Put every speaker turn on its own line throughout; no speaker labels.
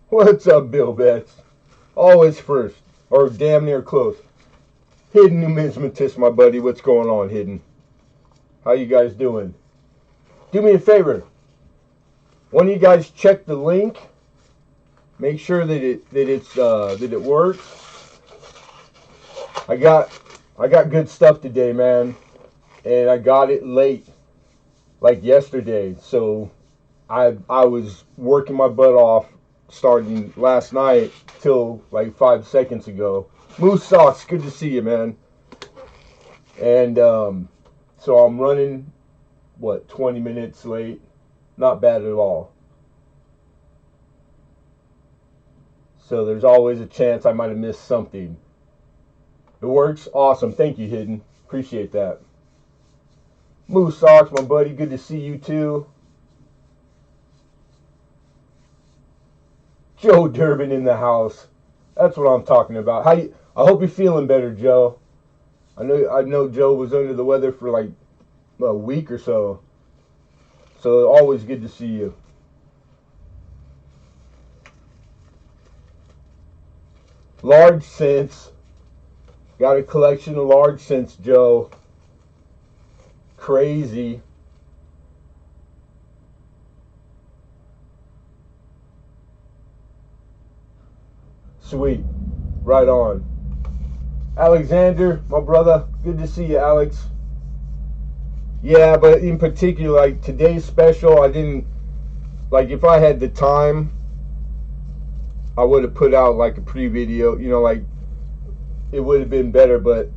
What's up, Bill Betts? Always first, or damn near close. Hidden numismatist, my buddy. What's going on, Hidden? How you guys doing? Do me a favor. When you guys check the link, make sure that it works. I got good stuff today, man, and I got it late, like yesterday. So I was working my butt off starting last night till like 5 seconds ago. Moose Socks, good to see you, man. And so I'm running, 20 minutes late. Not bad at all. So there's always a chance I might have missed something. It works? Awesome. Thank you, Hidden. Appreciate that. Moose Socks, my buddy, good to see you too. Joe Durbin in the house. That's what I'm talking about. I hope you're feeling better, Joe. I know Joe was under the weather for like a week or so. So always good to see you. Large Sense. Got a collection of Large Sense, Joe. Crazy. Sweet. Right on. Alexander, my brother, good to see you, Alex. Yeah, but in particular, like today's special, I didn't, like if I had the time, I would have put out like a pre-video, like it would have been better, but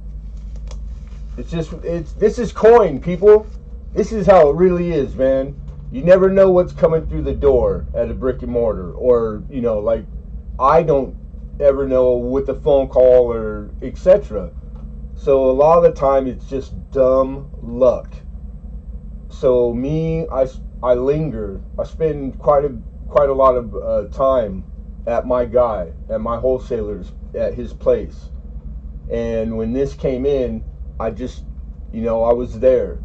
this is coin, people. This is how it really is, man. You never know what's coming through the door at a brick and mortar, or, like I don't ever know with a phone call or etc. So a lot of the time it's just dumb luck. So me, I linger. I spend quite a lot of time at my wholesaler's, at his place. And when this came in, I just, I was there.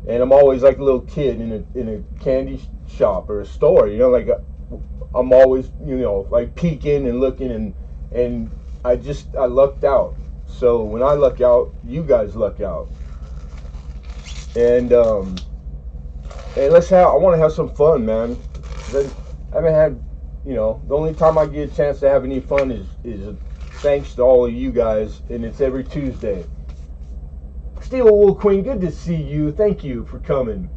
And I'm always like a little kid in a candy shop or a store, like I'm always, like peeking and looking, and I lucked out. So when I luck out, you guys luck out. And I want to have some fun, man. I haven't had, the only time I get a chance to have any fun is thanks to all of you guys, and it's every Tuesday. Steel Wool Queen, good to see you. Thank you for coming.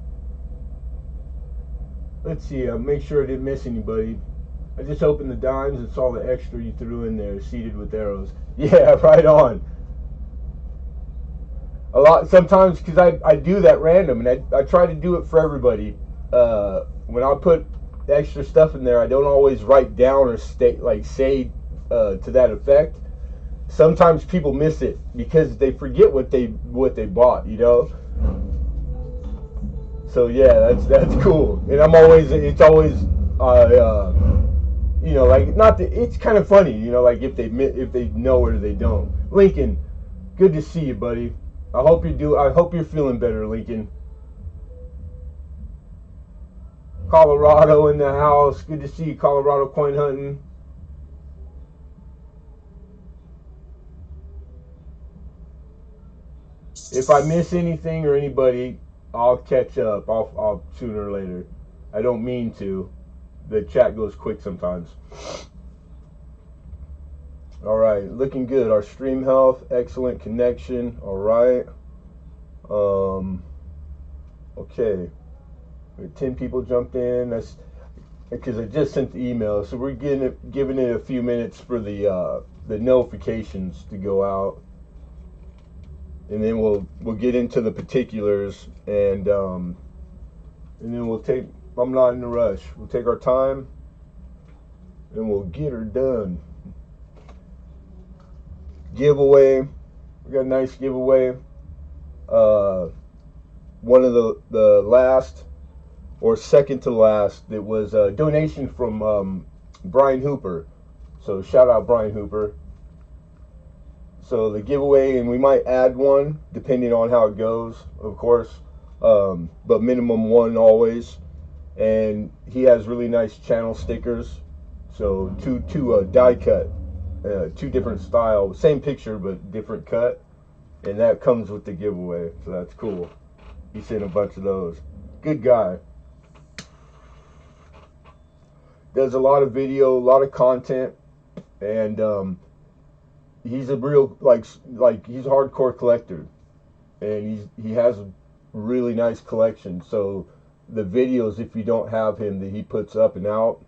Let's see, make sure I didn't miss anybody. I just opened the dimes and saw the extra you threw in there, seated with arrows. Yeah, right on. A lot, sometimes, because I do that random, and I try to do it for everybody. When I put extra stuff in there, I don't always write down or say to that effect. Sometimes people miss it because they forget what they bought, So yeah, that's cool. And it's always like, not that it's kind of funny, like if they know or they don't. Lincoln, good to see you, buddy. I hope you're feeling better, Lincoln. Colorado in the house. Good to see you, Colorado coin hunting. If I miss anything or anybody, I'll catch up. I'll sooner or later. I don't mean to. The chat goes quick sometimes. All right, looking good. Our stream health, excellent connection. All right. Okay. 10 people jumped in. That's because I just sent the email, so we're giving it a few minutes for the notifications to go out, and then we'll get into the particulars. And and then we'll take. I'm not in a rush. We'll take our time, and we'll get her done. Giveaway. We got a nice giveaway. One of the last or second to last, it was a donation from Brian Hooper. So shout out Brian Hooper. So the giveaway, and we might add one depending on how it goes, of course, but minimum one always. And he has really nice channel stickers. So two die cut, two different style, same picture but different cut, and that comes with the giveaway. So that's cool. He sent a bunch of those. Good guy. Does a lot of video, a lot of content, and he's a real like he's a hardcore collector, and he has a really nice collection. So the videos, if you don't have him, that he puts up and out,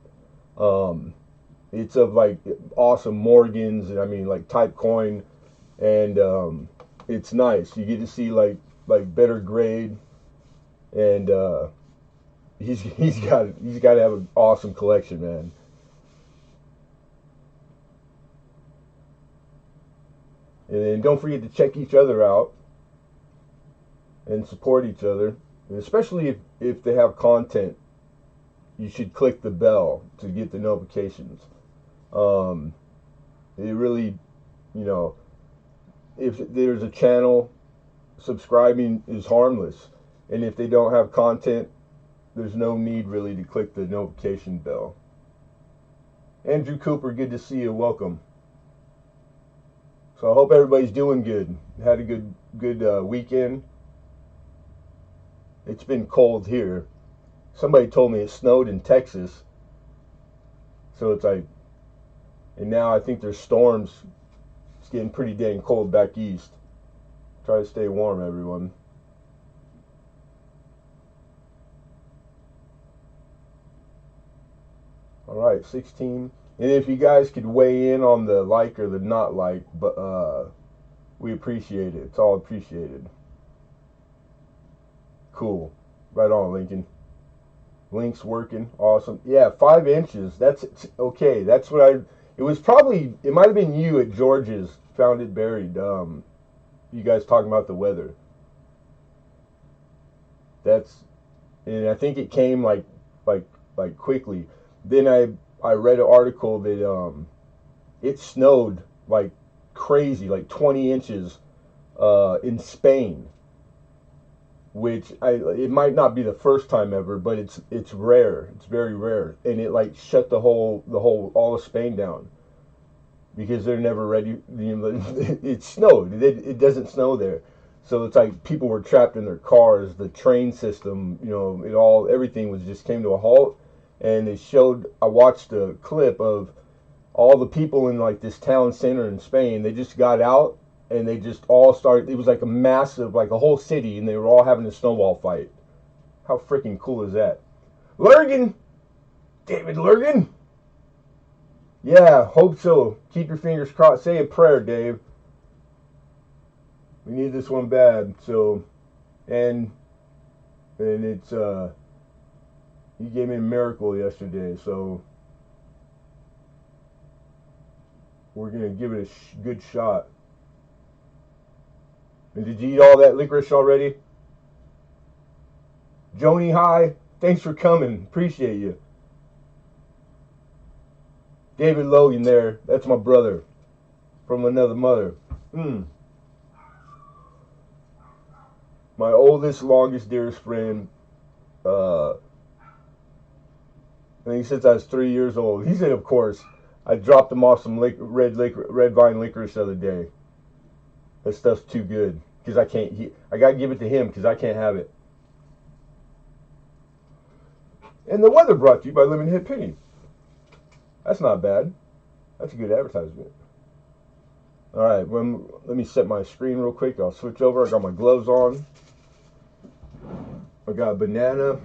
it's of like awesome Morgans, and I mean like type coin, and it's nice. You get to see like better grade, and he's got to have an awesome collection, man. And then don't forget to check each other out and support each other, and especially if they have content, you should click the bell to get the notifications. It really, you know, if there's a channel, subscribing is harmless, and if they don't have content, there's no need really to click the notification bell. Andrew Cooper, good to see you. Welcome. So I hope everybody's doing good. Had a good weekend. It's been cold here. Somebody told me it snowed in Texas. So it's like, and now I think there's storms. It's getting pretty dang cold back east. Try to stay warm, everyone. All right, 16. And if you guys could weigh in on the like or the not like, but we appreciate it. It's all appreciated. Cool. Right on, Lincoln. Link's working. Awesome. Yeah, 5 inches. That's okay. That's what it was probably, it might have been you at George's, found it buried. You guys talking about the weather. And I think it came like quickly. Then I read an article that it snowed like crazy, like 20 inches in Spain, which it might not be the first time ever, but it's rare. It's very rare, and it like shut all of Spain down because they're never ready. You know, it snowed. It doesn't snow there, so it's like people were trapped in their cars. The train system, you know, everything just came to a halt. And they showed, I watched a clip of all the people in like this town center in Spain. They just got out and they just all started, it was like a massive, like a whole city, and they were all having a snowball fight. How freaking cool is that? Lurgan! David Lurgan! Yeah, hope so. Keep your fingers crossed. Say a prayer, Dave. We need this one bad. So, and it's, he gave me a miracle yesterday, so we're going to give it a good shot. And did you eat all that licorice already? Joni, hi. Thanks for coming. Appreciate you. David Logan there. That's my brother from another mother. My oldest, longest, dearest friend. I think since I was 3 years old. He said, of course, I dropped him off some red vine licorice the other day. That stuff's too good because I can't. I gotta give it to him because I can't have it. And the weather brought to you by Lemonhead Penny. That's not bad. That's a good advertisement. All right, let me set my screen real quick. I'll switch over. I got my gloves on. I got a banana.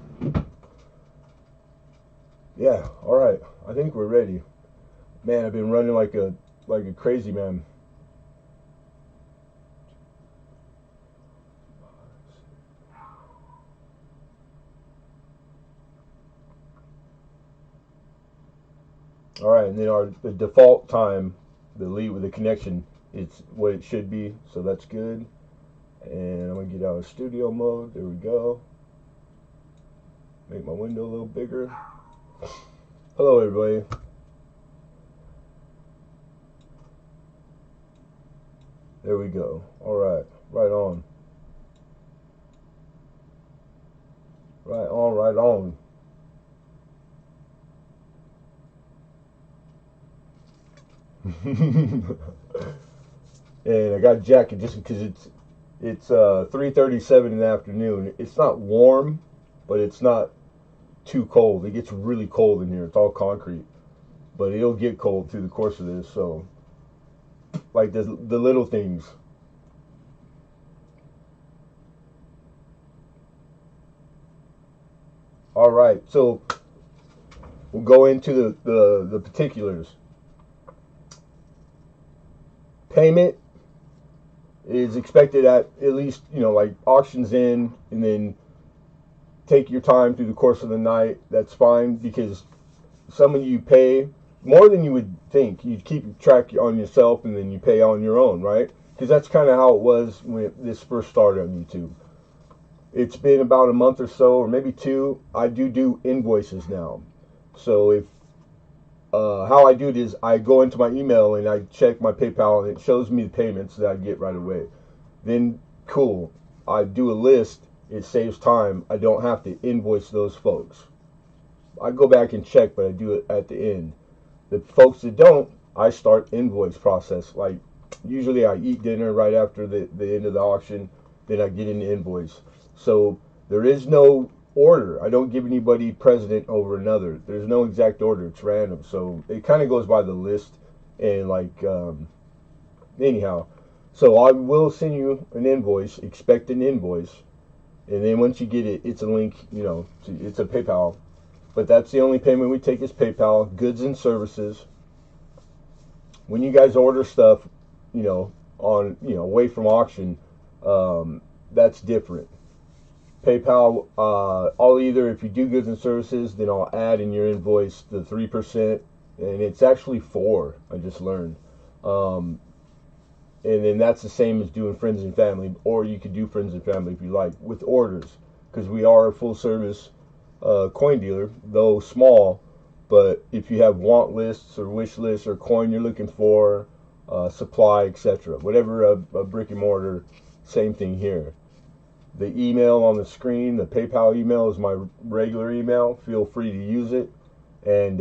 Yeah, all right. I think we're ready. Man, I've been running like a crazy man. All right, and then the default time, the lead with the connection, it's what it should be, so that's good. And I'm gonna get out of studio mode. There we go. Make my window a little bigger. Hello, everybody. There we go. All right, right on. Right on, right on. And I got a jacket just because it's 3:37 in the afternoon. It's not warm, but it's not too cold. It gets really cold in here. It's all concrete, but it'll get cold through the course of this. So, like the little things. All right, so we'll go into the particulars. Payment is expected at least, like auctions in, and then take your time through the course of the night. That's fine, because some of you pay more than you would think. You keep track on yourself, and then you pay on your own, right? Because that's kind of how it was when this first started on YouTube. It's been about a month or so, or maybe two. I do invoices now. So if how I do it is I go into my email and I check my PayPal, and it shows me the payments that I get right away. Then cool, I do a list. It saves time. I don't have to invoice those folks. I go back and check, but I do it at the end. The folks that don't, I start invoice process. Like usually I eat dinner right after the end of the auction, then I get in the invoice. So there is no order. I don't give anybody precedent over another. There's no exact order. It's random. So it kind of goes by the list, and like anyhow. So I will send you an invoice. Expect an invoice, and then once you get it, it's a link. It's a PayPal. But that's the only payment we take is PayPal. Goods and services. When you guys order stuff, on away from auction, that's different. PayPal, I'll either, if you do goods and services, then I'll add in your invoice the 3%, and it's actually 4%, I just learned. And then that's the same as doing friends and family, or you could do friends and family if you like, with orders, because we are a full service coin dealer, though small. But if you have want lists or wish lists or coin you're looking for, supply, etc., whatever a brick and mortar, same thing here. The email on the screen, the PayPal email, is my regular email. Feel free to use it, and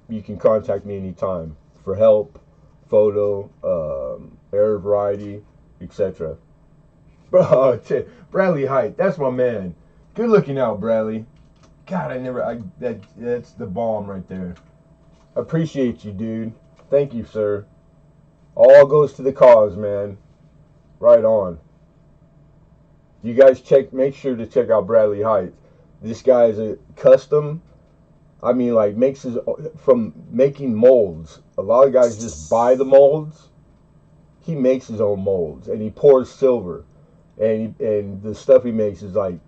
you can contact me anytime for help, photo, error variety, etc. Bro, Bradley Height, that's my man. Good looking out, Bradley. God, that's the bomb right there. Appreciate you, dude. Thank you, sir. All goes to the cause, man. Right on. You guys make sure to check out Bradley Height. This guy is a custom. I mean, like, from making molds. A lot of guys just buy the molds. He makes his own molds, and he pours silver, and the stuff he makes is like,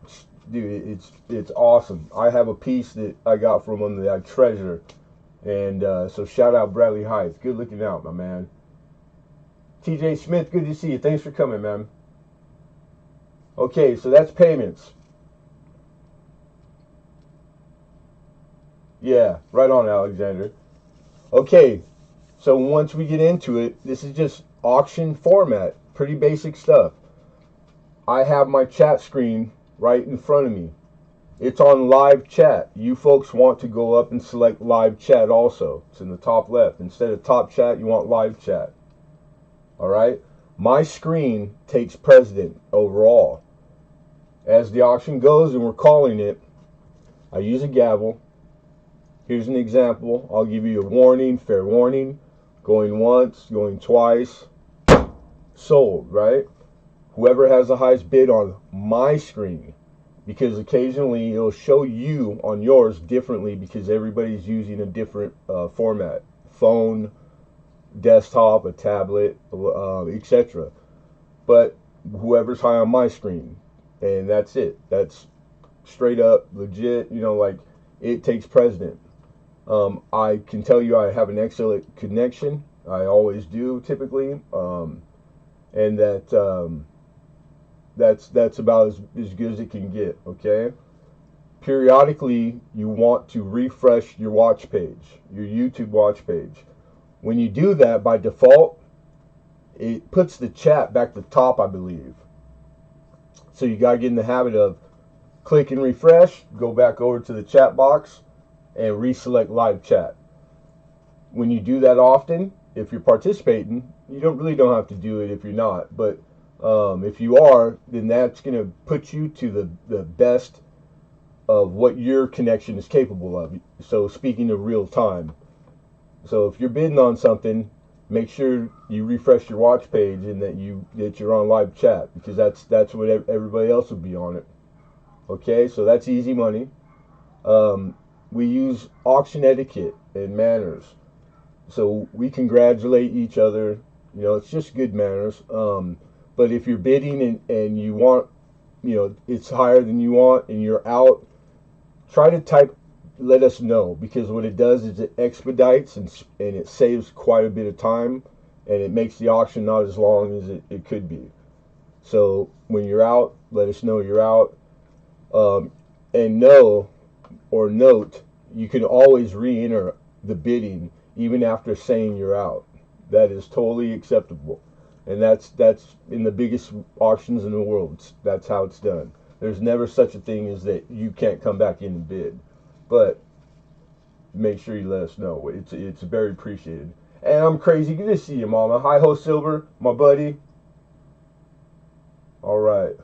dude, it's awesome. I have a piece that I got from him that I treasure, and so shout out Bradley Height. Good looking out, my man. TJ Smith, good to see you. Thanks for coming, man. Okay, so that's payments. Yeah, right on, Alexander. Okay, so once we get into it, this is just auction format. Pretty basic stuff. I have my chat screen right in front of me. It's on live chat. You folks want to go up and select live chat also. It's in the top left. Instead of top chat, you want live chat. All right? My screen takes precedent overall. As the auction goes and we're calling it, I use a gavel. Here's an example. I'll give you a warning, fair warning. Going once, going twice. Sold, right? Whoever has the highest bid on my screen, because occasionally it'll show you on yours differently because everybody's using a different format. Phone, desktop, a tablet, etc. But whoever's high on my screen, and that's it. That's straight up legit. Like, it takes precedent. I can tell you I have an excellent connection. I always do typically, and that's about as good as it can get. Okay. Periodically, you want to refresh your watch page, your YouTube watch page. When you do that, by default, it puts the chat back to the top, I believe. So you gotta get in the habit of click and refresh, go back over to the chat box, and reselect live chat. When you do that often, if you're participating, you don't have to do it if you're not. But if you are, then that's gonna put you to the best of what your connection is capable of. So speaking of real time. So if you're bidding on something, make sure you refresh your watch page and that you're on live chat, because that's what everybody else will be on it. Okay, so that's easy money. We use auction etiquette and manners. So we congratulate each other. You know, it's just good manners. But if you're bidding and you want, you know, it's higher than you want and you're out, try to type let us know, because what it does is it expedites and it saves quite a bit of time, and it makes the auction not as long as it could be. So when you're out, let us know you're out. And know or note, you can always re-enter the bidding even after saying you're out. That is totally acceptable, and that's in the biggest auctions in the world. That's how it's done. There's never such a thing as that you can't come back in and bid, but make sure you let us know. It's very appreciated. And I'm crazy. Good to see you, Mama. Hi, Ho Silver, my buddy. All right.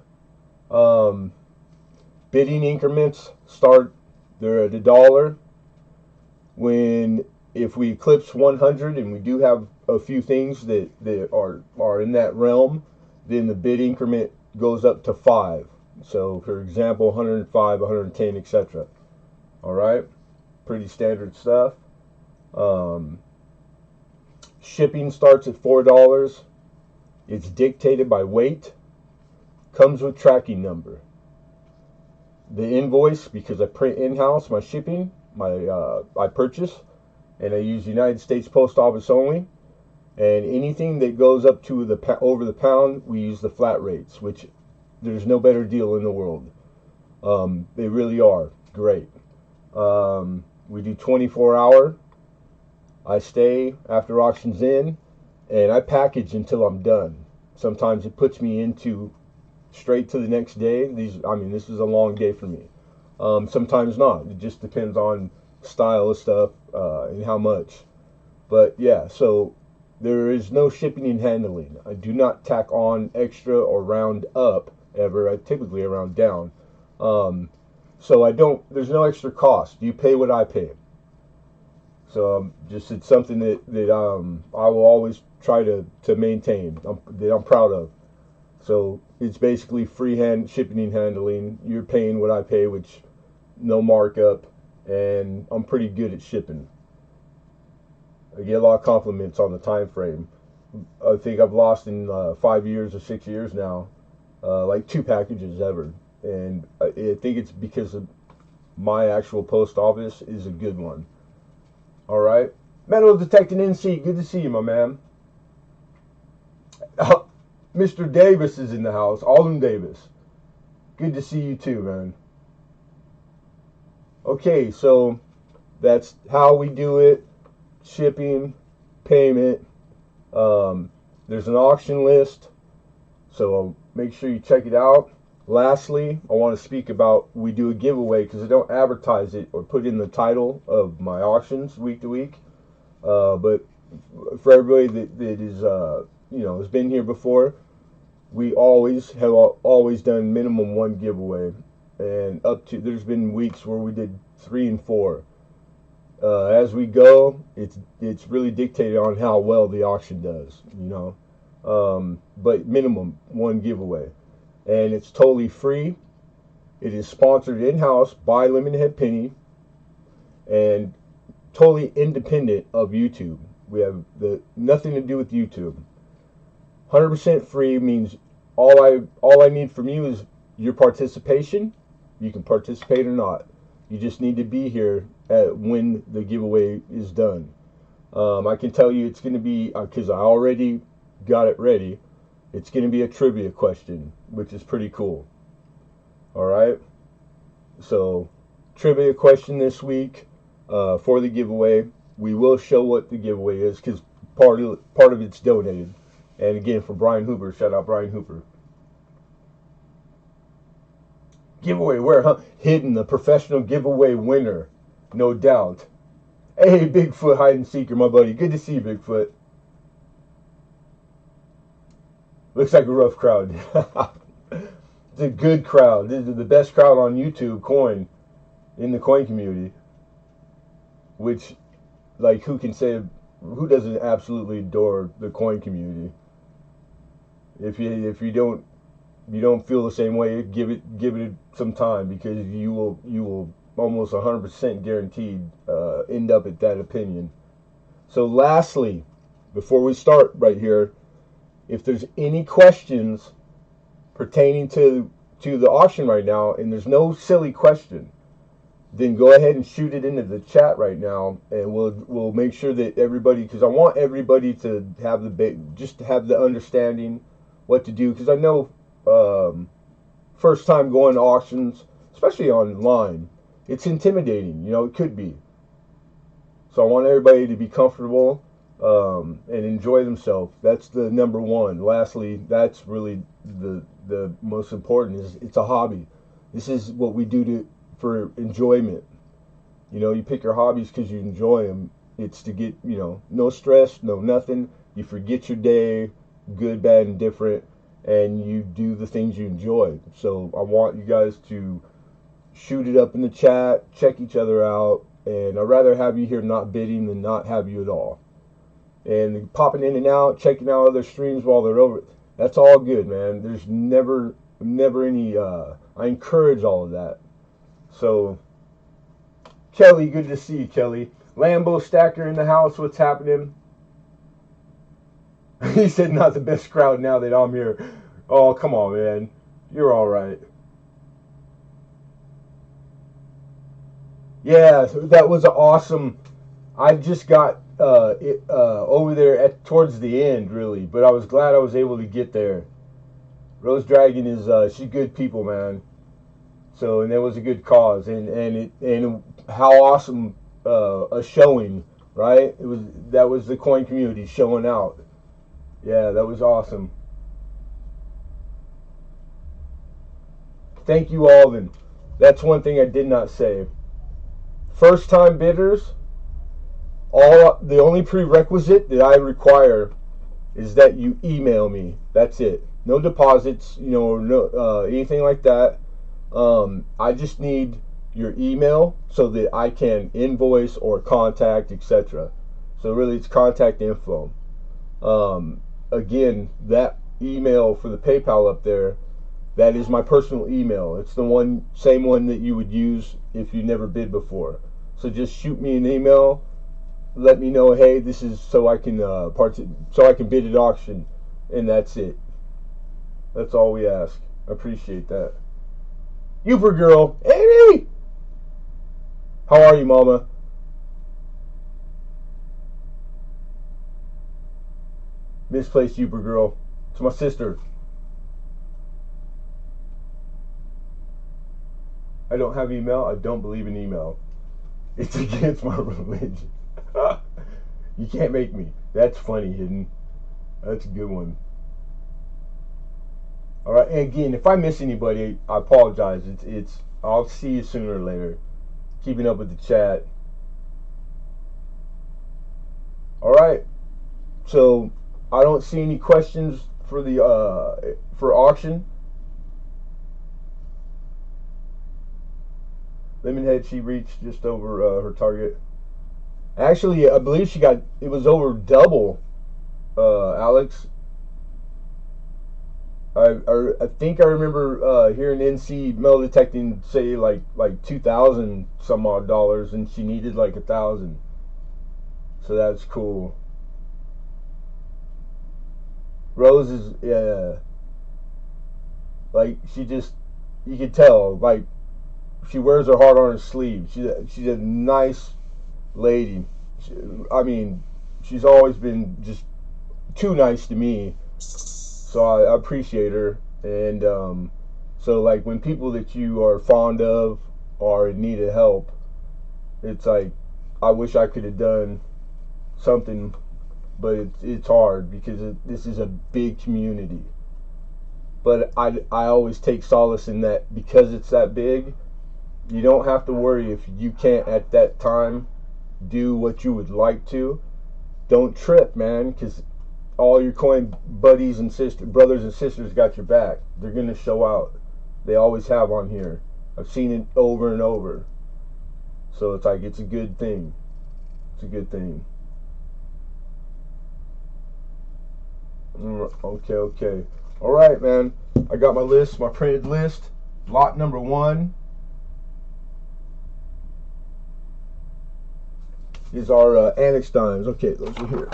Bidding increments start. They're at $1. If we eclipse 100, and we do have a few things that are in that realm, then the bid increment goes up to 5. So, for example, 105, 110, etc. All right, pretty standard stuff. Shipping starts at $4. It's dictated by weight. Comes with tracking number. The invoice, because I print in-house my shipping, I purchase, and I use United States Post Office only. And anything that goes up to over the pound, we use the flat rates, which there's no better deal in the world. They really are great. We do 24-hour. I stay after auction's in, and I package until I'm done. Sometimes it puts me into straight to the next day. This is a long day for me. Sometimes not. It just depends on style of stuff and how much. But yeah, so there is no shipping and handling. I do not tack on extra or round up ever. I typically round down. So there's no extra cost. You pay what I pay. So it's something that I will always try to maintain, that I'm proud of. So it's basically free shipping and handling. You're paying what I pay, which no markup, and I'm pretty good at shipping. I get a lot of compliments on the time frame. I think I've lost in 5 years or 6 years now, like 2 packages ever. And I think it's because of my actual post office is a good one. All right, Metal Detecting NC, good to see you, my man. Mr. Davis is in the house, Alden Davis. Good to see you too, man. Okay, so that's how we do it. Shipping, payment. There's an auction list, so make sure you check it out. Lastly, I want to speak about, we do a giveaway, because I don't advertise it or put in the title of my auctions week to week. But for everybody that is has been here before, we have always done minimum 1 giveaway, and there's been weeks where we did 3 and 4. As we go, it's really dictated on how well the auction does, but minimum 1 giveaway. And it's totally free. It is sponsored in-house by Lemonhead Penny, and totally independent of YouTube. We have nothing to do with YouTube. 100% free means all I need from you is your participation. You can participate or not. You just need to be here when the giveaway is done. I can tell you it's going to be, because I already got it ready, it's going to be a trivia question, which is pretty cool. All right? So, trivia question this week for the giveaway. We will show what the giveaway is because part of it's donated. And again, for Brian Hooper, shout out Brian Hooper. Giveaway where, huh? Hidden, the professional giveaway winner, no doubt. Hey, Bigfoot hide and seeker, my buddy. Good to see you, Bigfoot. Looks like a rough crowd. It's a good crowd. This is the best crowd on YouTube coin in the coin community. Which, like, who who doesn't absolutely adore the coin community? If you don't feel the same way, give it some time, because you will almost 100% guaranteed end up at that opinion. So lastly, before we start right here, if there's any questions pertaining to the auction right now, and there's no silly question, then go ahead and shoot it into the chat right now, and we'll make sure that everybody, because I want everybody to have just to have the understanding what to do, because I know first time going to auctions, especially online, it's intimidating. It could be. So I want everybody to be comfortable and enjoy themselves. That's the number one. Lastly, that's really the most important. Is it's a hobby. This is what we do for enjoyment. You pick your hobbies because you enjoy them. It's to get no stress, no nothing. You forget your day, good, bad, and different, and you do the things you enjoy. So I want you guys to shoot it up in the chat, check each other out, and I'd rather have you here not bidding than not have you at all. And popping in and out, checking out other streams while they're over, that's all good, man. There's never any, I encourage all of that. So, Kelly, good to see you, Kelly. Lambo Stacker in the house, what's happening? He said not the best crowd now that I'm here. Oh, come on, man. You're all right. Yeah, that was awesome. I just got over there towards the end, really, but I was glad I was able to get there. Rose Dragon is she's good people, man. So, and that was a good cause, and how awesome a showing, right? That was the coin community showing out. Yeah, that was awesome. Thank you, Alvin. That's one thing I did not say. First time bidders, the only prerequisite that I require is that you email me. That's it. No deposits, or no anything like that. I just need your email so that I can invoice or contact, etc. So really, it's contact info. Again, that email for the PayPal up there, that is my personal email. It's the same one that you would use if you never bid before. So just shoot me an email. Let me know, hey, this is so I can bid at auction, and that's it. That's all we ask. I appreciate that. Youper girl, Amy. How are you, Mama? Misplaced Youper girl. It's my sister. I don't have email. I don't believe in email. It's against my religion. You can't make me. That's funny, Hidden. That's a good one. Alright, and again, if I miss anybody, I apologize. I'll see you sooner or later. Keeping up with the chat. Alright. So I don't see any questions for the for auction. Lemonhead, she reached just over her target. Actually, I believe it was over double, Alex. I think I remember hearing NC metal detecting say like 2,000 some odd dollars, and she needed like 1,000. So that's cool. Rose is like you could tell, like she wears her heart on her sleeve. She's a nice lady. I mean, she's always been just too nice to me. So I appreciate her. And so like when people that you are fond of are in need of help, it's like I wish I could have done something, but it's hard because this is a big community. But I always take solace in that because it's that big, you don't have to worry if you can't at that time do what you would like to. Don't trip, man, because all your coin buddies and brothers and sisters got your back. They're gonna show out. They always have on here. I've seen it over and over. So it's like it's a good thing. It's a good thing. Okay. All right, man. I got my list, my printed list. Lot number 1 is our annex dimes. Okay, those are here.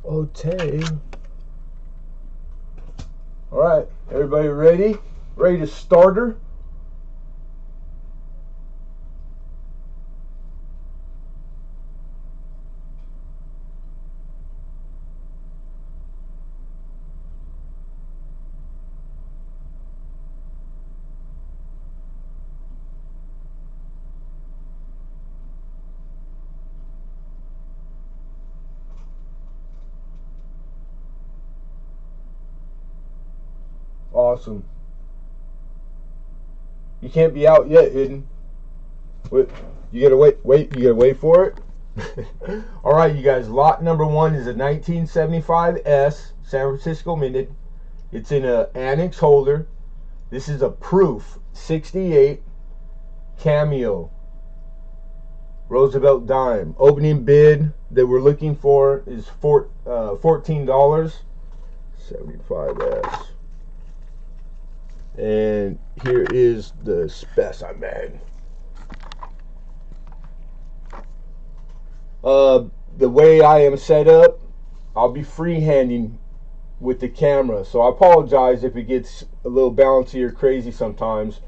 Okay. All right, everybody ready? Ready to start her? Awesome. You can't be out yet, Hidden. Wait, you gotta wait. You gotta wait for it. All right, you guys. Lot number 1 is a 1975 S San Francisco Minute. It's in a annex holder. This is a proof 68 cameo Roosevelt dime. Opening bid that we're looking for is $14. 75S. And here is the specimen. The way I am set up, I'll be freehanding with the camera, so I apologize if it gets a little bouncy or crazy sometimes.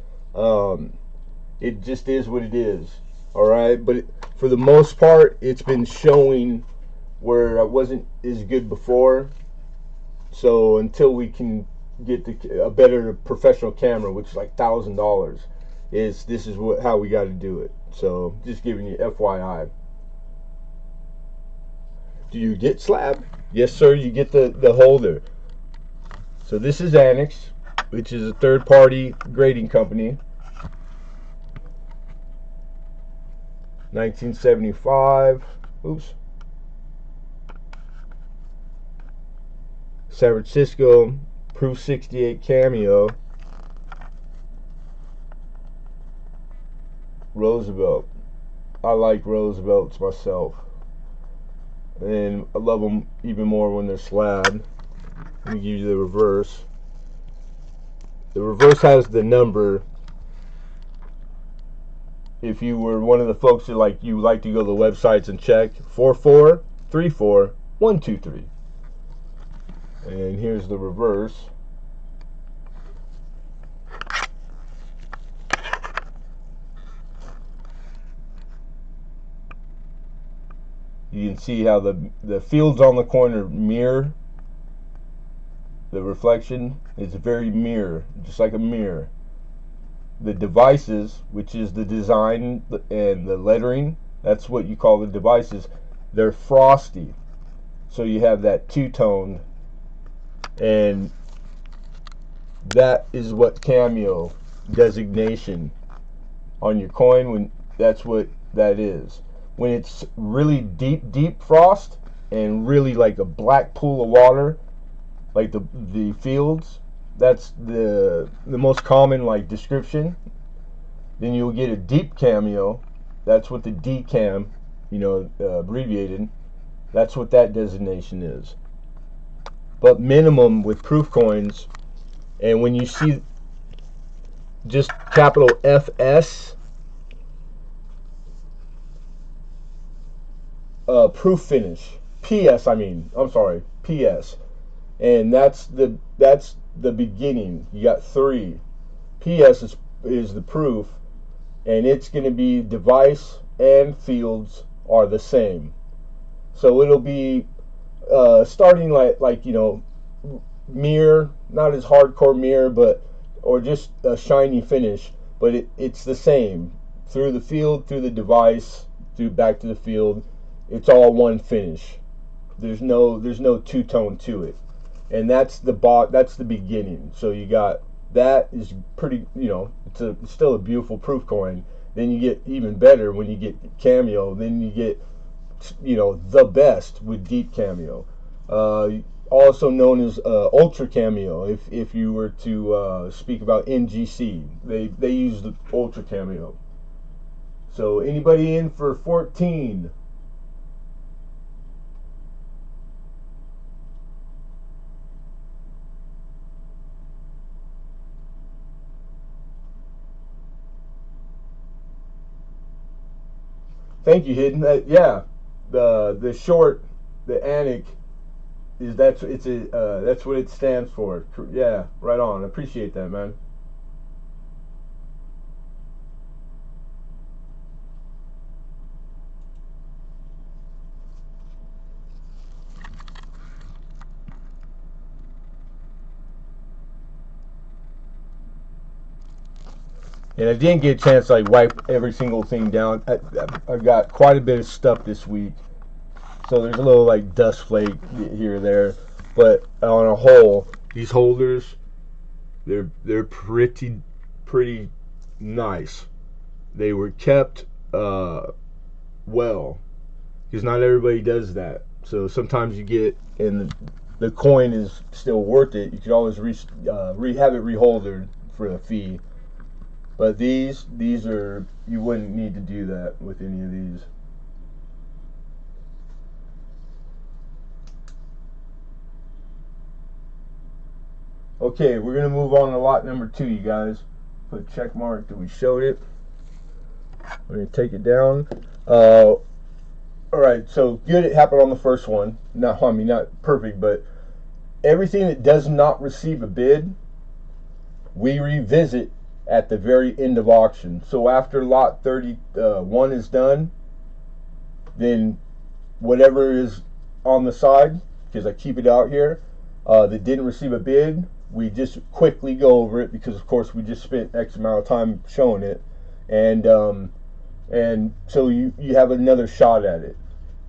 It just is what it is. Alright, but for the most part, it's been showing where I wasn't as good before. So until we can get a better professional camera, which is like $1,000, this is how we got to do it. So just giving you FYI. Do you get slab? Yes, sir. You get the holder. So this is Annex, which is a third-party grading company. 1975. Oops. San Francisco. Proof 68 cameo. Roosevelt. I like Roosevelts myself, and I love them even more when they're slab. Let me give you the reverse. The reverse has the number. If you were one of the folks that like to go to the websites and check, 4434123. And here's the reverse. You can see how the fields on the corner mirror the reflection. It's very mirror, just like a mirror. The devices, which is the design and the lettering, that's what you call the devices. They're frosty, so you have that two-tone, and that is what cameo designation on your coin. When that's what that is. When it's really deep frost and really like a black pool of water, like the fields, that's the most common like description. Then you'll get a deep cameo. That's what the DCAM, abbreviated. That's what that designation is. But minimum with proof coins, and when you see just capital FS, proof finish. PS, I'm sorry, PS, and that's the beginning. You got 3. PS is the proof, and it's going to be device and fields are the same. So it'll be starting like mirror, not as hardcore mirror, but or just a shiny finish, but it's the same through the field, through the device, through back to the field. It's all one finish. There's no two-tone to it, and that's the beginning. So you got that is pretty, it's still a beautiful proof coin. Then you get even better when you get cameo. Then you get the best with deep cameo, also known as ultra cameo. If you were to speak about NGC, they use the ultra cameo. So anybody in for 14? Thank you, Hidden. Yeah, the short, the ANIC is that's what it stands for. Yeah, right on. I appreciate that, man. And I didn't get a chance to wipe every single thing down. I got quite a bit of stuff this week, so there's a little dust flake here or there. But on a whole, these holders, they're pretty nice. They were kept well, because not everybody does that. So sometimes you get, and the coin is still worth it. You could always have it reholdered for a fee. But these are, you wouldn't need to do that with any of these. Okay, we're gonna move on to lot number 2, you guys. Put a check mark that we showed it. We're gonna take it down. All right, so good. It happened on the first one. Not perfect, but everything that does not receive a bid, we revisit at the very end of auction. So after lot 31 is done, then whatever is on the side, because I keep it out here, that didn't receive a bid, we just quickly go over it, because of course we just spent X amount of time showing it, and so you have another shot at it.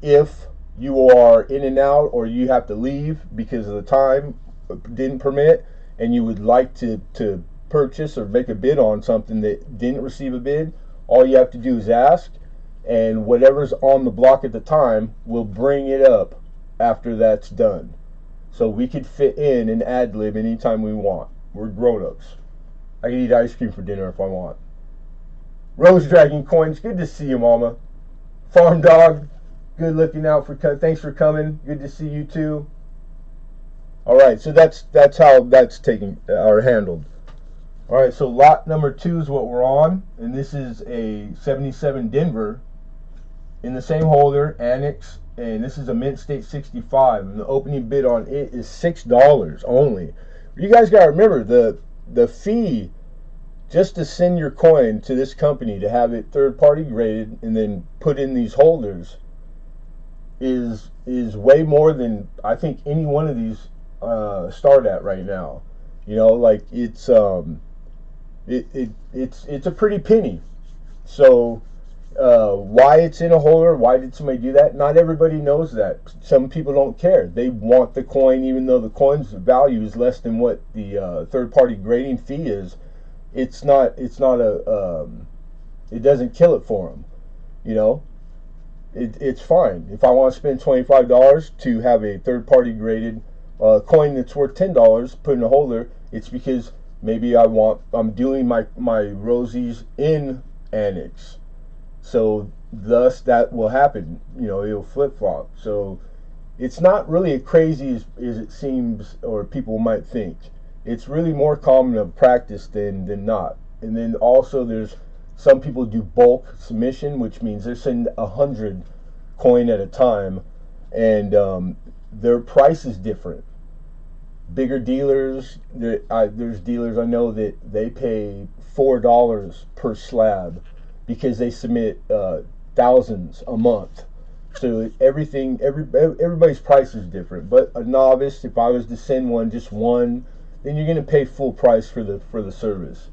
If you are in and out, or you have to leave because of the time didn't permit, and you would like to purchase or make a bid on something that didn't receive a bid, all you have to do is ask, and whatever's on the block at the time will bring it up after that's done. So we could fit in and ad-lib anytime we want. We're grown-ups. I can eat ice cream for dinner if I want. Rose Dragon Coins, good to see you, Mama. Farm Dog, good looking out thanks for coming. Good to see you too. All right, so that's how that's taken or handled. All right, so lot number 2 is what we're on, and this is a 77 Denver in the same holder, Annex, and this is a Mint State 65, and the opening bid on it is $6 only. You guys got to remember the fee just to send your coin to this company to have it third-party graded and then put in these holders is way more than I think any one of these start at right now. It's a pretty penny. So why it's in a holder, why did somebody do that? Not everybody knows that. Some people don't care. They want the coin, even though the coin's value is less than what the third-party grading fee is. It doesn't kill it for them. It's fine. If I want to spend $25 to have a third-party graded coin that's worth $10 put in a holder, it's because maybe I'm doing my Rosies in Annex, so thus that will happen. It'll flip-flop. So it's not really as crazy as it seems or people might think. It's really more common of practice than not. And then also there's some people do bulk submission, which means they're sending 100 coin at a time, and their price is different. Bigger dealers, there's dealers I know that they pay $4 per slab because they submit thousands a month. So everybody's price is different. But a novice, if I was to send one, just one, then you're gonna pay full price for the service.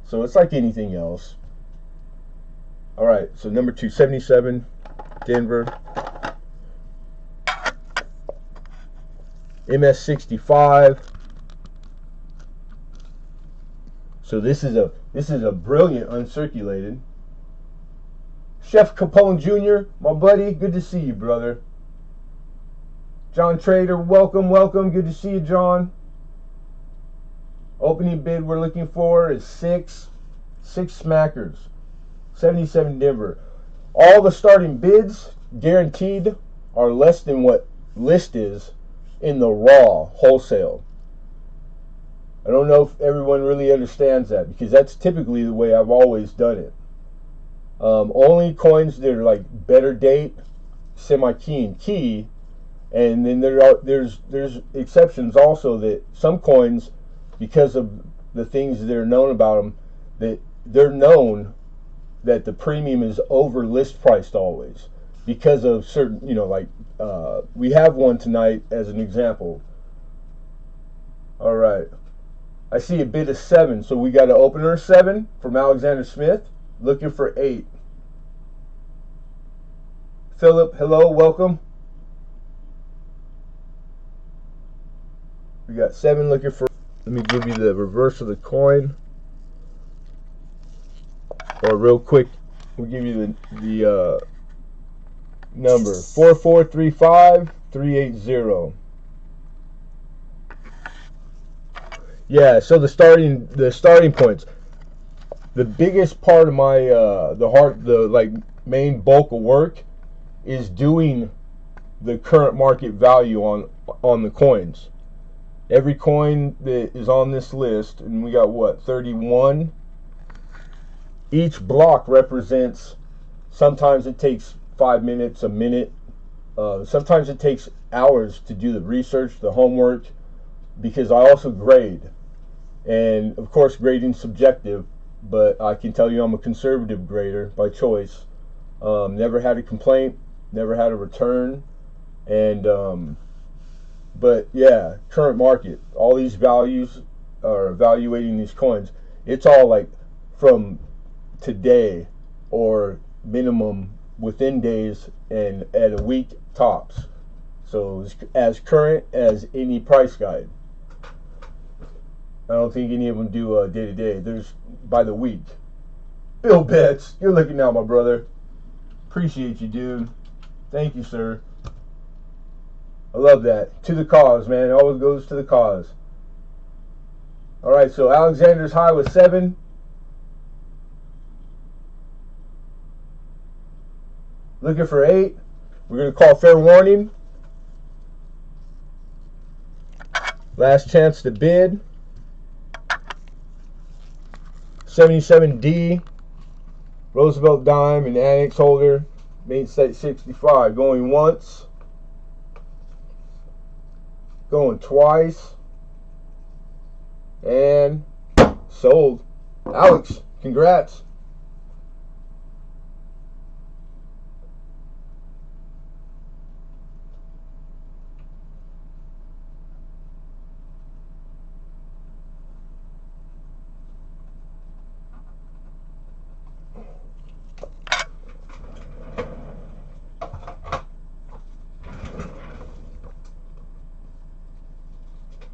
So it's like anything else. All right. So number 277, Denver. MS65. So this is a brilliant uncirculated. Chef Capone Jr., my buddy, good to see you, brother. John Trader, welcome, good to see you, John. Opening bid we're looking for is six smackers. 77 Denver. All the starting bids guaranteed are less than what list is in the raw wholesale. I don't know if everyone really understands that, because that's typically the way I've always done it. Only coins that are like better date, semi-key and key, and then there's exceptions also, that some coins, because of the things that are known about them, that they're known that the premium is over list priced always, because of certain, like we have one tonight as an example. All right, I see a bid of 7, so we got an opener 7 from Alexander Smith, looking for 8. Philip, hello, welcome. We got 7 looking for. Let me give you the reverse of the coin, or real quick, we'll give you the number 4435380. Yeah, so the starting points. The biggest part of my the main bulk of work is doing the current market value on the coins. Every coin that is on this list, and we got what, 31. Each block represents. Sometimes it takes 5 minutes, a minute. Sometimes it takes hours to do the research, the homework, because I also grade. And of course, grading's subjective, but I can tell you I'm a conservative grader by choice. Never had a complaint, never had a return, and but yeah, current market. All these values are evaluating these coins. It's all like from today, or minimum within days, and at a week tops. So it's as current as any price guide. I don't think any of them do day to day. There's by the week. Bill Betts, you're looking out, my brother. Appreciate you, dude. Thank you, sir. I love that. To the cause, man. It always goes to the cause. All right, so Alexander's high was 7. Looking for 8. We're going to call fair warning. Last chance to bid. 77D. Roosevelt dime and annex holder. Main set 65. Going once. Going twice. And sold. Alex, congrats.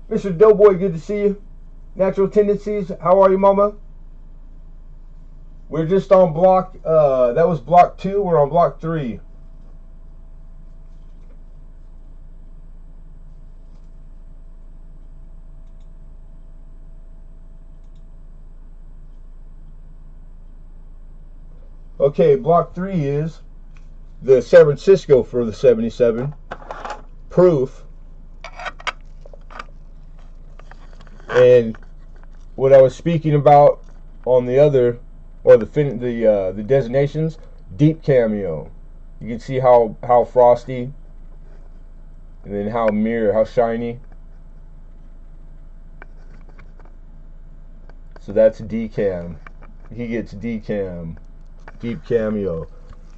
Mr. Doughboy, good to see you. Natural Tendencies, how are you, mama? We're just on block, that was block 2, we're on block 3. Okay, block 3 is the San Francisco for the 77. Proof. And what I was speaking about on the other, or the designations, deep cameo. You can see how frosty, and then how shiny. So that's decam. He gets decam. Deep cameo.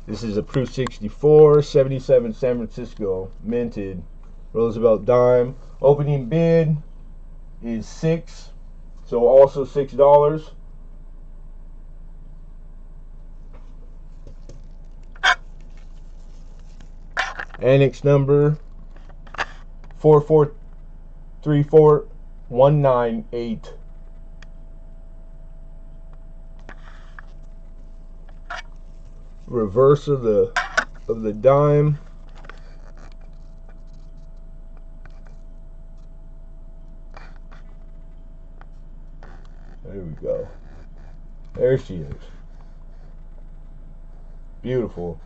This is a Proof 64, 77 San Francisco, minted. Roosevelt dime. Opening bid is $6, so also $6. Annex number 4434198. Reverse of the dime. There we go. There she is. Beautiful.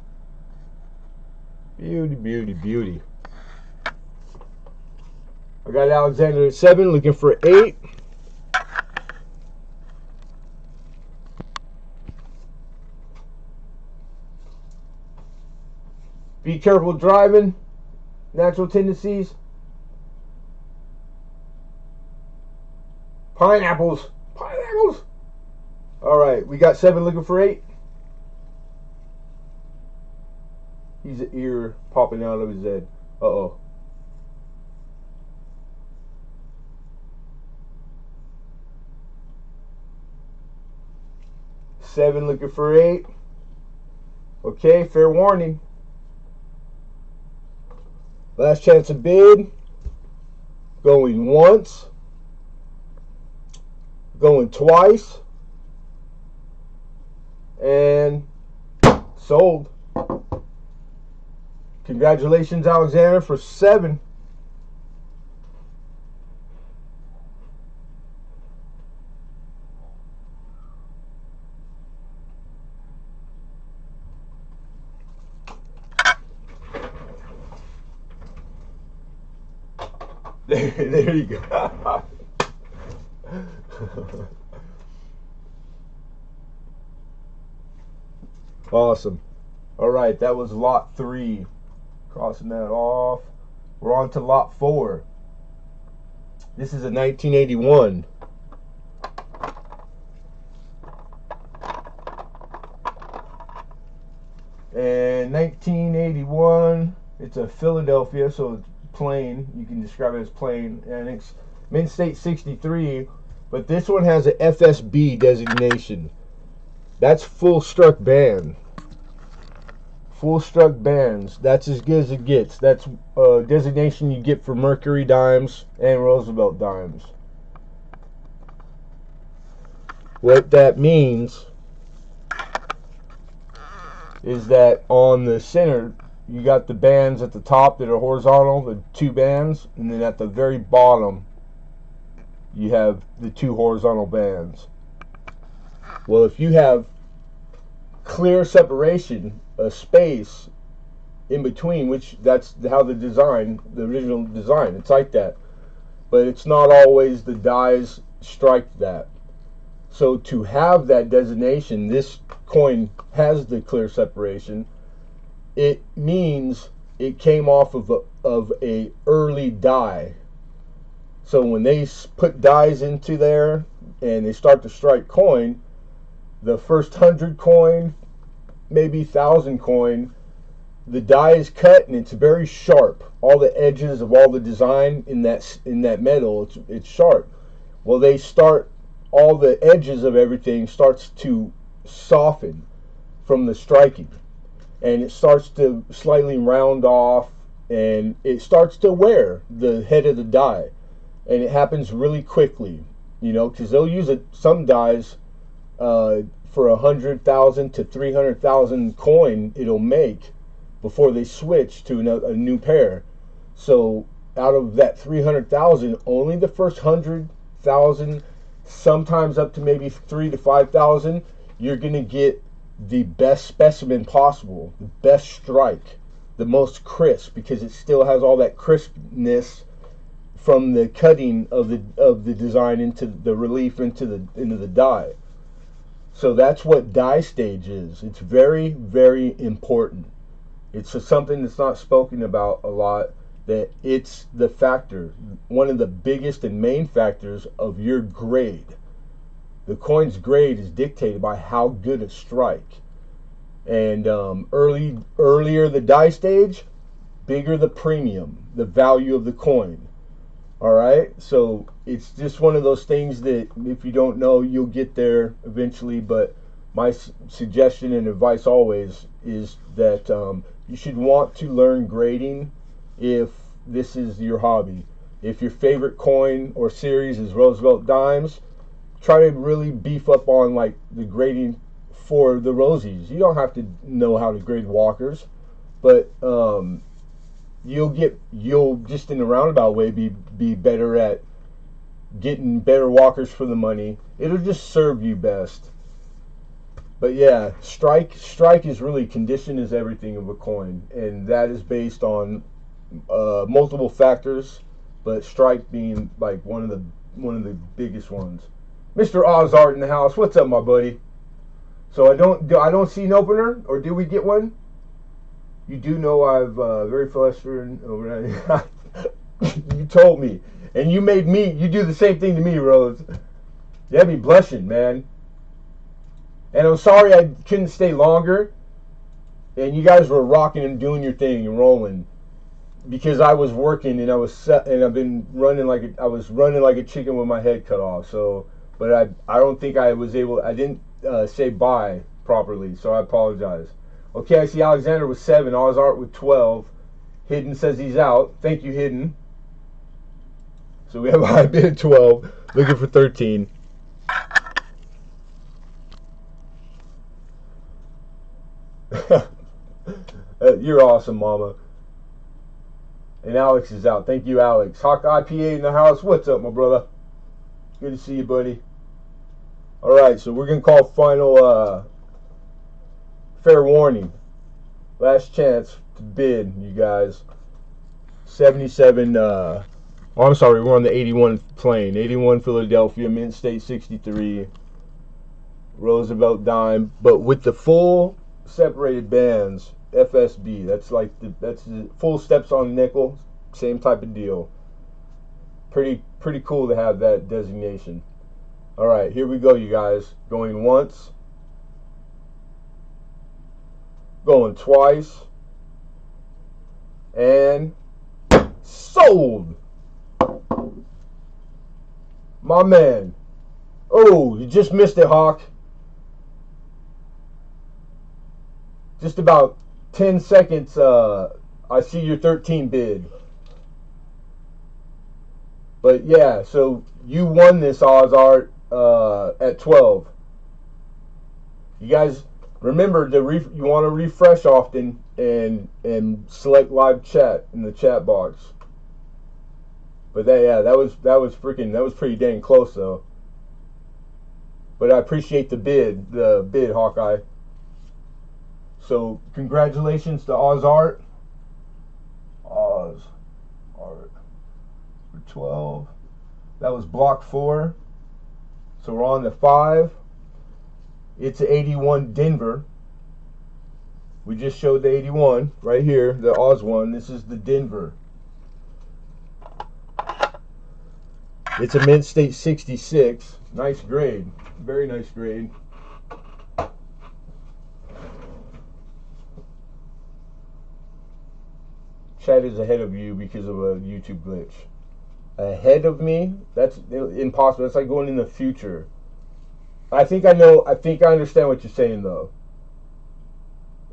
Beauty, beauty, beauty. I got Alexander at 7, looking for 8. Be careful driving. Natural tendencies. Pineapples. Pineapples. Alright, we got 7 looking for 8. He's an ear popping out of his head. Uh-oh. Seven looking for 8. Okay, fair warning. Last chance of bid. Going once. Going twice. And sold. Congratulations, Alexander, for 7. There you go. Awesome. All right, that was lot 3. Crossing that off. We're on to lot 4. This is a 1981. And 1981, it's a Philadelphia, so it's plain. You can describe it as plain. And it's Mint State 63, but this one has an FSB designation. That's full struck band. Full struck bands. That's as good as it gets. That's a designation you get for Mercury dimes and Roosevelt dimes. What that means is that on the center you got the bands at the top that are horizontal, the 2 bands, and then at the very bottom you have the 2 horizontal bands. Well, if you have clear separation, a space in between, which that's how the design, the original design, it's like that, but it's not always the dies strike that. So to have that designation, this coin has the clear separation. It means it came off of a early die. So when they put dies into there and they start to strike coin, the first 100 coin, maybe 1,000 coin, the die is cut and it's very sharp. All the edges of all the design in that metal, it's sharp. Well, they start, all the edges of everything starts to soften from the striking, and it starts to slightly round off, and it starts to wear the head of the die, and it happens really quickly, you know, because they'll use some dies for 100,000 to 300,000 coin it'll make before they switch to a new pair. So out of that 300,000, only the first 100,000, sometimes up to maybe 3,000 to 5,000, you're gonna get the best specimen possible, the best strike, the most crisp, because it still has all that crispness from the cutting of the design into the relief into the die. So that's what die stage is. It's very, very important. It's something that's not spoken about a lot, that it's the factor, one of the biggest and main factors of your grade. the coin's grade is dictated by how good a strike. And earlier the die stage, bigger the premium, the value of the coin. All right, so it's just one of those things that if you don't know, you'll get there eventually. But my suggestion and advice always is that you should want to learn grading if this is your hobby. If your favorite coin or series is Roosevelt dimes, try to really beef up on like the grading for the Rosies. You don't have to know how to grade walkers, but you'll just in a roundabout way be better at getting better walkers for the money. It'll just serve you best. But yeah, strike is really condition is everything of a coin, and that is based on multiple factors, but strike being like one of the biggest ones. Mr. Ozart in the house. What's up, my buddy? So I don't see an opener, or did we get one? You do know I've very frustrated over that. You told me, and you do the same thing to me, Rose. You had me blushing, man. And I'm sorry I couldn't stay longer. And you guys were rocking and doing your thing and rolling, because I was working and I've been running like a chicken with my head cut off. So, but I don't think I didn't say bye properly, so I apologize. Okay, I see Alexander with 7, Ozart with 12. Hidden says he's out. Thank you, Hidden. So we have a high bid at 12, looking for 13. You're awesome, Mama. And Alex is out. Thank you, Alex. Hawk IPA in the house. What's up, my brother? Good to see you, buddy. All right, so we're going to call final fair warning. Last chance to bid, you guys. 77. I'm sorry, we're on the 81 plane. 81 Philadelphia, Mint State 63. Roosevelt dime. But with the full separated bands, FSB. That's the full steps on nickel. Same type of deal. Pretty cool to have that designation. All right, here we go, you guys. Going once. Going twice. And sold. My man. Oh, you just missed it, Hawk. Just about 10 seconds. I see your 13 bid. But yeah, so you won this, Ozart, at 12. You guys remember you want to refresh often and select live chat in the chat box. But that was pretty dang close though. But I appreciate the bid, Hawkeye. So congratulations to Ozart. Ozart for 12. That was block 4. So we're on the 5. It's 81 Denver. We just showed the 81 right here, the Oz one. This is the Denver. It's a Mint State 66. Nice grade. Very nice grade. Chat is ahead of you because of a YouTube glitch. Ahead of me? That's impossible. That's like going in the future. I think I understand what you're saying though.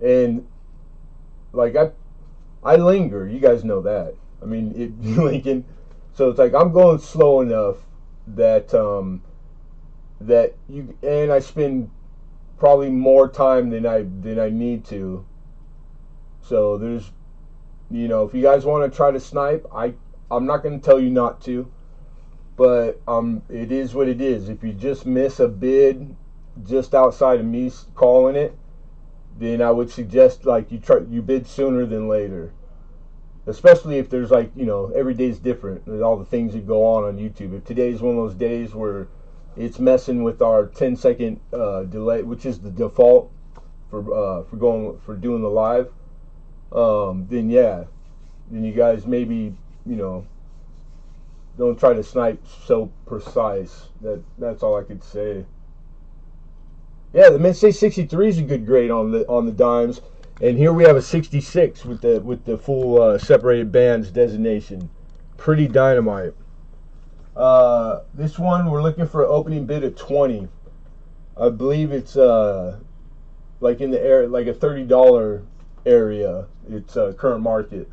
And like I linger. You guys know that. I mean, Lincoln. So it's like I'm going slow enough that and I spend probably more time than I need to. So there's, if you guys want to try to snipe, I'm not going to tell you not to, but it is what it is. If you just miss a bid just outside of me calling it, then I would suggest like you bid sooner than later. Especially if there's every day's different. There's all the things that go on YouTube. If today's one of those days where it's messing with our 10-second delay, which is the default for doing the live, then you guys maybe don't try to snipe so precise. That's all I could say. Yeah, the Mint State 63 is a good grade on the dimes, and here we have a 66 with the full separated bands designation. Pretty dynamite. This one we're looking for an opening bid of 20. I believe it's like in the area, like a $30 area. It's current market.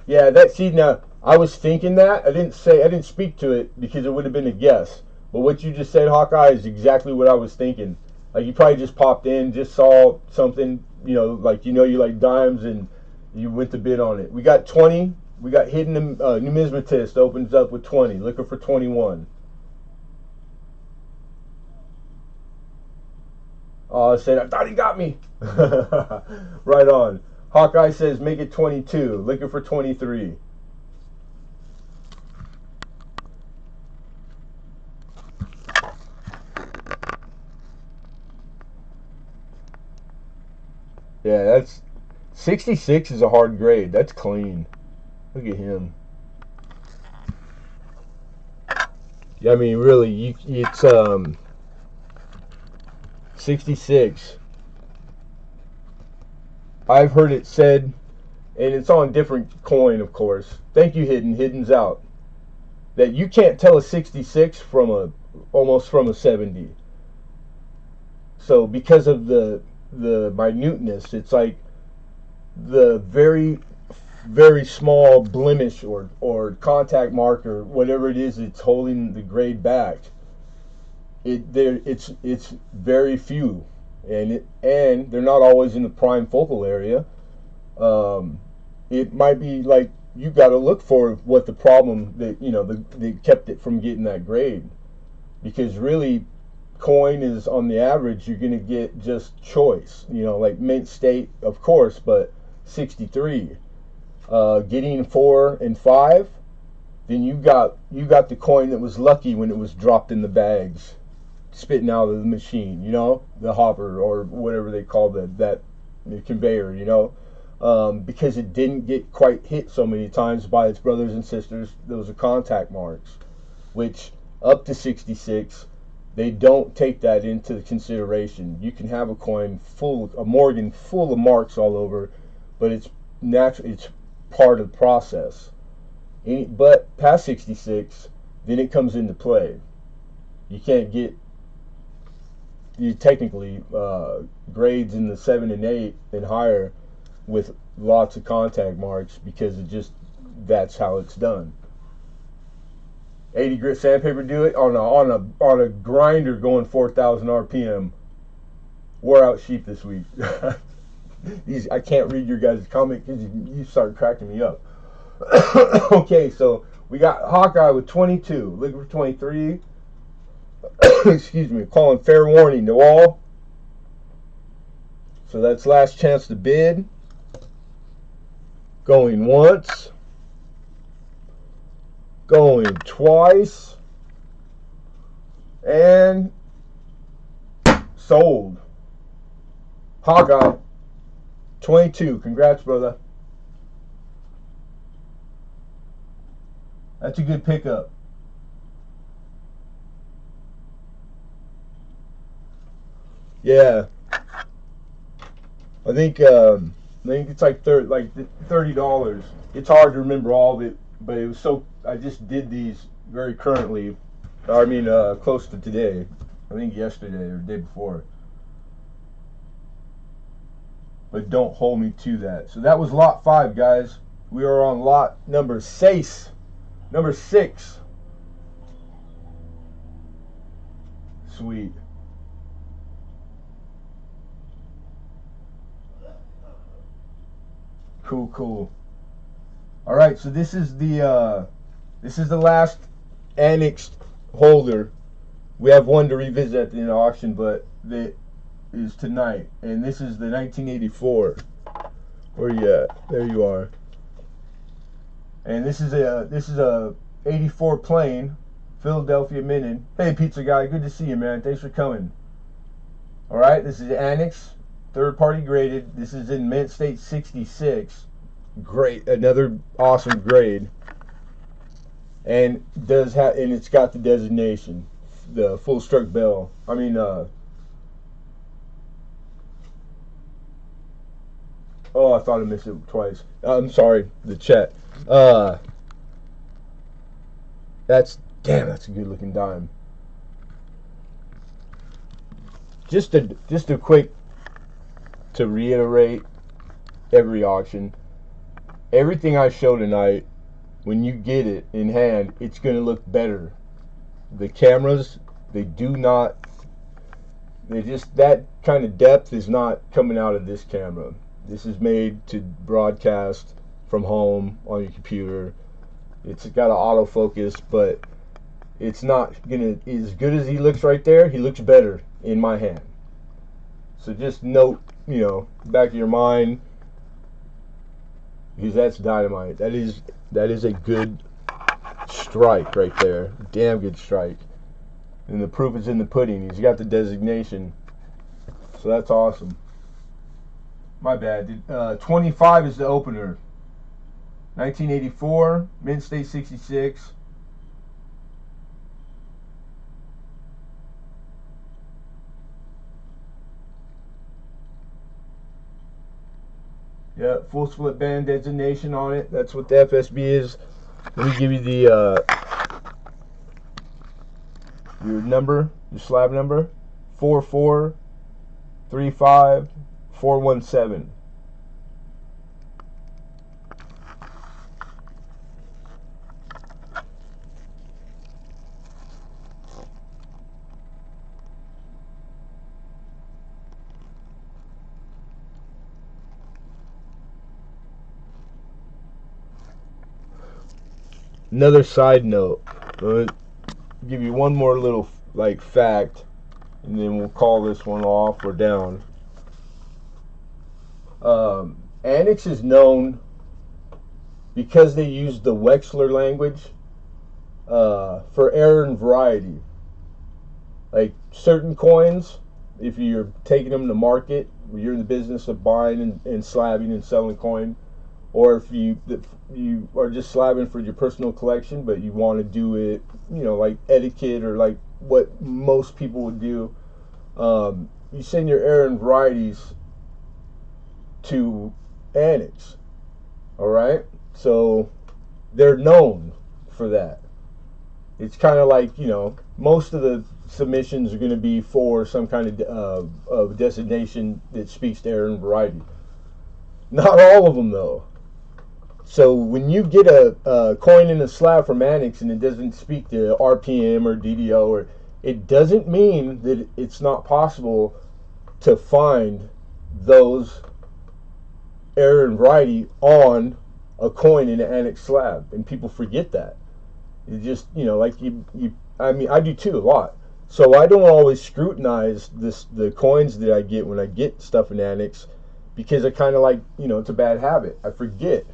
Yeah, that, see, now I was thinking that I didn't speak to it because it would have been a guess. But what you just said, Hawkeye, is exactly what I was thinking. Like, you probably just popped in, just saw something, like, you like dimes, and you went to bid on it. We got 20. We got hidden numismatist opens up with 20, looking for 21. Oh, I said, I thought he got me. Right on. Hawkeye says, make it 22, looking for 23. Yeah, that's 66 is a hard grade. That's clean. Look at him. Yeah, I mean, really, it's 66. I've heard it said, and it's on different coin, of course. Thank you, Hidden. Hidden's out. That you can't tell a 66 from almost from a 70. So because of the minuteness, it's like the very very small blemish or contact marker, whatever it is, it's holding the grade back. It's very few, and they're not always in the prime focal area. It might be like you got to look for what the problem that kept it from getting that grade, because really coin is on the average you're gonna get just choice, like Mint State, of course, but 63. Getting 4 and 5, then you got the coin that was lucky when it was dropped in the bags, spitting out of the machine, the hopper or whatever they call that conveyor, because it didn't get quite hit so many times by its brothers and sisters. Those are contact marks, which up to 66, they don't take that into consideration. You can have a coin a Morgan full of marks all over, but it's natural. It's part of the process. But past 66, then it comes into play. You can't get technically grades in the 7 and 8 and higher with lots of contact marks, because that's how it's done. 80 grit sandpaper do it on a grinder going 4,000 RPM. Wore out sheep this week. I can't read your guys' comment because you start cracking me up. Okay, so we got Hawkeye with 22, looking for 23. Excuse me, calling fair warning to all. So that's last chance to bid. Going once. Going twice. And sold. Hawkeye 22. Congrats, brother. That's a good pickup. Yeah. I think it's like $30. It's hard to remember all of it, but it was so. I just did these very currently. I mean, close to today. I think yesterday or the day before. But don't hold me to that. So that was lot 5, guys. We are on lot number 6. Number 6. Sweet. Cool. All right, so this is the last annexed holder. We have one to revisit at the auction, but that is tonight, and this is the 1984. Where you at? There you are. And this is a 84 plane, Philadelphia Minted. Hey, pizza guy, good to see you, man. Thanks for coming. All right, this is annex, third party graded. This is in Mint State 66. Great, another awesome grade. and does have, and it's got the designation, the full stroke bell. I mean, oh, I thought I missed it twice. I'm sorry, the chat. That's a good looking dime. Just a quick to reiterate every auction. Everything I show tonight, when you get it in hand, it's going to look better. The cameras, they just, that kind of depth is not coming out of this camera. This is made to broadcast from home on your computer. It's got an autofocus, but it's not going to, as good as he looks right there, he looks better in my hand. So just note, back of your mind, because that's dynamite. That is a good strike right there. Damn good strike. And the proof is in the pudding. He's got the designation. So that's awesome. My bad. 25 is the opener. 1984, Mint State 66. Yeah, full split band designation on it. That's what the FSB is. Let me give you the your number, your slab number, 4435417. Another side note, I'll give you one more little fact, and then we'll call this one off or down. Annex is known because they use the Wechsler language for error and variety. Like certain coins, if you're taking them to market, you're in the business of buying and slabbing and selling coin, or if you are just slabbing for your personal collection, but you want to do it, like etiquette or like what most people would do, you send your error and varieties to Annex. All right, so they're known for that. It's kind of like, most of the submissions are going to be for some kind of designation that speaks to error and variety. Not all of them though. So when you get a coin in a slab from Annex and it doesn't speak to RPM or DDO, it doesn't mean that it's not possible to find those error and variety on a coin in an Annex slab, and people forget that. It just, I mean, I do too a lot. So I don't always scrutinize the coins that I get when I get stuff in Annex, because I kind of it's a bad habit. I forget.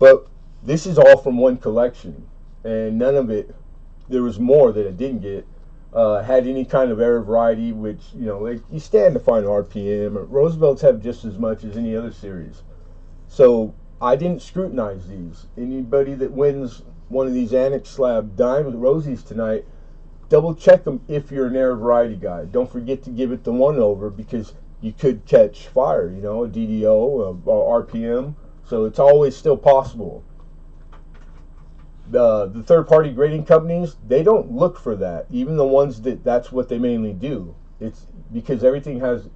But this is all from one collection, and none of it, there was more that I didn't get, had any kind of error variety, which, you stand to find RPM, or Roosevelt's have just as much as any other series. So I didn't scrutinize these. Anybody that wins one of these Annex slab dime rosies tonight, double check them if you're an error variety guy. Don't forget to give it the one over, because you could catch fire, a DDO, a RPM. So it's always still possible. The third-party grading companies, they don't look for that. Even the ones that's what they mainly do. It's because everything has,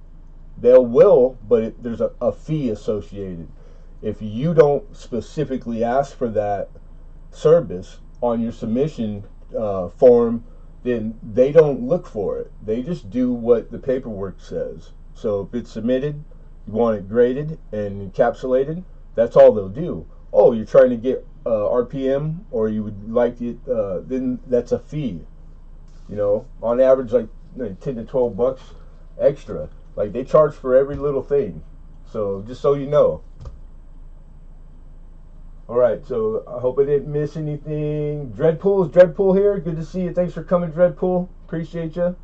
but there's a fee associated. If you don't specifically ask for that service on your submission form, then they don't look for it. They just do what the paperwork says. So if it's submitted, you want it graded and encapsulated, that's all they'll do. Oh, you're trying to get RPM, or you would like it, then that's a fee. On average, like 10 to 12 bucks extra. Like, they charge for every little thing. So just so you know. All right, so I hope I didn't miss anything. Dreadpool here. Good to see you. Thanks for coming, Dreadpool. Appreciate you.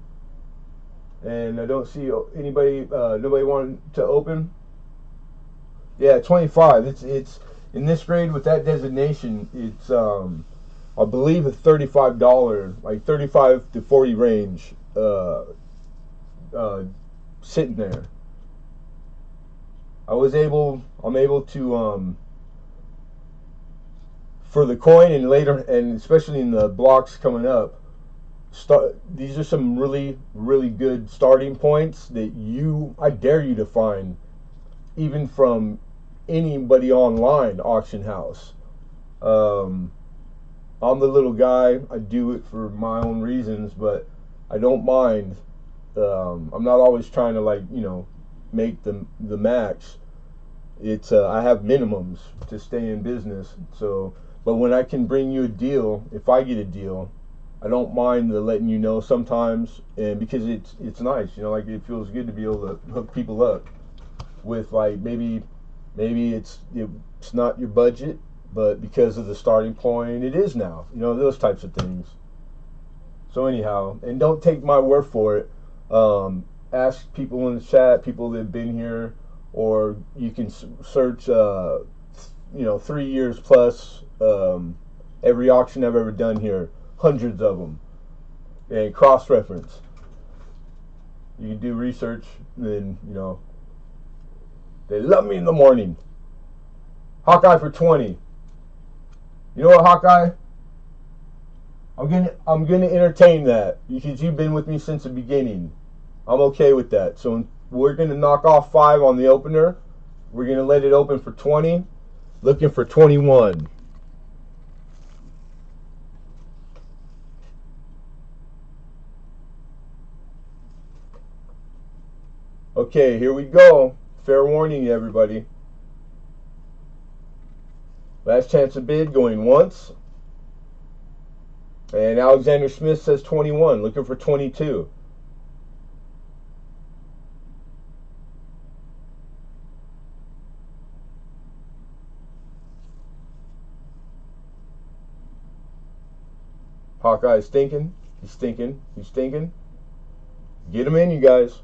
And I don't see anybody. Nobody wanted to open. Yeah, 25. It's in this grade with that designation. It's on I believe a $35, like 35 to 40 range, sitting there. I'm able to, for the coin and later, and especially in the blocks coming up, these are some really, really good starting points that I dare you to find, even from anybody online auction house. I'm the little guy. I do it for my own reasons, but I don't mind. I'm not always trying to, like, make the max. It's I have minimums to stay in business. So, but when I can bring you a deal, if I get a deal, I don't mind letting you know sometimes, and because it's nice, like it feels good to be able to hook people up with, like, maybe it's not your budget, but because of the starting point, it is now. Those types of things. So anyhow, and don't take my word for it. Ask people in the chat, people that have been here, or you can search, 3 years plus, every auction I've ever done here, hundreds of them, and cross-reference. You can do research, and then, they love me in the morning. Hawkeye for 20. You know what, Hawkeye? I'm gonna entertain that because you've been with me since the beginning. I'm okay with that. So we're gonna knock off 5 on the opener. We're gonna let it open for 20. Looking for 21. Okay, here we go. Fair warning, everybody. Last chance to bid, going once. And Alexander Smith says 21, looking for 22. Hawkeye's stinking. He's stinking. He's stinking. Get him in, you guys.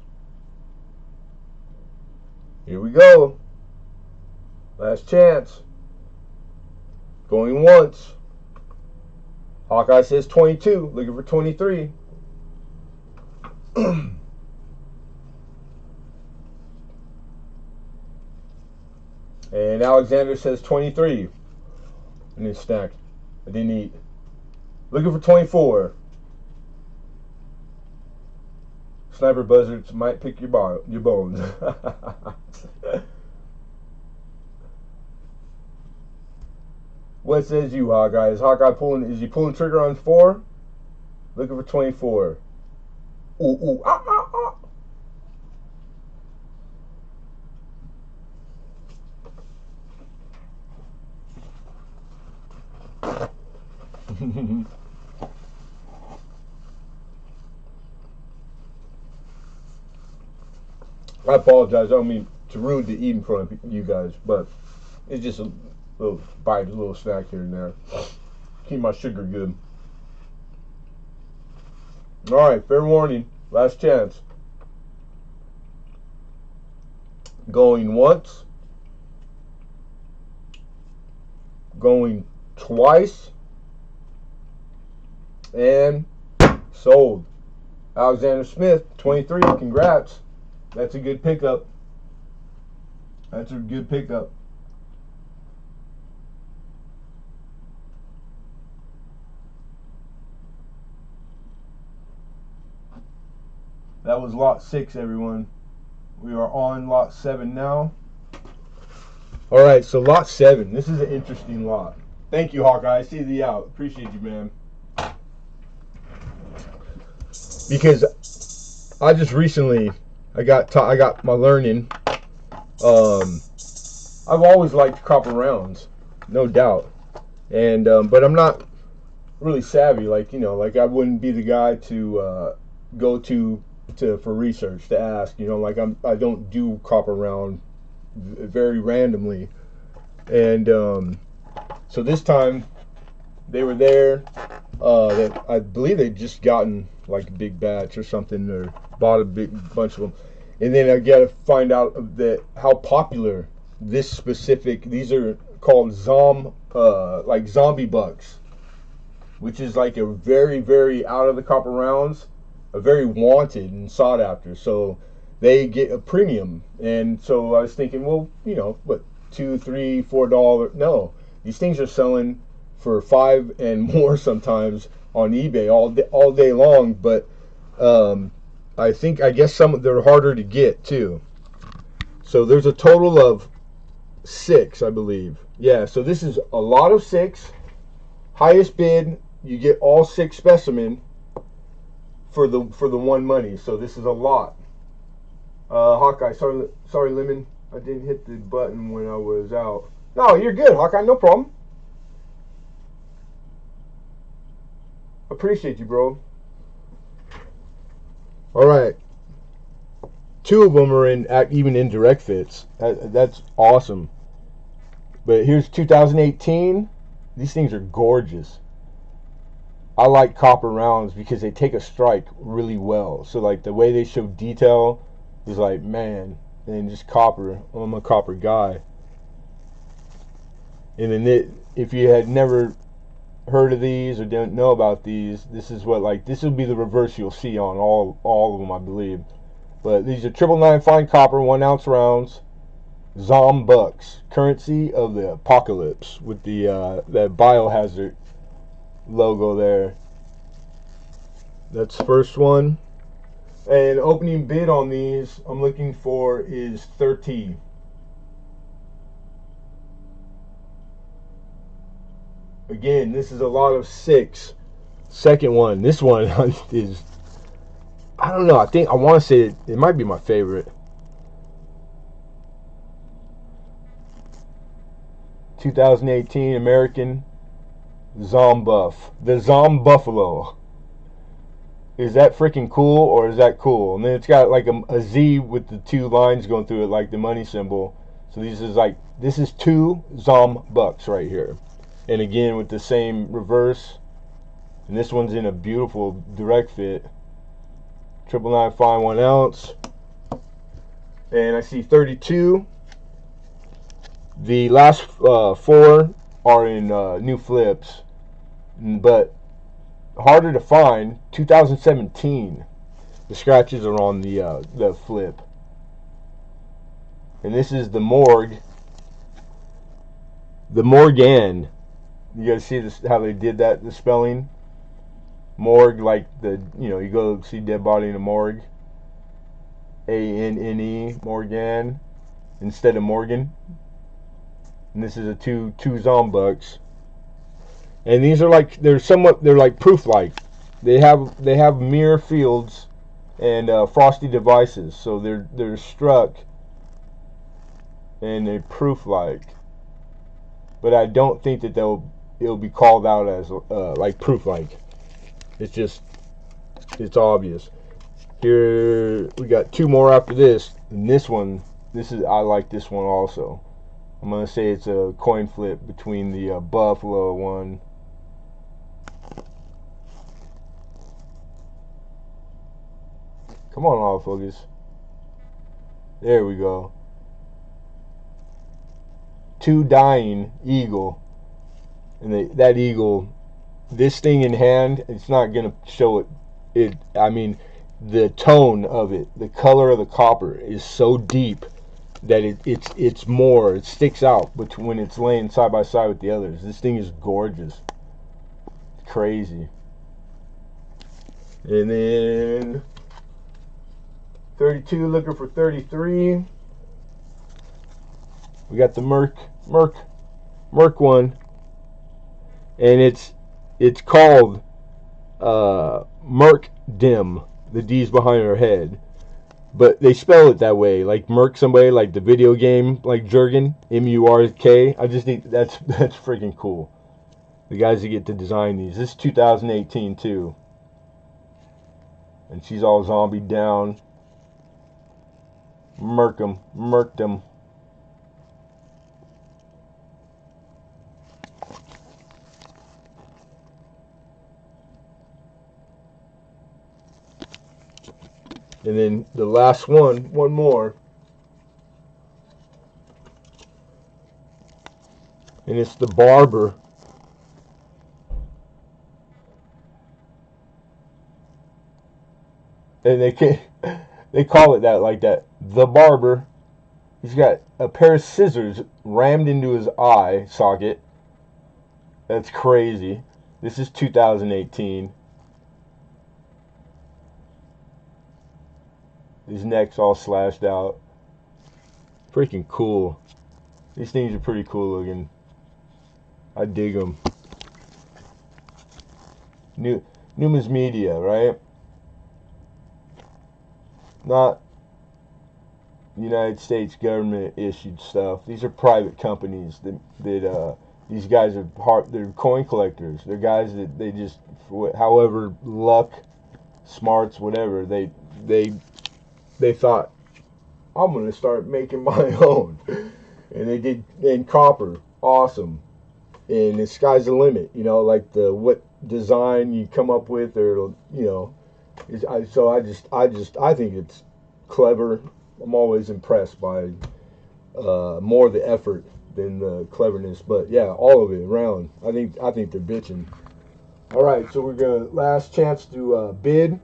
Here we go. Last chance. Going once. Hawkeye says 22. Looking for 23. And Alexander says 23. I didn't snack. I didn't eat. Looking for 24. Sniper buzzards might pick your bones. What says you, Hawkeye? Is he pulling trigger on 4? Looking for 24. Ooh, ooh, ah, ah, ah. I apologize. I don't mean to ruin the eat in front of you guys, but it's just a little bite, a little snack here and there. Keep my sugar good. All right, fair warning. Last chance. Going once. Going twice. And sold. Alexander Smith, 23. Congrats. That's a good pickup. That's a good pickup. That was lot 6, everyone. We are on lot 7 now. All right, so lot 7. This is an interesting lot. Thank you, Hawkeye. I see thee out. Appreciate you, man. Because I just recently, I got my learning. I've always liked copper rounds, no doubt. And but I'm not really savvy. Like I wouldn't be the guy to go to for research to ask. Like I don't do copper round very randomly. And so this time they were there. That I believe they'd just gotten like a big batch or something, or bought a big bunch of them. And then I got to find out how popular this specific. These are called like zombie bucks. which is like a very, very out of the copper rounds, a very wanted and sought after. So they get a premium. And so I was thinking, well, what, $2, $3, $4? No, these things are selling for $5 and more sometimes on eBay all day long. But I guess some they're harder to get too. So there's a total of 6, I believe. Yeah, so this is a lot of 6. Highest bid, you get all 6 specimen for the one money. So this is a lot. Hawkeye, sorry, Lemon. I didn't hit the button when I was out. No, you're good, Hawkeye. No problem. Appreciate you, bro. All right. 2 of them are even in direct fits. That's awesome. But here's 2018. These things are gorgeous. I like copper rounds because they take a strike really well. So like the way they show detail is like, man, and just copper. I'm a copper guy. And then if you had never heard of these or didn't know about these, this will be the reverse you'll see on all of them, I believe. But these are 999 fine copper 1 ounce rounds. Zombucks, currency of the apocalypse, with the that biohazard logo there. That's the first one. And opening bid on these I'm looking for is 30. Again, this is a lot of 6. Second one, this one is, I don't know, I want to say it might be my favorite. 2018 American Zombuff. The Zombuffalo. Is that freaking cool, or is that cool? And then it's got like a Z with the 2 lines going through it, like the money symbol. So this is 2 Zombucks right here. And again with the same reverse. And this one's in a beautiful direct fit. 999 fine 1 ounce. And I see 32. The last 4 are in new flips, but harder to find. 2017. The scratches are on the flip. And this is the Morgue. The Morgan. You guys see this, how they did that, the spelling? Morgue, like you go see dead body in a morgue. ANNE, Morgan, instead of Morgan. And this is a two Zombucks. And these are like, they're like proof-like. They have mirror fields and frosty devices, so they're struck and they're proof-like. But I don't think that it'll be called out as like proof-like. It's obvious. Here we got 2 more after this, and I like this one also. I'm gonna say it's a coin flip between the Buffalo one. Come on, autofocus. There we go. 2 dying eagle, and that eagle, this thing in hand, it's not gonna show it. I mean, the tone of it, the color of the copper is so deep that it sticks out when it's laying side by side with the others. This thing is gorgeous. It's crazy. And then 32, looking for 33. We got the Merc one, and it's called Merc Dim. The D's behind her head, but they spell it that way, like Merc somebody, like the video game, like Jurgen, M-U-R-K. I just think that's freaking cool. The guys that get to design these. This is 2018 too, and she's all zombied down. Merc them. And then the last one more. And it's the Barber. And they call it that, like that. The barber. He's got a pair of scissors rammed into his eye socket. That's crazy. This is 2018. His neck's all slashed out. Freaking cool. These things are pretty cool looking. I dig them. Numis Media, right? Not United States government issued stuff. These are private companies that these guys are they're coin collectors. They're guys that they just, however, luck, smarts, whatever, they thought, I'm gonna start making my own. And they did. And copper, awesome. And the sky's the limit, you know, like what design you come up with, or I think it's clever. I'm always impressed by more the effort than the cleverness, but yeah, all of it around. I think they're bitching. All right, so we're gonna last chance to bid.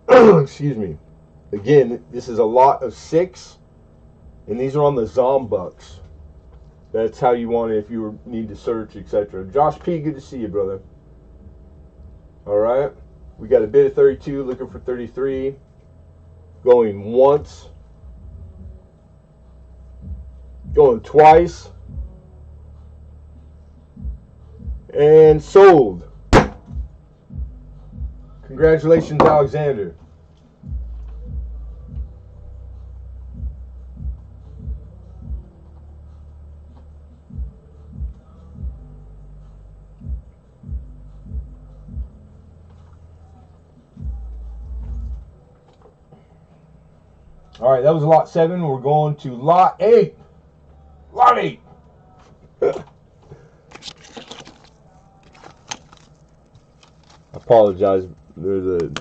Excuse me. Again, this is a lot of 6, and these are on the Zombucks. That's how you want it if you need to search, etc. Josh P, good to see you, brother. All right, we got a bid of 32, looking for 33. Going once. Going twice. And sold. Congratulations, Alexander. All right, that was lot 7. We're going to lot 8. Lot 8. I apologize. There's a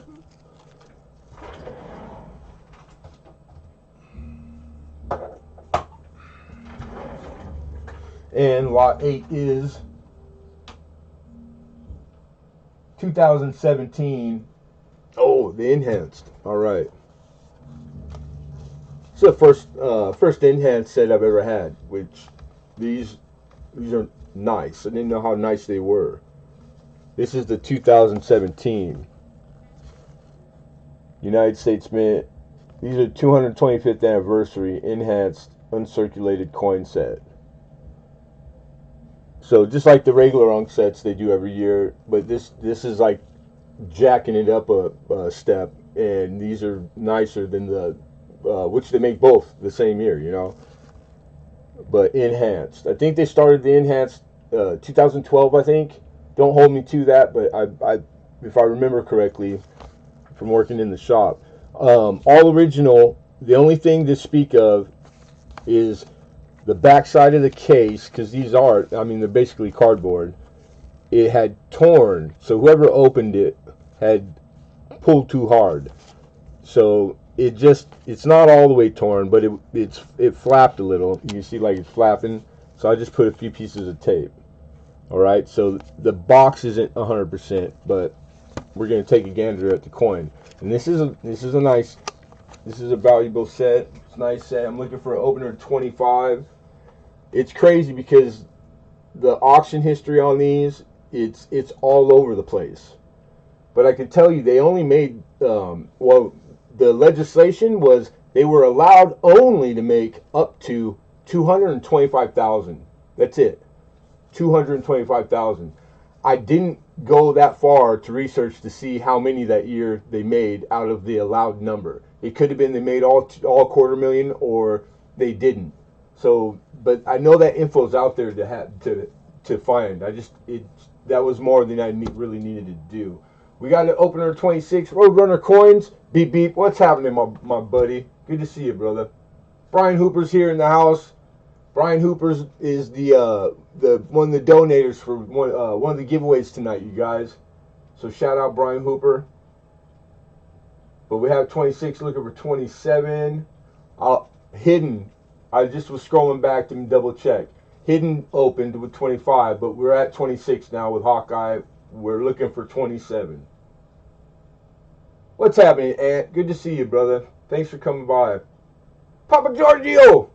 and lot 8 is 2017. Oh, the enhanced. All right. It's the first enhanced set I've ever had, which these are nice. I didn't know how nice they were. This is the 2017 United States Mint. These are 225th anniversary enhanced uncirculated coin set. So just like the regular Unk sets they do every year, but this is like jacking it up a step, and these are nicer than the which they make both the same year, you know. But enhanced. I think they started the enhanced 2012, I think. Don't hold me to that, but I if I remember correctly from working in the shop. All original. The only thing to speak of is the back side of the case, because these are, I mean, they're basically cardboard. It had torn, so whoever opened it had pulled too hard. So it's not all the way torn, but it flapped a little. You can see like it's flapping. So I just put a few pieces of tape. All right, so the box isn't 100%, but we're gonna take a gander at the coin. And this is a valuable set. It's a nice set. I'm looking for an opener 25. It's crazy because the auction history on these, it's all over the place. But I can tell you, they only made the legislation was they were allowed only to make up to 225,000. That's it. 225,000. I didn't go that far to research to see how many that year they made out of the allowed number. It could have been they made all 250,000, or they didn't. So, but I know that info's out there to find. That was more than I really needed to do. We got an opener 26 Roadrunner coins. Beep beep. What's happening, my buddy? Good to see you, brother. Brian Hooper's here in the house. Brian Hooper's is the one of the donators for one of the giveaways tonight, you guys. So shout out Brian Hooper. But we have 26 looking for 27. Hidden. I just was scrolling back to double check. Hidden opened with 25, but we're at 26 now with Hawkeye. We're looking for 27. What's happening, Ant? Good to see you, brother. Thanks for coming by. Papa Giorgio!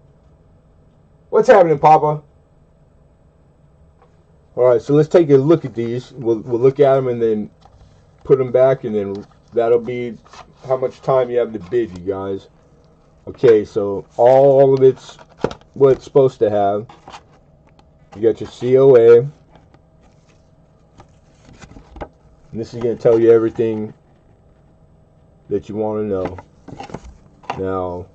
What's happening, Papa? Alright, so let's take a look at these. We'll look at them and then put them back, and then that'll be how much time you have to bid, you guys. Okay, so all of it's what it's supposed to have. You got your COA. And this is going to tell you everything that you want to know. Now,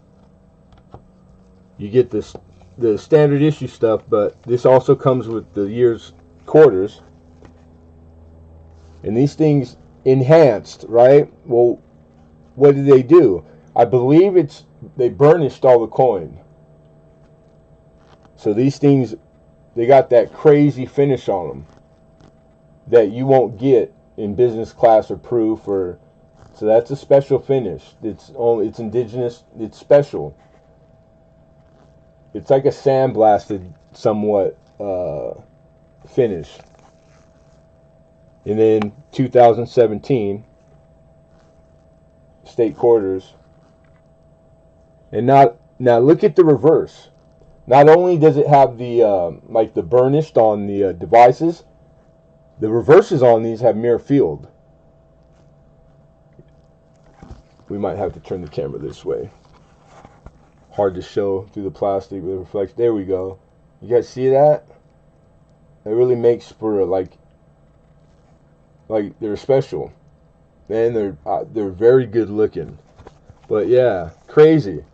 you get the standard issue stuff, but this also comes with the year's quarters. And these things enhanced, right? Well, what did they do? I believe they burnished all the coin. So these things, they got that crazy finish on them that you won't get in business class or proof, or so that's a special finish. It's indigenous. It's special. It's like a sandblasted somewhat finish. And then 2017 state quarters. And now look at the reverse. Not only does it have the like the burnished on the devices, the reverses on these have mirror field. We might have to turn the camera this way. Hard to show through the plastic with the reflection. There we go. You guys see that? It really makes for like they're special, and they're very good looking. But yeah, crazy,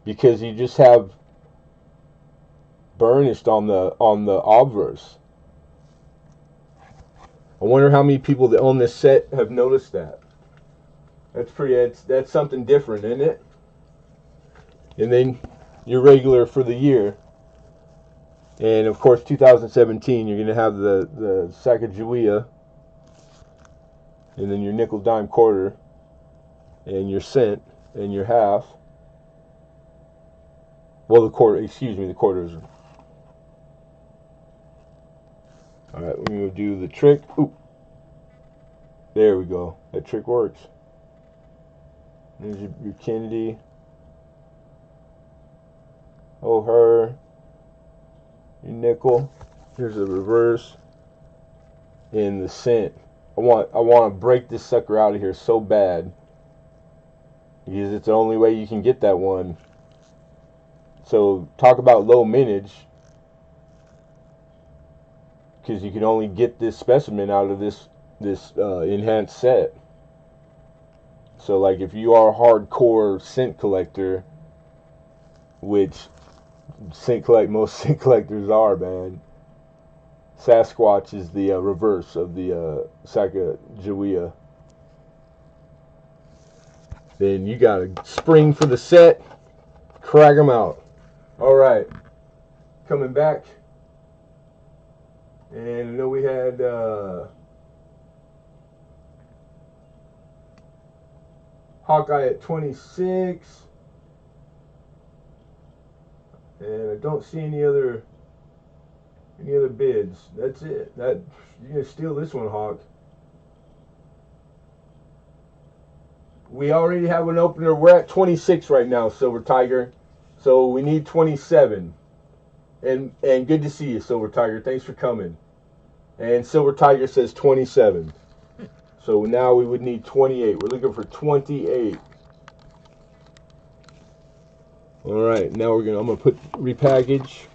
because you just have burnished on the obverse. I wonder how many people that own this set have noticed that. That's something different, isn't it? And then your regular for the year. And of course 2017 you're going to have the Sacagawea, and then your nickel, dime, quarter, and your cent, and your half. Well, the quarters. Alright, we're going to do the trick. Ooh. There we go. That trick works. There's your Kennedy. Oh, her. Your nickel. Here's the reverse. And the cent. I want to break this sucker out of here so bad, because it's the only way you can get that one. So talk about low mintage, because you can only get this specimen out of this enhanced set. So like if you are a hardcore cent collector, which most cent collectors are, man. Sasquatch is the reverse of the Sacagawea. Then you got a spring for the set. Crack them out. Alright. Coming back. And I know we had Hawkeye at 26. And I don't see any other bids. That's it. You're gonna steal this one, Hawk. We already have an opener. We're at 26 right now, Silver Tiger. So we need 27. And good to see you, Silver Tiger. Thanks for coming. And Silver Tiger says 27. So now we would need 28. We're looking for 28. All right. Now I'm gonna put repackage.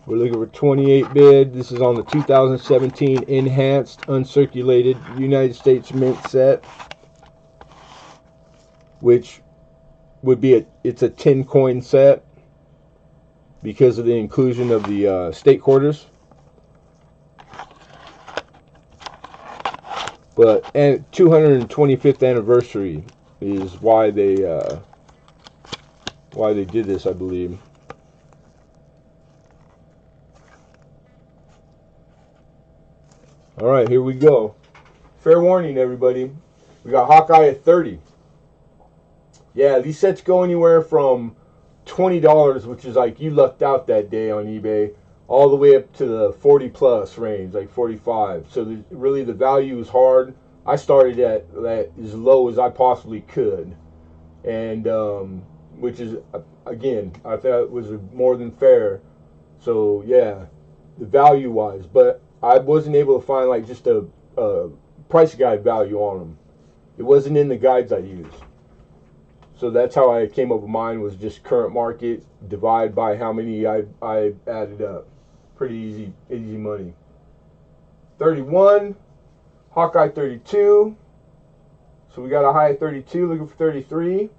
We're looking for 28 bid. This is on the 2017 enhanced uncirculated United States Mint set, which would be it's a 10 coin set because of the inclusion of the state quarters. But and 225th anniversary is why they did this, I believe. All right, here we go. Fair warning, everybody. We got Hawkeye at 30. Yeah, these sets go anywhere from $20, which is like you lucked out that day on eBay, all the way up to the 40 plus range, like 45. So really the value is hard. I started at as low as I possibly could, and which is, again, I thought it was more than fair. So yeah, the value wise, but I wasn't able to find like just a price guide value on them. It wasn't in the guides I used. So that's how I came up with mine, was just current market divide by how many I added up. Pretty easy money. 31, Hawkeye 32. So we got a high at 32, looking for 33.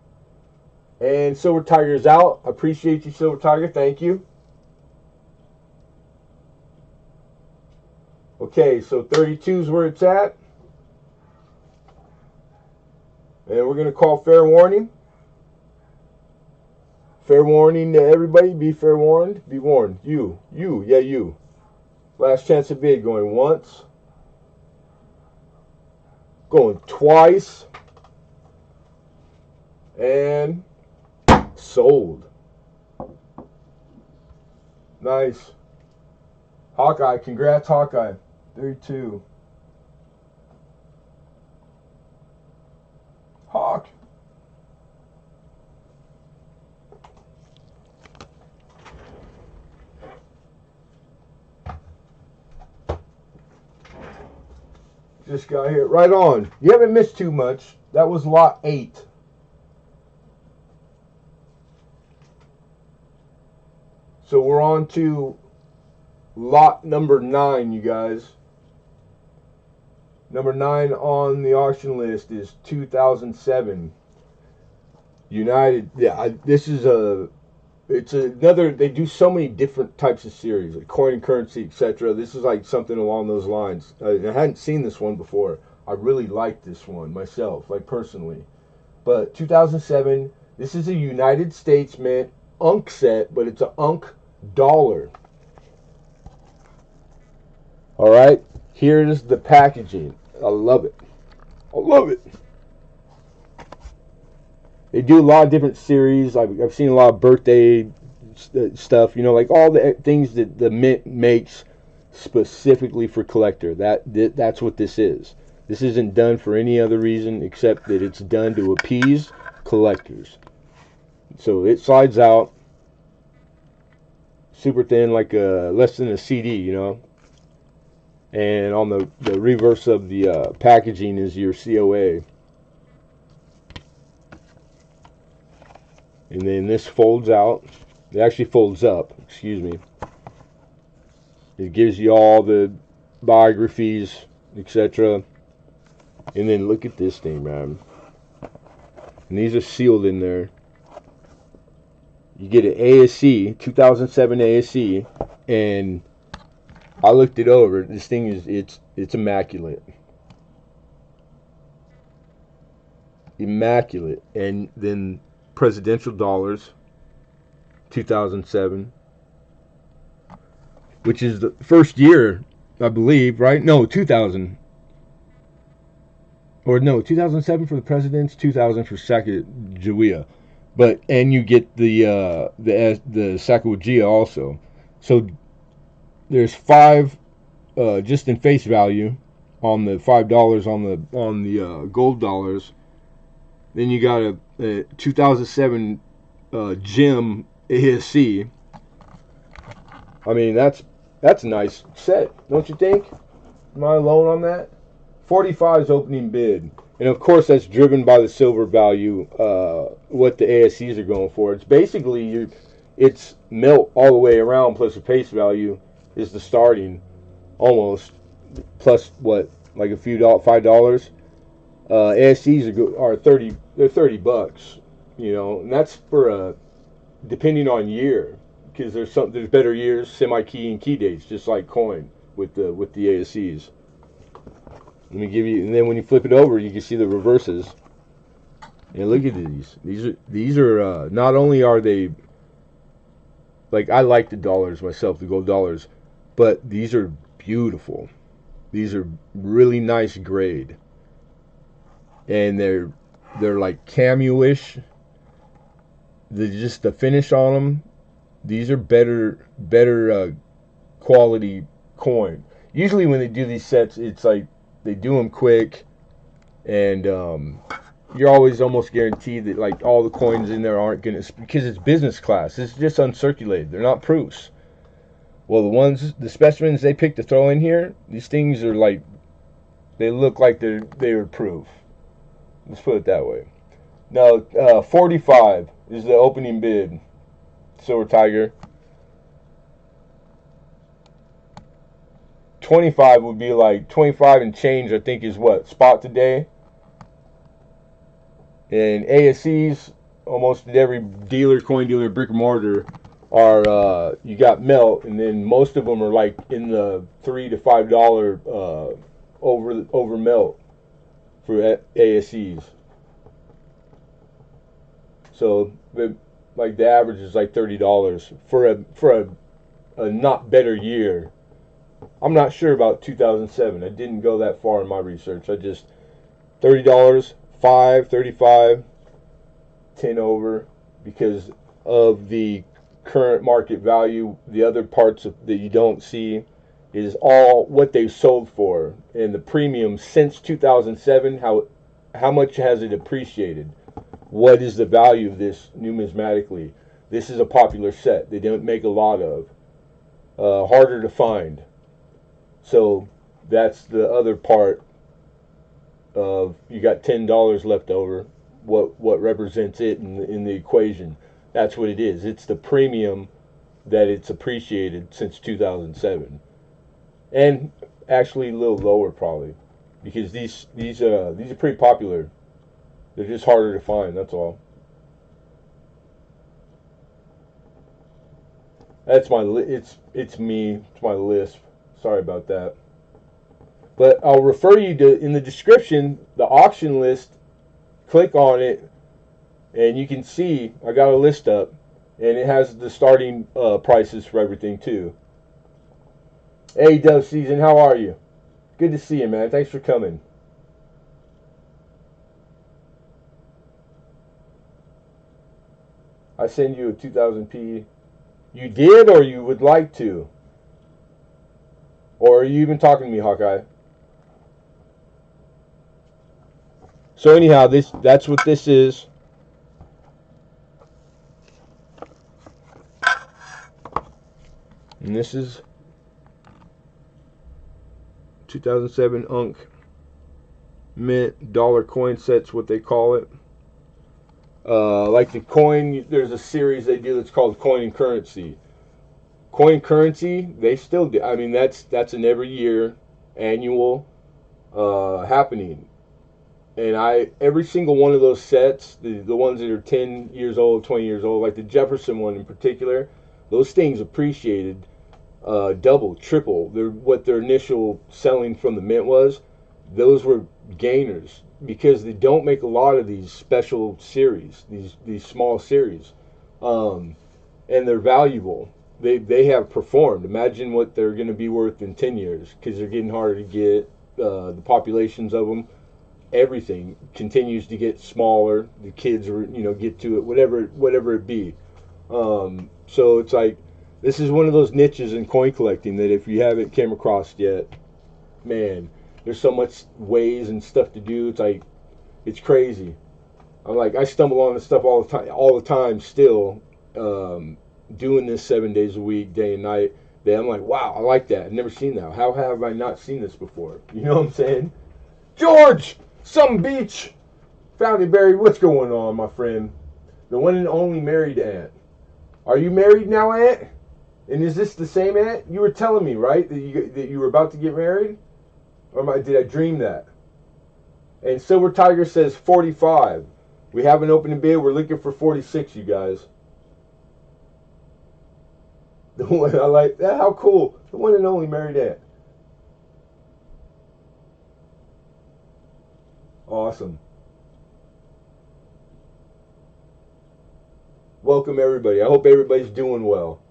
And Silver Tiger's out. Appreciate you, Silver Tiger. Thank you. Okay, so 32 is where it's at. And we're going to call fair warning. Fair warning to everybody. Be fair warned. Be warned. You. Yeah, you. Last chance to bid. Going once. Going twice. And sold. Nice. Hawkeye. Congrats, Hawkeye. 32. Hawk. Just got here. Right on. You haven't missed too much. That was lot 8. So we're on to lot number 9, you guys. Number 9 on the auction list is 2007 United. Yeah, this is it's another. They do so many different types of series, like coin and currency, etc. This is like something along those lines. I hadn't seen this one before. I really like this one myself, like personally. But 2007. This is a United States Mint Unk set, but it's an Unk dollar. All right, here is the packaging. I love it. I love it. They do a lot of different series. I've seen a lot of birthday stuff, you know, like all the things that the Mint makes specifically for collector. That's what this is. This isn't done for any other reason except that it's done to appease collectors. So it slides out super thin, like less than a CD, you know. And on the reverse of the packaging is your COA. And then this folds out. It actually folds up, excuse me. It gives you all the biographies, etc. And then look at this thing, man. And these are sealed in there. You get an ASC, 2007 ASC, and I looked it over. This thing is it's immaculate. Immaculate. And then presidential dollars, 2007, which is the first year, I believe, right? No, 2000. Or no, 2007 for the presidents, 2000 for Sacagawea. But and you get the Sacagawea also. So there's 5 just in face value on the $5 on the gold dollars. Then you got a 2007 Gem ASC. I mean, that's a nice set, don't you think? Am I alone on that? 45 is opening bid, and of course that's driven by the silver value. What the ASCs are going for. It's basically it's melt all the way around plus the face value is the starting, almost, plus what, like a few $5. ASCs are 30. They're $30, you know, and that's for depending on year, because there's better years, semi-key and key dates, just like coin with the ASCs. Let me give you, and then when you flip it over, you can see the reverses. And look at these. These are not only are they, like, I like the dollars myself, the gold dollars, but these are beautiful. These are really nice grade, and they're like cameo-ish. Just the finish on them. These are better quality coin. Usually when they do these sets, it's like they do them quick, and you're always almost guaranteed that like all the coins in there aren't gonna, because it's business class. It's just uncirculated. They're not proofs. Well, the specimens they pick to throw in here, these things are like, they look like they were proof. Let's put it that way. Now, 45 is the opening bid. Silver Tiger. 25 would be like 25 and change, I think, is what spot today. And ASCs, almost at every dealer, coin dealer, brick and mortar, are you got melt, and then most of them are like in the $3 to $5 over melt for ASCs. So like the average is like $30 for a not better year. I'm not sure about 2007. I didn't go that far in my research. I just $30, 5, 35, 10 over, because of the current market value. The other parts that you don't see is all what they've sold for, and the premium since 2007. How much has it appreciated? What is the value of this numismatically? This is a popular set. They don't make a lot of. Harder to find. So that's the other part of, you got $10 left over. What represents it in the equation? That's what it is. It's the premium that it's appreciated since 2007, and actually a little lower probably, because these are pretty popular. They're just harder to find. That's all. That's my it's me. It's my lisp. Sorry about that. But I'll refer you to, in the description, the auction list. Click on it, and you can see I got a list up, and it has the starting prices for everything too. Hey, Dove Season, how are you? Good to see you, man. Thanks for coming. I send you a 2000p. You did, or you would like to? Or are you even talking to me, Hawkeye? So anyhow, that's what this is. And this is 2007 Unk Mint dollar coin sets, what they call it. Like the coin, there's a series they do that's called Coin and Currency. Coin Currency, they still do. I mean, that's an every year annual happening. And every single one of those sets, the ones that are 10 years old, 20 years old, like the Jefferson one in particular, those things appreciated double, triple what their initial selling from the mint was. Those were gainers, because they don't make a lot of these special series, these small series, and they're valuable. They have performed. Imagine what they're going to be worth in 10 years, because they're getting harder to get. The populations of them, everything continues to get smaller. The kids are, get to it, whatever it be. So it's like, this is one of those niches in coin collecting that if you haven't came across yet, man, there's so much ways and stuff to do. It's like, it's crazy. I stumble on this stuff all the time still, doing this 7 days a week, day and night. That I'm like, wow, I like that. I've never seen that. How have I not seen this before? You know what I'm saying? George, some beach, Fountain Berry, what's going on, my friend? The one and only married aunt. Are you married now, aunt? And is this the same aunt? You were telling me, right, that you were about to get married? Or did I dream that? And Silver Tiger says 45. We have an opening bid. We're looking for 46, you guys. The one I like that. How cool! The one and only married aunt. Awesome. Welcome everybody. I hope everybody's doing well.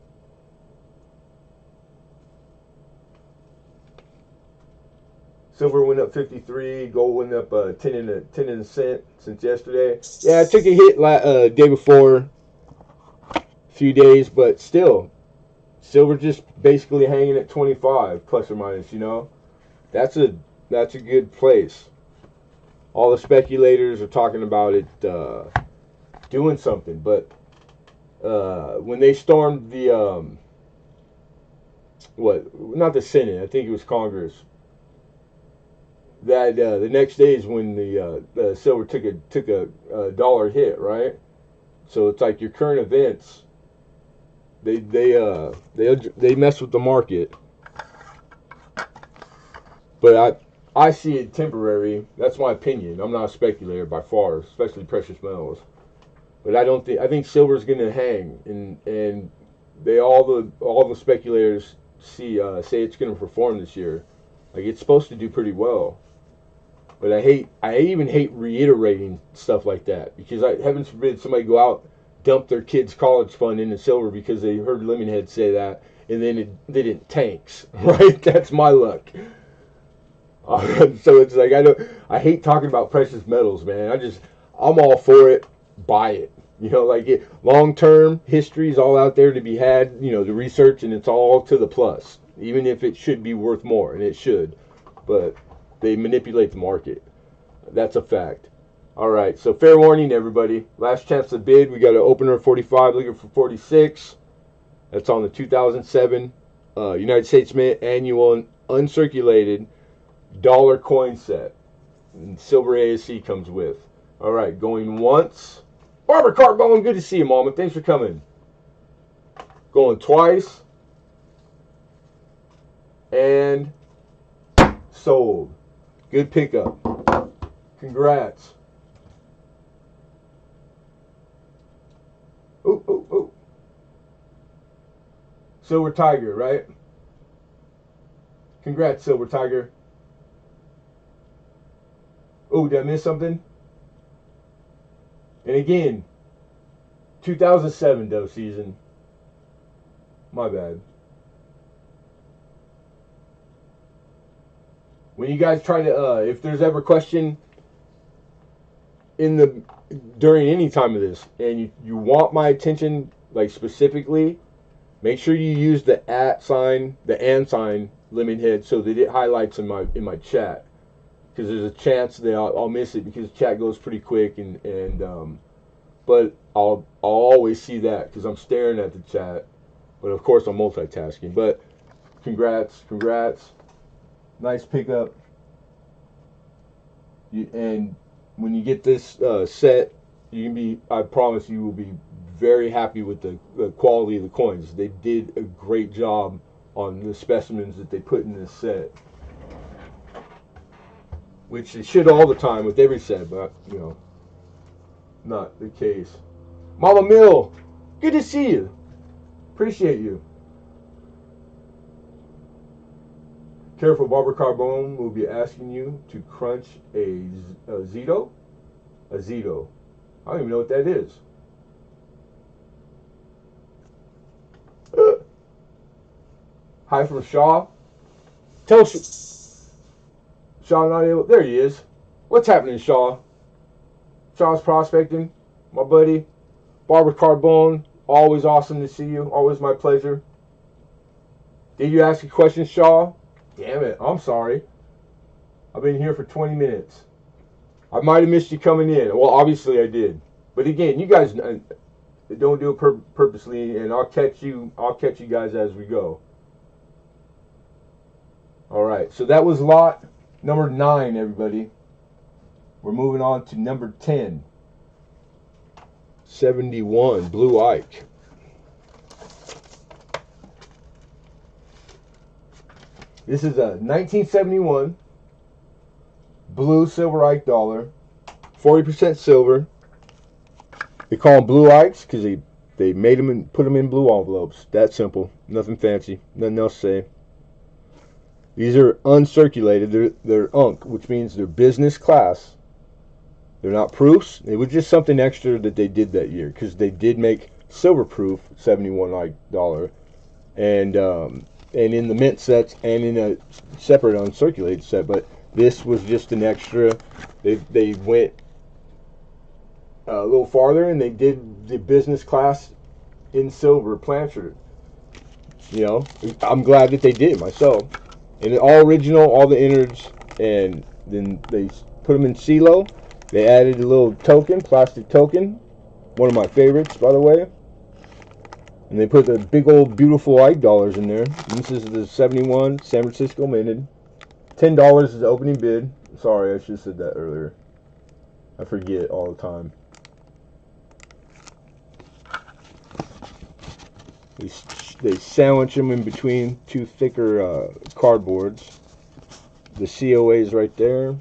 Silver went up 53. Gold went up 10 and a cent since yesterday. Yeah, I took a hit day before, a few days, but still Silver just basically hanging at 25 plus or minus. That's a good place. All the speculators are talking about it doing something, but when they stormed the not the Senate, I think it was Congress. That the next day is when the silver took a dollar hit, right? So it's like your current events. They mess with the market, but I see it temporary. That's my opinion. I'm not a speculator by far, especially precious metals. But I think silver's going to hang, and all the speculators say it's going to perform this year. Like, it's supposed to do pretty well. But I even hate reiterating stuff like that, because heavens forbid somebody go out, dump their kid's college fund into silver because they heard Lemonhead say that, and then they didn't tanks, right? That's my luck. So it's like I hate talking about precious metals, man. I'm all for it. Buy it. Long term history is all out there to be had. The research, and it's all to the plus, even if it should be worth more, and it should, but they manipulate the market. That's a fact. All right, so fair warning, everybody. Last chance to bid. We got an opener of 45, looking for 46. That's on the 2007 United States Mint annual uncirculated dollar coin set. And silver ASC comes with. All right, going once. Barbara Carbone, good to see you, Mama. Thanks for coming. Going twice. And sold. Good pickup. Congrats. Ooh. Silver Tiger, right? Congrats, Silver Tiger. Oh, did I miss something? And again, 2007 dough season. My bad. When you guys try to, if there's ever question during any time of this, and you want my attention, like specifically, make sure you use the @ sign, the and sign, Lemonhead, so that it highlights in my chat. Because there's a chance that I'll miss it, because chat goes pretty quick, but I'll always see that because I'm staring at the chat. But of course I'm multitasking. But congrats, nice pickup. And when you get this set, I promise you will be very happy with the quality of the coins. They did a great job on the specimens that they put in this set, which they should all the time with every set, but not the case. Mama Mill, good to see you. Appreciate you. Careful, Barbara Carbone will be asking you to crunch a Zito. A Zito. I don't even know what that is. Hi from Shaw. Tell Shaw not able. There he is. What's happening, Shaw? Shaw's prospecting, my buddy. Barbara Carbone, always awesome to see you. Always my pleasure. Did you ask a question, Shaw? Damn it, I'm sorry. I've been here for 20 minutes. I might have missed you coming in. Well, obviously I did. But again, you guys don't do it purposely, and I'll catch you guys as we go. All right, so that was lot number 9, everybody. We're moving on to number 10. 71, Blue Ike. This is a 1971 blue silver Ike dollar, 40% silver. They call them Blue Ikes because they made them and put them in blue envelopes. That simple, nothing fancy, nothing else to say. These are uncirculated. They're UNC, which means they're business class. They're not proofs. It was just something extra that they did that year, because they did make silver proof 71 Ike dollar, and in the mint sets and in a separate uncirculated set. But this was just an extra. They went a little farther, and they did the business class in silver planchet. You know, I'm glad that they did it myself. And all original, all the innards, and then they put them in CeeLo. They added a little token, plastic token, one of my favorites, by the way. And they put the big old beautiful Ike dollars in there. This is the 71 San Francisco minted. $10 is the opening bid. Sorry, I should have said that earlier. I forget all the time. They sandwich them in between two thicker cardboards. The COA is right there.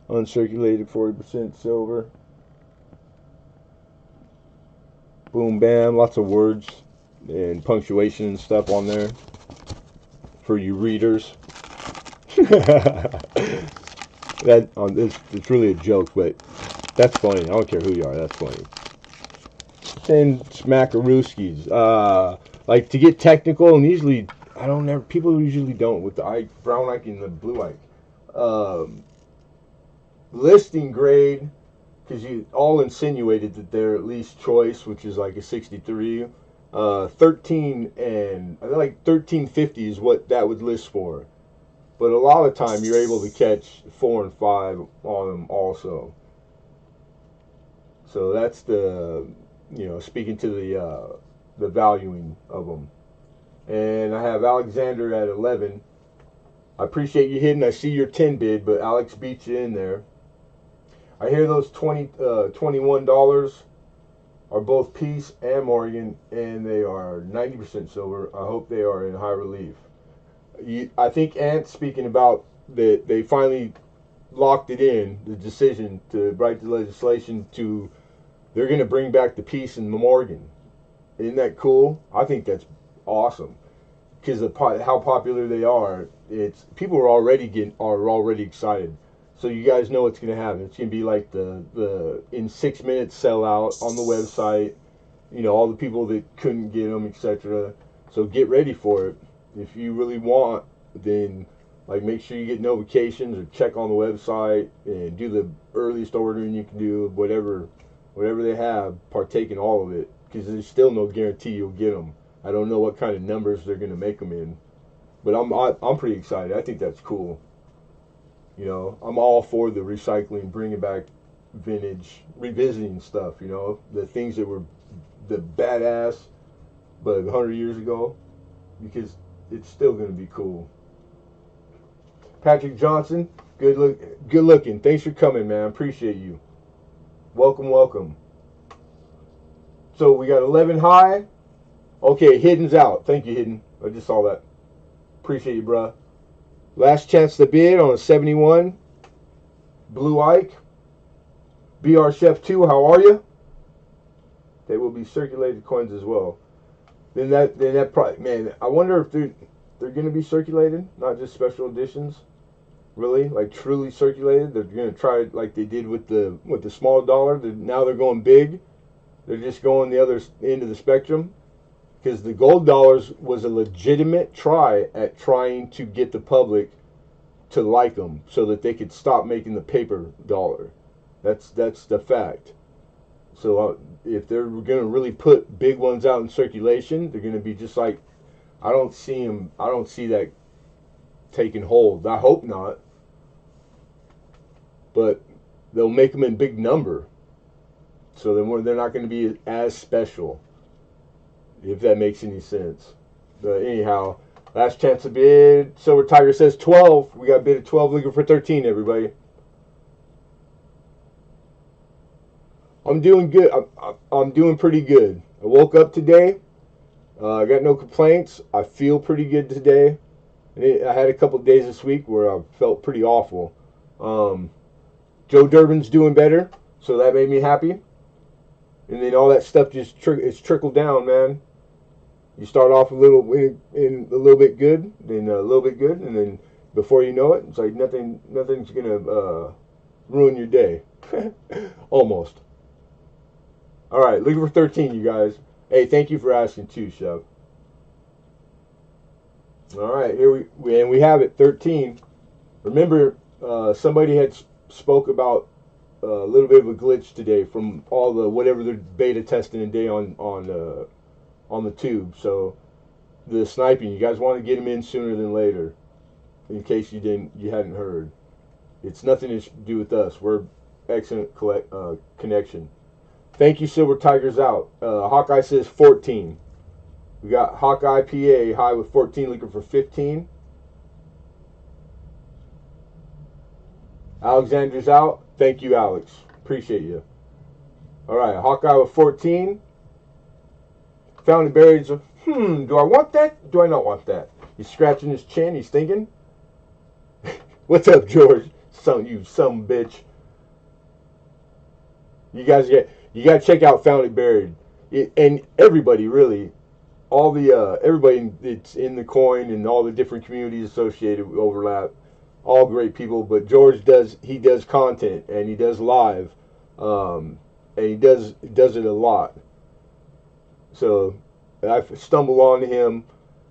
Uncirculated 40% silver. Boom, bam. Lots of words and punctuation and stuff on there for you readers. That it's really a joke, but that's funny. I don't care who you are. That's funny. And smackarooskies. Like to get technical, and usually I don't ever. People usually don't with the Ike, brown Ike and the blue Ike. Listing grade, because you all insinuated that they're at least choice, which is like a 63. 13 and I think like 1350 is what that would list for. But a lot of time you're able to catch 4 and 5 on them also. So that's the, speaking to the valuing of them. And I have Alexander at 11. I appreciate you hitting. I see your 10 bid, but Alex beat you in there. I hear those $21 are both Peace and Morgan, and they are 90% silver. I hope they are in high relief. I think Ant's speaking about that they finally locked it in, the decision to write the legislation to, they're going to bring back the Peace and the Morgan. Isn't that cool? I think that's awesome because of how popular they are. It's people are already excited. So you guys know what's going to happen. It's going to be like the in 6 minutes sellout on the website. All the people that couldn't get them, etc. So get ready for it. If you really want, then like make sure you get notifications or check on the website and do the earliest ordering you can do. Whatever they have, partake in all of it because there's still no guarantee you'll get them. I don't know what kind of numbers they're going to make them in, but I'm pretty excited. I think that's cool. I'm all for the recycling, bringing back vintage, revisiting stuff, the things that were the badass, but 100 years ago, because it's still going to be cool. Patrick Johnson, good looking. Thanks for coming, man. Appreciate you. Welcome. So we got 11 high. Okay, Hidden's out. Thank you, Hidden. I just saw that. Appreciate you, bruh. Last chance to bid on a 71 Blue Ike. BR Chef 2, how are you? They will be circulated coins as well. Then that probably, man, I wonder if they're going to be circulated, not just special editions. Really, like truly circulated. They're going to try it like they did with the small dollar. Now they're going big. They're just going the other end of the spectrum. Because the gold dollars was a legitimate try at trying to get the public to like them so that they could stop making the paper dollar. That's the fact. So if they're going to really put big ones out in circulation, they're going to be just like, I don't see that taking hold. I hope not. But they'll make them in big number. So they're not going to be as special. If that makes any sense. But anyhow, last chance to bid. Silver Tiger says 12. We got bid at 12, looking for 13, everybody. I'm doing good. I'm doing pretty good. I woke up today. I got no complaints. I feel pretty good today. I had a couple of days this week where I felt pretty awful. Joe Durbin's doing better, so that made me happy. And then all that stuff just it's trickled down, man. You start off a little bit good, then a little bit good, and then before you know it, it's like nothing's gonna ruin your day, almost. All right, looking for 13, you guys. Hey, thank you for asking too, Chef. All right, here we have it, 13. Remember, somebody had spoke about a little bit of a glitch today from all the whatever they're beta testing today on the tube. So the sniping. You guys want to get him in sooner than later, in case you hadn't heard. It's nothing to do with us. We're excellent connection. Thank you, Silver Tigers out. Hawkeye says 14. We got Hawkeye PA high with 14, looking for 15. Alexander's out. Thank you, Alex. Appreciate you. All right, Hawkeye with 14. Found and buried. Do I want that? Do I not want that? He's scratching his chin. He's thinking. What's up, George? You some bitch. You gotta check out Found and Buried. And everybody really, all the everybody that's in the coin and all the different communities associated with overlap, all great people. But George does content and he does live, and he does it a lot. So I stumbled onto him,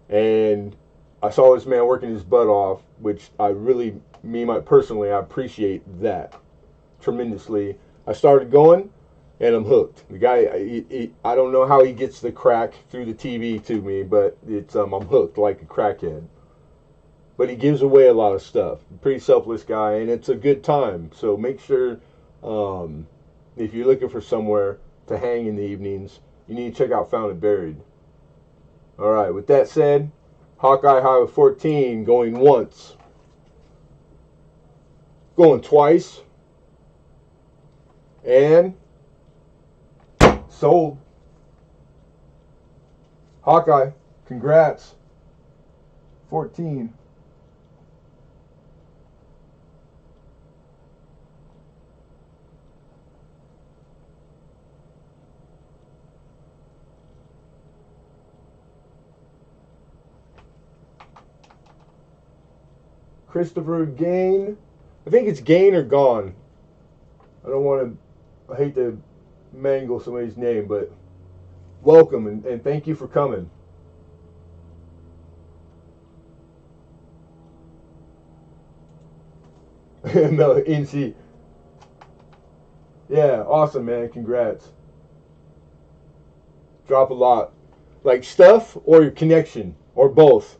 and I saw this man working his butt off, which I really, personally, I appreciate that tremendously. I started going, and I'm hooked. The guy, I don't know how he gets the crack through the TV to me, but I'm hooked like a crackhead. But he gives away a lot of stuff. Pretty selfless guy, and it's a good time. So make sure, if you're looking for somewhere to hang in the evenings, you need to check out Found and Buried. All right, with that said, Hawkeye high with 14, going once. Going twice. And sold. Hawkeye, congrats. 14. Christopher Gain. I think it's Gain or Gone. I hate to mangle somebody's name, but welcome and thank you for coming. No, NC. Yeah, awesome, man. Congrats. Drop a lot. Like stuff or your connection or both.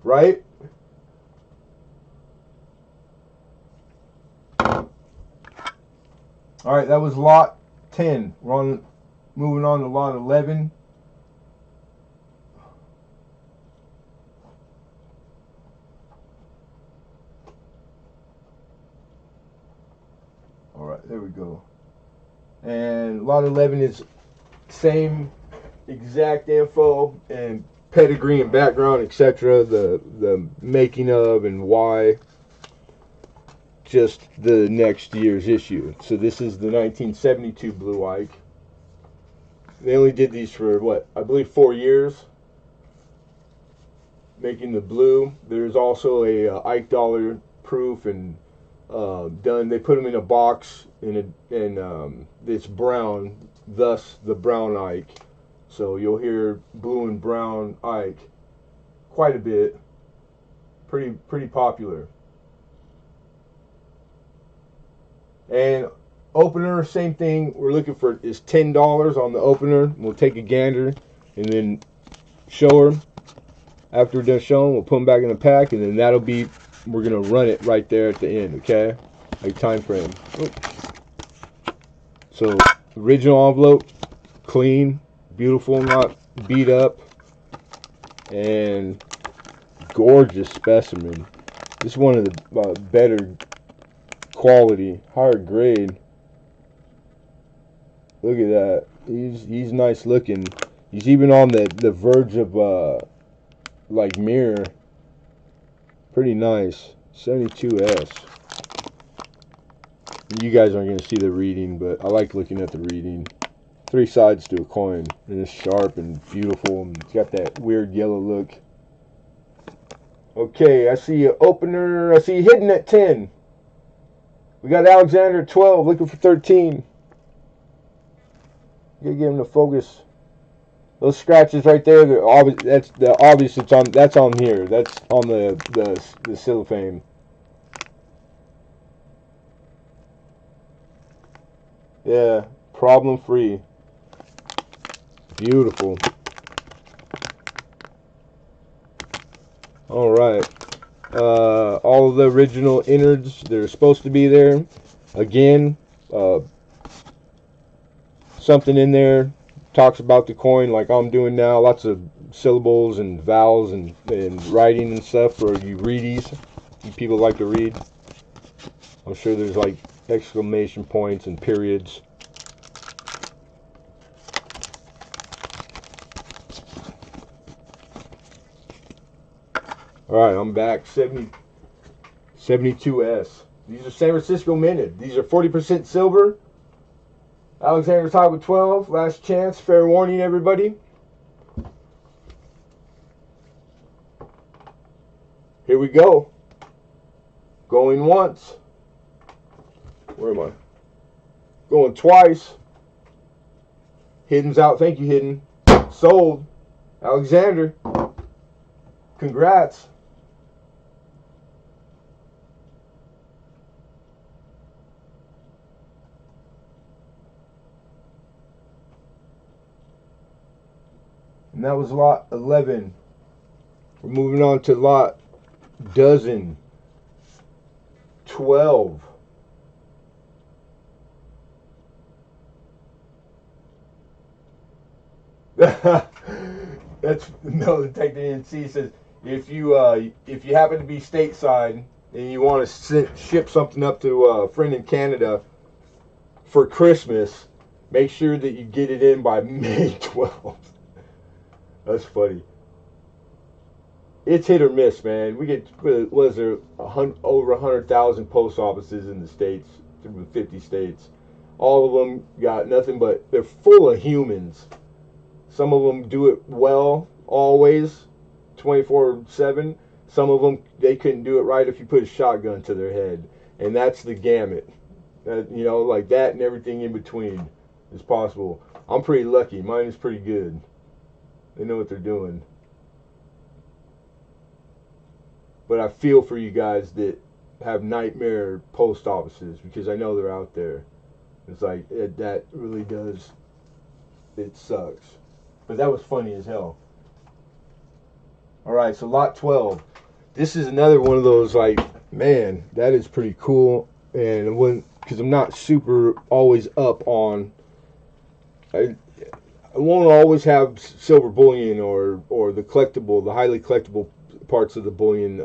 Right? All right, that was lot 10. We're moving on to lot 11. All right, there we go. And lot 11 is same exact info and pedigree and background, etc. The making of and why. Just the next year's issue. So this is the 1972 Blue Ike. They only did these for what, I believe 4 years, making the blue. There's also a Ike dollar proof and done. They put them in a box and it's brown, thus the brown Ike. So you'll hear blue and brown Ike quite a bit. Pretty popular. And opener, same thing. We're looking for is $10 on the opener. We'll take a gander and then show her. After we're done showing, we'll put them back in the pack, and then we're gonna run it right there at the end. Okay, like time frame. So original envelope, clean, beautiful, not beat up, and gorgeous specimen. This is one of the better quality, higher grade. Look at that. He's nice looking. He's even on the verge of like mirror. Pretty nice. 72S. You guys aren't going to see the reading, but I like looking at the reading. 3 sides to a coin, and it's sharp and beautiful, and it's got that weird yellow look. Okay, I see an opener. I see you hidden at 10. We got Alexander at 12, looking for 13. You gotta get him to focus. Those scratches right there, that's on here. That's on the cellophane. Yeah, problem free. Beautiful. All right. All of the original innards, they're supposed to be there. Again, something in there talks about the coin like I'm doing now. Lots of syllables and vowels and writing and stuff for you readies. You people like to read. I'm sure there's like exclamation points and periods. Alright, I'm back. 72S. These are San Francisco minted. These are 40% silver. Alexander's High with 12. Last chance. Fair warning, everybody. Here we go. Going once. Where am I? Going twice. Hidden's out. Thank you, Hidden. Sold. Alexander. Congrats. And that was lot 11. We're moving on to lot dozen. 12. That's no. The Technic says if you happen to be stateside and you want to ship something up to a friend in Canada for Christmas, make sure that you get it in by May 12th. That's funny. It's hit or miss, man. We get, what is there, over 100,000 post offices in the States, through 50 states. All of them got nothing but, they're full of humans. Some of them do it well, always, 24/7. Some of them, they couldn't do it right if you put a shotgun to their head. And that's the gamut. You know, like that and everything in between is possible. I'm pretty lucky. Mine is pretty good. They know what they're doing. But I feel for you guys that have nightmare post offices because I know they're out there. It's like, that really does, it sucks. But that was funny as hell. Alright, so lot 12. This is another one of those, like, man, that is pretty cool. And because I'm not super always up on, I won't always have silver bullion or the collectible, the highly collectible parts of the bullion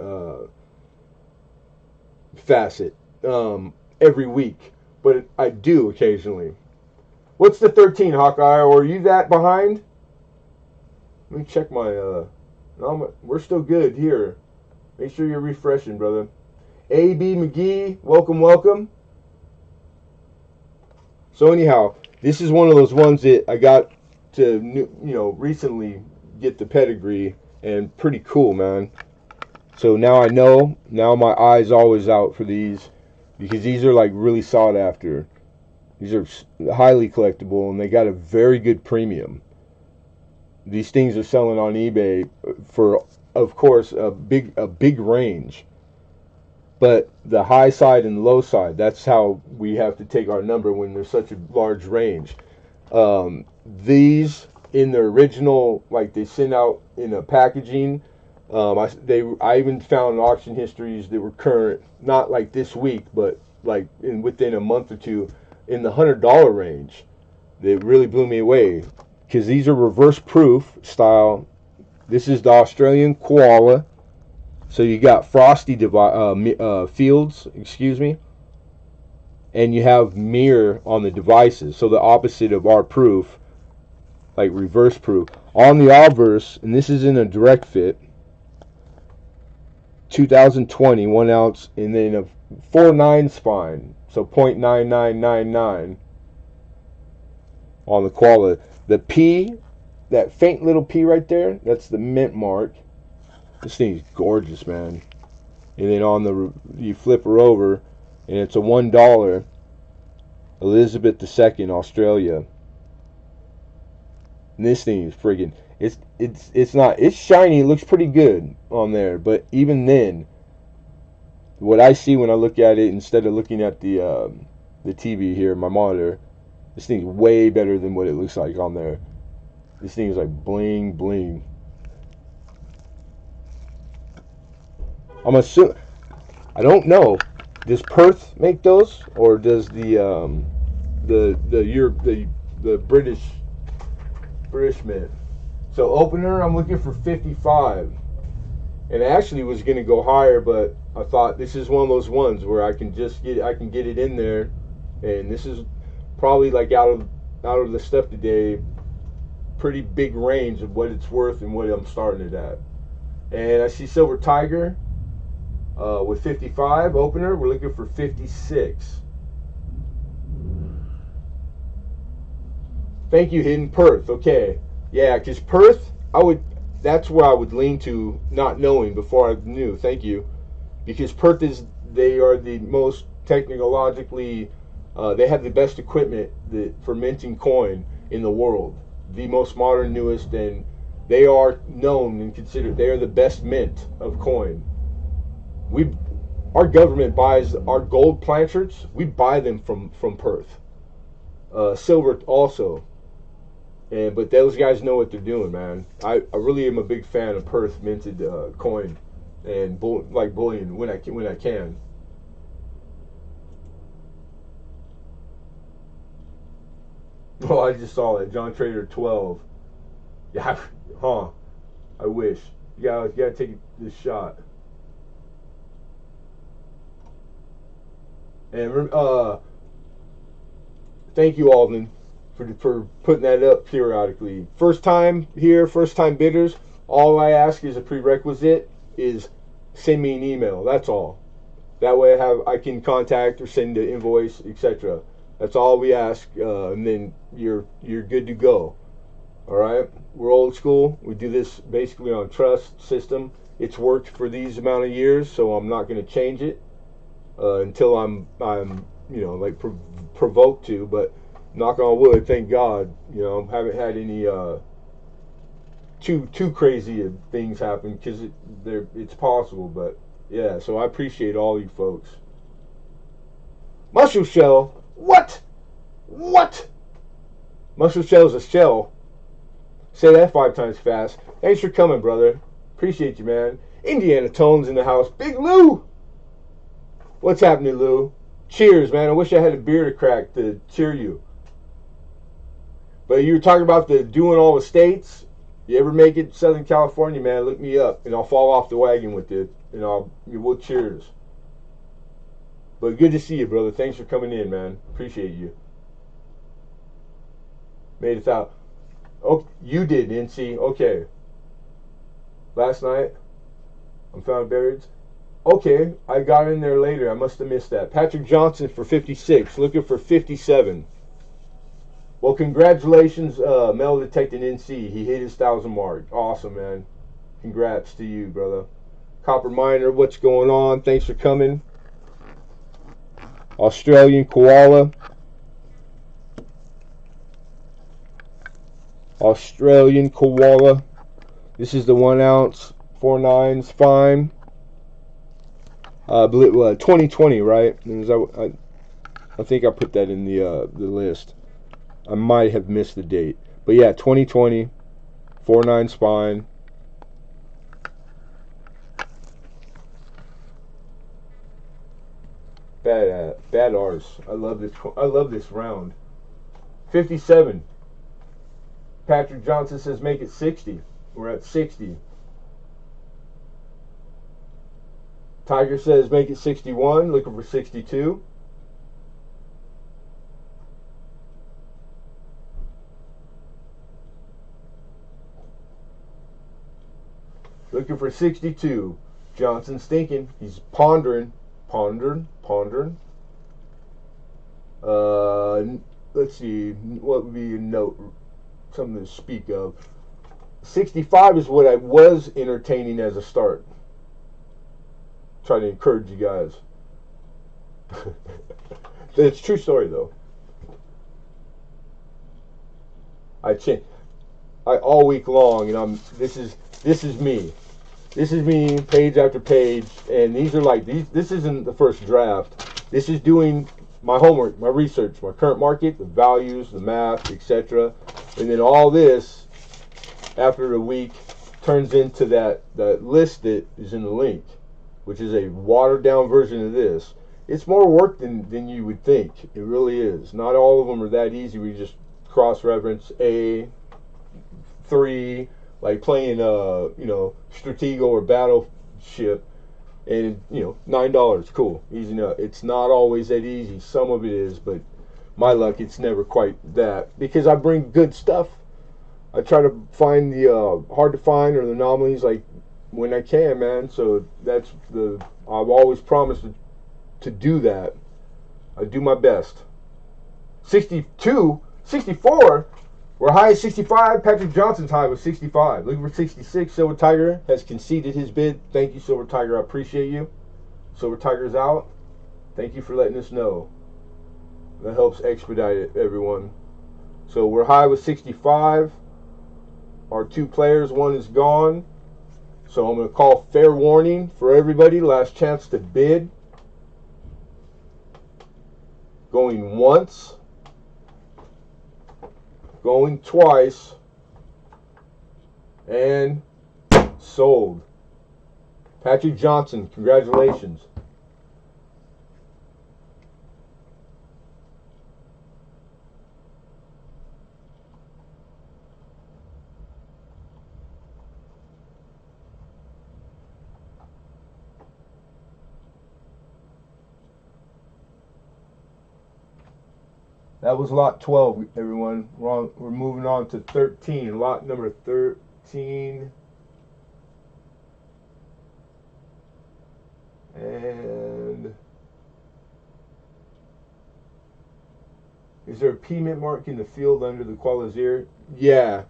facet every week, but I do occasionally. What's the 13, Hawkeye? Or are you that behind? Let me check my no, we're still good here. Make sure you're refreshing, brother. AB McGee, welcome. So anyhow, this is one of those ones that I got to recently get the pedigree, and pretty cool, man. So now I know. Now my eye's always out for these because these are like really sought after. These are highly collectible and they got a very good premium. These things are selling on eBay for, of course, a big range. But the high side and low side, that's how we have to take our number when there's such a large range. These in the original, like they send out in a packaging. I even found auction histories that were current, not like this week, but like within a month or two, in the $100 range. That really blew me away because these are reverse proof style. This is the Australian koala. So you got frosty fields, excuse me, and you have mirror on the devices. So the opposite of our proof, like reverse proof. On the obverse, and this is in a direct fit, 2020, 1 ounce, and then a 4.9 spine, so 0.9999 on the koala. The P, that faint little P right there, that's the mint mark. This thing's gorgeous, man. And then you flip her over, and it's a $1 Elizabeth II, Australia. And this thing is friggin', it's shiny, it looks pretty good on there, but even then, what I see when I look at it, instead of looking at the TV here, my monitor, this thing's way better than what it looks like on there. This thing is like bling bling. I'm assuming. I don't know. Does Perth make those, or does the British mint? So opener, I'm looking for 55, and I actually was gonna go higher, but I thought this is one of those ones where I can get it in there, and this is probably like out of the stuff today, pretty big range of what it's worth and what I'm starting it at. And I see Silver Tiger with 55 opener. We're looking for 56. Thank you, Hidden Perth. Okay, yeah, because Perth, that's where I would lean to, not knowing before I knew. Thank you, because Perth they are the most technologically, they have the best equipment for minting coin in the world, the most modern, newest, and they are known and considered, they are the best mint of coin. Our government buys our gold planchards. We buy them from Perth. Silver also. But those guys know what they're doing, man. I really am a big fan of Perth minted coin and bullion when I can. Oh, I just saw that John Trader 12. Yeah, huh? I wish. You gotta take this shot. And thank you, Alden, for putting that up periodically. First time here, first time bidders. All I ask is a prerequisite is send me an email. That's all. That way I can contact or send an invoice, etc. That's all we ask, and then you're good to go. All right. We're old school. We do this basically on trust system. It's worked for these amount of years, so I'm not going to change it. Until I'm provoked to, but knock on wood, thank God, haven't had any too crazy things happen, because it's possible. But yeah, so I appreciate all you folks. Mushroom shell, what? Mushroom shell is a shell. Say that 5 times fast. Thanks for coming, brother. Appreciate you, man. Indiana Tones in the house. Big Lou. What's happening, Lou? Cheers, man. I wish I had a beer to crack to cheer you. But you were talking about doing all the states. You ever make it to Southern California, man, look me up, and I'll fall off the wagon with it, and we'll cheers. But good to see you, brother. Thanks for coming in, man. Appreciate you. Made it out. Oh, you did, NC. Okay. Last night, I'm found buried. Okay, I got in there later. I must have missed that. Patrick Johnson for 56. Looking for 57. Well, congratulations, Metal Detecting NC. He hit his 1,000 mark. Awesome, man. Congrats to you, brother. Copper Miner, what's going on? Thanks for coming. Australian Koala. Australian Koala. This is the 1 ounce, 4 9s, fine. 2020, right? I think I put that in the list. I might have missed the date, but yeah, 2020, 4/9 spine. Bad arse. I love this round. 57. Patrick Johnson says make it 60. We're at 60. Tiger says make it 61. Looking for 62. Looking for 62. Johnson's thinking. He's pondering. Let's see. What would be a note? Something to speak of. 65 is what I was entertaining as a start. Try to encourage you guys. It's a true story, though. I all week long, and this is me. This is me, page after page, and these are like this isn't the first draft. This is doing my homework, my research, my current market, the values, the math, etc. And then all this, after a week, turns into that list that is in the link. which is a watered down version of this. It's more work than you would think. It really is. Not all of them are that easy. We just cross reference A3, like playing Stratego or Battleship, and $9, cool, easy enough. It's not always that easy. Some of it is, but my luck, it's never quite that, because I bring good stuff. I try to find the hard to find or the anomalies, like, when I can, man. So I've always promised to do that. I do my best. 62, 64. We're high at 65. Patrick Johnson's high was 65. Looking for 66. Silver Tiger has conceded his bid. Thank you, Silver Tiger. I appreciate you. Silver Tiger's out. Thank you for letting us know. That helps expedite it, everyone. So we're high with 65. Our 2 players, 1 is gone. So I'm going to call fair warning for everybody. Last chance to bid. Going once. Going twice. And sold. Patrick Johnson, congratulations. That was lot 12, everyone. We're moving on to 13. Lot number 13. And is there a payment mark in the field under the Qualizier? Yeah.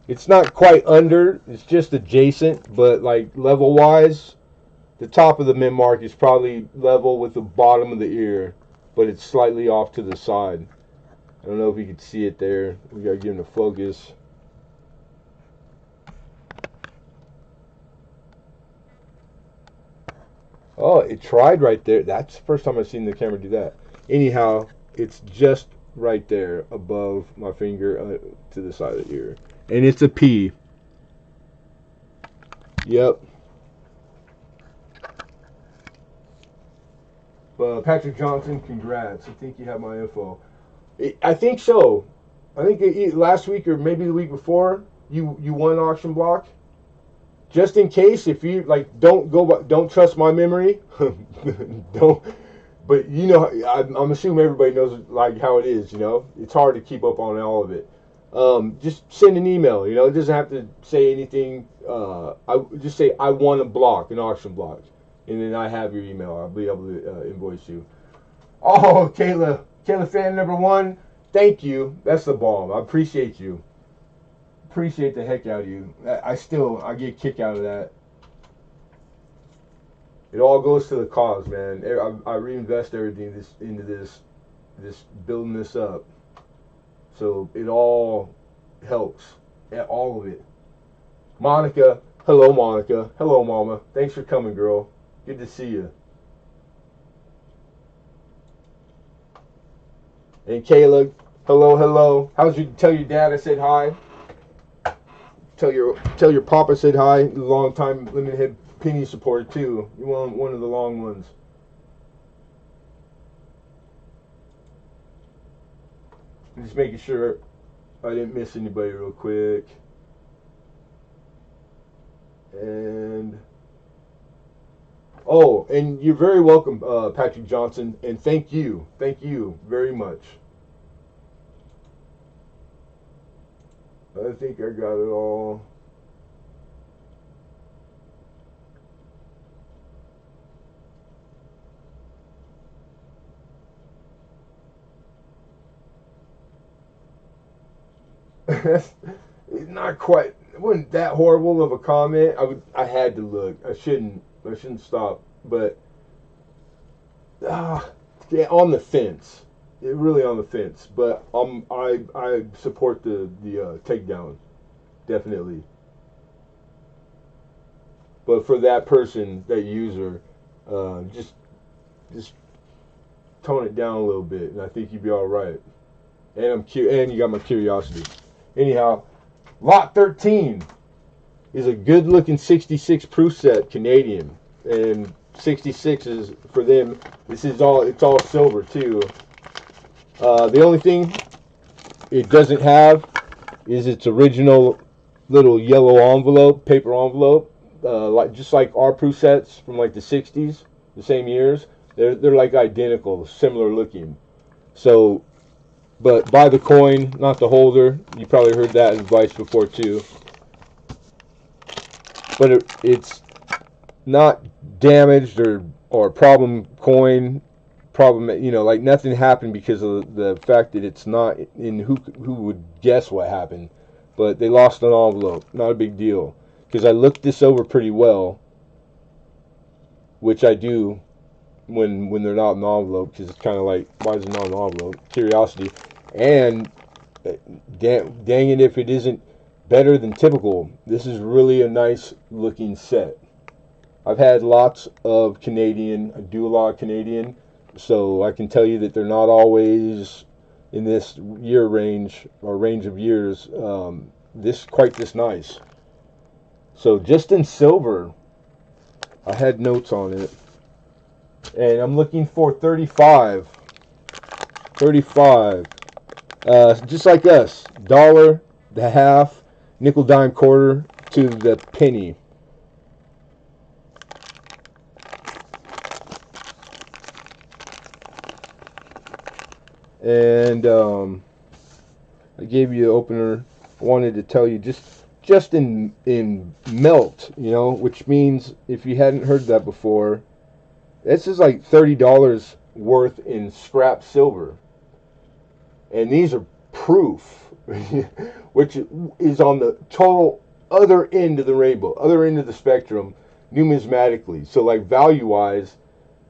It's not quite under. It's just adjacent, but like level-wise, the top of the mint mark is probably level with the bottom of the ear, but it's slightly off to the side. I don't know if you can see it there. We gotta give him the focus. Oh, it tried right there. That's the first time I've seen the camera do that. Anyhow, it's just right there above my finger to the side of the ear. And it's a P. Yep. Patrick Johnson, congrats. I think you have my info. I think so. I think last week or maybe the week before, you won auction block. Just in case, if you don't trust my memory. Don't. But I'm assuming everybody knows like how it is. It's hard to keep up on all of it. Just send an email. It doesn't have to say anything. I just say I want a block, an auction block, and then I have your email. I'll be able to invoice you. Oh, Kayla fan number 1. Thank you. That's the bomb. I appreciate you. Appreciate the heck out of you. I get a kick out of that. It all goes to the cause, man. I reinvest everything into this building this up. So it all helps. All of it. Monica. Hello, Monica. Hello, Mama. Thanks for coming, girl. Good to see you. And Kayla, hello. Tell your dad I said hi. Tell your papa said hi. Long time Lemonhead Penny supporter too. You want one of the long ones. I'm just making sure I didn't miss anybody real quick. And you're very welcome, Patrick Johnson, and thank you very much. I think I got it all. It's not quite. It wasn't that horrible of a comment. I had to look. I shouldn't stop. But yeah, on the fence. Really on the fence. But I support the takedown, definitely. But for that person, that user, just tone it down a little bit, and I think you'd be all right. And you got my curiosity. Anyhow, lot 13 is a good-looking 66 proof set, Canadian, and 66s for them. This is all, it's all silver too. The only thing it doesn't have is its original little yellow envelope, paper envelope, just like our Proof sets from like the 60s, the same years. They're like identical, similar looking. So, but buy the coin, not the holder. You probably heard that advice before too. But it's not damaged or problem coin. Problem, like nothing happened because of the fact that it's not in. Who would guess what happened? But they lost an envelope. Not a big deal, because I looked this over pretty well, which I do when they're not in the envelope, because it's kind of like, why is it not in the envelope? Curiosity. And dang it if it isn't better than typical. This is really a nice looking set. I've had lots of Canadian. I do a lot of Canadian. So I can tell you that they're not always in this year range or range of years quite this nice. So just in silver, I had notes on it, and I'm looking for 35. Just like us, dollar, the half, nickel, dime, quarter to the penny. And I gave you an opener. I wanted to tell you just in melt, which means if you hadn't heard that before, this is like $30 worth in scrap silver, and these are proof, which is on the total other end of the rainbow, other end of the spectrum, numismatically. So like value wise,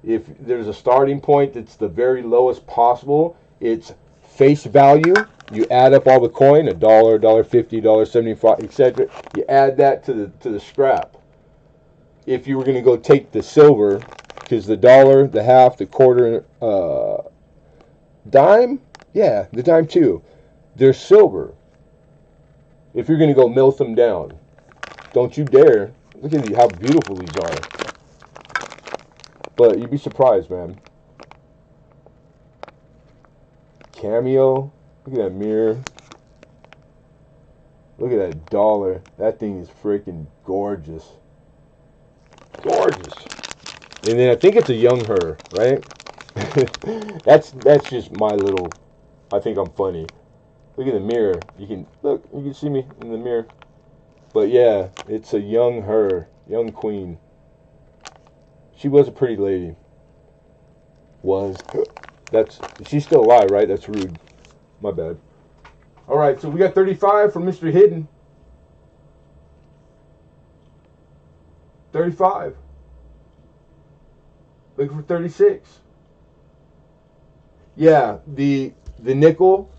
if there's a starting point that's the very lowest possible, it's face value. You add up all the coin, $1, $1.50, $1.75, etc. You add that to the scrap. If you were going to go take the silver, because the dollar, the half, the quarter, dime, yeah, the dime too, they're silver. If you're going to go melt them down, don't you dare. Look at how beautiful these are. But you'd be surprised, man. Cameo. Look at that mirror. Look at that dollar. That thing is freaking gorgeous. Gorgeous. And then I think it's a young her, right? that's just my little. I think I'm funny. Look at the mirror. You can see me in the mirror. But yeah, it's a young her, young queen. She was a pretty lady. She's still alive, right? That's rude. My bad. All right, so we got 35 from Mr. Hidden. 35. Looking for 36. Yeah, the nickel.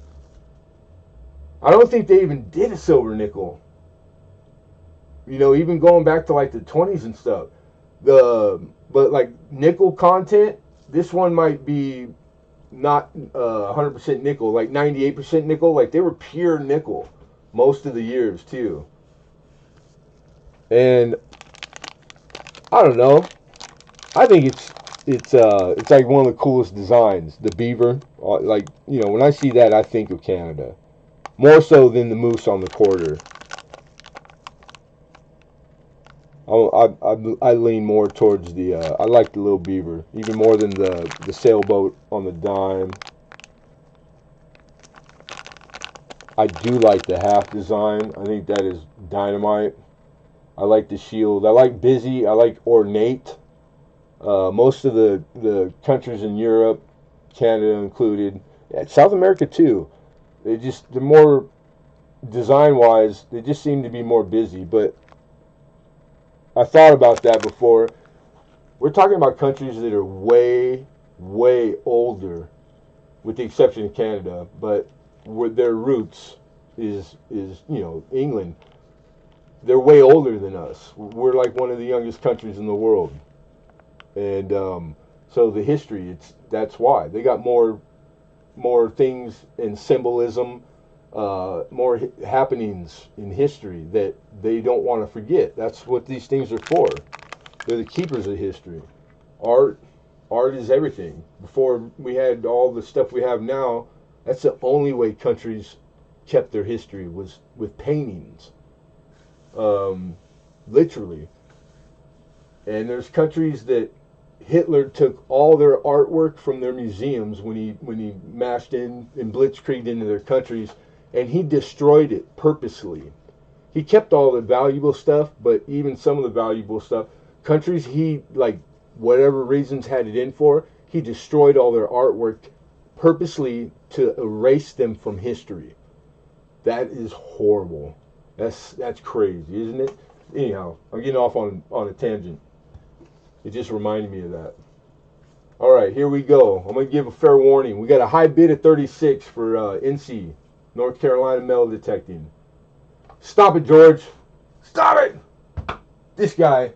I don't think they even did a silver nickel. Even going back to like the 20s and stuff. But like nickel content, this one might be not 100% nickel, like 98% nickel. Like they were pure nickel most of the years too. And I don't know. I think it's like one of the coolest designs. The beaver, like when I see that, I think of Canada more so than the moose on the quarter. I lean more towards the. I like the little beaver even more than the sailboat on the dime. I do like the half design. I think that is dynamite. I like the shield. I like busy. I like ornate. Most of the countries in Europe, Canada included, South America too, they're more design wise. They just seem to be more busy. But I thought about that before. We're talking about countries that are way, way older, with the exception of Canada, but where their roots is England. They're way older than us. We're like one of the youngest countries in the world, and so the history. That's why they got more things in symbolism. More happenings in history that they don't want to forget. That's what these things are for. They're the keepers of history. art is everything. Before we had all the stuff we have now, that's the only way countries kept their history, was with paintings. Literally. And there's countries that Hitler took all their artwork from their museums when he mashed in and blitzkrieged into their countries, and he destroyed it purposely. He kept all the valuable stuff, but even some of the valuable stuff, countries he, like, whatever reasons had it in for, he destroyed all their artwork purposely to erase them from history. That is horrible. That's crazy, isn't it? Anyhow, I'm getting off on a tangent. It just reminded me of that. All right, here we go. I'm going to give a fair warning. We got a high bid of 36 for NC, North Carolina metal detecting. Stop it, George. Stop it. This guy.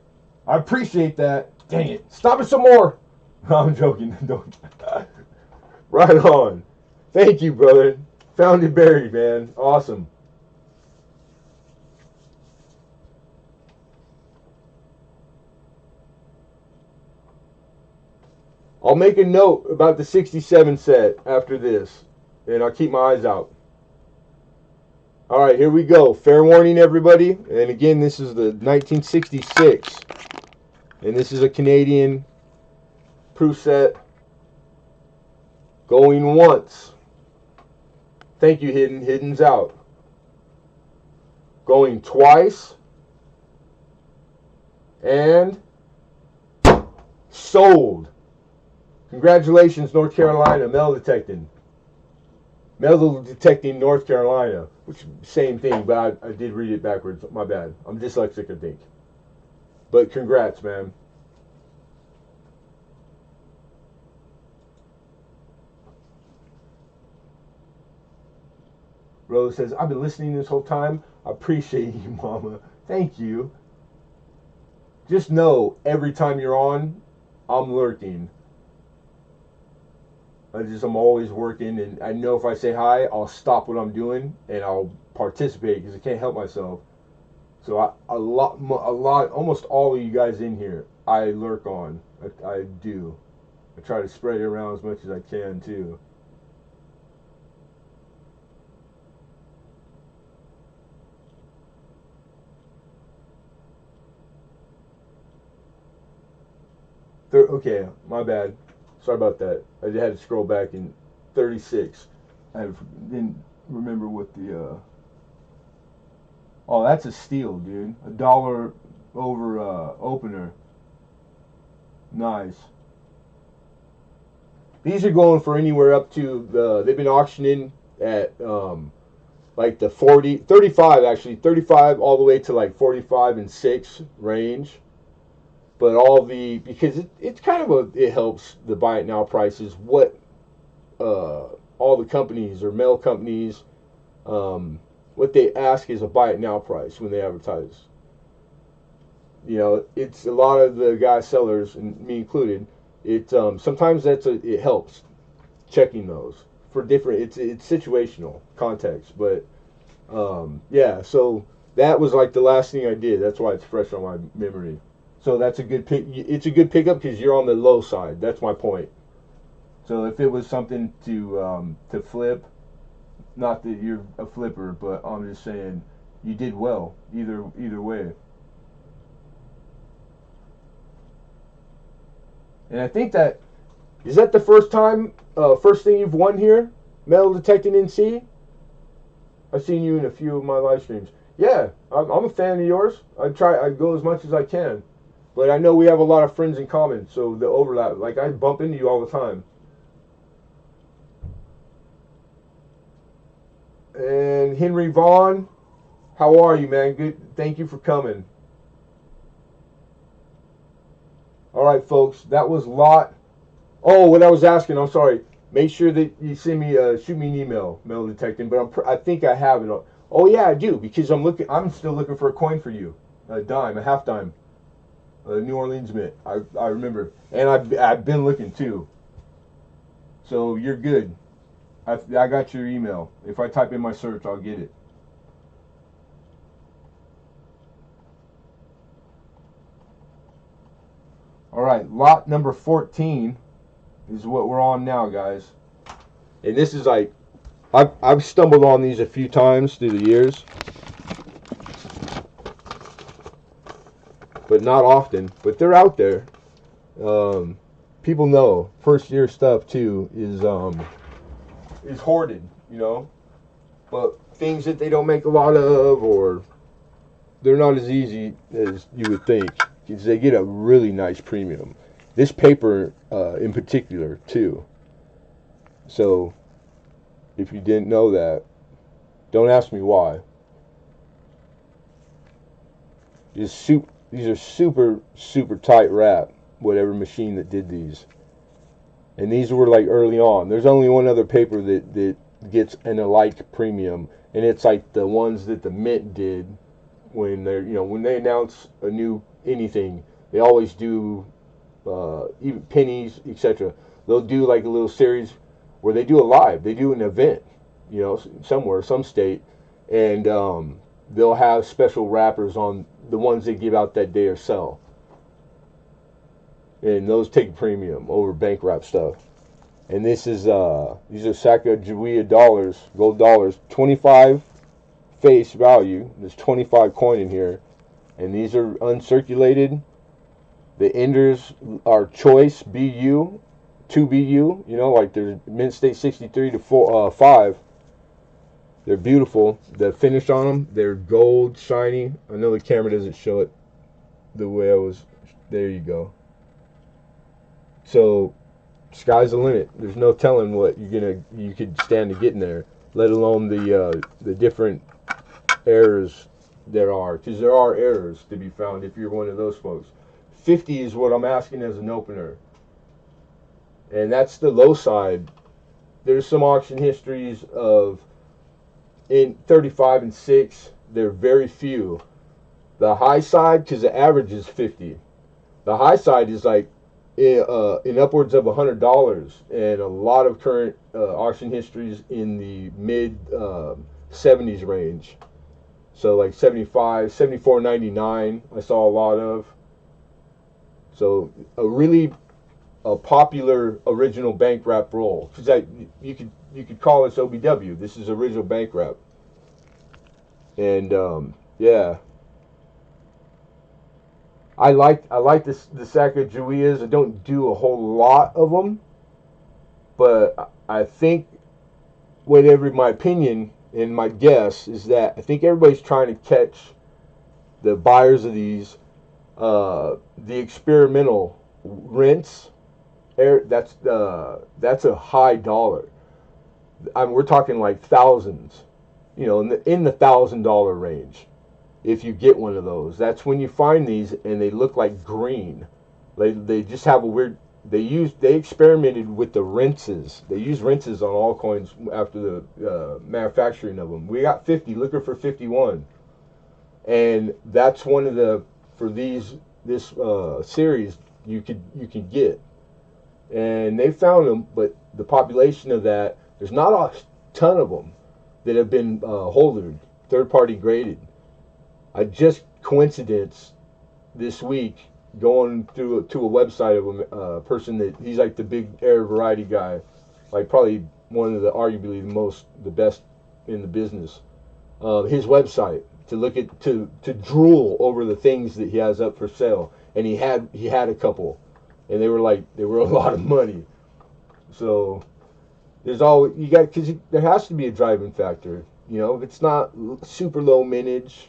I appreciate that. Dang it. Stop it some more. No, I'm joking. Don't. Right on. Thank you, brother. Found it buried, man. Awesome. I'll make a note about the 67 set after this, and I'll keep my eyes out. All right, here we go. Fair warning, everybody. And again, this is the 1966, and this is a Canadian proof set. Going once. Thank you, Hidden. Hidden's out. Going twice. And sold. Congratulations, North Carolina, metal detecting. Metal detecting North Carolina, which same thing, but I did read it backwards. My bad. I'm dyslexic, I think. But congrats, man. Rose says, I've been listening this whole time. I appreciate you, Mama. Thank you. Just know, every time you're on, I'm lurking. I'm always working, and I know if I say hi, I'll stop what I'm doing and I'll participate because I can't help myself. So almost all of you guys in here, I lurk on. I do. I try to spread it around as much as I can too. Okay, my bad. Sorry about that. I had to scroll back in 36. I didn't remember what the... Oh, that's a steal, dude. $1 over opener. Nice. These are going for anywhere up to they've been auctioning at like the 35 actually, 35 all the way to like 45 and 6 range. But because it's kind of it helps the buy it now prices. What all the companies or mail companies, what they ask is a buy it now price when they advertise. You know, it's a lot of the guys sellers, and me included. It sometimes it helps checking those for different. It's situational context, but yeah. So that was like the last thing I did. That's why it's fresh on my memory. So that's a good pick. It's a good pickup because you're on the low side. That's my point. So if it was something to flip, not that you're a flipper, but I'm just saying you did well either way. And I think is that the first thing you've won here, metal detecting NC. I've seen you in a few of my live streams. Yeah, I'm a fan of yours. I go as much as I can. But I know we have a lot of friends in common, so the overlap, like I bump into you all the time. And Henry Vaughn, how are you, man? Good. Thank you for coming. All right, folks, that was Lot. Oh, what I was asking, I'm sorry. Make sure that you send me, shoot me an email, metal detecting. But I think I have it. Oh yeah, I do, because I'm still looking for a coin for you, a dime, a half dime. New Orleans Mint. I remember, and I've been looking too. So you're good. I got your email. If I type in my search, I'll get it. All right, lot number 14 is what we're on now, guys. And this is like, I've stumbled on these a few times through the years, but not often. But they're out there. People know first year stuff too is hoarded, you know. But things that they don't make a lot of, or they're not as easy as you would think, because they get a really nice premium. This paper in particular too. So if you didn't know that, don't ask me why. These are super tight wrap, whatever machine that did these. And these were like early on. There's only one other paper that gets an alike premium, and it's like the ones that the Mint did when they're, you know, when they announce a new anything, they always do even pennies, etc. They'll do like a little series where they do a live, they do an event, you know, somewhere, some state, and they'll have special wrappers on the ones they give out that day or sell, and those take premium over bank wrap stuff. And this is these are Sacagawea dollars, gold dollars, 25 face value. There's 25 coin in here, and these are uncirculated. The enders are choice BU, 2 BU. You know, like they're Mint State 63 to 5. They're beautiful. The finish on them, they're gold, shiny. I know the camera doesn't show it the way I was. There you go. So, sky's the limit. There's no telling what you could stand to get in there, let alone the different errors there are, because there are errors to be found if you're one of those folks. 50 is what I'm asking as an opener, and that's the low side. There's some auction histories of in 35 and 6. They're very few. The high side, because the average is 50. The high side is like in upwards of $100, and a lot of current auction histories in the mid 70s range. So like 75, 74.99 I saw a lot of. So a popular original bank wrap roll. Cause you could call this OBW. This is original bank wrap. And yeah, I like this the Sacagaweas. I don't do a whole lot of them, but I think whatever my opinion and my guess is that I think everybody's trying to catch the buyers of these the experimental rinse. That's a high dollar. We're talking like thousands, you know, in the $1,000 range. If you get one of those, that's when you find these, and they look like green. They just have a weird. They experimented with the rinses. They use rinses on all coins after the manufacturing of them. We got 50, looking for 51, and that's one of the for this series you could get, and they found them, but the population of that, there's not a ton of them that have been holdered, third party graded. I just coincidence this week going through to a website of a person that he's like the big air variety guy, like probably one of the arguably the best in the business. His website to look at to drool over the things that he has up for sale, and he had a couple, and they were a lot of money. So there's all you got, because there has to be a driving factor. You know, if it's not super low mintage,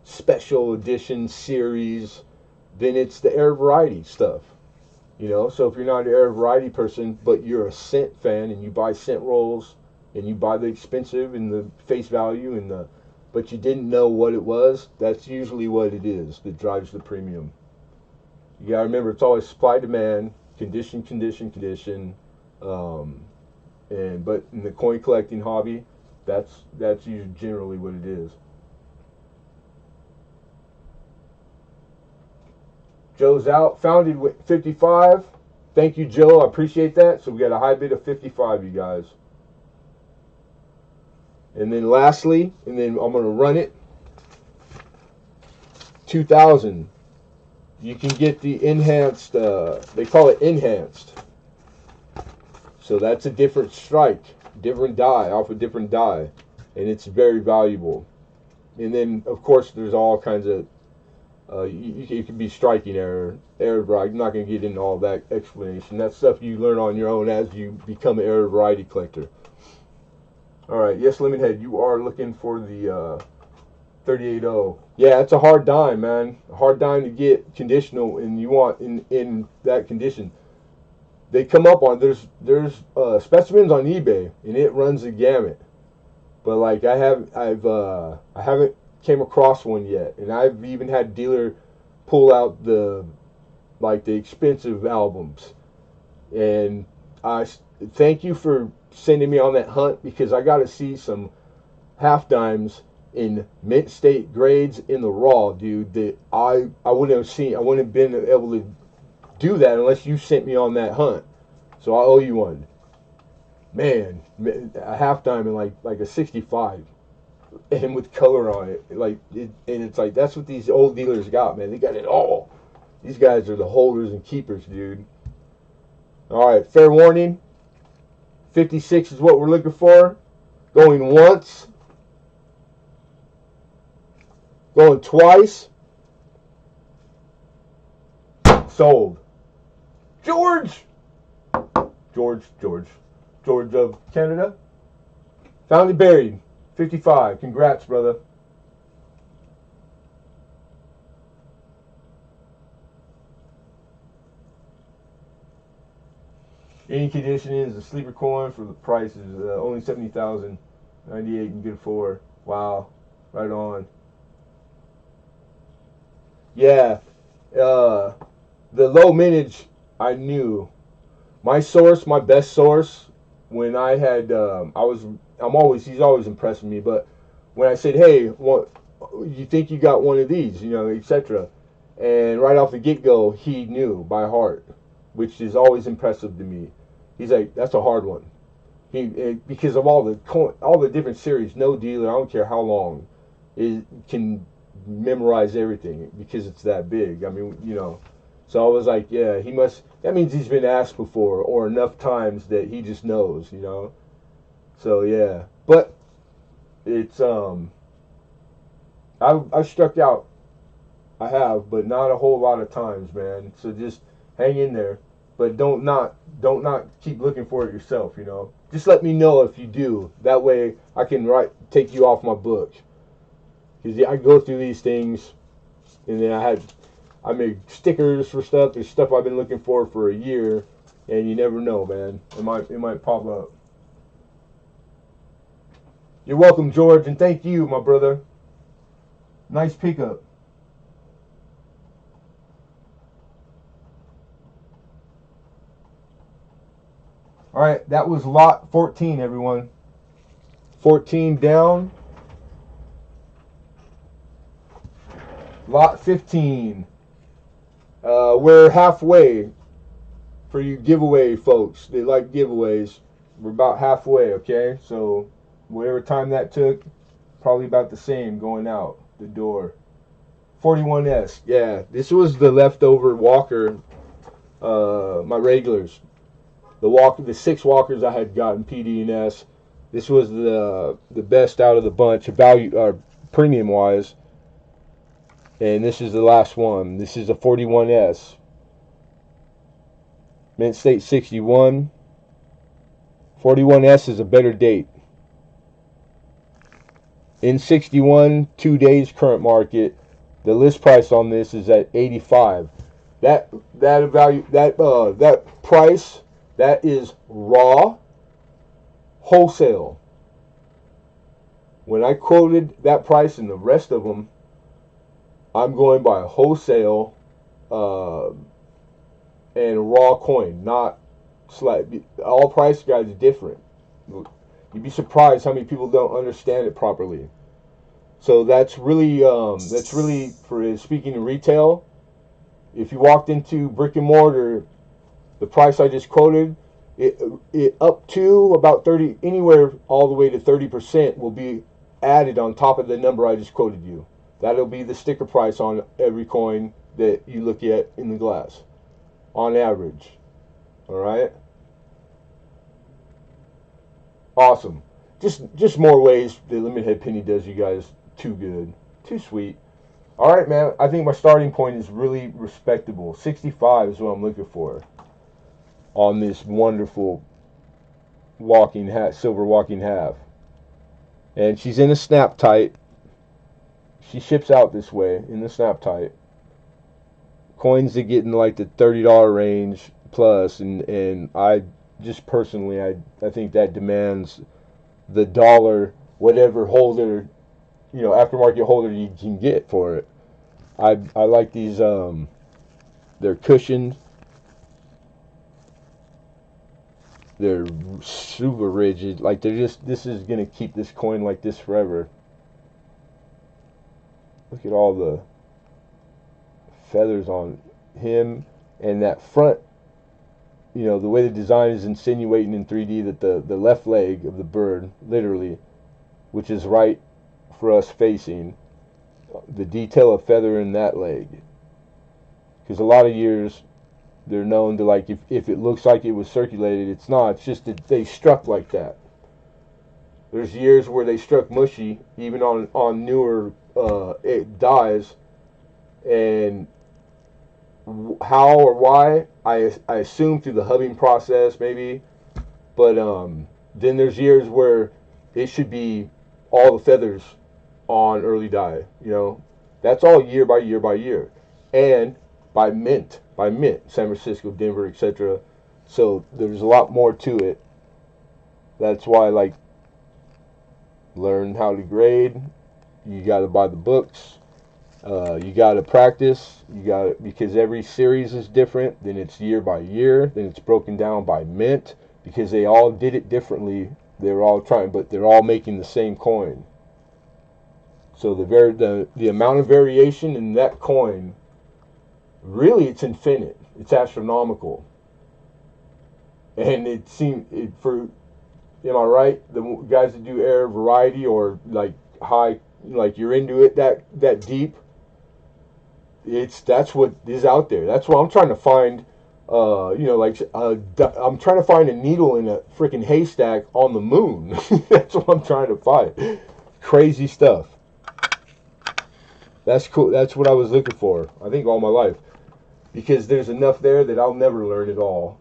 special edition series, then it's the air variety stuff. You know, so if you're not an air variety person, but you're a scent fan and you buy scent rolls and you buy the expensive and the face value but you didn't know what it was, that's usually what it is that drives the premium. You gotta remember, it's always supply demand, condition. But in the coin collecting hobby, that's usually generally what it is. Joe's out. Founded with 55. Thank you, Joe. I appreciate that. So we got a high bid of 55, you guys. And then lastly, and then I'm going to run it, 2000. you can get the enhanced, they call it enhanced. So that's a different strike, different die, off a different die. And it's very valuable. And then, of course, there's all kinds of, you could be striking error variety. I'm not going to get into all that explanation. That's stuff you learn on your own as you become an error variety collector. All right, yes, Lemonhead, you are looking for the 38.0. Yeah, it's a hard dime, man. A hard dime to get conditional, and you want in that condition. They come up on there's specimens on eBay, and it runs the gamut. But like I haven't came across one yet, and I've even had dealer pull out the expensive albums. And I thank you for sending me on that hunt, because I got to see some half dimes in mint state grades in the raw, dude. That I wouldn't have seen. I wouldn't have been able to do that unless you sent me on that hunt. So I owe you one. Man, a half diamond like a 65, and with color on it, and it's like that's what these old dealers got, man. They got it all. These guys are the holders and keepers, dude. All right, fair warning. 56 is what we're looking for. Going once. Going twice. Sold. George of Canada. Found it buried. 55. Congrats, brother. Any condition is a sleeper coin for the price is only 70,000. 98 and good for. Wow. Right on. Yeah. The low mintage, I knew. My source, my best source, when I had, he's always impressing me, but when I said, hey, what, you think you got one of these, etc. And right off the get-go, he knew by heart, which is always impressive to me. He's like, that's a hard one. Because of all the different series, no dealer, I don't care how long, can memorize everything because it's that big. I mean, So I was like, yeah, that means he's been asked before or enough times that he just knows, So yeah, but it's I've struck out. I have, but not a whole lot of times, man. So just hang in there, but don't not keep looking for it yourself, Just let me know if you do. That way I can take you off my book. Because I go through these things, and then I made stickers for stuff. There's stuff I've been looking for a year, and you never know, man. It might pop up. You're welcome, George, and thank you, my brother. Nice pickup. All right, that was lot 14, everyone. 14 down. Lot 15. We're halfway for you giveaway folks. They like giveaways. We're about halfway, okay? So whatever time that took, probably about the same going out the door. 41S. Yeah, this was the leftover walker, my regulars. The 6 walkers I had gotten PD and S. This was the best out of the bunch, value premium wise. And this is the last one. This is a 41S. Mint State 61. 41S is a better date. In 61, 2 days current market. The list price on this is at 85. That price, that is raw wholesale. When I quoted that price and the rest of them, I'm going by wholesale and raw coin, not all price guides are different. You'd be surprised how many people don't understand it properly. So that's really for speaking in retail. If you walked into brick and mortar, the price I just quoted, it up to about 30, anywhere all the way to 30% will be added on top of the number I just quoted you. That'll be the sticker price on every coin that you look at in the glass, on average. All right. Awesome. Just more ways the Lemonhead penny does you guys too good, too sweet. All right, man. I think my starting point is really respectable. 65 is what I'm looking for on this wonderful walking hat, silver walking half. And she's in a snap tight. She ships out this way in the snap tight. Coins that get in like the $30 range plus, and I just personally, I think that demands the dollar, whatever holder, aftermarket holder you can get for it. I like these, they're cushioned. They're super rigid. Like this is going to keep this coin like this forever. Look at all the feathers on him, and that front, the way the design is insinuating in 3D that the left leg of the bird, literally, which is right for us facing, the detail of feather in that leg. Because a lot of years, they're known to, like, if it looks like it was circulated, it's not. It's just that they struck like that. There's years where they struck mushy, even on newer dies, and how or why, I assume through the hubbing process maybe, but then there's years where it should be all the feathers on early dye. That's all year by year by year, and by mint, San Francisco, Denver, etc. So there's a lot more to it. That's why, like, learn how to grade. You got to buy the books. You got to practice. Because every series is different. Then it's year by year. Then it's broken down by mint, because they all did it differently. They were all trying, but they're all making the same coin. So the amount of variation in that coin, really, it's infinite. It's astronomical. And it seemed am I right? The guys that do air variety, or like high, like you're into it that deep. That's what is out there. That's what I'm trying to find. I'm trying to find a needle in a freaking haystack on the moon. That's what I'm trying to find. Crazy stuff. That's cool. That's what I was looking for, I think, all my life. Because there's enough there that I'll never learn it all.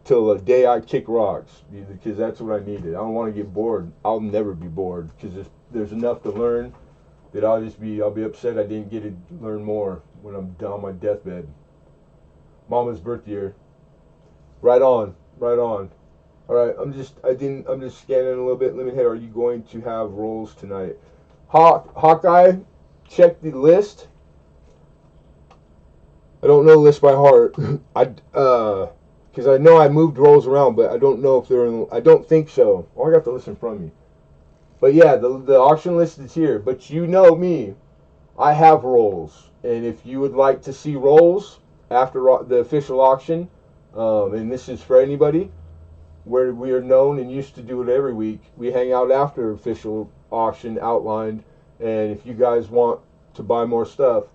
Till the day I kick rocks. Because that's what I needed. I don't want to get bored. I'll never be bored. Because there's enough to learn that I'll be upset I didn't get to learn more when I'm on my deathbed. Mama's birth year. Right on. All right, I'm just scanning a little bit. Lemonhead, are you going to have rolls tonight? Hawkeye, check the list. I don't know the list by heart. Because I know I moved rolls around, but I don't know if they're in. I don't think so. Oh, I got the list in front of me. But yeah, the auction list is here. But you know me, I have rolls, and if you would like to see rolls after the official auction, and this is for anybody, where we are known and used to do it every week. We hang out after official auction outlined, and if you guys want to buy more stuff,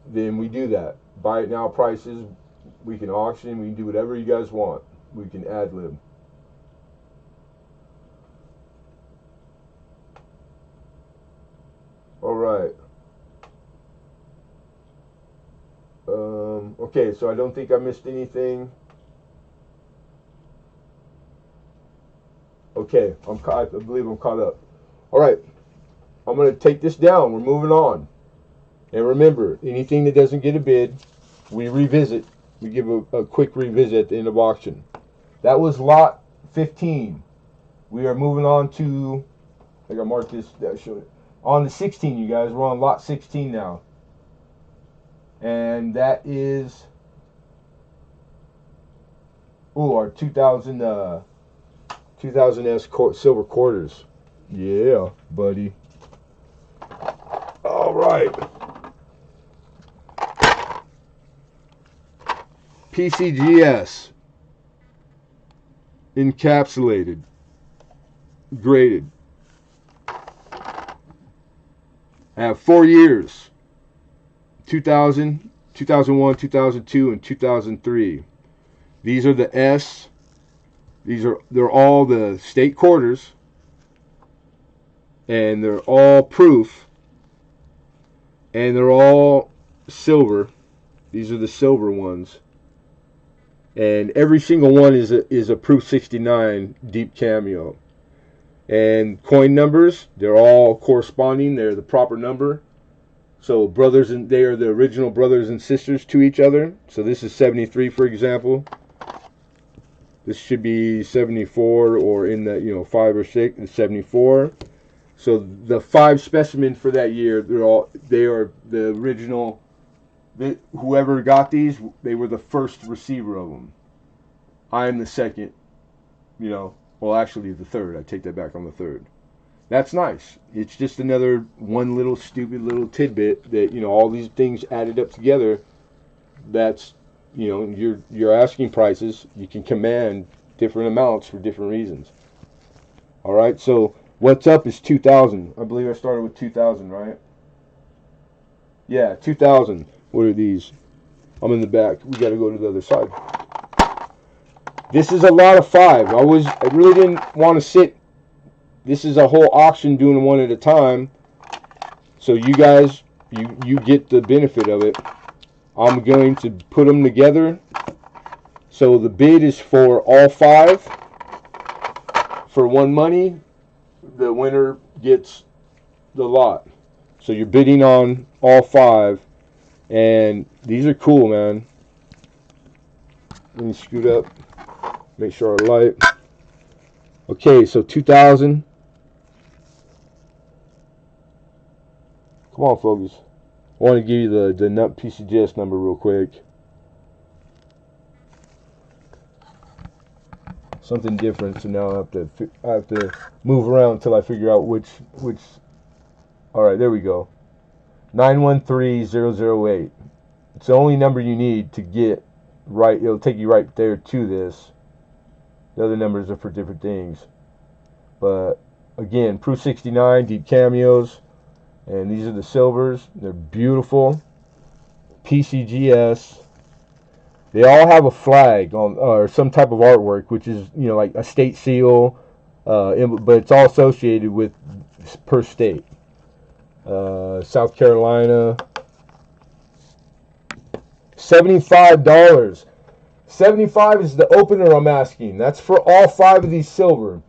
then we do that. Buy it now prices. We can auction. We can do whatever you guys want. We can ad lib. All right. Okay, so I don't think I missed anything. Okay, I believe I'm caught up. All right, I'm going to take this down. We're moving on. And remember, anything that doesn't get a bid, we revisit. We give a quick revisit at the end of auction. That was lot 15. We are moving on to, I think I marked this, that showed it. On to 16, you guys. We're on lot 16 now. And that is, our 2000S silver quarters. Yeah, buddy. All right. PCGS. Encapsulated. Graded. I have 4 years. 2000, 2001, 2002, and 2003. These are the S. They're all the state quarters, and they're all proof, and they're all silver. These are the silver ones, and every single one is a proof 69 deep cameo. And coin numbers, they're all corresponding. They're the proper number. So brothers, and they are the original brothers and sisters to each other. So this is 73, for example. This should be 74, or in that, 5 or 6 is 74. So the 5 specimen for that year, they are the original. Whoever got these, they were the first receiver of them. I am the second. Well, actually the third. I take that back. I'm the third. That's nice. It's just another one little stupid little tidbit that, all these things added up together. That's, your asking prices. You can command different amounts for different reasons. All right. So what's up is 2000. I believe I started with 2000, right? Yeah, 2000. What are these? I'm in the back. We got to go to the other side. This is a lot of 5. I really didn't want to sit. This is a whole auction, doing one at a time. So you guys, you get the benefit of it. I'm going to put them together. So the bid is for all 5. For 1 money, the winner gets the lot. So you're bidding on all 5. And these are cool, man. Let me scoot up. Make sure I light. Okay, so 2000. Come on, folks. I want to give you the nut PCGS number real quick. Something different, so now I have to move around until I figure out which. All right, there we go. 913008. It's the only number you need to get right. It'll take you right there to this. The other numbers are for different things. But again, Proof 69, deep cameos. And these are the silvers. They're beautiful. PCGS. They all have a flag on, or some type of artwork, which is, like a state seal. But it's all associated with per state. South Carolina. $75. 75 is the opener I'm asking. That's for all 5 of these silver.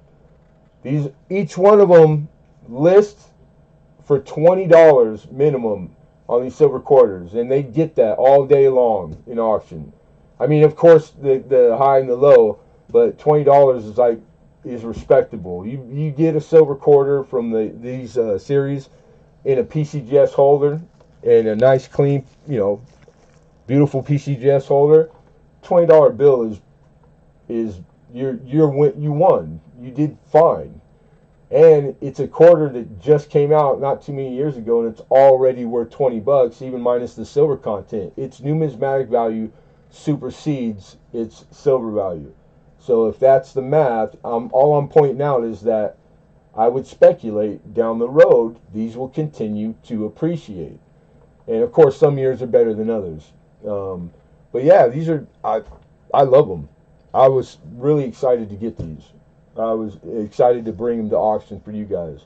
Each one of them lists for $20 minimum on these silver quarters, and they get that all day long in auction. I mean, of course, the high and the low, but $20 is respectable. You get a silver quarter from these series in a PCGS holder, and a nice clean, beautiful PCGS holder. $20 bill is you won. You did fine. And it's a quarter that just came out not too many years ago, and it's already worth $20, even minus the silver content. Its numismatic value supersedes its silver value. So if that's the math, all I'm pointing out is that I would speculate down the road these will continue to appreciate. And of course, some years are better than others. But yeah, these are, I love them. I was really excited to get these. I was excited to bring them to auction for you guys.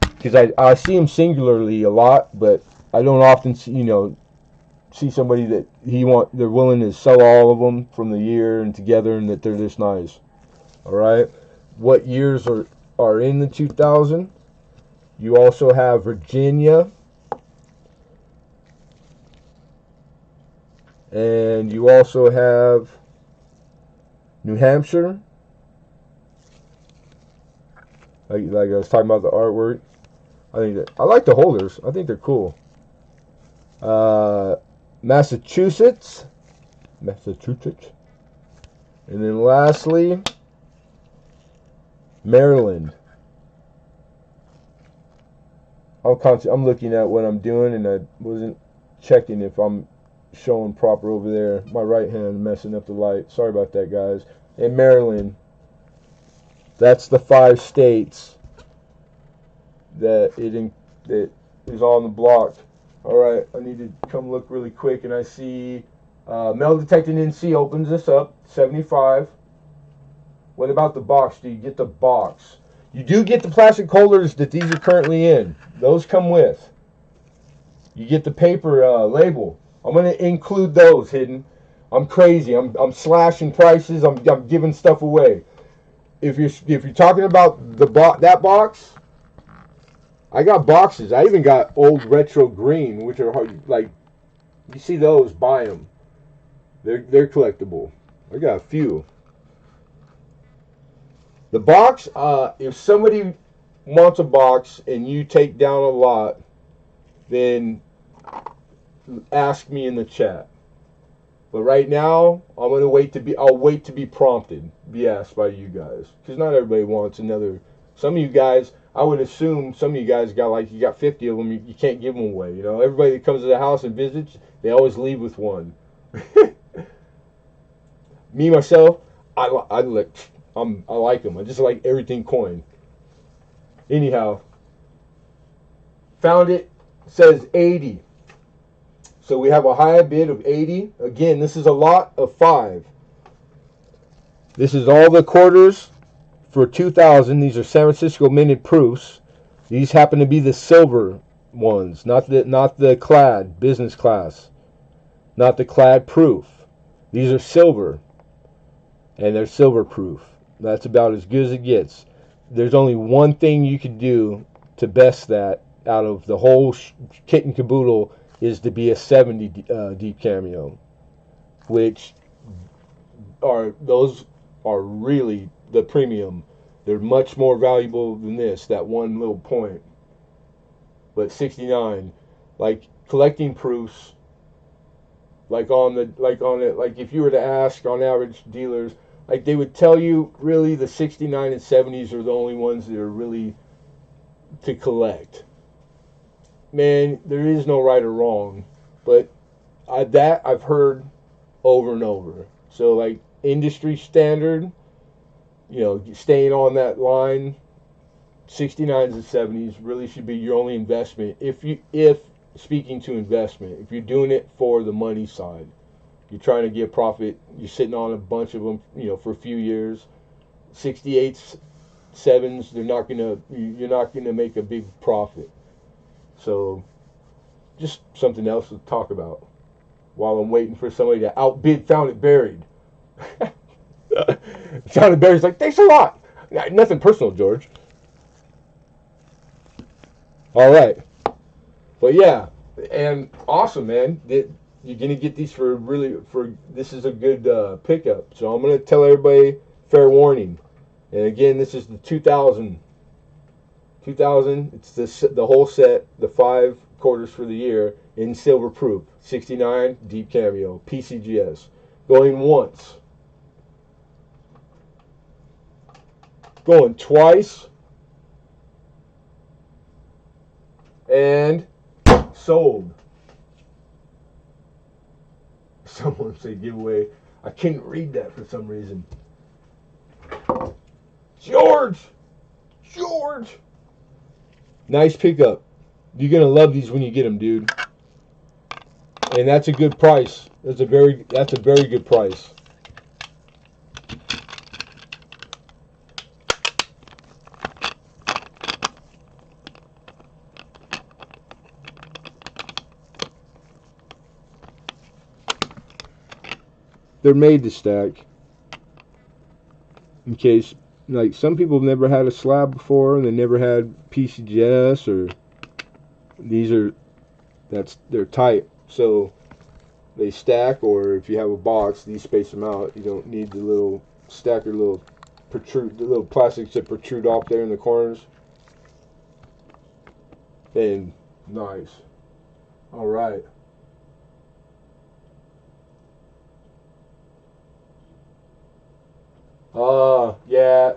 Because I see them singularly a lot, but I don't often see somebody that they're willing to sell all of them from the year and together, and that they're this nice. All right. What years are in the 2000? You also have Virginia. And you also have New Hampshire. Like I was talking about the artwork. I like the holders. I think they're cool. Massachusetts. And then lastly, Maryland. I'm looking at what I'm doing, and I wasn't checking if I'm showing proper over there. My right hand messing up the light. Sorry about that, guys. In Maryland, that's the 5 states that is on the block. All right, I need to come look really quick, and I see metal detecting NC opens this up, 75. What about the box? Do you get the box? You do get the plastic holders that these are currently in. Those come with. You get the paper label. I'm going to include those hidden. I'm crazy. I'm slashing prices. I'm giving stuff away. If you're talking about that box, I got boxes. I even got old retro green, which are hard, like you see those. Buy them. They're collectible. I got a few. The box. If somebody wants a box and you take down a lot, then ask me in the chat. But right now, I'll wait to be prompted, be asked by you guys, because not everybody wants another. Some of you guys, I would assume, some of you guys you got 50 of them. You can't give them away. You know, everybody that comes to the house and visits, they always leave with one. Me myself, I like them. I just like everything coin. Anyhow, found it. Says 80. So we have a high bid of 80. Again, this is a lot of 5. This is all the quarters for 2,000. These are San Francisco minted proofs. These happen to be the silver ones, not the clad business class, not the clad proof. These are silver, and they're silver proof. That's about as good as it gets. There's only one thing you can do to best that out of the whole kit and caboodle, is to be a 70 deep cameo, which those are really the premium. They're much more valuable than that one little point. But 69, like collecting proofs, like if you were to ask on average dealers, like they would tell you really the 69 and 70s are the only ones that are really to collect. Man, there is no right or wrong, but I've heard over and over. So like industry standard, staying on that line, 69s and 70s really should be your only investment. If speaking to investment, if you're doing it for the money side, you're trying to get profit, you're sitting on a bunch of them, for a few years. 68s, 7s, you're not gonna make a big profit. So, just something else to talk about while I'm waiting for somebody to outbid Found It Buried. Found It Buried's like, thanks a lot. Nothing personal, George. All right. But yeah, and awesome, man. You're gonna get these this is a good pickup. So I'm gonna tell everybody fair warning. And again, this is the 2000. It's the whole set, the 5 quarters for the year in silver proof, 69 deep cameo, PCGS. Going once, going twice, and sold. Someone say giveaway. I couldn't read that for some reason. George. Nice pickup. You're gonna love these when you get them, dude. And that's a good price. That's a very good price. They're made to stack. In case, like, some people have never had a slab before and they never had PCGS, or they're tight, so they stack. Or if you have a box, these space them out. You don't need the little stacker, the little plastics that protrude off there in the corners. And nice. All right. Yeah.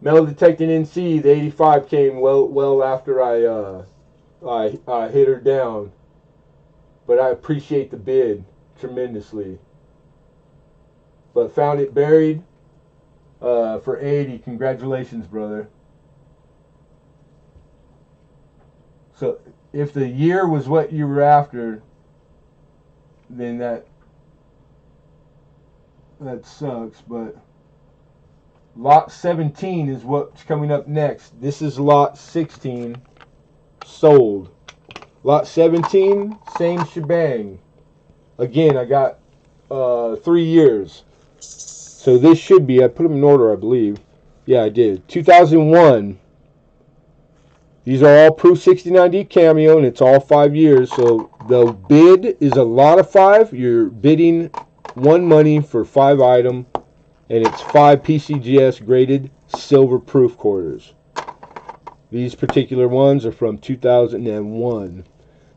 Metal detecting NC, the 85 came well after I hit her down, but I appreciate the bid tremendously. But Found It Buried for 80. Congratulations, brother. So if the year was what you were after, then that sucks. But lot 17 is what's coming up next. This is lot 16, sold. Lot 17, same shebang. Again, I got 3 years. So this should be, I put them in order, I believe. Yeah, I did. 2001. These are all Proof 69D Cameo, and it's all 5 years. So the bid is a lot of 5. You're bidding one money for 5 item, and it's 5 PCGS graded silver proof quarters. These particular ones are from 2001.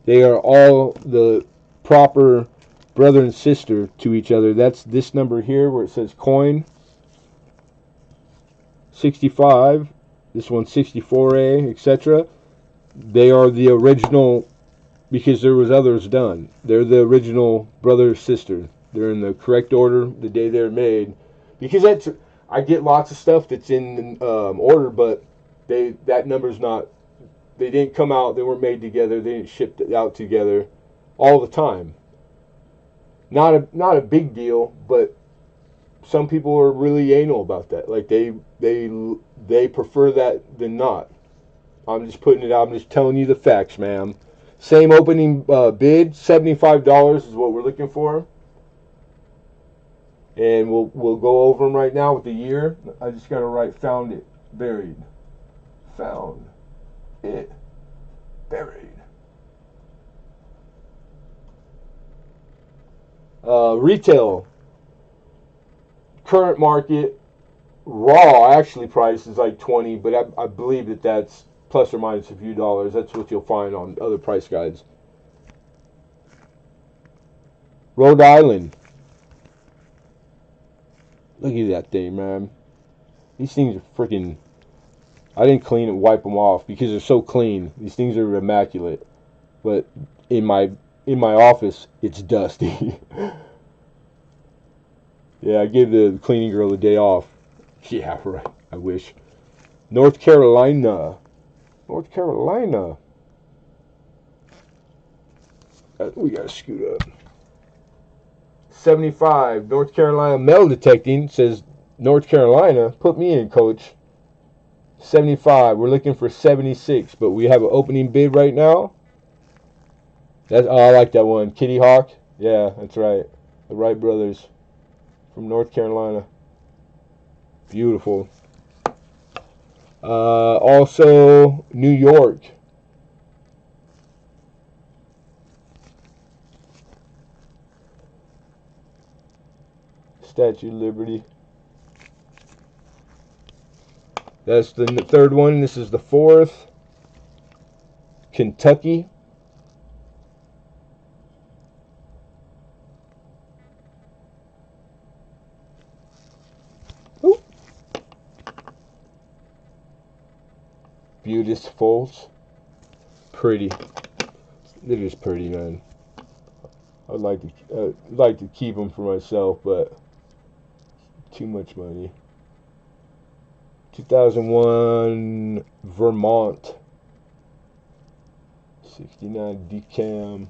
They are all the proper brother and sister to each other. That's this number here where it says coin 65. This one's 64A, etc. They are the original because there was others done. They're the original brother or sister. They're in the correct order the day they're made. Because that's, I get lots of stuff that's in order, but that number's not. They didn't come out. They weren't made together. They didn't ship out together all the time. Not a big deal, but some people are really anal about that. Like they prefer that than not. I'm just putting it out. I'm just telling you the facts, ma'am. Same opening bid, $75 is what we're looking for. And we'll go over them right now with the year. I just got to write found it, buried. Found it, buried. Retail. Current market. Raw actually price is like 20, but I believe that's plus or minus a few dollars. That's what you'll find on other price guides. Rhode Island. Look at that thing, man. These things are freaking... I didn't clean and wipe them off because they're so clean. These things are immaculate. But in my office, it's dusty. Yeah, I gave the cleaning girl a day off. Yeah, right. I wish. North Carolina. North Carolina. We gotta scoot up. 75. North Carolina metal detecting. Says North Carolina. Put me in, coach. 75. We're looking for 76, but we have an opening bid right now. I like that one. Kitty Hawk. Yeah, that's right. The Wright brothers from North Carolina. Beautiful. Also, New York. Statue of Liberty. That's the third one. This is the fourth. Kentucky. Ooh. Beautiful. Pretty. They're just pretty, man. I'd like to keep them for myself, but too much money. 2001 Vermont. 69 decam.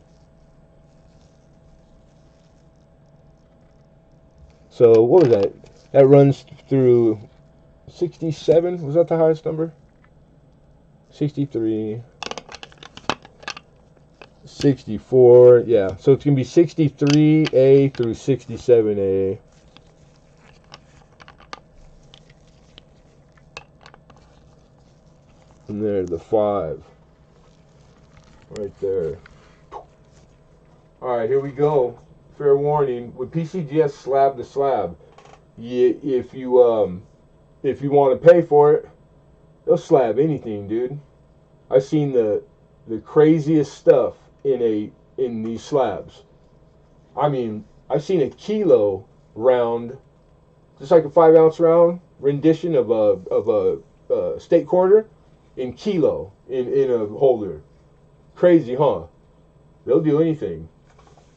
So what was that? That runs through 67. Was that the highest number? 63. 64. Yeah. So it's going to be 63A through 67A. And there, the 5. Right there. Alright, here we go. Fair warning. With PCGS slab to slab, if you want to pay for it, they'll slab anything, dude. I've seen the craziest stuff in these slabs. I mean, I've seen a kilo round, just like a 5-ounce round rendition of a steak quarter in kilo in a holder. Crazy, huh? They'll do anything.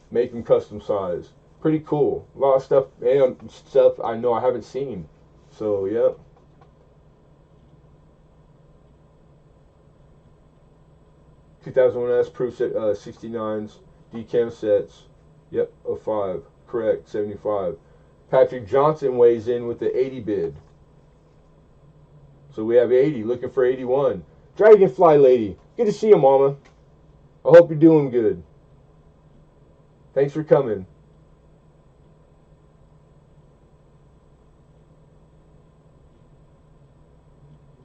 Make them custom size. Pretty cool. A lot of stuff and stuff I know I haven't seen. So, yep. 2001S proof 69s, decam sets. Yep, a 5. Correct, 75. Patrick Johnson weighs in with the 80 bid. So we have 80, looking for 81. Dragonfly Lady, good to see you, Mama. I hope you're doing good. Thanks for coming.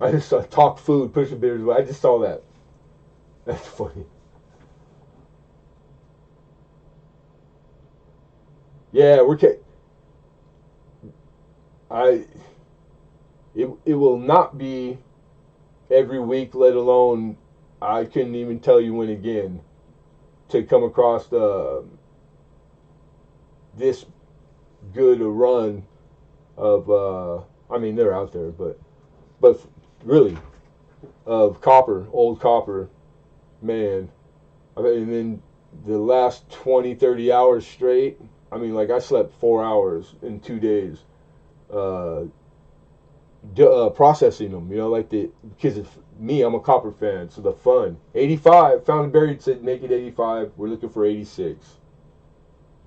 I just saw talk food, push a bitters. I just saw that. That's funny. Yeah, it will not be every week, let alone I couldn't even tell you when again to come across this good a run of I mean they're out there, but really of copper, old copper, man. I mean, and then the last 20, 30 hours straight. I mean, like I slept 4 hours in 2 days. Processing them, like because of me, I'm a copper fan, so the fun. 85, found and buried said make it 85. We're looking for 86.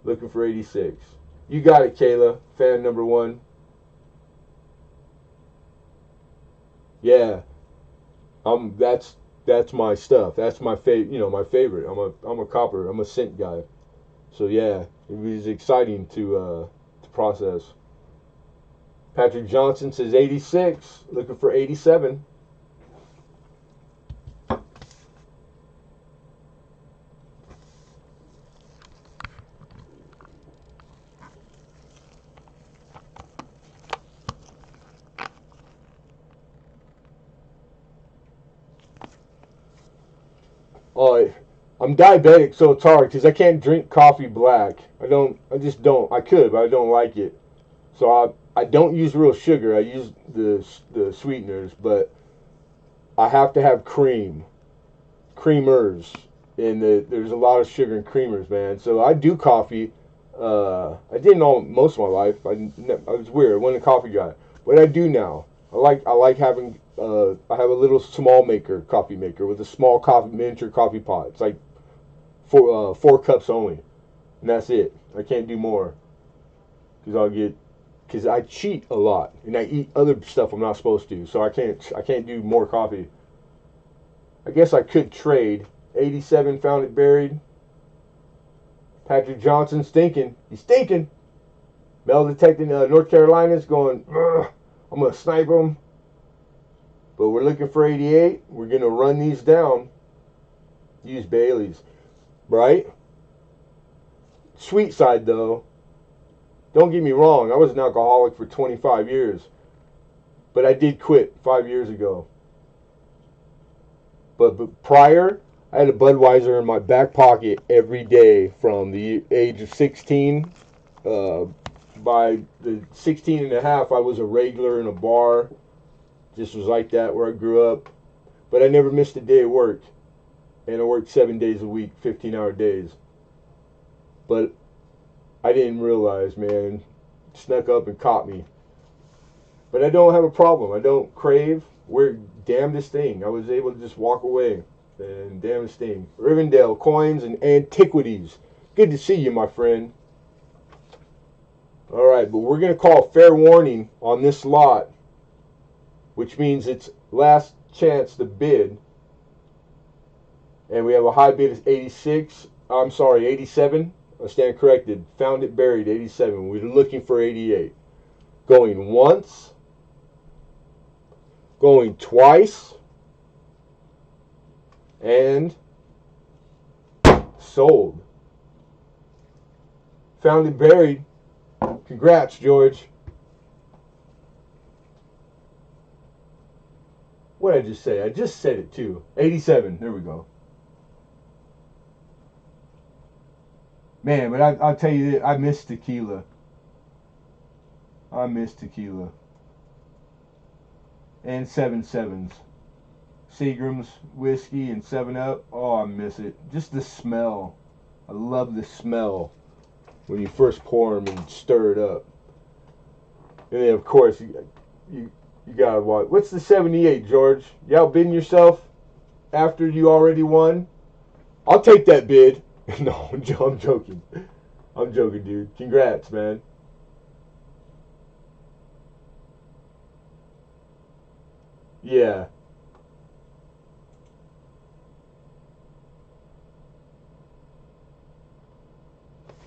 Looking for 86. You got it, Kayla, fan number 1. Yeah, that's my stuff. That's my my favorite. I'm a copper. I'm a scent guy. So yeah, it was exciting to process. Patrick Johnson says 86, looking for 87. Oh, I'm diabetic, so it's hard because I can't drink coffee black. I just don't. I could, but I don't like it. So I don't use real sugar. I use the sweeteners, but I have to have creamers, and there's a lot of sugar in creamers, man. So I do coffee. I didn't all most of my life. I was weird. I wasn't a coffee guy, but I do now. I like having. I have a little small coffee maker with a small miniature coffee pot. It's like 4 cups only, and that's it. I can't do more because I cheat a lot and I eat other stuff I'm not supposed to. So I can't do more coffee. I guess I could trade. 87 found it buried. Patrick Johnson stinking. He's stinking. Metal detecting North Carolina's going. I'm gonna snipe him. But we're looking for 88. We're gonna run these down. Use Bailey's, right? Sweet side though. Don't get me wrong. I was an alcoholic for 25 years, but I did quit 5 years ago. But prior, I had a Budweiser in my back pocket every day from the age of 16. By the 16 and a half, I was a regular in a bar. Just was like that where I grew up. But I never missed a day of work. And I worked 7 days a week, 15-hour days. But I didn't realize, man. Snuck up and caught me. But I don't have a problem. I don't crave. We're damnedest thing. I was able to just walk away. And damnedest thing. Rivendell, coins and antiquities. Good to see you, my friend. Alright, but we're going to call fair warning on this lot, which means it's last chance to bid. And we have a high bid of 86. I'm sorry, 87. I stand corrected. Found it buried, 87. We're looking for 88. Going once. Going twice. And sold. Found it buried. Congrats, George. What did I just say? I just said it too. 87. There we go. Man, but I'll tell you this. I miss tequila. I miss tequila. And 7-7s. Seagram's whiskey and 7-Up. Oh, I miss it. Just the smell. I love the smell when you first pour them and stir it up. And then, of course, you gotta watch. What's the 78, George? You outbidding yourself after you already won? I'll take that bid. No, I'm joking. I'm joking, dude. Congrats, man. Yeah.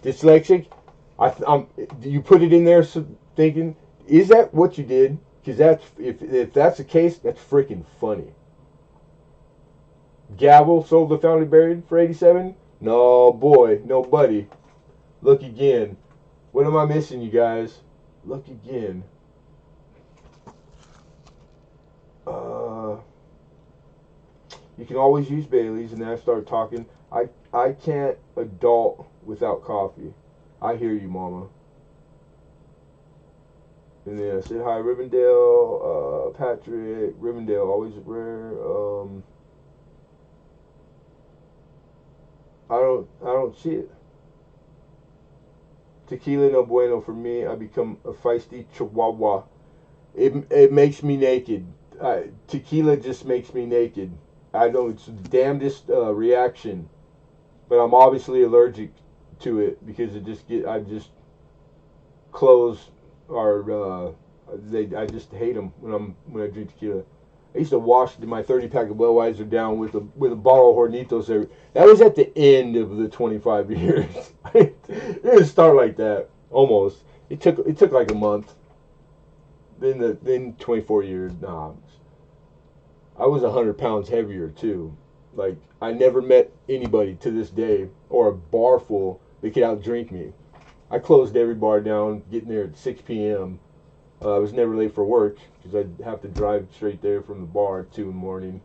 Dyslexic. You put it in there so, thinking, is that what you did? Because that's if that's the case, that's freaking funny. Gavel sold the founded buried for 87. No boy, no buddy. Look again. What am I missing, you guys? Look again. You can always use Bailey's, and then I start talking. I can't adult without coffee. I hear you, Mama. And then I said hi, Rivendell, Patrick, Rivendell, always rare. I don't see it. Tequila no bueno for me. I become a feisty chihuahua. It makes me naked. Tequila just makes me naked. I know it's the damnedest reaction, but I'm obviously allergic to it because I just clothes are I just hate them when I drink tequila. I used to wash my 30-pack of Budweiser down with a bottle of Hornitos. That was at the end of the 25 years. It didn't start like that. Almost. It took like a month. Then 24 years. Nah. I was 100 pounds heavier too. Like, I never met anybody to this day or a bar full that could outdrink me. I closed every bar down, getting there at 6 p.m. I was never late for work because I'd have to drive straight there from the bar at 2 in the morning.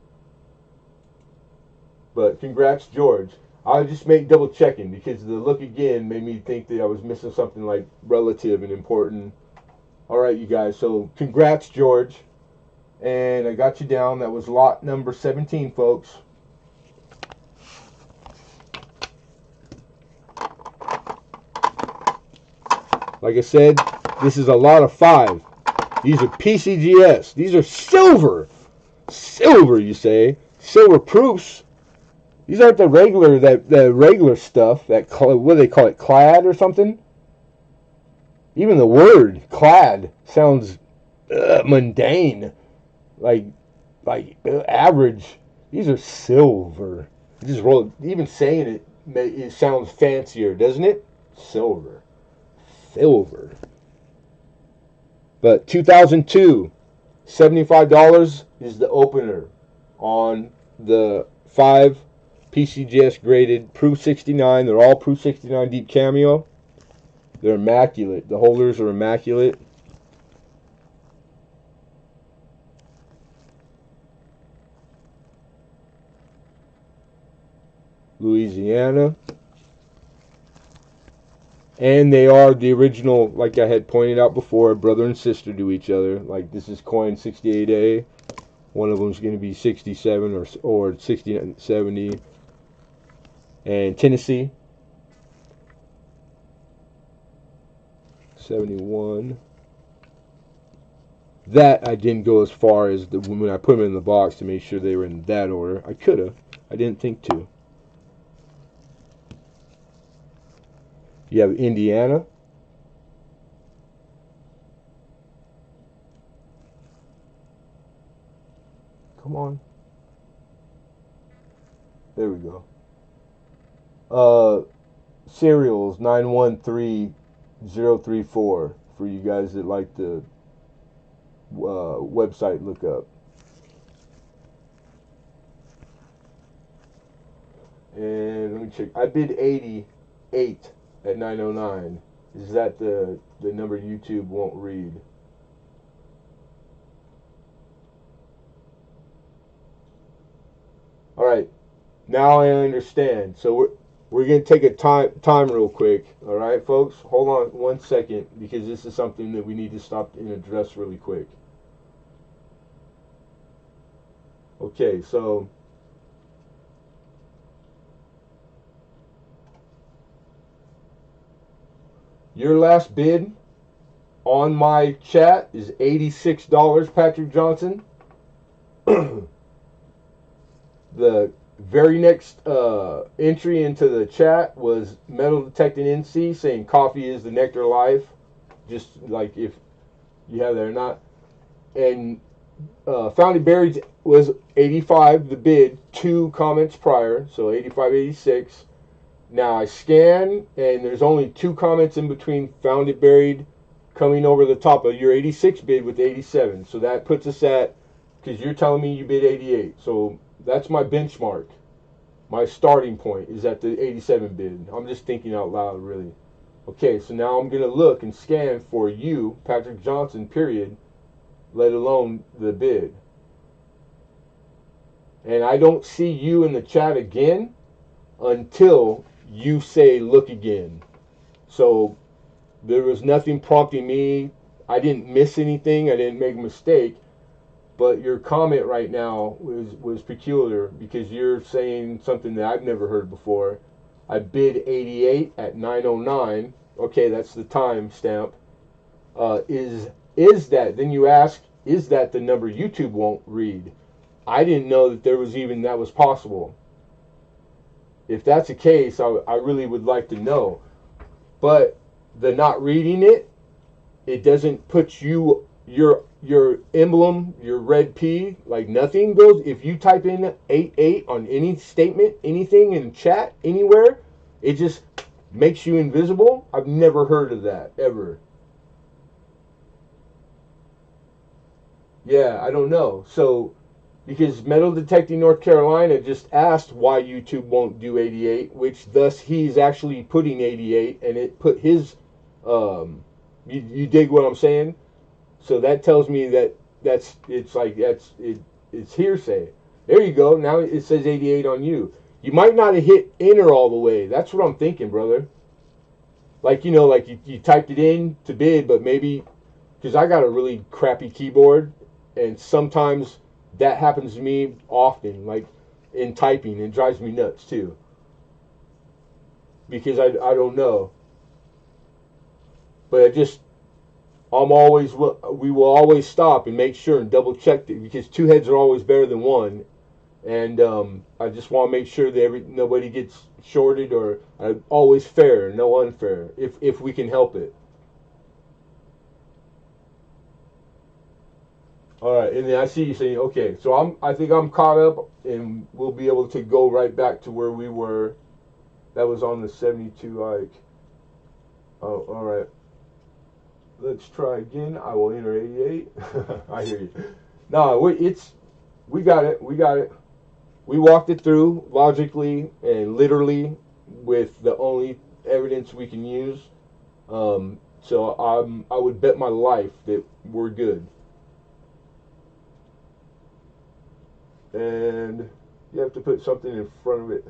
But congrats, George. I was just double checking because the look again made me think that I was missing something like relative and important. All right, you guys. So congrats, George. And I got you down. That was lot number 17, folks. Like I said, this is a lot of 5. These are PCGS. These are silver. Silver, you say? Silver proofs. These aren't the regular stuff. What do they call it? Clad or something? Even the word clad sounds mundane. Like average. These are silver. Just roll. Even saying it sounds fancier, doesn't it? Silver. But 2002, $75 is the opener on the 5 PCGS graded Proof 69. They're all Proof 69 deep cameo. They're immaculate. The holders are immaculate. Louisiana. And they are the original, like I had pointed out before, brother and sister to each other. Like, this is coin 68A. One of them is going to be 67 or 60, 70. And Tennessee. 71. That I didn't go as far as when I put them in the box to make sure they were in that order. I could have. I didn't think to. You have Indiana. Come on. There we go. Serials 913034 for you guys that like the website lookup. And let me check. I bid 88 at 909. Is that the number YouTube won't read? All right. Now I understand. So we're going to take a time real quick. All right, folks? Hold on 1 second because this is something that we need to stop and address really quick. Okay, so your last bid on my chat is $86, Patrick Johnson. The Very next entry into the chat was Metal Detecting NC saying coffee is the nectar of life. Just like if you have that or not. And Founded Buried was 85, the bid, 2 comments prior, so 85, 86. Now I scan, and there's only 2 comments in between Founded Buried coming over the top of your 86 bid with 87. So that puts us at, because you're telling me you bid 88. So that's my benchmark. My starting point is at the 87 bid. I'm just thinking out loud, really. Okay, so now I'm going to look and scan for you, Patrick Johnson, period, let alone the bid. And I don't see you in the chat again until you say look again. So there was nothing prompting me. I didn't miss anything. I didn't make a mistake. But your comment right now was peculiar because you're saying something that I've never heard before. I bid 88 at 9:09. Okay, that's the time stamp. Is that, then you ask, is that the number YouTube won't read? I didn't know that there was even that was possible. If that's the case, I really would like to know. But the not reading it, it doesn't put you, your emblem, your red P, like nothing goes. If you type in 88 on any statement, anything in chat, anywhere, it just makes you invisible. I've never heard of that, ever. Yeah, I don't know. So, because Metal Detecting North Carolina just asked why YouTube won't do 88, which thus he's actually putting 88, and it put his, you dig what I'm saying? So that tells me that it's hearsay. There you go. Now it says 88 on you. You might not have hit enter all the way. That's what I'm thinking, brother. Like, like you typed it in to bid, but maybe, because I got a really crappy keyboard, and sometimes that happens to me often, like in typing. It drives me nuts too, because I don't know. But we will always stop and make sure and double check it, because 2 heads are always better than 1. And I just want to make sure that nobody gets shorted, or always fair, no unfair, if we can help it. All right, and then I see you saying, okay, so I think I'm caught up, and we'll be able to go right back to where we were. That was on the 72 Ike. Oh, all right. Let's try again. I will enter 88. I hear you. No, we got it. We got it. We walked it through logically and literally with the only evidence we can use. So I would bet my life that we're good. And you have to put something in front of it.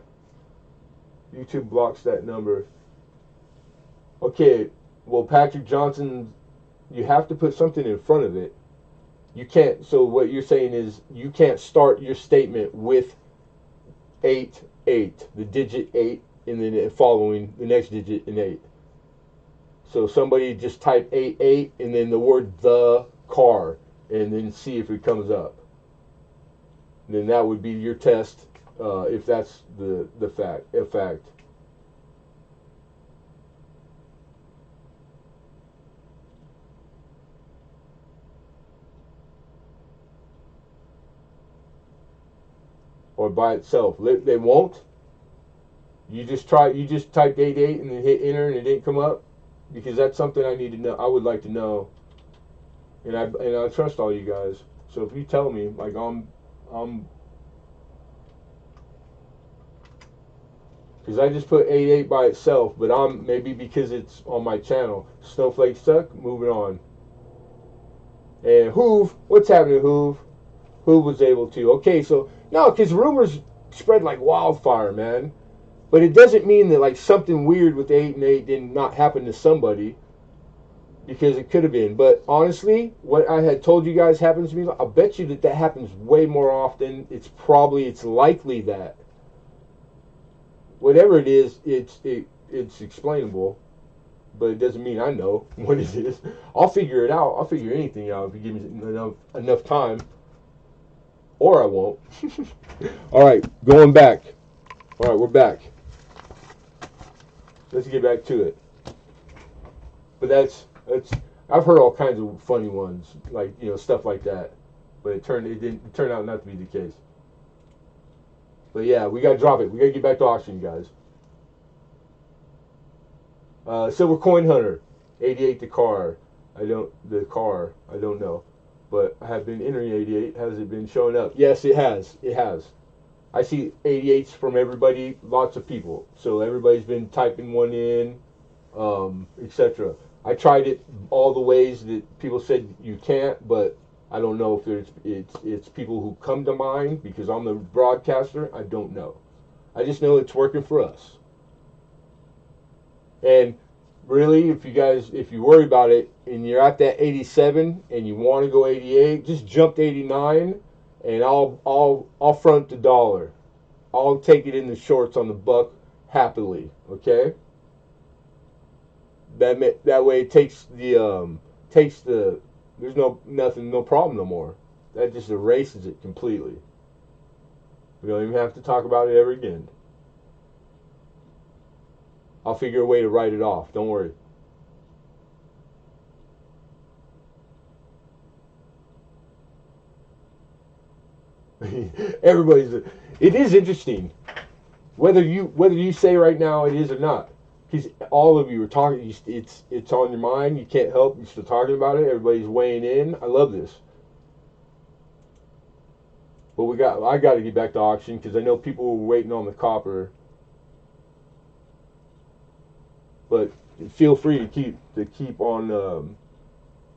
YouTube blocks that number. Okay, well, Patrick Johnson, you have to put something in front of it. You can't, so what you're saying is you can't start your statement with 8, the digit 8, and then following the next digit in 8. So somebody just type 88 and then the word the car, and then see if it comes up. And then that would be your test, if that's a fact. Or by itself. They won't. You just typed 88 and then hit enter and it didn't come up, because that's something I need to know. I would like to know, and I trust all you guys. So if you tell me, like I'm, because I just put 88 by itself, but maybe because it's on my channel. Snowflake stuck. Moving on. And Hoove, what's happening, Hoove? Hoove was able to. Okay, so no, because rumors spread like wildfire, man. But it doesn't mean that like something weird with 8 and 8 did not happen to somebody, because it could have been. But honestly, what I had told you guys happens to me, I'll bet you that happens way more often. It's likely that whatever it is, it's explainable, but it doesn't mean I know what it is. I'll figure it out. I'll figure anything out if you give me enough time. Or I won't. All right, going back. All right, we're back. Let's get back to it. But that's I've heard all kinds of funny ones, like, you know, stuff like that. But it didn't turn out not to be the case. But yeah, we gotta drop it. We gotta get back to auction, guys. Silver Coin Hunter, 88 the car. I don't know. But I have been entering 88. Has it been showing up? Yes, it has. It has. I see 88s from everybody, lots of people. So everybody's been typing one in, etc. I tried it all the ways that people said you can't, but I don't know if it's people who come to mind because I'm the broadcaster. I don't know. I just know it's working for us. And really, if you worry about it and you're at that 87 and you want to go 88, just jump to 89 and I'll front the dollar. I'll take it in the shorts on the buck happily, okay? That way it takes the there's no problem no more. That just erases it completely. We don't even have to talk about it ever again. I'll figure a way to write it off. Don't worry. It is interesting whether you say right now it is or not, because all of you are talking. It's on your mind. You can't help. You're still talking about it. Everybody's weighing in. I love this. But I got to get back to auction because I know people were waiting on the copper. But feel free to keep on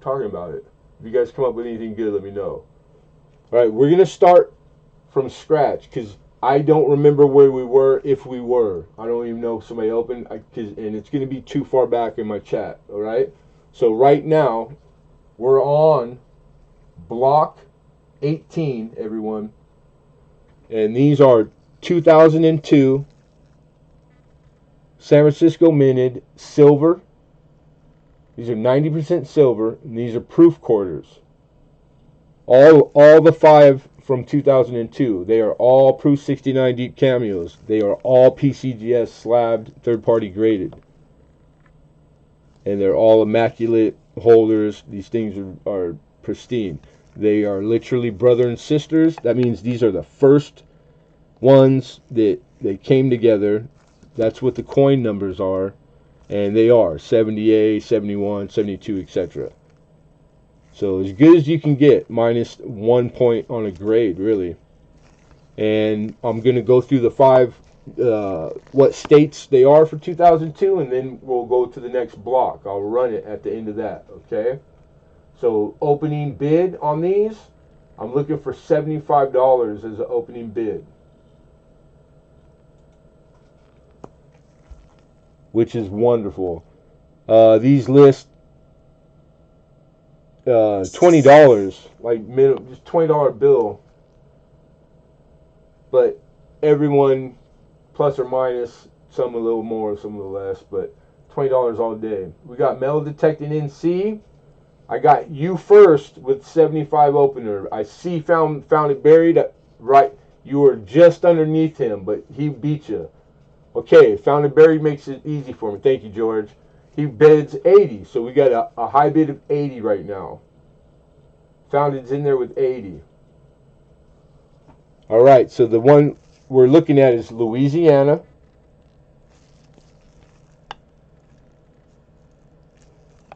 talking about it. If you guys come up with anything good, let me know. All right, we're gonna start from scratch because I don't remember where we were, if we were. I don't even know if somebody opened, and it's gonna be too far back in my chat. All right. So right now, we're on block 18, everyone, and these are 2002. San Francisco minted silver. These are 90% silver, and these are proof quarters. All the 5 from 2002, they are all Proof 69 deep cameos. They are all PCGS slabbed, third-party graded, and they're all immaculate holders. These things are pristine. They are literally brother and sisters. That means these are the first ones that they came together. That's what the coin numbers are, and they are 70A, 71, 72, etc. So as good as you can get, minus 1 point on a grade, really. And I'm going to go through the 5, what states they are for 2002, and then we'll go to the next block. I'll run it at the end of that, okay? So opening bid on these, I'm looking for $75 as an opening bid, which is wonderful. These list $20, like minimum, just $20 bill. But everyone, plus or minus, some a little more, some a little less, but $20 all day. We got metal detecting NC. I got you first with 75 opener. I see found it buried. Right, you were just underneath him, but he beat you. Okay, found it buried makes it easy for me. Thank you, George. He bids 80, so we got a high bid of 80 right now. Found it's in there with 80. All right, so the one we're looking at is Louisiana.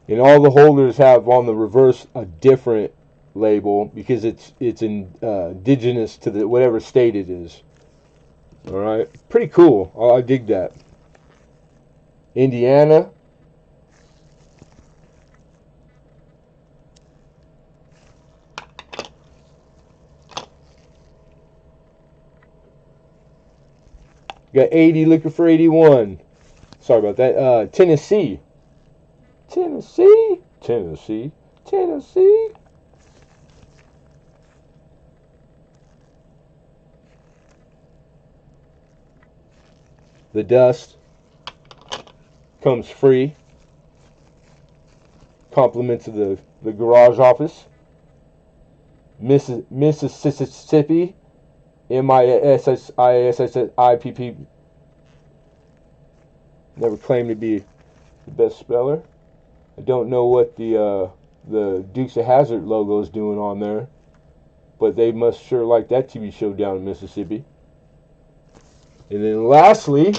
And all the holders have on the reverse a different label because it's indigenous to the whatever state it is. All right, pretty cool. I dig that. Indiana. Got 80 looking for 81. Sorry about that. Tennessee. Tennessee. Tennessee. Tennessee. The dust comes free. Compliments of the garage office.
Mississippi, Mississippi. Never claimed to be the best speller. I don't know what the Dukes of Hazzard logo is doing on there, but they must sure like that TV show down in Mississippi. And then lastly,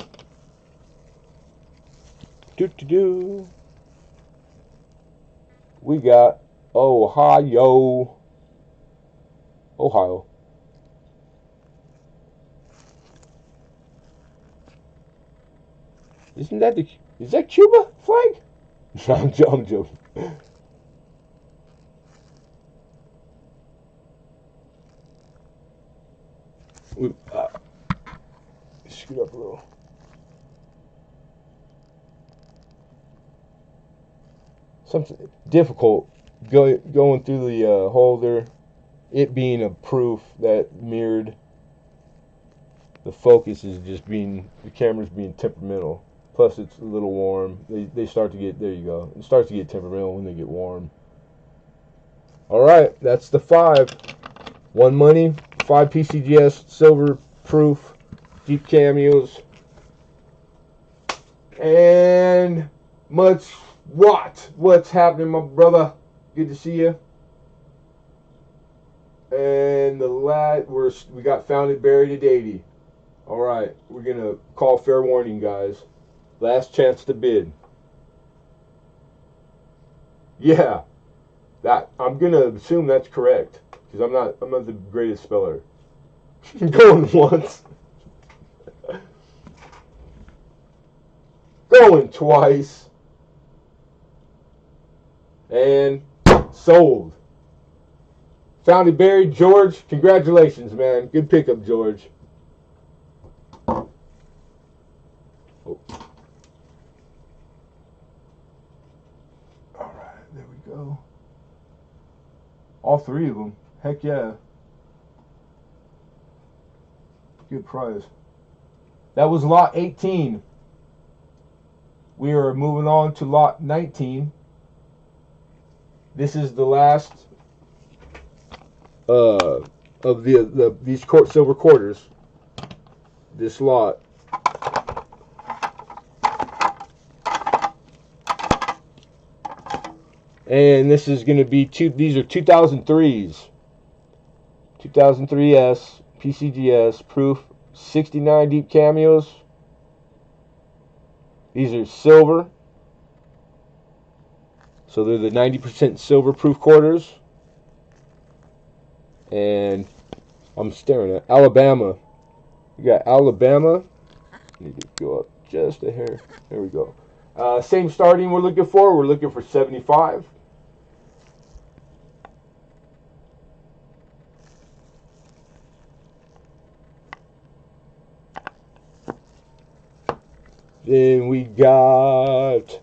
we got Ohio. Is that Cuba flag? I'm joking. Scoot up a little. Something difficult going through the holder. It being a proof that mirrored. The focus is just the camera's being temperamental. Plus, it's a little warm. They start to get, there you go. It starts to get temperamental when they get warm. Alright, that's the 5. 1 money, 5 PCGS, silver proof, deep cameos. And what's happening, my brother? Good to see you. And we got founded buried at 80. Alright, we're gonna call fair warning, guys. Last chance to bid. Yeah, I'm gonna assume that's correct because I'm not the greatest speller. Going once, going twice, and sold. Founded buried, George. Congratulations, man. Good pickup, George. Oh. Alright, there we go. All 3 of them. Heck yeah. Good prize. That was lot 18. We are moving on to lot 19. This is the last of these silver quarters. This lot. And this is going to be these are 2003s. 2003S, PCGS, proof, 69 deep cameos. These are silver. So they're the 90% silver proof quarters. And I'm staring at Alabama. We got Alabama. Need to go up just a hair. There we go. Same starting we're looking for. We're looking for 75. Then we got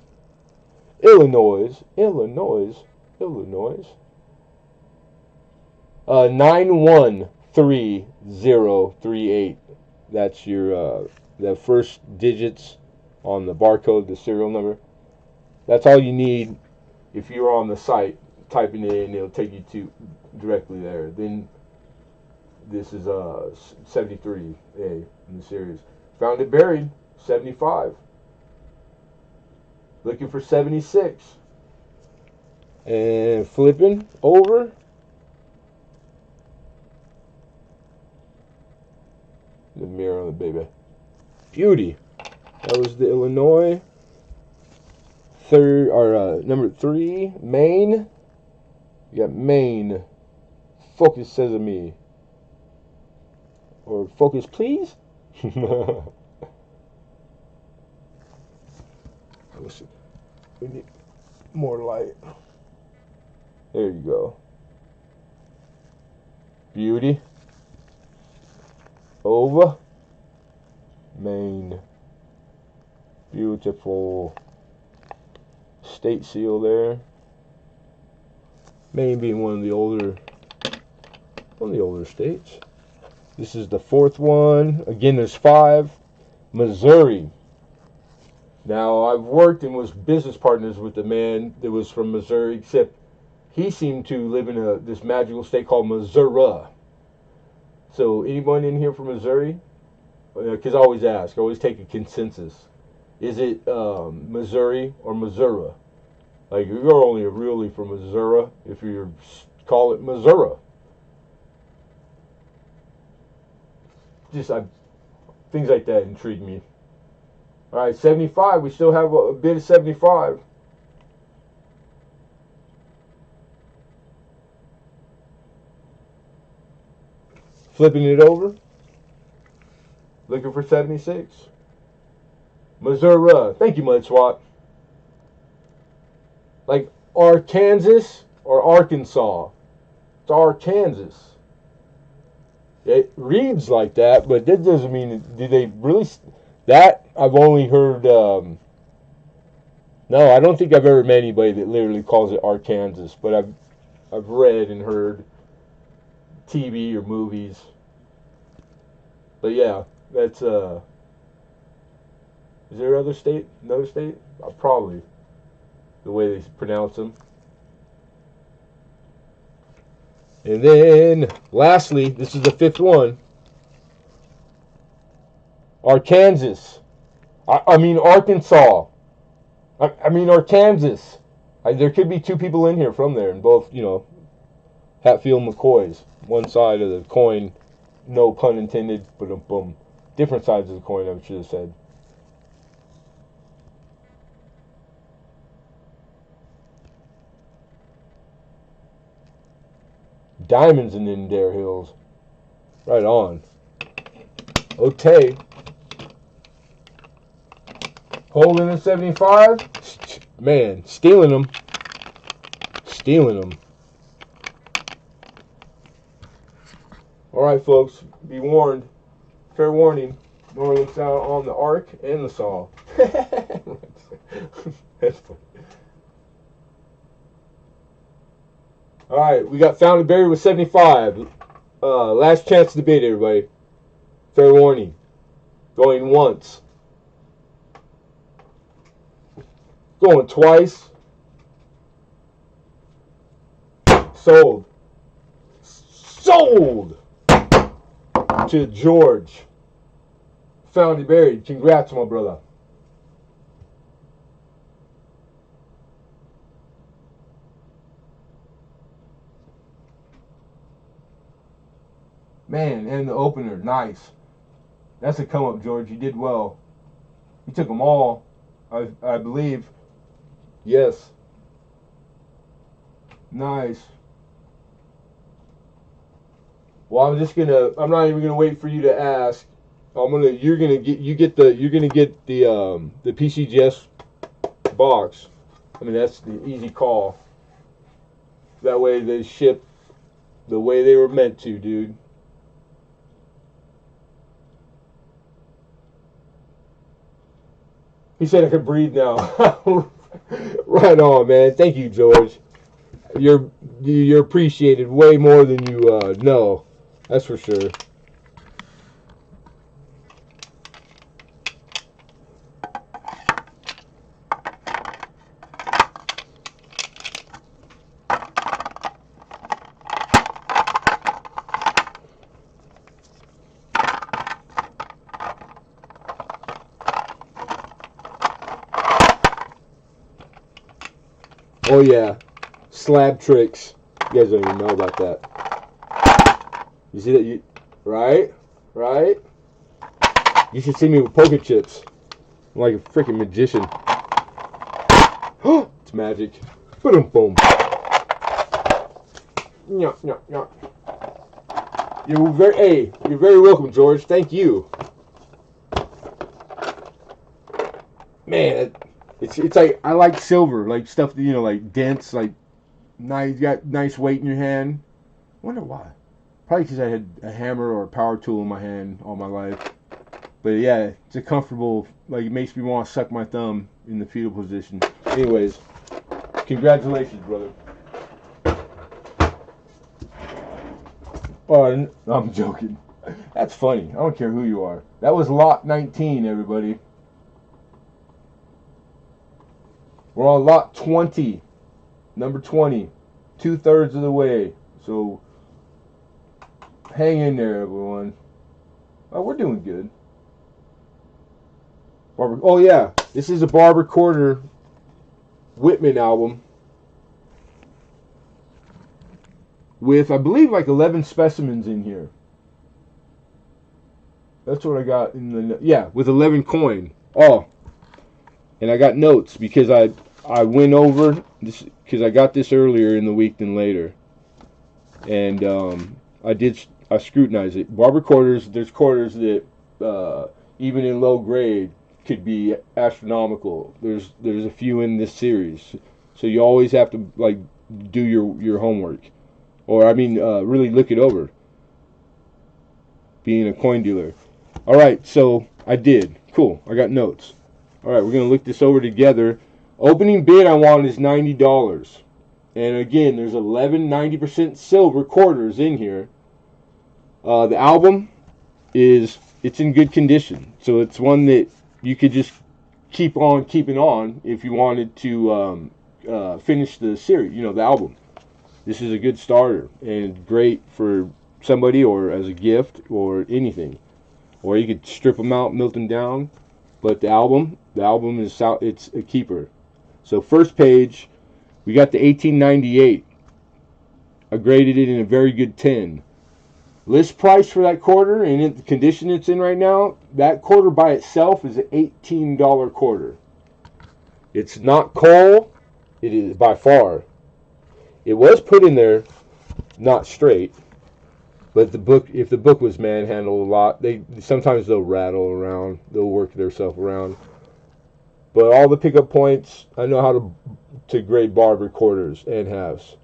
Illinois. 913038. That's your the first digits on the barcode, the serial number. That's all you need. If you're on the site, typing it in, it'll take you to directly there. Then this is 73A in the series. Found it buried, 75. Looking for 76. And flipping over. The mirror on the baby. Beauty. That was the Illinois. Number 3, Maine. You got Maine. Focus Sesame. Or focus, please. We need more light. There you go. Beauty. Over. Maine. Beautiful. State seal there. Maine being one of the older states. This is the 4th one. Again, there's 5. Missouri. Now, I've worked and was business partners with the man that was from Missouri, except he seemed to live in this magical state called Missouri. So anyone in here from Missouri? Because I always ask, I always take a consensus. Is it Missouri or Missouri? Like, you're only really from Missouri if you call it Missouri. Just things like that intrigue me. All right, 75. We still have a bit of 75. Flipping it over. Looking for 76. Missouri. Thank you, Mud Swat. Like Arkansas or Arkansas. It's Arkansas. It reads like that, but that doesn't mean. Do they really? That I've only heard. No, I don't think I've ever met anybody that literally calls it Arkansas. But I've read and heard TV or movies. But yeah, that's Is there another state? Another state? Probably. The way they pronounce them. And then, lastly, this is the fifth one. Arkansas. I mean Arkansas. I mean Arkansas. There could be two people in here from there, and both, Hatfield McCoys. One side of the coin, no pun intended, but boom. Different sides of the coin, I should have said. Diamonds in them there hills. Right on. Okay. Holding the 75. Man, stealing them. Stealing them. Alright, folks. Be warned. Fair warning. Nora looks out on the arc and the saw. That's funny. Alright, we got found and buried with 75. Last chance to bid, everybody. Fair warning. Going once. Going twice. Sold. Sold! To George. Found and buried. Congrats, my brother. Man, and the opener, nice. That's a come up, George. You did well. You took them all, I believe. Yes. Nice. Well, I'm not even gonna wait for you to ask. You're gonna get the PCGS box. I mean, that's the easy call. That way they ship the way they were meant to, dude. He said I could breathe now. Right on, man. Thank you, George. You're appreciated way more than you know. That's for sure. Oh yeah, slab tricks. You guys don't even know about that. You see that? Right? You should see me with poker chips. I'm like a freaking magician. It's magic. Boom, boom. You're very welcome, George. Thank you. Man, it's like, I like silver, like stuff that, like dense, like nice, got nice weight in your hand. Wonder why. Probably because I had a hammer or a power tool in my hand all my life. But yeah, it's a comfortable, like, it makes me want to suck my thumb in the fetal position. Anyways, congratulations, brother. Oh, I'm joking. That's funny. I don't care who you are. That was lot 19, everybody. We're on lot 20. Number 20. 2/3 of the way. So hang in there, everyone. Oh, we're doing good. Barber. Oh yeah, this is a Barber Corner Whitman album with, I believe, like 11 specimens in here. That's what I got in the, yeah, with 11 coin. Oh, and I got notes because I went over this because I got this earlier in the week than later, and I scrutinized it. Barber quarters, there's quarters that even in low grade could be astronomical. There's a few in this series, so you always have to like do your homework, or I mean really look it over. Being a coin dealer. All right, so I did. Cool. I got notes. All right, we're gonna look this over together. Opening bid I want is $90, and again, there's 11 90% silver quarters in here. The album it's in good condition, so it's one that you could just keep on keeping on if you wanted to finish the series. You know, the album. This is a good starter and great for somebody or as a gift or anything. Or you could strip them out, melt them down. But the album is out. It's a keeper. So first page, we got the 1898. I graded it in a very good 10. List price for that quarter and in the condition it's in right now, that quarter by itself is an $18 quarter. It's not coal. It is by far. It was put in there, not straight. But if the book was manhandled a lot, sometimes they'll rattle around, they'll work themselves around. But all the pickup points, I know how to grade barber quarters and halves.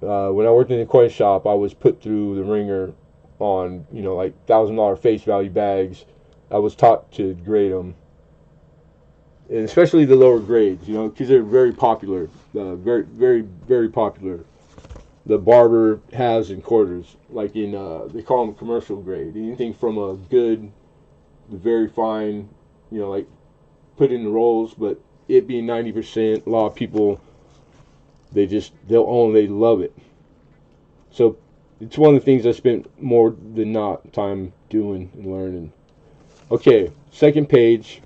When I worked in the coin shop, I was put through the ringer on like $1,000 face value bags. I was taught to grade them, and especially the lower grades, because they're very popular, very very very popular. The barber halves and quarters, like in they call them commercial grade. Anything from a good, very fine, like put in the rolls, but it being 90%, a lot of people they love it. So it's one of the things I spent more than not time doing and learning. Okay, second page,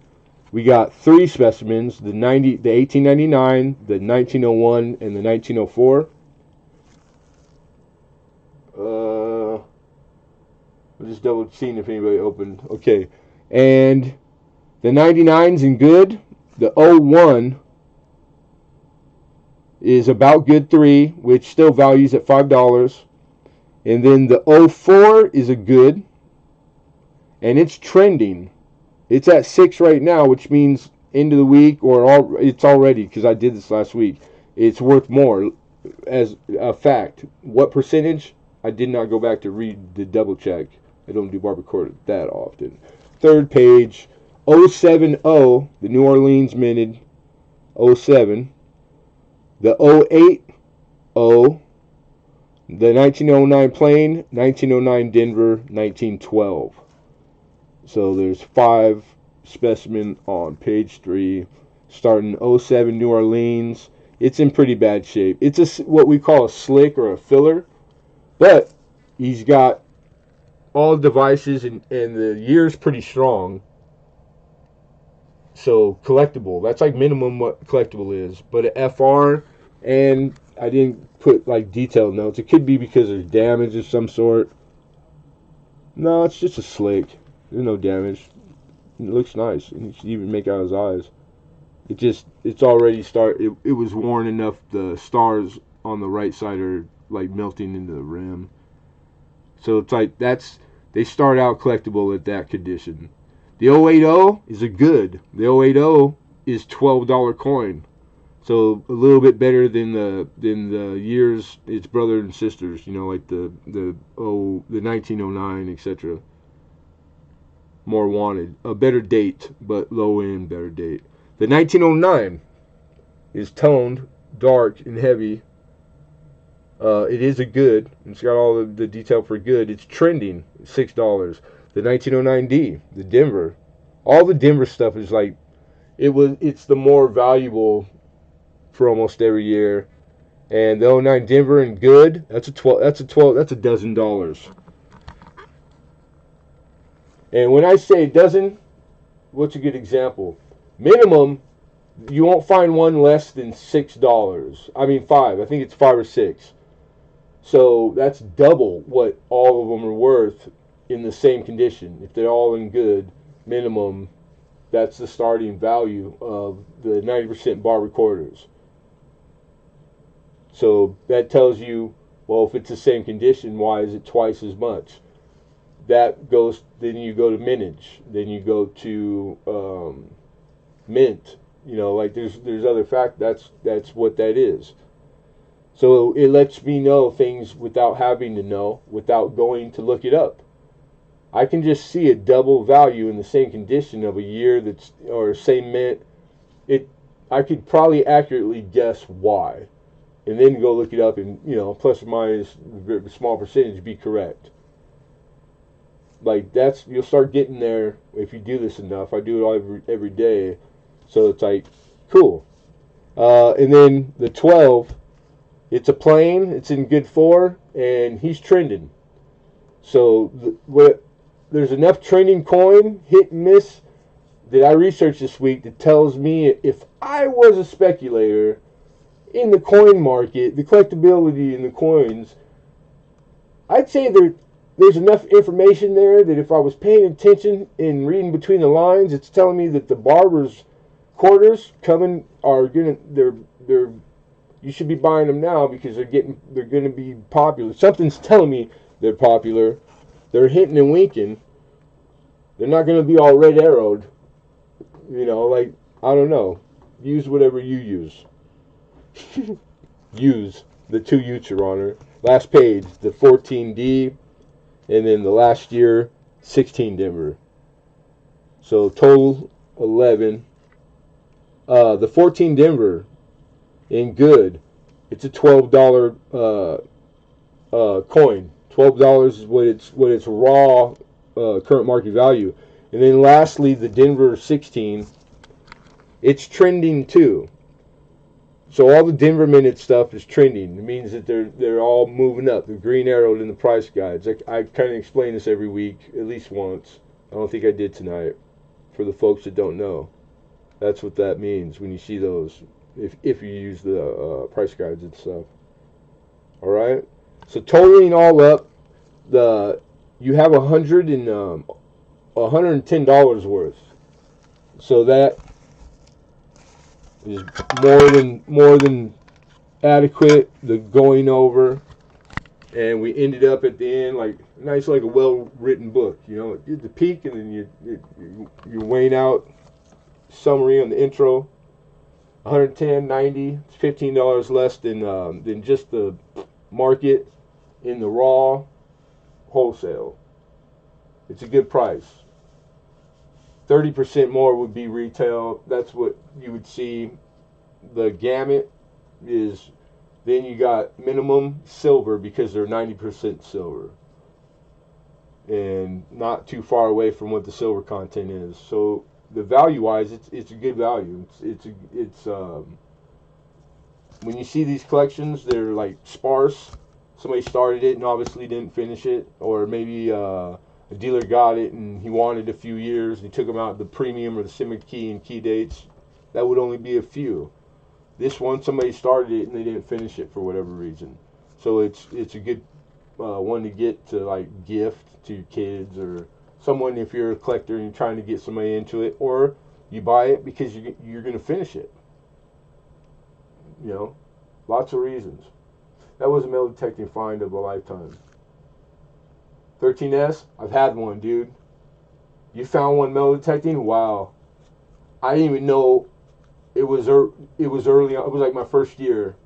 we got 3 specimens: the 1899, the 1901, and the 1904. I'm just double seeing if anybody opened. Okay, and the 99's in good. The 01 is about good 3, which still values at $5. And then the 04 is a good, and it's trending. It's at 6 right now, which means end of the week it's already, because I did this last week. It's worth more as a fact. What percentage? I did not go back to read the double check. I don't do barber quarter that often. Third page, 070, the New Orleans minted 07. The 080, the 1909 plain, 1909 Denver, 1912. So there's 5 specimen on page 3. Starting 07 New Orleans. It's in pretty bad shape. It's what we call a slick or a filler. But he's got all devices and the year's pretty strong. So collectible. That's like minimum what collectible is. But an FR, and I didn't put like detailed notes. It could be because there's damage of some sort. No, it's just a slick. There's no damage. It looks nice. And you can even make out his eyes. It's already it was worn enough. The stars on the right side are like melting into the rim. So it's like they start out collectible at that condition. The 080 is a good. The 080 is $12 coin. So a little bit better than the years its brother and sisters, like the 1909, etc. More wanted. A better date, but low end, better date. The 1909 is toned, dark, and heavy. It is a good. It's got all the detail for good. It's trending, $6. The 1909D, the Denver. All the Denver stuff is like, it's the more valuable for almost every year. And the '09 Denver in good, that's a 12. That's a 12. That's a $12. And when I say dozen, what's a good example? Minimum, you won't find one less than $6. I mean five. I think it's 5 or 6. So that's double what all of them are worth in the same condition. If they're all in good, minimum, that's the starting value of the 90% bar recorders. So that tells you, well, if it's the same condition, why is it twice as much? That goes, then you go to mintage, then you go to mint. You know, like there's other fact. That's what that is. So it lets me know things without having to know, without going to look it up. I can just see a double value in the same condition of a year that's or same mint. It I could probably accurately guess why, and then go look it up and plus or minus a small percentage be correct. Like that's you'll start getting there if you do this enough. I do it all every day, so it's like cool. And then the 12, it's a plane. It's in good 4, and he's trending. So there's enough trending coin hit and miss that I researched this week that tells me if I was a speculator in the coin market, the collectability in the coins, I'd say there's enough information there that if I was paying attention and reading between the lines, it's telling me that the barbers quarters coming are they're you should be buying them now because they're gonna be popular. Something's telling me they're popular. They're hitting and winking. They're not gonna be all red arrowed. Like I don't know. Use whatever you use. Use the 2 Utes, Your Honor. Last page, the 14D, and then the last year 16 Denver. So total 11. The 14 Denver in good. It's a $12 coin. $12 is what its raw current market value. And then lastly, the Denver 16. It's trending too. So all the Denver minute stuff is trending. It means that they're all moving up. They're green arrowed in the price guides. I kind of explain this every week, at least once. I don't think I did tonight. For the folks that don't know, that's what that means when you see those. If you use the price guides and stuff. All right. So totaling all up, you have $110 worth. So that is more than adequate. The going over, and we ended up at the end like nice, like a well-written book. At the peak, and then you're weighing out summary on the intro. 110, 90, it's $15 less than just the market in the raw wholesale. It's a good price. 30% more would be retail. That's what you would see. The gamut is then you got minimum silver because they're 90% silver and not too far away from what the silver content is. So the value wise, it's a good value. It's when you see these collections, they're like sparse. Somebody started it and obviously didn't finish it, or maybe a dealer got it and he wanted a few years. He took them out the premium or the symmetry key and key dates. That would only be a few. This one, somebody started it and they didn't finish it for whatever reason. So it's a good one to get to like gift to your kids or someone if you're a collector and you're trying to get somebody into it, or you buy it because you're going to finish it. Lots of reasons. That was a metal detecting find of a lifetime. 13S, I've had one, dude. You found one metal detecting? Wow. I didn't even know it was early. It was like my first year.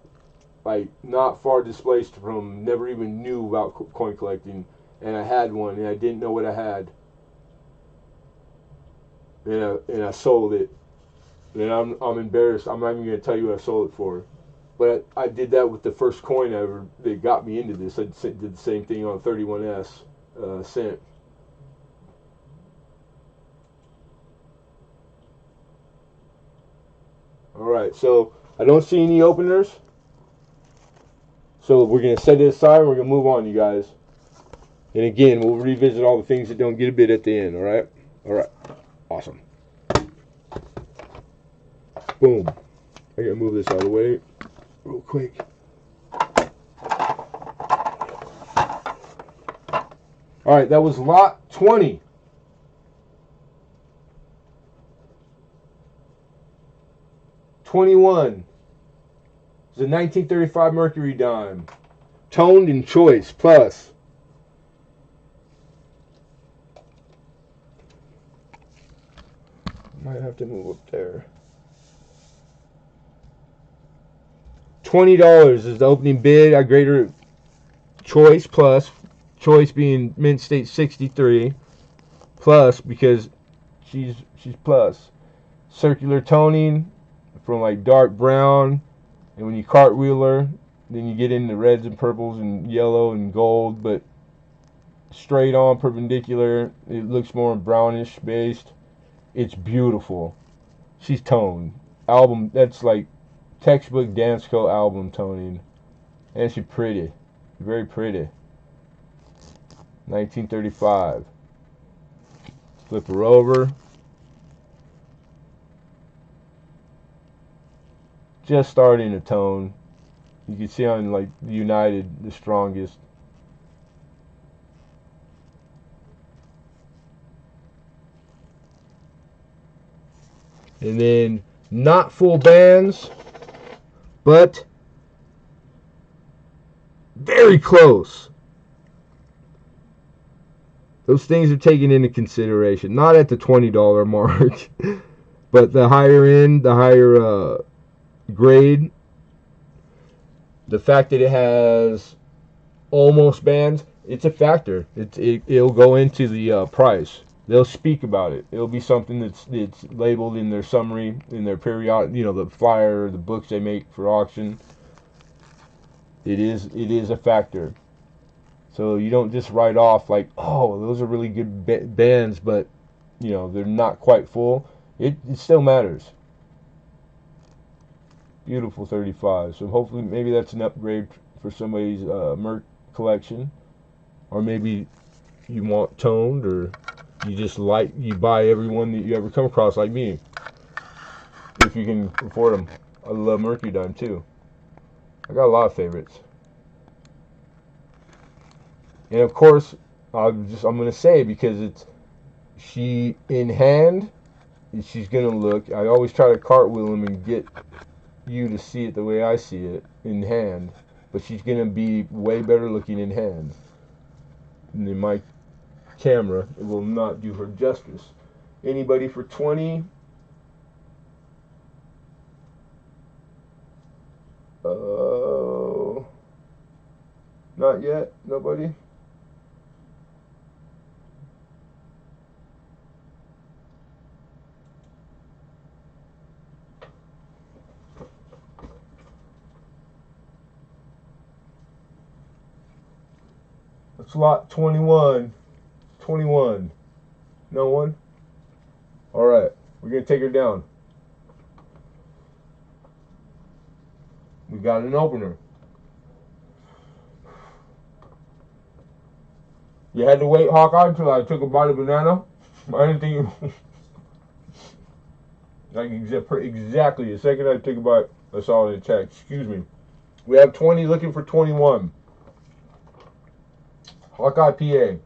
Like not far displaced from, never even knew about coin collecting, and I had one and I didn't know what I had. And I sold it. And I'm embarrassed. I'm not even going to tell you what I sold it for. But I did that with the first coin ever that got me into this. I did the same thing on 31S cent. All right, so I don't see any openers. So we're going to set it aside. We're going to move on, you guys. And again, we'll revisit all the things that don't get a bid at the end, all right? All right. Awesome. Boom. I got to move this out of the way real quick. All right, that was lot 20. $21. It's a 1935 Mercury dime. Toned in choice, plus. Might have to move up there. $20 is the opening bid. I grade her choice plus. Choice being Mint State 63. Plus because she's plus. Circular toning from like dark brown. And when you cartwheel her, then you get into reds and purples and yellow and gold. But straight on perpendicular, it looks more brownish based. It's beautiful. She's toned. Album, that's like textbook Dansko album toning. And she's pretty. Very pretty. 1935. Flip her over. Just starting to tone. You can see on like United the strongest. And then not full bands, but very close. Those things are taken into consideration. Not at the $20 mark, but the higher end, the higher grade. The fact that it has almost bands, it's a factor. It'll go into the price. They'll speak about it. It'll be something that's labeled in their summary, in their periodic, the flyer, the books they make for auction. It is a factor. So you don't just write off like, oh, those are really good bands, but they're not quite full. It still matters. Beautiful 35. So hopefully, maybe that's an upgrade for somebody's Merc collection, or maybe you want toned, or you buy every one that you ever come across, like me, if you can afford them. I love Mercury Dime too. I got a lot of favorites, and of course, I'm gonna say, because she in hand, she's gonna look. I always try to cartwheel them and get you to see it the way I see it in hand, but she's gonna be way better looking in hand. And in my camera, it will not do her justice. Anybody for 20? Not yet. Nobody. That's lot 21. 21. No one? Alright. We're going to take her down. We got an opener. You had to wait, Hawkeye, until I took a bite of banana? I didn't think you... Like exactly the second I took a bite, I saw it in text. Excuse me. We have 20 looking for 21. Hawkeye, PA.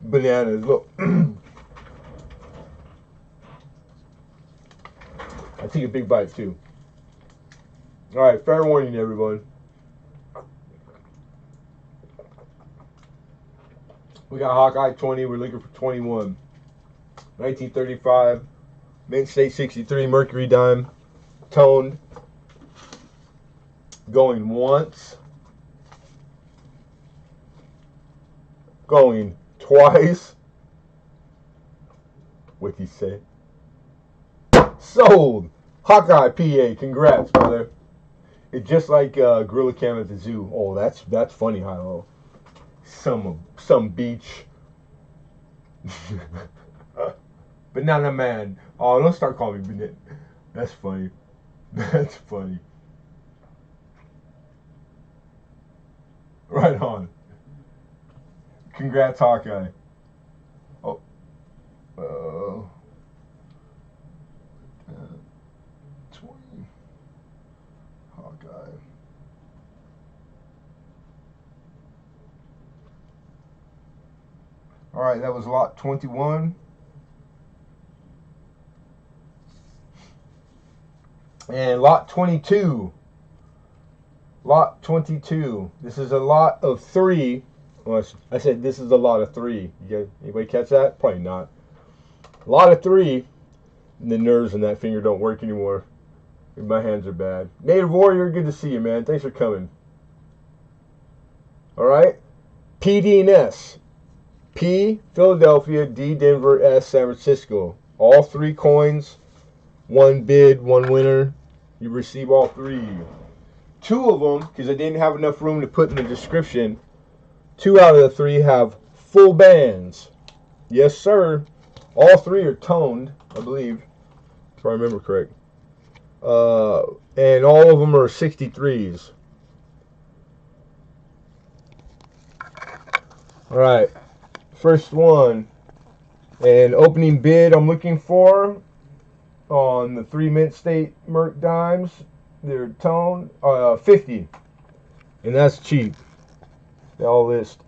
Bananas, look. I take a big bite too. Alright, fair warning everyone. We got Hawkeye 20, we're looking for 21. 1935, Mint State 63, Mercury Dime, toned. Going once. Going twice. What he say? Sold! Hawkeye, PA, congrats, brother. It's just like Gorilla Cam at the zoo. Oh, that's funny, Hilo. Some beach.
Banana Man. Oh, don't start calling me Banana. That's funny. That's funny. Right on. Congrats, Hawkeye. Oh, uh, 20. Hawkeye. All right, that was lot 21. And lot 22. Lot 22. This is a lot of 3. Well, I said this is a lot of 3. You guys, anybody catch that? Probably not. A lot of 3. And the nerves in that finger don't work anymore. My hands are bad. Native Warrior, good to see you, man. Thanks for coming. All right. P, D, and S. P, Philadelphia. D, Denver. S, San Francisco. All 3 coins. 1 bid, 1 winner. You receive all 3. 2 of them, because I didn't have enough room to put in the description, 2 out of the 3 have full bands. Yes, sir. All 3 are toned, I believe, if I remember correct. And all of them are 63s. All right. First one. And opening bid I'm looking for on the 3 Mint State Merc Dimes. They're toned 50, and that's cheap. They all list.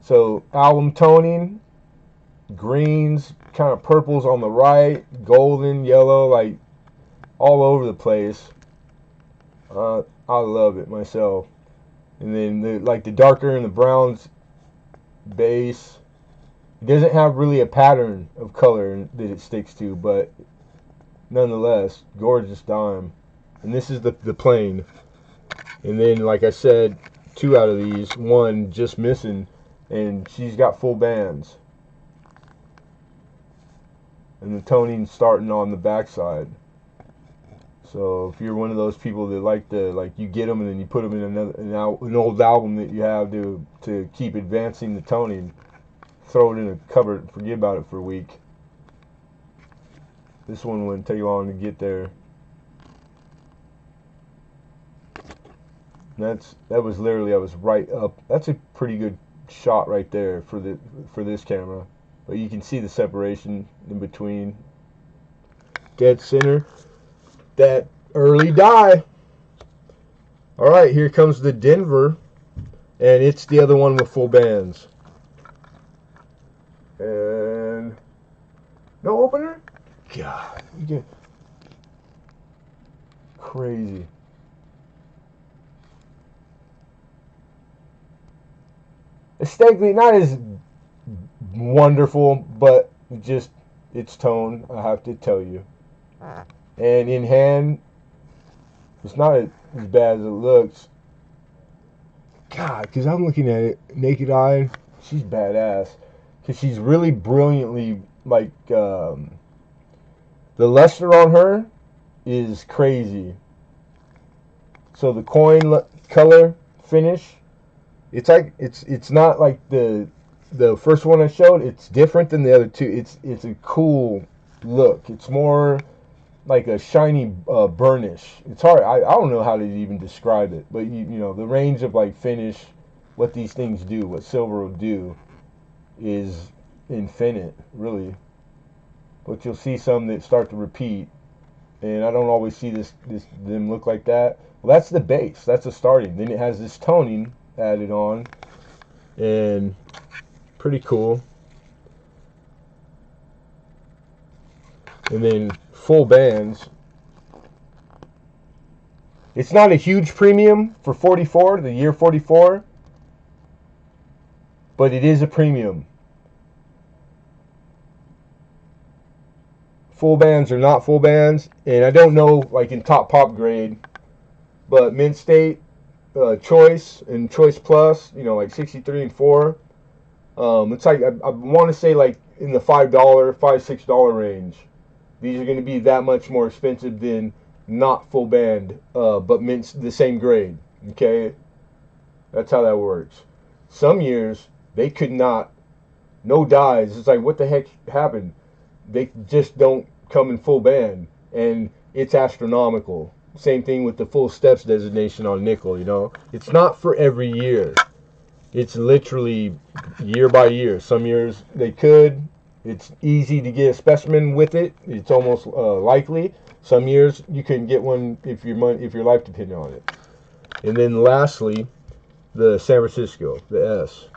So album toning, greens, kind of purples on the right, golden, yellow, like all over the place. I love it myself. And then the darker and the browns base. It doesn't have really a pattern of color that it sticks to, but nonetheless, gorgeous dime. And this is the plain. And then, like I said, 2 out of these, 1 just missing, and she's got full bands. And the toning's starting on the backside. So if you're one of those people that like you get them and then you put them in an old album that you have to keep advancing the toning, throw it in a cupboard and forget about it for a week. This one wouldn't take long to get there. That was literally, I was right up. That's a pretty good shot right there for this camera. But you can see the separation in between. Dead center. That early die. All right, here comes the Denver, and it's the other one with full bands. And no opener. God, you get crazy. Aesthetically, not as wonderful, but just its tone, I have to tell you. And in hand, it's not as bad as it looks. God, because I'm looking at it naked eye, she's badass. Because she's really brilliantly, like, the luster on her is crazy. So the coin color finish, it's like it's not like the first one I showed. It's different than the other 2. It's a cool look. It's more like a shiny burnish. It's hard. I don't know how to even describe it, but you know the range of like finish, what these things do, what silver will do, is infinite, really. But you'll see some that start to repeat, and I don't always see them look like that. Well, that's the base. That's the starting. Then it has this toning added on, and pretty cool. And then full bands. It's not a huge premium for 44, the year 44, but it is a premium. Full bands are not full bands, and I don't know like in top pop grade, but Mint State, Choice and Choice Plus, you know, like 63 and 4. It's like I want to say like in the $5-$6 range. These are going to be that much more expensive than not full band, but Mint the same grade. Okay, that's how that works. Some years they could not, no dies. It's like what the heck happened? They just don't come in full band, and it's astronomical. Same thing with the full steps designation on nickel. It's not for every year. It's literally year by year. Some years they could. It's easy to get a specimen with it. It's almost likely. Some years you couldn't get one if your life depended on it. And then lastly, the San Francisco, the S.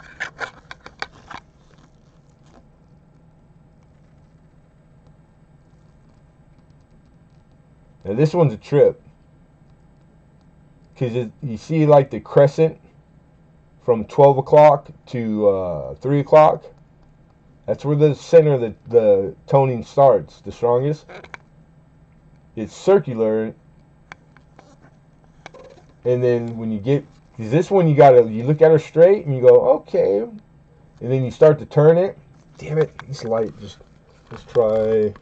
Now this one's a trip, because you see like the crescent from 12 o'clock to 3 o'clock. That's where the center of the toning starts, the strongest. It's circular, and then when you get, because this one you look at her straight and you go, okay, and then you start to turn it. Damn it, this light, let's try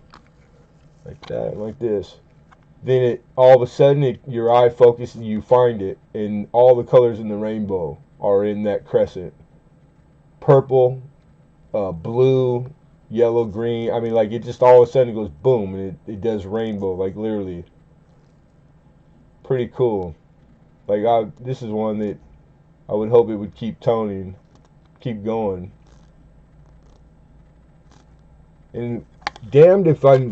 like that, like this. Then all of a sudden your eye focuses and you find it, and all the colors in the rainbow are in that crescent. Purple, blue, yellow, green. I mean, like, it just all of a sudden goes boom, and it does rainbow, like, literally. Pretty cool. Like, this is one that I would hope it would keep toning, keep going. And damned if I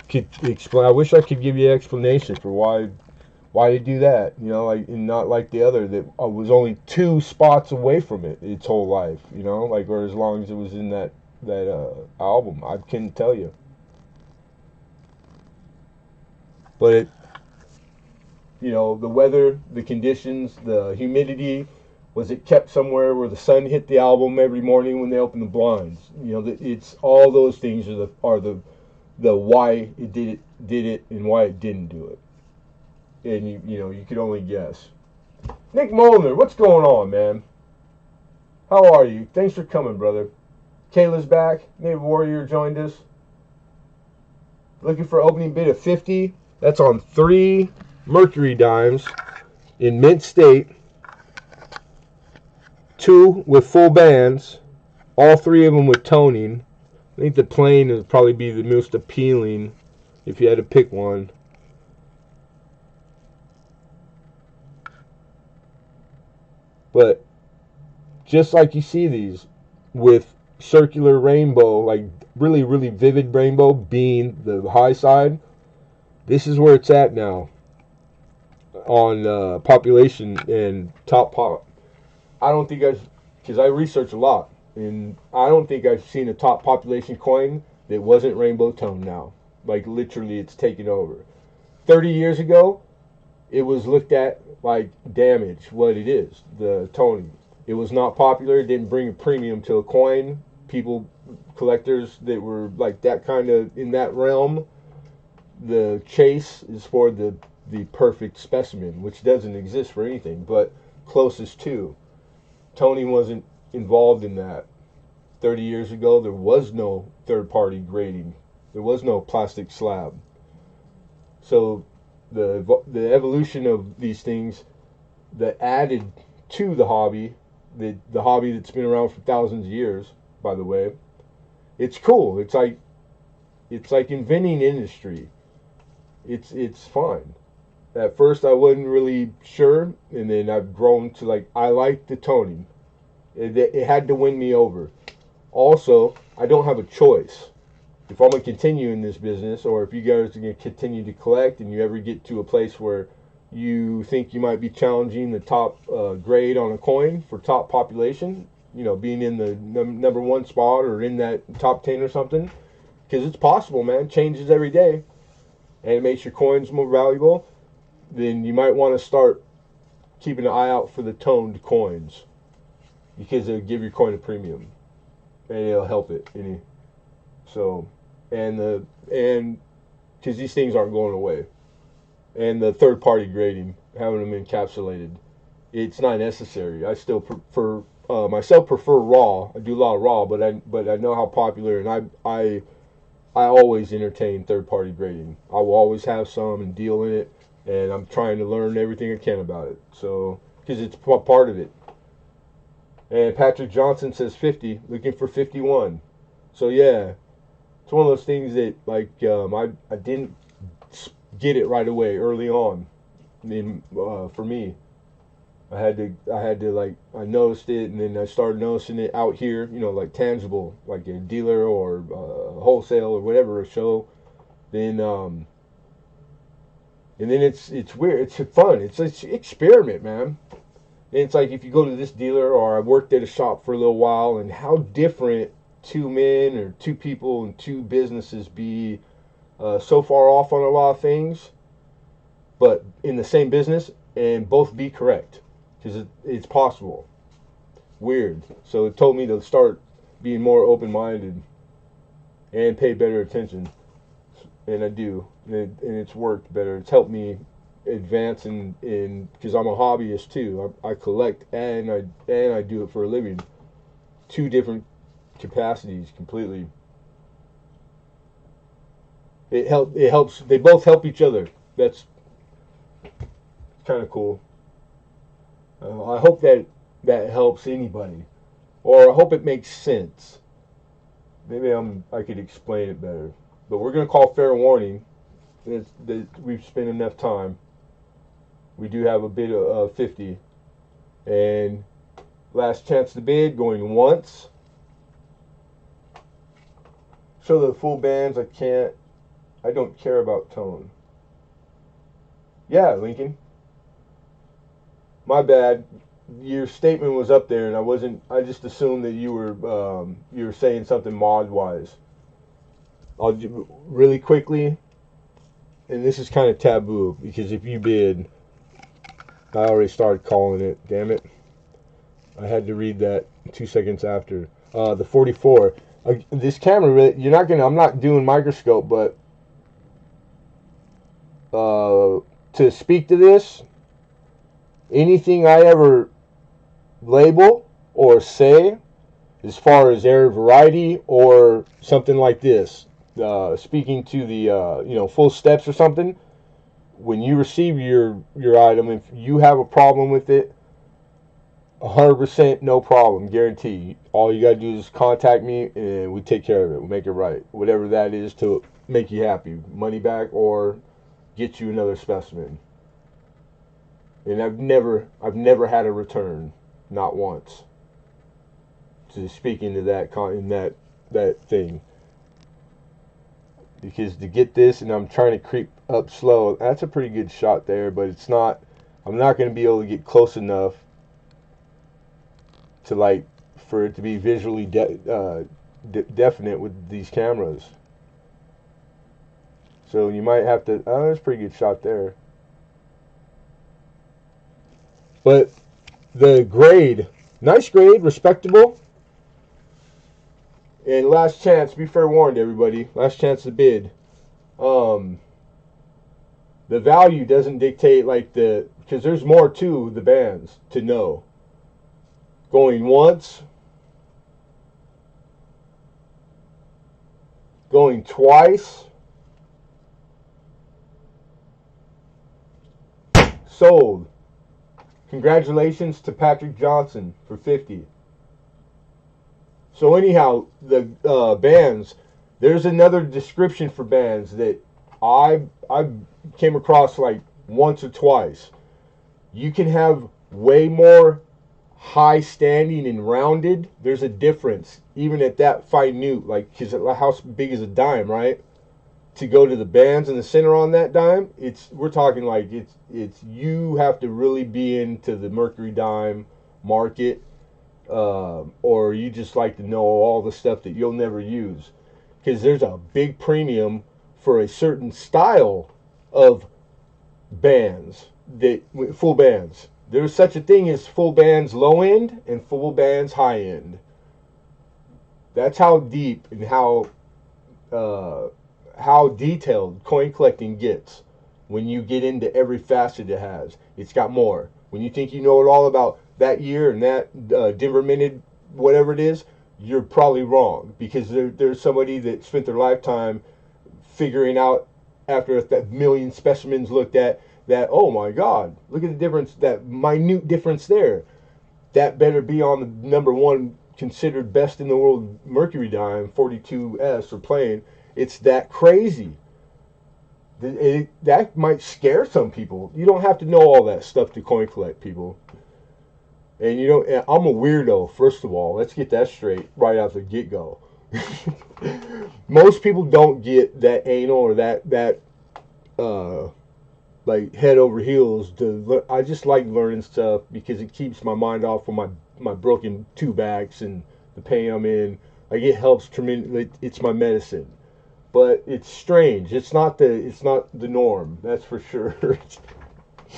could explain. I wish I could give you an explanation for why they do that, like, and not like the other that was only 2 spots away from it its whole life, like, or as long as it was in that album. I couldn't tell you. But the weather, the conditions, the humidity, was it kept somewhere where the sun hit the album every morning when they open the blinds? It's all those things are the why it did it and why it didn't do it. And you could only guess. Nick Molnar, what's going on, man? How are you? Thanks for coming, brother. Kayla's back. Native Warrior joined us. Looking for opening bid of 50. That's on 3 Mercury dimes in mint state. 2 with full bands. All 3 of them with toning. I think the plain would probably be the most appealing if you had to pick one. But just like you see these with circular rainbow, like really, really vivid rainbow being the high side, this is where it's at now on population and top pop. I don't think because I research a lot, and I don't think I've seen a top population coin that wasn't rainbow tone now. Like, literally, it's taken over. 30 years ago, it was looked at like damage, what it is, the toning. It was not popular. It didn't bring a premium to a coin. People, collectors that were like that kind of in that realm, the chase is for the perfect specimen, which doesn't exist for anything, but closest to. Toning wasn't involved in that. 30 years ago, there was no third-party grading. There was no plastic slab. So the evolution of these things that added to the hobby, the hobby that's been around for thousands of years, by the way, it's cool. It's like inventing industry. It's fun. At first, I wasn't really sure, and then I've grown to like, I like the toning. It had to win me over. Also, I don't have a choice. If I'm going to continue in this business, or if you guys are going to continue to collect and you ever get to a place where you think you might be challenging the top grade on a coin for top population, being in the number 1 spot or in that top 10 or something, because it's possible, man. It changes every day, and it makes your coins more valuable, then you might want to start keeping an eye out for the toned coins, because it'll give your coin a premium, and it'll help it. So, and because these things aren't going away, and the third-party grading, having them encapsulated, it's not necessary. I still prefer raw. I do a lot of raw, but I know how popular, and I always entertain third-party grading. I will always have some and deal in it, and I'm trying to learn everything I can about it. So, because it's part of it. And Patrick Johnson says 50, looking for 51. So yeah,
it's one of those things that like I didn't get it right away early on. I mean, for me, I had to like I noticed it, and then I started noticing it out here. You know, like tangible, like a dealer or wholesale or whatever a show. Then and then it's weird. It's fun. It's an experiment, man. And it's like if you go to this dealer, or I worked at a shop for a little while, and how different two men or two people and two businesses be so far off on a lot of things, but in the same business, and both be correct, because it's possible. Weird. So it told me to start being more open-minded and pay better attention, and I do, and it's worked better. It's helped me advance in because I'm a hobbyist too. I collect and I do it for a living. Two different capacities completely. It helps. They both help each other. That's kind of cool. I hope that helps anybody, or I hope it makes sense. Maybe I could explain it better. But we're gonna call fair warning. We've spent enough time. We do have a bid of 50, and last chance to bid going once. Show the full bands. I can't. I don't care about tone. Yeah, Lincoln. My bad. Your statement was up there, and I wasn't. I just assumed that you were saying something mod wise. I'll do really quickly, and this is kind of taboo because if you bid, I already started calling it. Damn it! I had to read that 2 seconds after. The 44. This camera, really, you're not gonna. I'm not doing microscope, but to speak to this, anything I ever label or say, as far as air variety or something like this, speaking to the full steps or something. When you receive your item, if you have a problem with it, 100% no problem, guarantee. All you gotta do is contact me, and we take care of it. We'll make it right, whatever that is to make you happy, money back or get you another specimen. And I've never had a return, not once. To speaking to that in that thing. Because to get this, and I'm trying to creep up slow, that's a pretty good shot there, but it's not, I'm not going to be able to get close enough to like, for it to be visually definite with these cameras. So you might have to, oh, that's a pretty good shot there. But the grade, nice grade, respectable. And last chance, be fair warned, everybody. Last chance to bid. The value doesn't dictate like because there's more to the bands to know. Going once. Going twice. Sold. Congratulations to Patrick Johnson for 50. So anyhow, the bands, there's another description for bands that I came across like once or twice. You can have way more high standing and rounded. There's a difference, even at that minute, like, because how big is a dime, right? To go to the bands in the center on that dime, we're talking like it's you have to really be into the mercury dime market, or you just like to know all the stuff that you'll never use, because there's a big premium for a certain style of bands, that full bands. There's such a thing as full bands low end and full bands high end. That's how deep and how detailed coin collecting gets when you get into every facet it has. It's got more. When you think you know it all about that year and that Denver minted, whatever it is, you're probably wrong, because there's somebody that spent their lifetime figuring out, after that million specimens looked at, that, oh my God, look at the difference, that minute difference there. That better be on the number one considered best in the world mercury dime, 42S or plain,
It's that crazy. That might scare some people. You don't have to know all that stuff to coin collect, people. And you know, I'm a weirdo. First of all, let's get that straight right out the get go. Most people don't get that anal or that like head over heels. I just like learning stuff because it keeps my mind off of my broken two backs and the pain I'm in. Like it helps tremendously. It's my medicine. But it's strange. It's not the norm. That's for sure.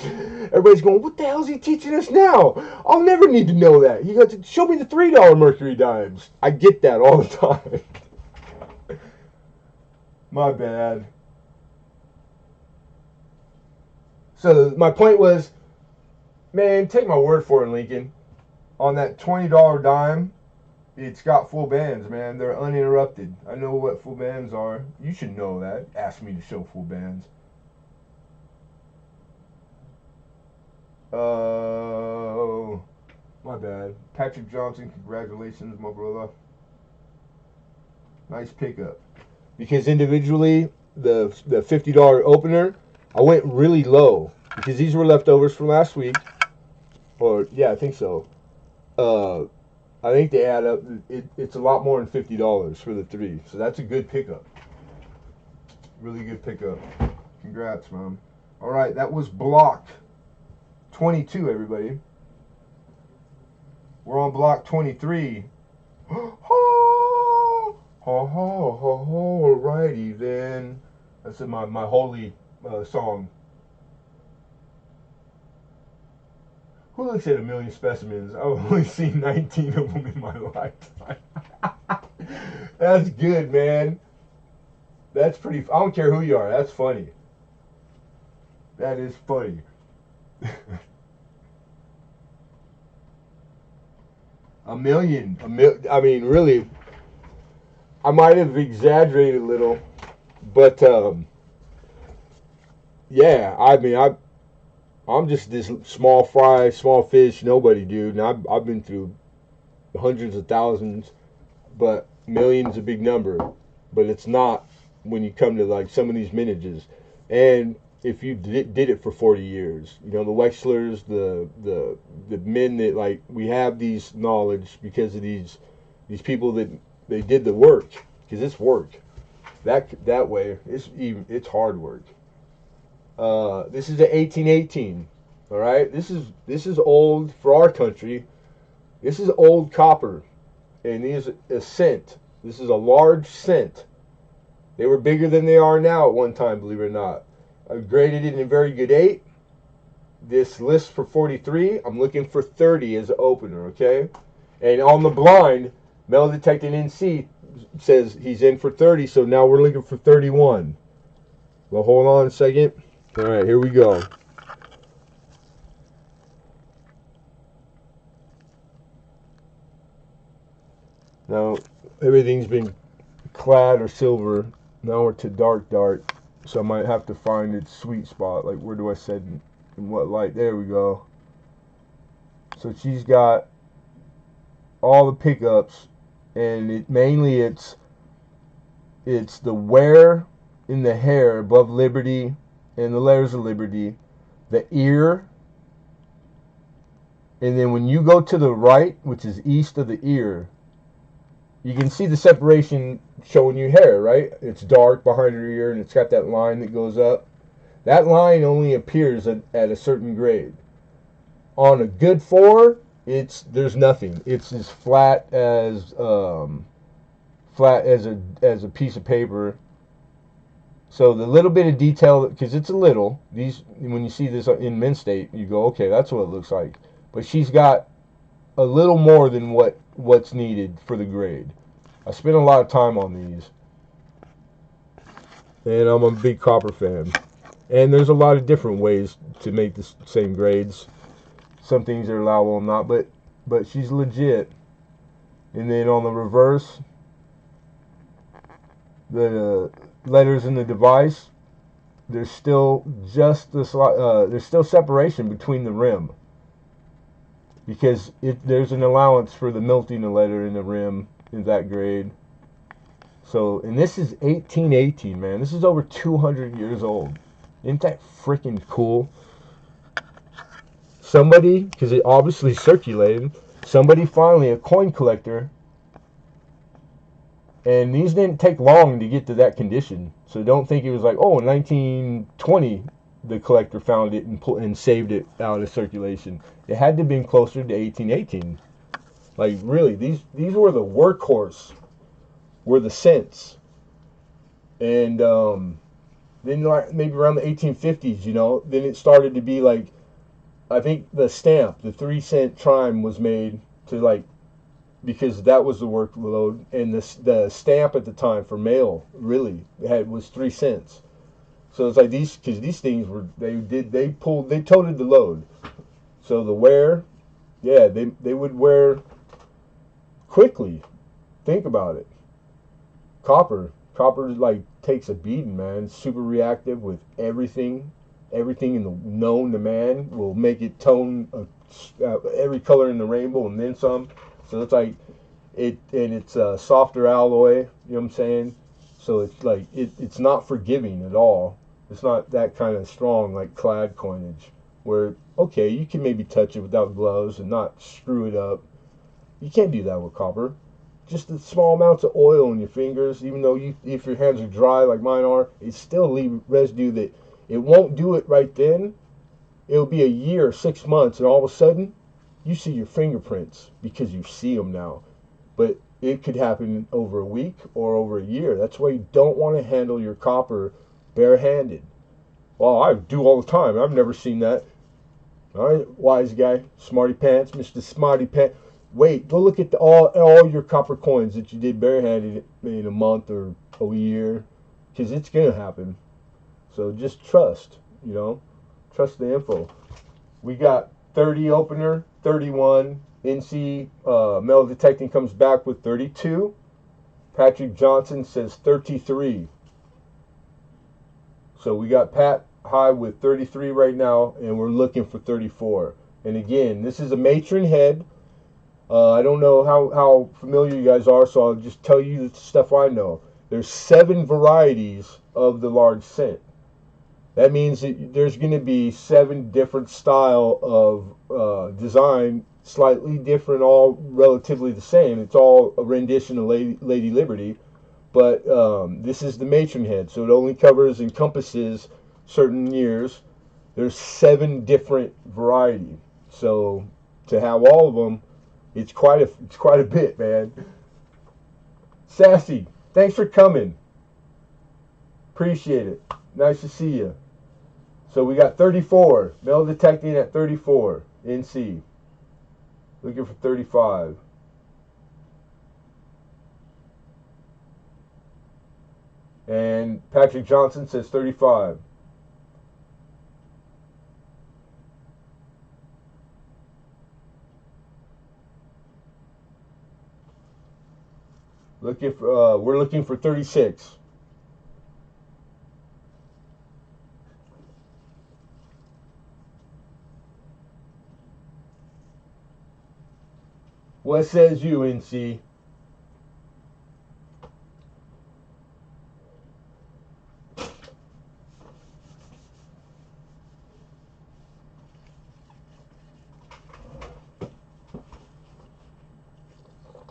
Everybody's going, what the hell is he teaching us now? I'll never need to know that. You got to show me the $3 mercury dimes. I get that all the time. My bad. So my point was, man, take my word for it, Lincoln. On that $20 dime, it's got full bands, man. They're uninterrupted. I know what full bands are. You should know that. Ask me to show full bands. Oh, my bad. Patrick Johnson, congratulations, my brother. Nice pickup. Because individually, the $50 opener, I went really low. Because these were leftovers from last week. Or, yeah, I think so. I think they add up. It's a lot more than $50 for the three. So that's a good pickup. Really good pickup. Congrats, Mom. All right, that was block 22, everybody. We're on block 23. Alrighty then. That's my holy song. Who looks at a million specimens? I've only seen 19 of them in my lifetime. That's good, man. That's pretty. I don't care who you are. That's funny. That is funny. A million. I mean, really, I might have exaggerated a little, but yeah. I mean, I'm just this small fry, small fish, nobody, dude. And I've been through hundreds of thousands, but millions a big number. But it's not when you come to like some of these mintages. And if you did it for 40 years, you know, the Wexlers, the men that like, we have these knowledge because of these people that they did the work, because it's work. That way, it's hard work. This is the 1818. All right, this is old for our country. This is old copper, and these a cent. This is a large cent. They were bigger than they are now at one time, believe it or not. I graded it in a very good 8. This list for 43. I'm looking for 30 as an opener. Okay, and on the blind, metal detecting NC says he's in for 30. So now we're looking for 31. Well, hold on a second. All right, here we go. Now, everything's been clad or silver. Now we're to dark, so I might have to find its sweet spot. Like, where do I set in what light? There we go. So she's got all the pickups, and it's the wear in the hair above Liberty, and the letters of Liberty, the ear, and then when you go to the right, which is east of the ear, you can see the separation showing you hair, right? It's dark behind her ear, and it's got that line that goes up. That line only appears at a certain grade. On a good 4, there's nothing. It's as flat as a piece of paper. So the little bit of detail, because it's a little, when you see this in mint state, you go, okay, that's what it looks like. But she's got a little more than what's needed for the grade. I spent a lot of time on these, and I'm a big copper fan. And there's a lot of different ways to make the same grades. Some things are allowable and not, but she's legit. And then on the reverse, the letters in the device, there's still there's still separation between the rim, because there's an allowance for the melting the letter in the rim in that grade.
So, and this is 1818, man. This is over 200 years old. Isn't that freaking cool? Somebody, because it obviously circulated, somebody finally, a coin collector, and these didn't take long to get to that condition. So don't think it was like, oh, in 1920, the collector found it and saved it out of circulation. It had to have been closer to 1818. Like, really, these were the workhorse, were the cents. And then like maybe around the 1850s, then it started to be like, I think the stamp, the 3-cent chime was made to like, because that was the workload, and the stamp at the time for mail really was 3 cents. So it's like because these things were they toted the load. So the wear, yeah, they would wear quickly. Think about it. Copper like takes a beating, man. It's super reactive with everything. Everything in the known to man will make it tone every color in the rainbow and then some. So it's like it's a softer alloy. You know what I'm saying? So it's like it's not forgiving at all. It's not that kind of strong like clad coinage where okay, you can maybe touch it without gloves and not screw it up. You can't do that with copper. Just the small amounts of oil in your fingers, even though if your hands are dry like mine are, it still leave residue that it won't do it right then. It'll be a year, 6 months, and all of a sudden, you see your fingerprints because you see them now. But it could happen over a week or over a year. That's why you don't want to handle your copper barehanded. Well, I do all the time. I've never seen that. All right, wise guy, smarty pants, Mr. Smarty Pants. Wait, go look at all your copper coins that you did barehanded in a month or a year, because it's gonna happen. So just trust, trust the info. We got 30 opener, 31. NC metal detecting comes back with 32. Patrick Johnson says 33. So we got Pat high with 33 right now, and we're looking for 34. And again, this is a matron head. I don't know how familiar you guys are, so I'll just tell you the stuff I know. There's 7 varieties of the large cent. That means that there's going to be 7 different style of design, slightly different, all relatively the same. It's all a rendition of Lady Liberty, but this is the matron head, so it only encompasses certain years. There's 7 different variety, so to have all of them, it's quite a bit, man. Sassy, thanks for coming. Appreciate it. Nice to see you. So we got 34. Metal detecting at 34. NC. Looking for 35. And Patrick Johnson says 35. We're looking for 36. What says you, NC?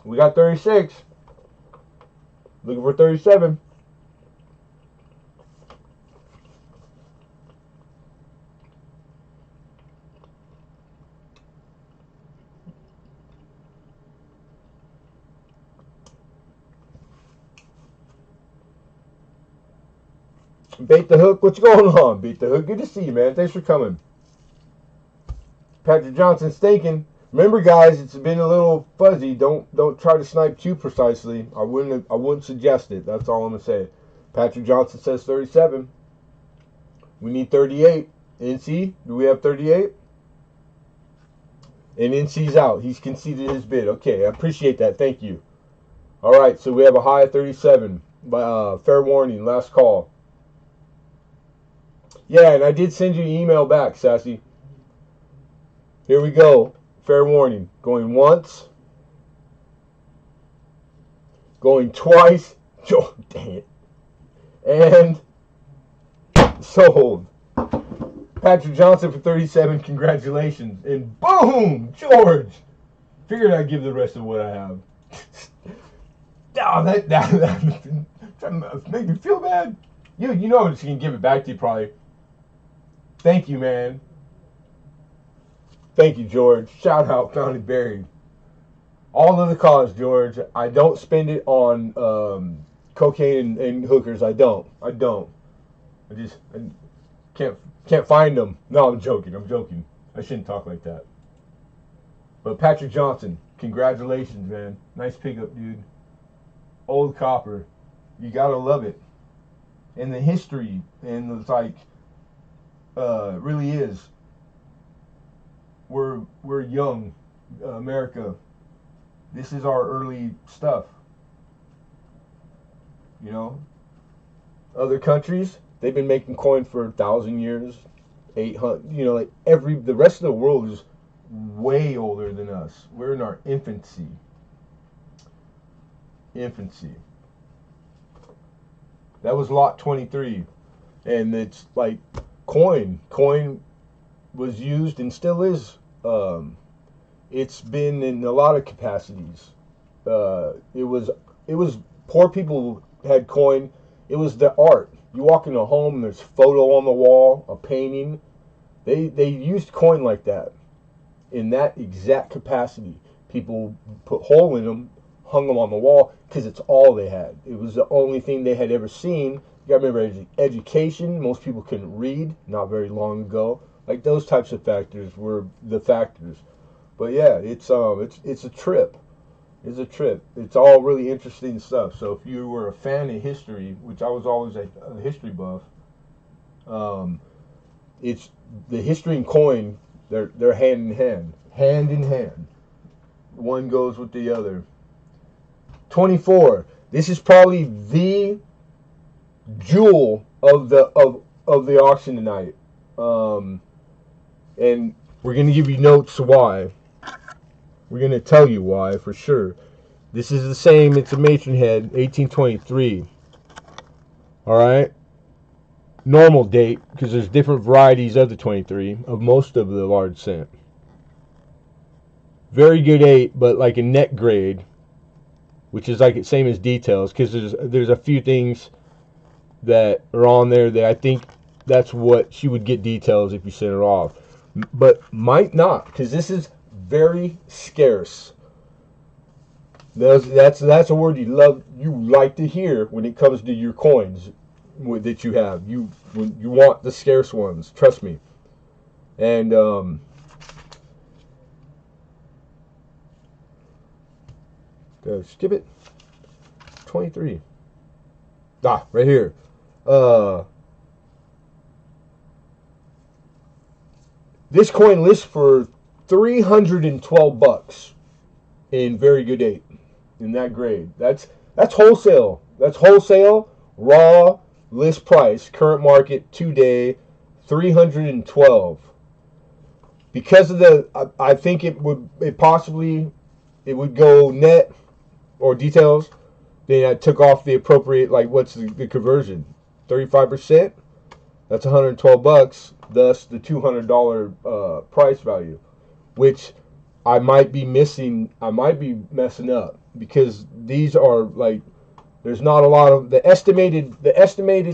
We got 36. Looking for 37. Bait the Hook, what's going on? Bait the Hook, good to see you, man. Thanks for coming. Patrick Johnson stinking. Remember, guys, it's been a little fuzzy. Don't try to snipe too precisely. I wouldn't suggest it. That's all I'm gonna say. Patrick Johnson says 37. We need 38. NC, do we have 38? And NC's out. He's conceded his bid. Okay, I appreciate that. Thank you. All right, so we have a high of 37. Fair warning, last call. Yeah, and I did send you an email back, Sassy. Here we go. Fair warning. Going once. Going twice.
Oh, dang it. And sold. Patrick Johnson for 37. Congratulations. And boom, George. Figured I'd give the rest of what I have. Oh, that make me feel bad. You know I'm just gonna give it back to you probably. Thank you, man. Thank you, George. Shout out, found it buried. All of the cause, George. I don't spend it on cocaine and hookers. I don't. I can't find them. No, I'm joking. I shouldn't talk like that. But Patrick Johnson, congratulations, man. Nice pickup, dude. Old copper. You gotta love it. And the history, and it's like, really is. We're young, America. This is our early stuff. You know, other countries, they've been making coin for 1,000 years, 800. You know, like the rest of the world is way older than us. We're in our infancy. That was lot 23, and it's like coin. Coin was used and still is. It's been in a lot of capacities. It was poor people had coin. It was the art. You walk in a home, there's photo on the wall, a painting. They used coin like that, in that exact capacity. People put hole in them, hung them on the wall, because it's all they had. It was the only thing they had ever seen. You gotta remember education. Most people couldn't read not very long ago. Like those types of factors were the factors. But yeah, it's a trip. It's a trip. It's all really interesting stuff. So if you were a fan of history, which I was always a history buff, it's the history and coin. They're hand in hand. Hand in hand. One goes with the other. 24. This is probably the jewel of the auction tonight. And we're gonna give you notes why. We're gonna tell you why for sure. This is the same. It's a matron head, 1823. All right. Normal date, because there's different varieties of the 23 of most of the large cent. Very good 8, but like a net grade, which is like the same as details, because there's a few things that are on there that I think that's what she would get details if you sent her off, but might not, because this is very scarce. That's a word you like to hear when it comes to your coins that you have. You want the scarce ones. Trust me. And skip it. 23. Right here. This coin lists for $312 in very good 8 in that grade. That's wholesale. That's wholesale raw list price. Current market today, $312. Because of I think it would go net or details. Then I took off the appropriate, like, what's the conversion? 35%. That's $112. Thus the $200 price value, which I might be missing. I might be messing up, because these are like, there's not a lot of the estimated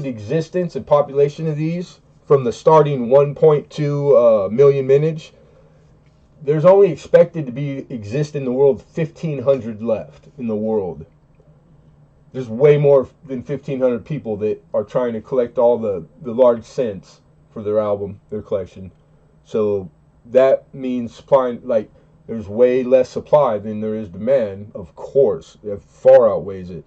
existence and population of these from the starting 1.2 million mintage. There's only expected to exist in the world 1,500 left in the world. There's way more than 1,500 people that are trying to collect all the large cents for their collection. So that means supplying, like, there's way less supply than there is demand, of course. It far outweighs it.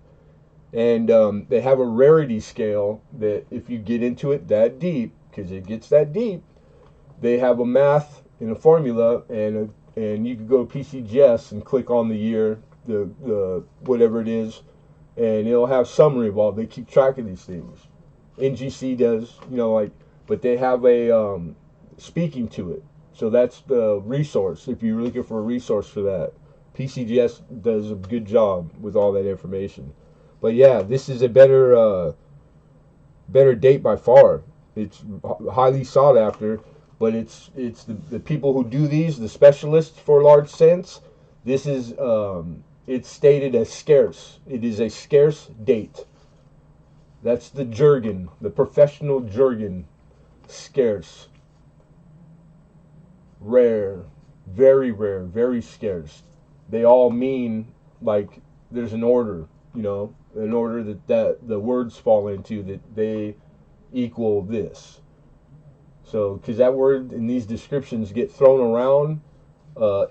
And they have a rarity scale that if you get into it that deep, because it gets that deep, they have a math and a formula, and you can go to PCGS and click on the year, the whatever it is, and it'll have summary of all. They keep track of these things. NGC does, but they have a speaking to it. So that's the resource. If you're looking for a resource for that, PCGS does a good job with all that information. But yeah, this is a better date by far. It's highly sought after, but it's the people who do these, the specialists for large scents. This is it's stated as scarce. It is a scarce date. That's the jargon, the professional jargon. Scarce, rare, very scarce. They all mean like there's an order, an order that the words fall into that they equal this. So, because that word in these descriptions get thrown around,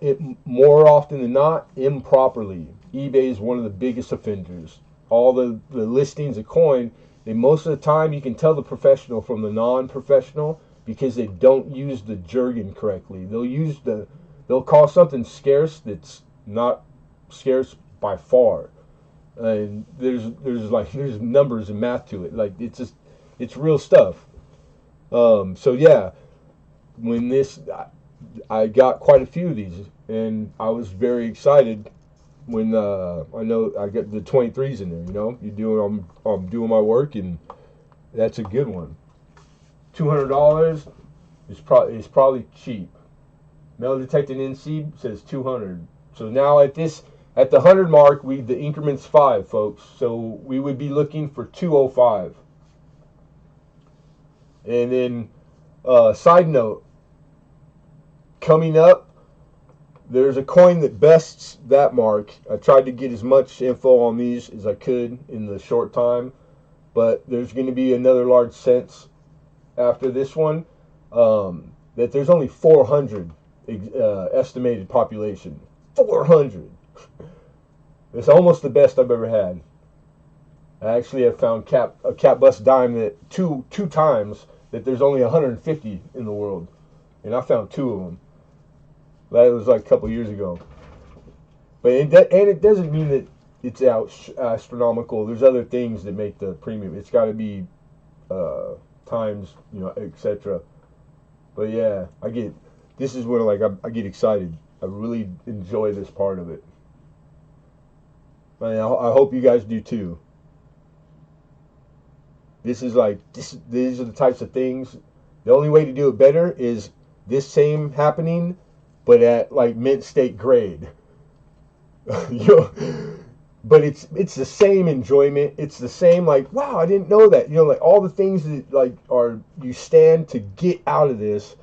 it more often than not improperly. eBay is one of the biggest offenders. All the listings of coin, they most of the time you can tell the professional from the non-professional because they don't use the jargon correctly. They'll call something scarce that's not scarce by far. And there's numbers and math to it. Like it's real stuff. So yeah, when I got quite a few of these, and I was very excited when I know I got the 23s in there. I'm doing my work, and that's a good one. $200 is probably cheap. Metal detecting NC says 200. So now at the 100 mark, the increment's 5, folks. So we would be looking for 205. And then, side note, coming up, there's a coin that bests that mark. I tried to get as much info on these as I could in the short time, but there's going to be another large cents after this one, that there's only 400 estimated population. 400. It's almost the best I've ever had. I actually have found a cap bust dime that two times that there's only 150 in the world, and I found 2 of them. That was like a couple years ago. But it doesn't mean that it's astronomical. There's other things that make the premium. It's got to be times, etc. But yeah, this is where I get excited. I really enjoy this part of it. I hope you guys do too. These are the types of things. The only way to do it better is this same happening, but at like mint state grade. But it's the same enjoyment. It's the same wow, I didn't know that. All the things that you stand to get out of this.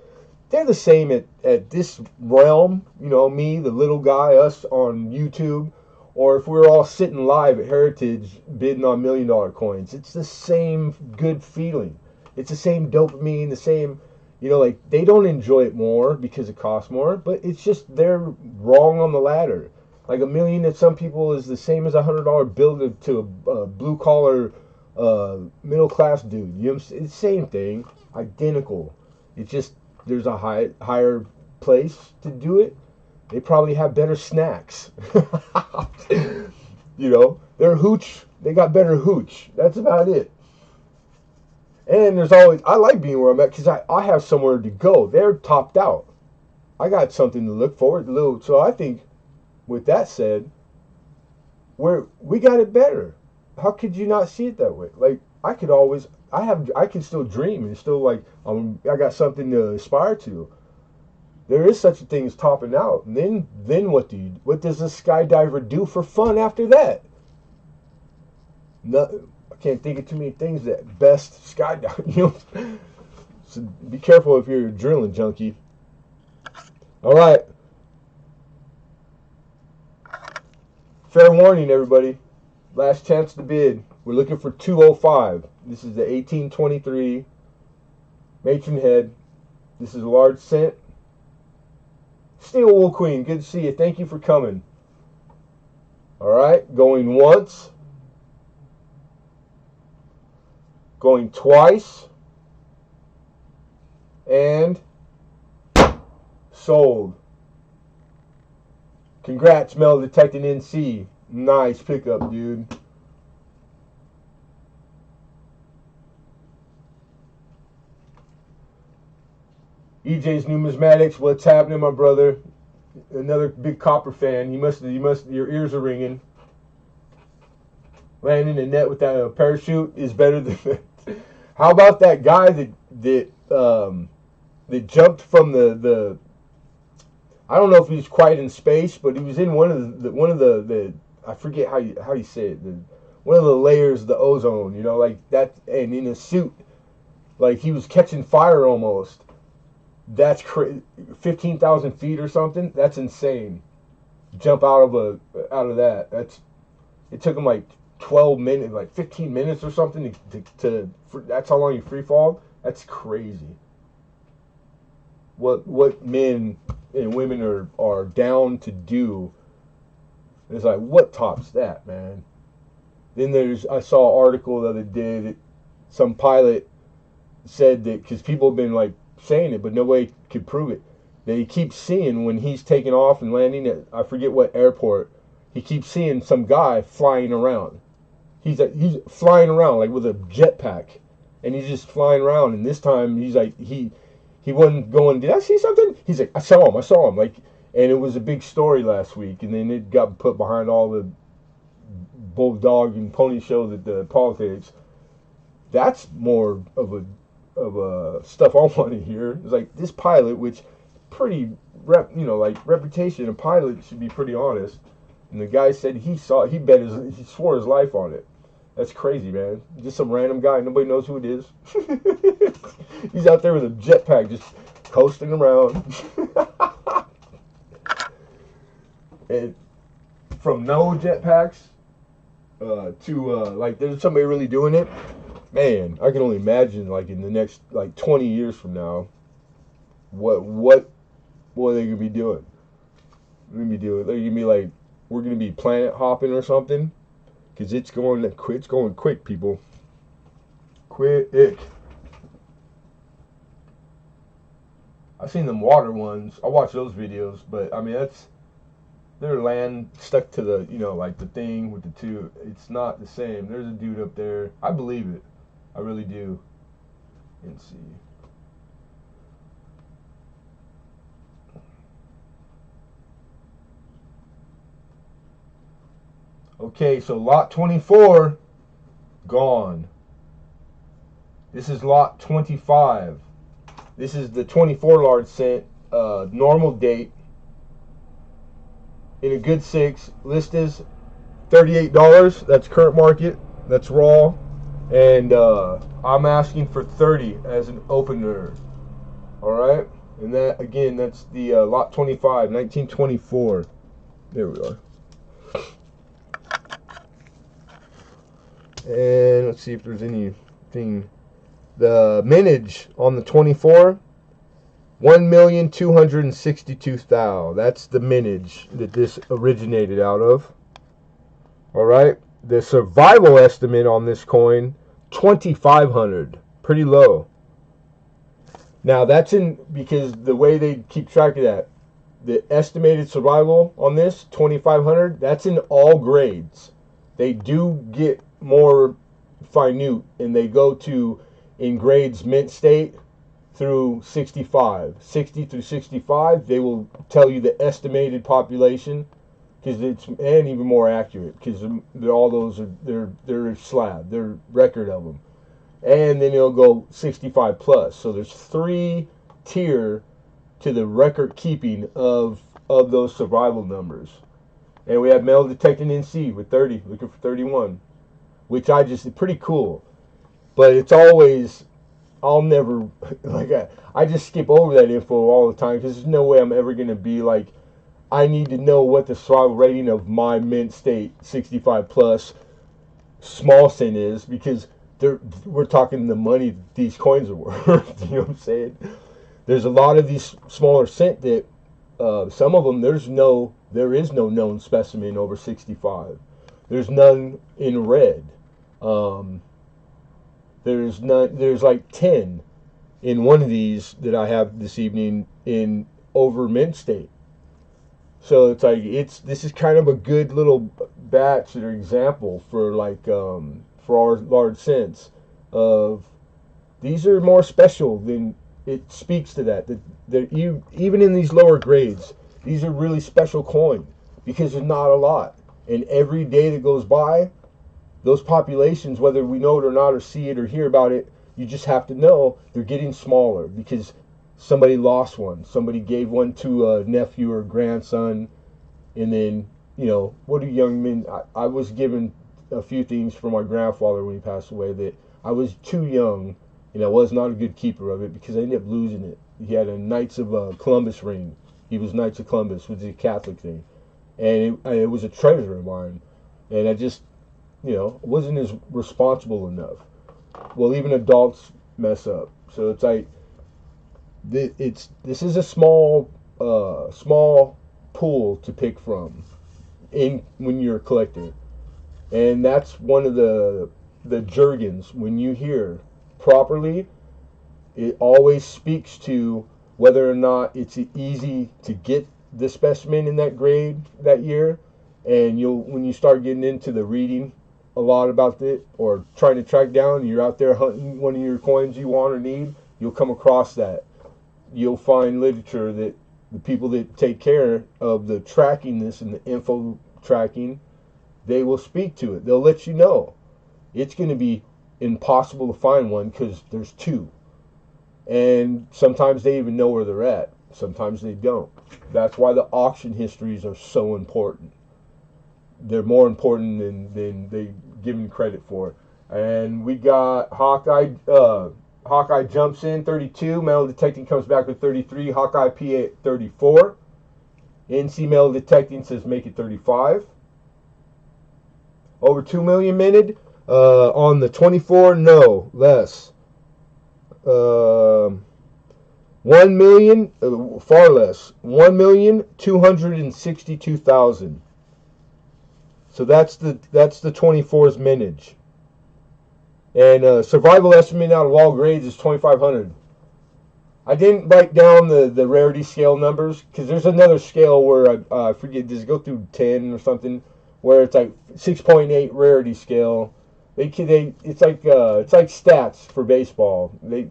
They're the same at this realm. Me, the little guy, us on YouTube. Or if we were all sitting live at Heritage bidding on $1 million coins, it's the same good feeling. It's the same dopamine, the same, they don't enjoy it more because it costs more, but it's just they're wrong on the ladder. Like $1 million to some people is the same as $100 bill to a blue collar middle class dude. It's the same thing, identical. It's just there's a higher place to do it. They probably have better snacks. They're hooch. They got better hooch. That's about it. And I like being where I'm at because I have somewhere to go. They're topped out. I got something to look forward to. So I think, with that said, we got it better. How could you not see it that way? I can still dream and still I got something to aspire to. There is such a thing as topping out. And then what does a skydiver do for fun after that? No, I can't think of too many things that best skydive. So be careful if you're a drilling junkie. All right. Fair warning, everybody. Last chance to bid. We're looking for 205. This is the 1823 matron head. This is a large cent. Steel Wool Queen, good to see you. Thank you for coming. All right, going once. Going twice. And sold. Congrats, Metal Detecting NC. Nice pickup, dude. EJ's Numismatics, what's happening, my brother? Another big Copper fan. Your ears are ringing. landing in the net with that parachute is better than. How about that guy that jumped from the I don't know if he was quite in space, but he was in one of the I forget how you say it, one of the layers of the ozone, you know, like that, and in a suit, like he was catching fire almost. That's 15,000 feet or something. That's insane. Jump out of that. It took him like 12 minutes, like 15 minutes or something that's how long you free fall. That's crazy. What men and women are down to do. It's like, what tops that, man? Then I saw an article the other day that some pilot said that, because people have been like saying it, but nobody could prove it, that he keeps seeing when he's taking off and landing at, I forget what airport, he keeps seeing some guy flying around. He's flying around like with a jetpack, and he's just flying around. And this time he's like he wasn't going, did I see something? He's like, I saw him, like, and it was a big story last week, and then it got put behind all the bulldog and pony show that the politics. That's more of a stuff I want to hear. It's like this pilot, which pretty reputation, a pilot should be pretty honest. And the guy said he swore his life on it. That's crazy, man. Just some random guy, nobody knows who it is. He's out there with a jetpack, just coasting around. And from no jetpacks to like there's somebody really doing it. Man, I can only imagine, like, in the next, like, 20 years from now, what are they gonna be doing? They're gonna be like, we're gonna be planet hopping or something, because it's going quick, people. Quick. I've seen them water ones. I watch those videos, but I mean they're land stuck to the, like the thing with the two. It's not the same. There's a dude up there. I believe it. I really do. Let's see. Okay, so lot 24, gone. This is lot 25. This is the 24 large cent, normal date. In a good 6. List is $38. That's current market. That's raw. And I'm asking for 30 as an opener. Alright? And that, again, that's the lot 25, 1924. There we are. And let's see if there's anything. The mintage on the 24, 1,262,000. That's the mintage that this originated out of. Alright? The survival estimate on this coin, 2,500. Pretty low. Now that's because the way they keep track of that, the estimated survival on this, 2,500, that's in all grades. They do get more minute, and they go to, in grades mint state through 65. 60 through 65, they will tell you the estimated population, because it's, and even more accurate, because all those are they're slab, they're record of them, and then it'll go 65 plus. So there's 3 tier to the record keeping of those survival numbers. And we have metal detecting NC with 30, looking for 31, which pretty cool. But it's always, I'll never, like, I just skip over that info all the time, because there's no way I'm ever going to be like, I need to know what the survival rating of my mint state 65 plus small cent is, because we're talking the money these coins are worth. You know what I'm saying? There's a lot of these smaller cent that some of them there is no known specimen over 65. There's none in red. There's like 10 in one of these that I have this evening in over mint state. So it's like this is kind of a good little batch or example for like for our large cents of these are more special than it speaks to that even in these lower grades, these are really special coin because there's not a lot, and every day that goes by those populations, whether we know it or not, or see it or hear about it, you just have to know they're getting smaller because somebody lost one. Somebody gave one to a nephew or grandson, and then, what do young men? I was given a few things from my grandfather when he passed away that I was too young, and I was not a good keeper of it because I ended up losing it. He had a Knights of Columbus ring. He was Knights of Columbus, which is a Catholic thing, and it was a treasure of mine, and I just, wasn't as responsible enough. Well, even adults mess up, so it's like this is a small pool to pick from in when you're a collector, and that's one of the jargons. When you hear properly, it always speaks to whether or not it's easy to get the specimen in that grade that year, and when you start getting into the reading a lot about it or trying to track down, you're out there hunting one of your coins you want or need, you'll come across that. You'll find literature that the people that take care of the tracking this and the info tracking, they will speak to it. They'll let you know. It's going to be impossible to find one because there's two. And sometimes they even know where they're at. Sometimes they don't. That's why the auction histories are so important. They're more important than they given credit for. And we got Hawkeye. Hawkeye jumps in 32. Metal detecting comes back with 33. Hawkeye PA at 34. NC metal detecting says make it 35. Over 2 million minted. On the 24, no, less. 1 million, far less. 1,262,000. So that's the 24's mintage. And survival estimate out of all grades is 2,500. I didn't write down the rarity scale numbers because there's another scale where I forget, does it go through 10 or something, where it's like 6.8 rarity scale. It's like stats for baseball. They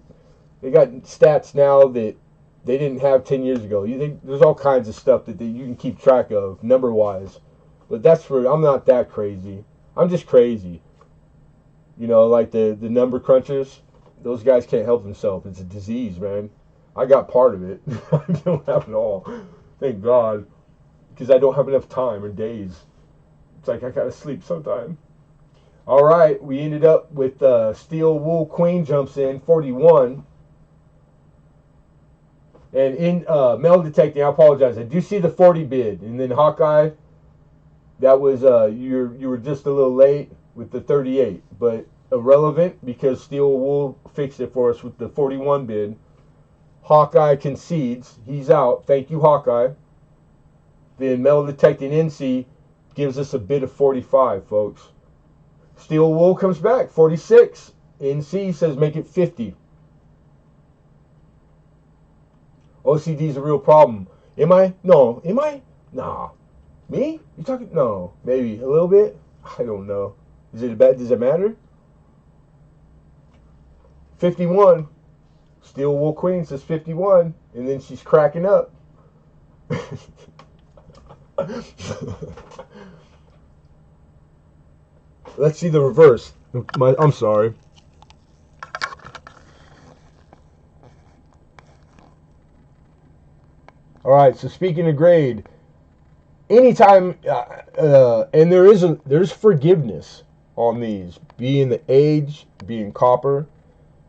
got stats now that they didn't have 10 years ago. There's all kinds of stuff that you can keep track of number wise, but I'm not that crazy. I'm just crazy. Like the number crunchers, those guys can't help themselves. It's a disease, man. I got part of it. I don't have it all. Thank God. Because I don't have enough time or days. It's like I gotta sleep sometime. Alright, we ended up with Steel Wool Queen jumps in, 41. And in metal detecting, I apologize. I do see the 40 bid. And then Hawkeye, that was, you were just a little late with the 38. But irrelevant because Steel Wool fixed it for us with the 41 bid. Hawkeye concedes. He's out. Thank you, Hawkeye. Then metal detecting NC gives us a bid of 45, folks. Steel Wool comes back, 46. NC says make it 50. OCD's a real problem. Am I? No. Am I? Nah. Me? You talking? No. Maybe. A little bit? I don't know. Does it matter? 51. Steel Wool Queen says 51. And then she's cracking up. Let's see the reverse. I'm sorry. Alright, so speaking of grade, anytime, and there's forgiveness on these, being the age, being copper.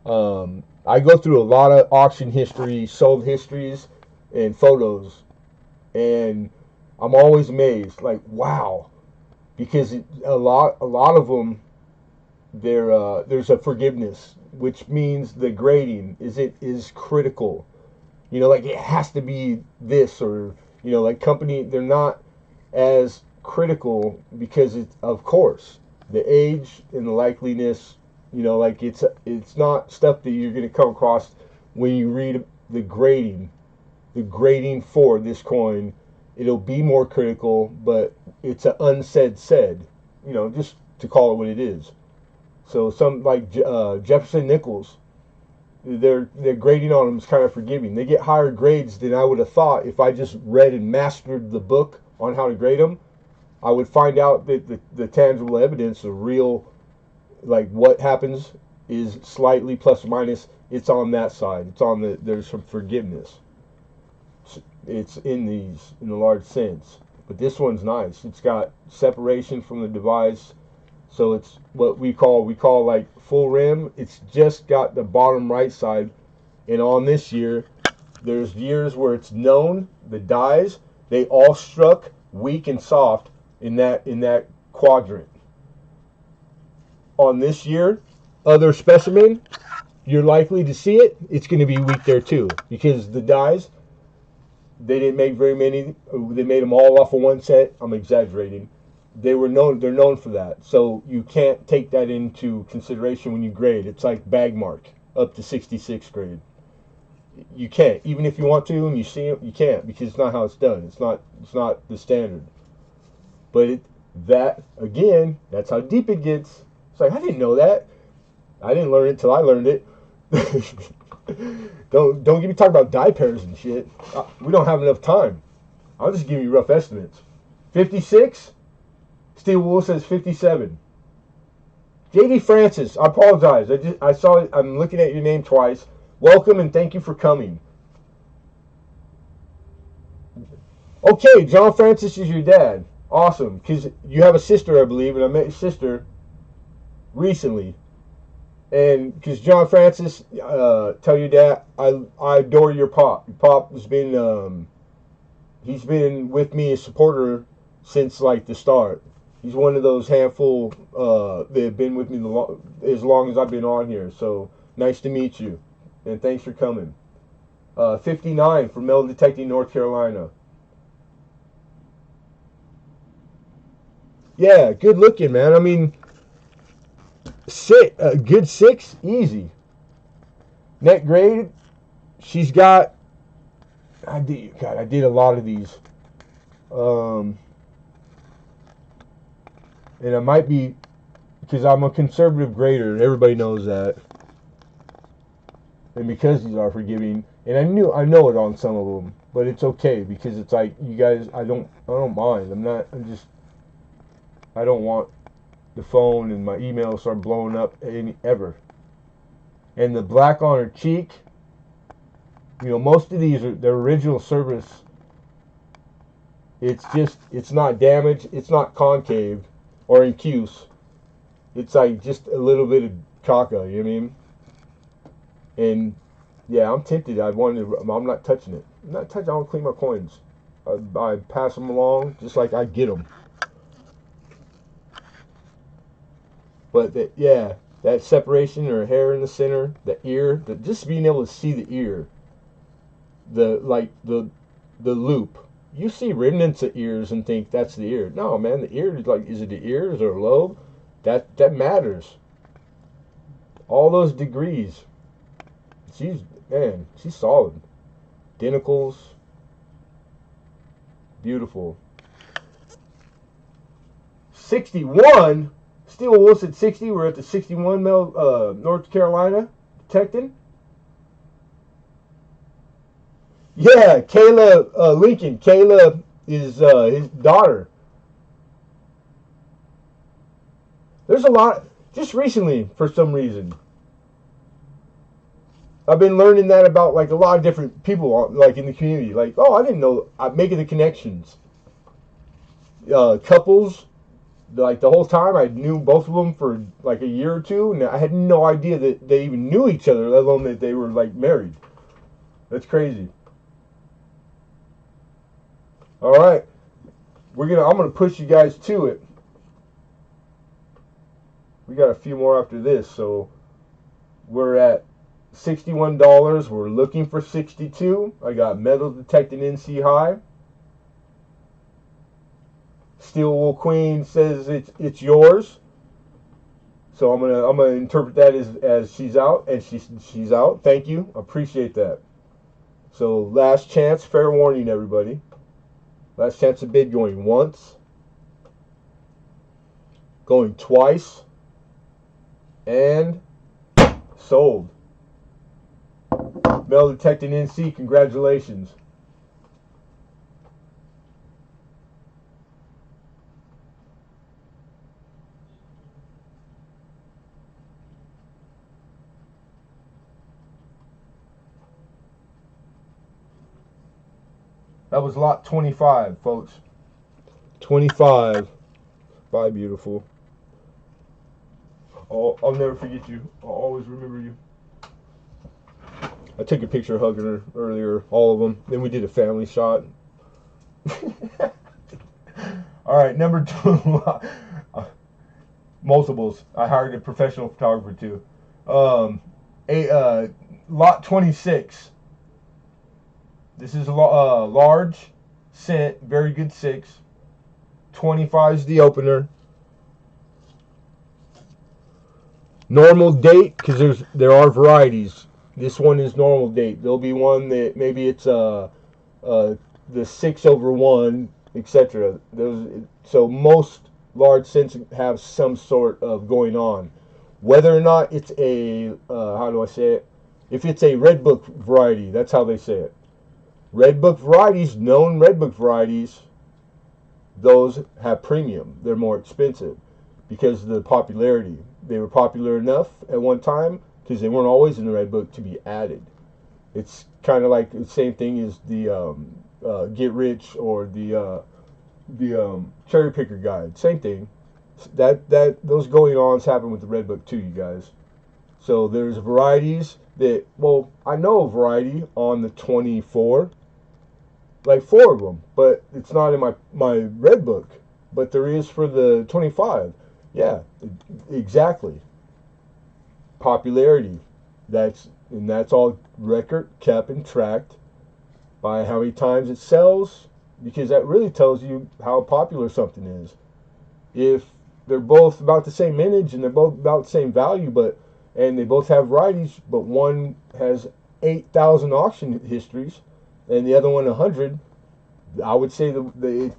I go through a lot of auction history, sold histories, and photos, and I'm always amazed, like, wow. Because a lot of them, there's a forgiveness, which means the grading is critical. Like it has to be this, or like company, they're not as critical because it's, of course, the age and the likeliness. Like it's not stuff that you're going to come across when you read the grading for this coin. It'll be more critical, but it's an unsaid said, just to call it what it is. So some like Jefferson Nichols, their grading on them is kind of forgiving. They get higher grades than I would have thought if I just read and mastered the book on how to grade them. I would find out that the tangible evidence of real like what happens is slightly plus or minus. It's on that side. It's on the, there's some forgiveness. It's in these in a large sense. But this one's nice. It's got separation from the device. So it's what we call like full rim. It's just got the bottom right side. And on this year, there's years where it's known the dies, they all struck weak and soft in that quadrant. On this year, other specimen, you're likely to see it. It's going to be weak there too, because the dies, they didn't make very many. They made them all off of one set. I'm exaggerating. They're known for that. So you can't take that into consideration when you grade. It's like bag mark up to 66th grade. You can't, even if you want to and you see it, you can't, because it's not how it's done. It's not the standard. But that again, that's how deep it gets. It's like, I didn't know that. I didn't learn it till I learned it. don't get me talking about die pairs and shit. We don't have enough time. I'll just give you rough estimates. 56. Steel Wool says 57. JD Francis, I apologize. I saw it. I'm looking at your name twice. Welcome and thank you for coming. Okay, John Francis is your dad. Awesome, because you have a sister, I believe, and I met your sister recently. And because John Francis, tell your dad I adore your pop. Your pop has been he's been with me, a supporter since like the start. He's one of those handful that have been with me as long as I've been on here. So nice to meet you, and thanks for coming. 59 from Metal Detecting, North Carolina. Yeah, good looking, man. I mean, good 6, easy. Net grade, she's got. I did a lot of these. And I might be, because I'm a conservative grader, and everybody knows that. And because these are forgiving, and I know it on some of them, but it's okay, because it's like, you guys, I don't mind. I don't want the phone and my email start blowing up ever. And the black on her cheek, most of these are their original service. It's not damaged, it's not concave or incuse. It's like just a little bit of caca, you know what I mean? And yeah, I'm tempted. I'm not touching it. I don't clean my coins. I pass them along just like I get them. But that separation or hair in the center, the ear, just being able to see the ear, the loop. You see remnants of ears and think that's the ear. No, man, the ear is like, is it the ear? Is it a lobe? That matters. All those degrees. She's solid. Denticles, beautiful. 61. Steel Wolves at 60. We're at the 61 North Carolina detecting. Yeah, Kayla Lincoln. Kayla is his daughter. There's a lot. Just recently, for some reason, I've been learning that about like a lot of different people, like in the community. Like, oh, I didn't know. I'm making the connections. Couples, like the whole time I knew both of them for like a year or two, and I had no idea that they even knew each other, let alone that they were like married. That's crazy. All right, I'm gonna push you guys to it. We got a few more after this, so we're at $61. We're looking for 62. I got metal detecting NC high. Steel Wool Queen says it's yours. So I'm gonna interpret that as she's out, and she's out. Thank you, appreciate that. So last chance, fair warning, everybody. Last chance of bid going once, going twice, and sold. Metal detecting NC, congratulations. That was lot 25, folks. 25. Bye, beautiful. I'll never forget you. I'll always remember you. I took a picture hugging her earlier, all of them. Then we did a family shot. All right, number 2. Multiples. I hired a professional photographer too. Lot 26. This is a large scent, very good 6. 25 is the opener. Normal date, because there are varieties. This one is normal date. There'll be one that maybe it's the 6/1, etc. So most large scents have some sort of going on. Whether or not it's a how do I say it? If it's a red book variety, that's how they say it. Red book varieties, known red book varieties, those have premium. They're more expensive because of the popularity. They were popular enough at one time because they weren't always in the red book to be added. It's kind of like the same thing as the Get Rich or the Cherry Picker Guide. Same thing. Those going ons happen with the red book too, you guys. So there's varieties that, well, I know a variety on the 24, like 4 of them, but it's not in my red book. But there is for the 25. Yeah, exactly. Popularity. That's all record kept and tracked by how many times it sells, because that really tells you how popular something is. If they're both about the same image and they're both about the same value, and they both have varieties, but one has 8,000 auction histories and the other one 100, I would say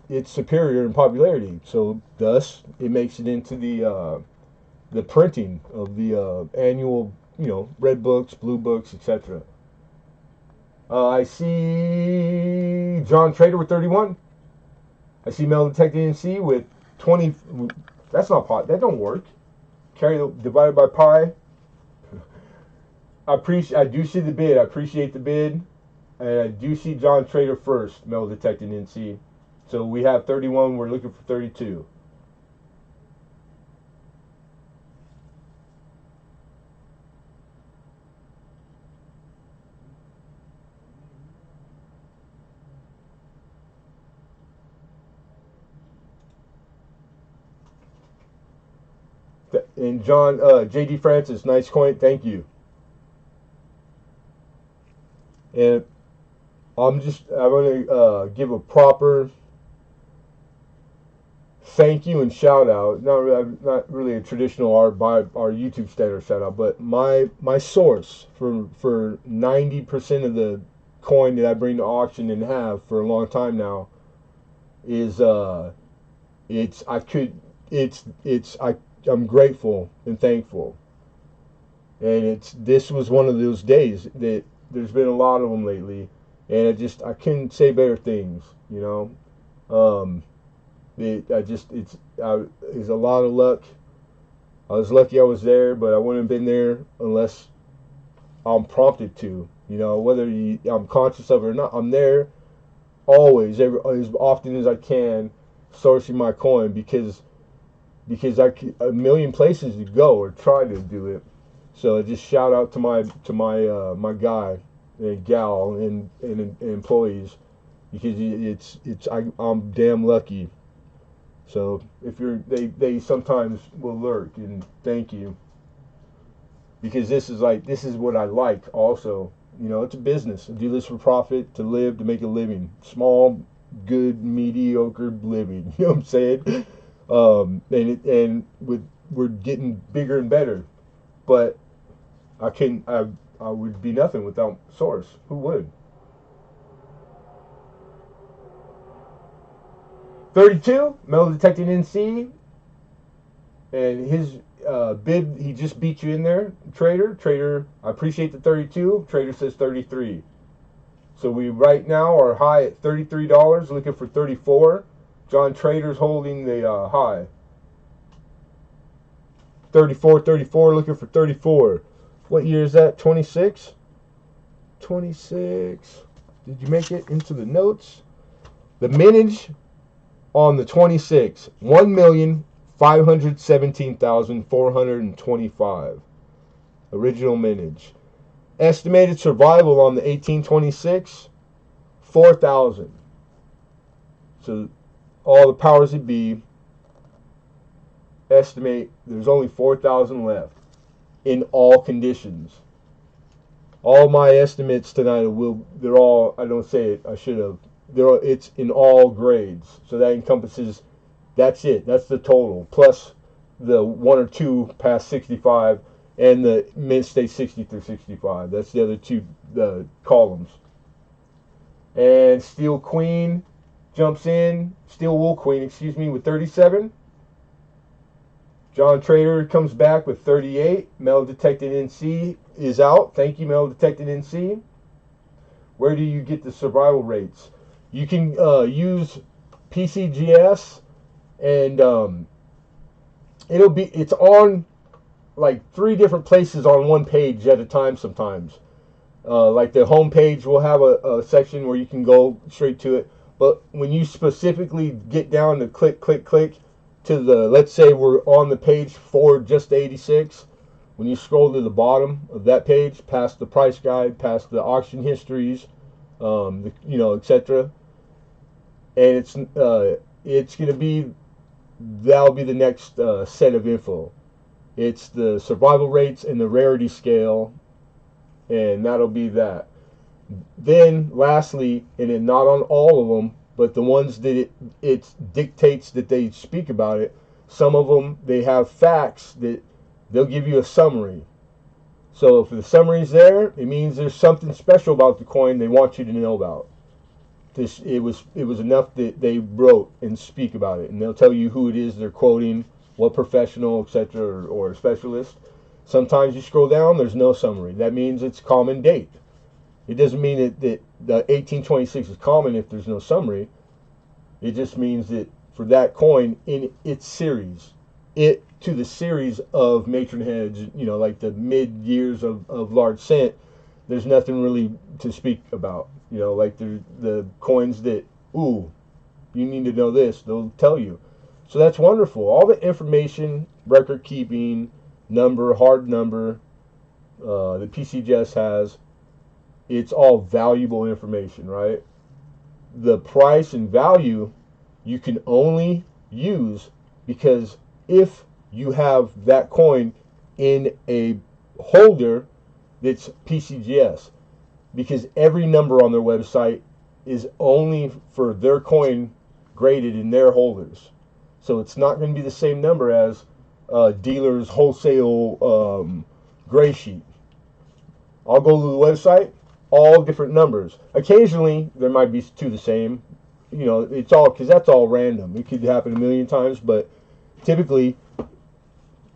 it's superior in popularity. So thus it makes it into the printing of the annual, red books, blue books, etc. I see John Trader with 31. I see Metal Detecting NC with 20. That's not pot. That don't work. Carry divided by pi. I do see the bid. I appreciate the bid. And I do see John Trader first, Metal Detecting NC. So we have 31. We're looking for 32. And John, J.D. Francis, nice coin. Thank you. And I'm going to give a proper thank you and shout out. Not really a traditional our YouTube standard shout out, but my source for 90% of the coin that I bring to auction and have for a long time now is I'm grateful and thankful. And this was one of those days that there's been a lot of them lately, and I couldn't say better things, it's a lot of luck. I was lucky I was there, but I wouldn't have been there unless I'm prompted to, whether I'm conscious of it or not. I'm there always, as often as I can, sourcing my coin because a million places to go or try to do it. So I just shout out to my guy and gal and employees, because I'm damn lucky. So if they sometimes will lurk, and thank you, because this is what I like also. It's a business. I do this for profit, to live, to make a living. Small, good, mediocre living. You know what I'm saying? We're getting bigger and better, but I would be nothing without source. Who would? 32, Metal Detecting NC, and his bid, he just beat you in there, Trader, I appreciate the 32. Trader says 33. So we right now are high at $33, looking for 34. John Trader's holding the high. 34, looking for 34. What year is that? 26? 26. Did you make it into the notes? The mintage on the 26, 1,517,425. Original mintage. Estimated survival on the 1826, 4,000. So all the powers that be estimate there's only 4,000 left in all conditions. All my estimates tonight they're all, I don't say it, I should have. It's in all grades. So that encompasses, that's it. That's the total. Plus the one or two past 65 and the mid-state 60 through 65. That's the other two columns. And Steel Queen jumps in. Steel Wool Queen, excuse me, with 37. John Trader comes back with 38. Metal Detected NC is out. Thank you, Metal Detected NC. Where do you get the survival rates? You can use PCGS, and it's on like 3 different places on one page at a time sometimes. Like the home page will have a section where you can go straight to it. But when you specifically get down to click to the, let's say we're on the page for just 86, when you scroll to the bottom of that page, past the price guide, past the auction histories, etc., and it's going to be, that'll be the next set of info. It's the survival rates and the rarity scale, and that'll be that. Then lastly, and then not on all of them, but the ones that it dictates that they speak about it, some of them, they have facts that they'll give you a summary. So if the summary's there, it means there's something special about the coin they want you to know about. It was enough that they wrote and speak about it, and they'll tell you who it is they're quoting, what professional, etc., or specialist. Sometimes you scroll down, there's no summary. That means it's common date. It doesn't mean that the 1826 is common if there's no summary. It just means that for that coin in its series, to the series of matron heads, like the mid years of large cent, there's nothing really to speak about. Like the coins that, you need to know this, they'll tell you. So that's wonderful. All the information, record keeping, number, hard number, the PCGS has, it's all valuable information, right? The price and value you can only use because if you have that coin in a holder that's PCGS, because every number on their website is only for their coin graded in their holders. So it's not going to be the same number as dealer's wholesale gray sheet. I'll go to the website, all different numbers. Occasionally, there might be 2 the same. It's all, because that's all random. It could happen a million times, but typically,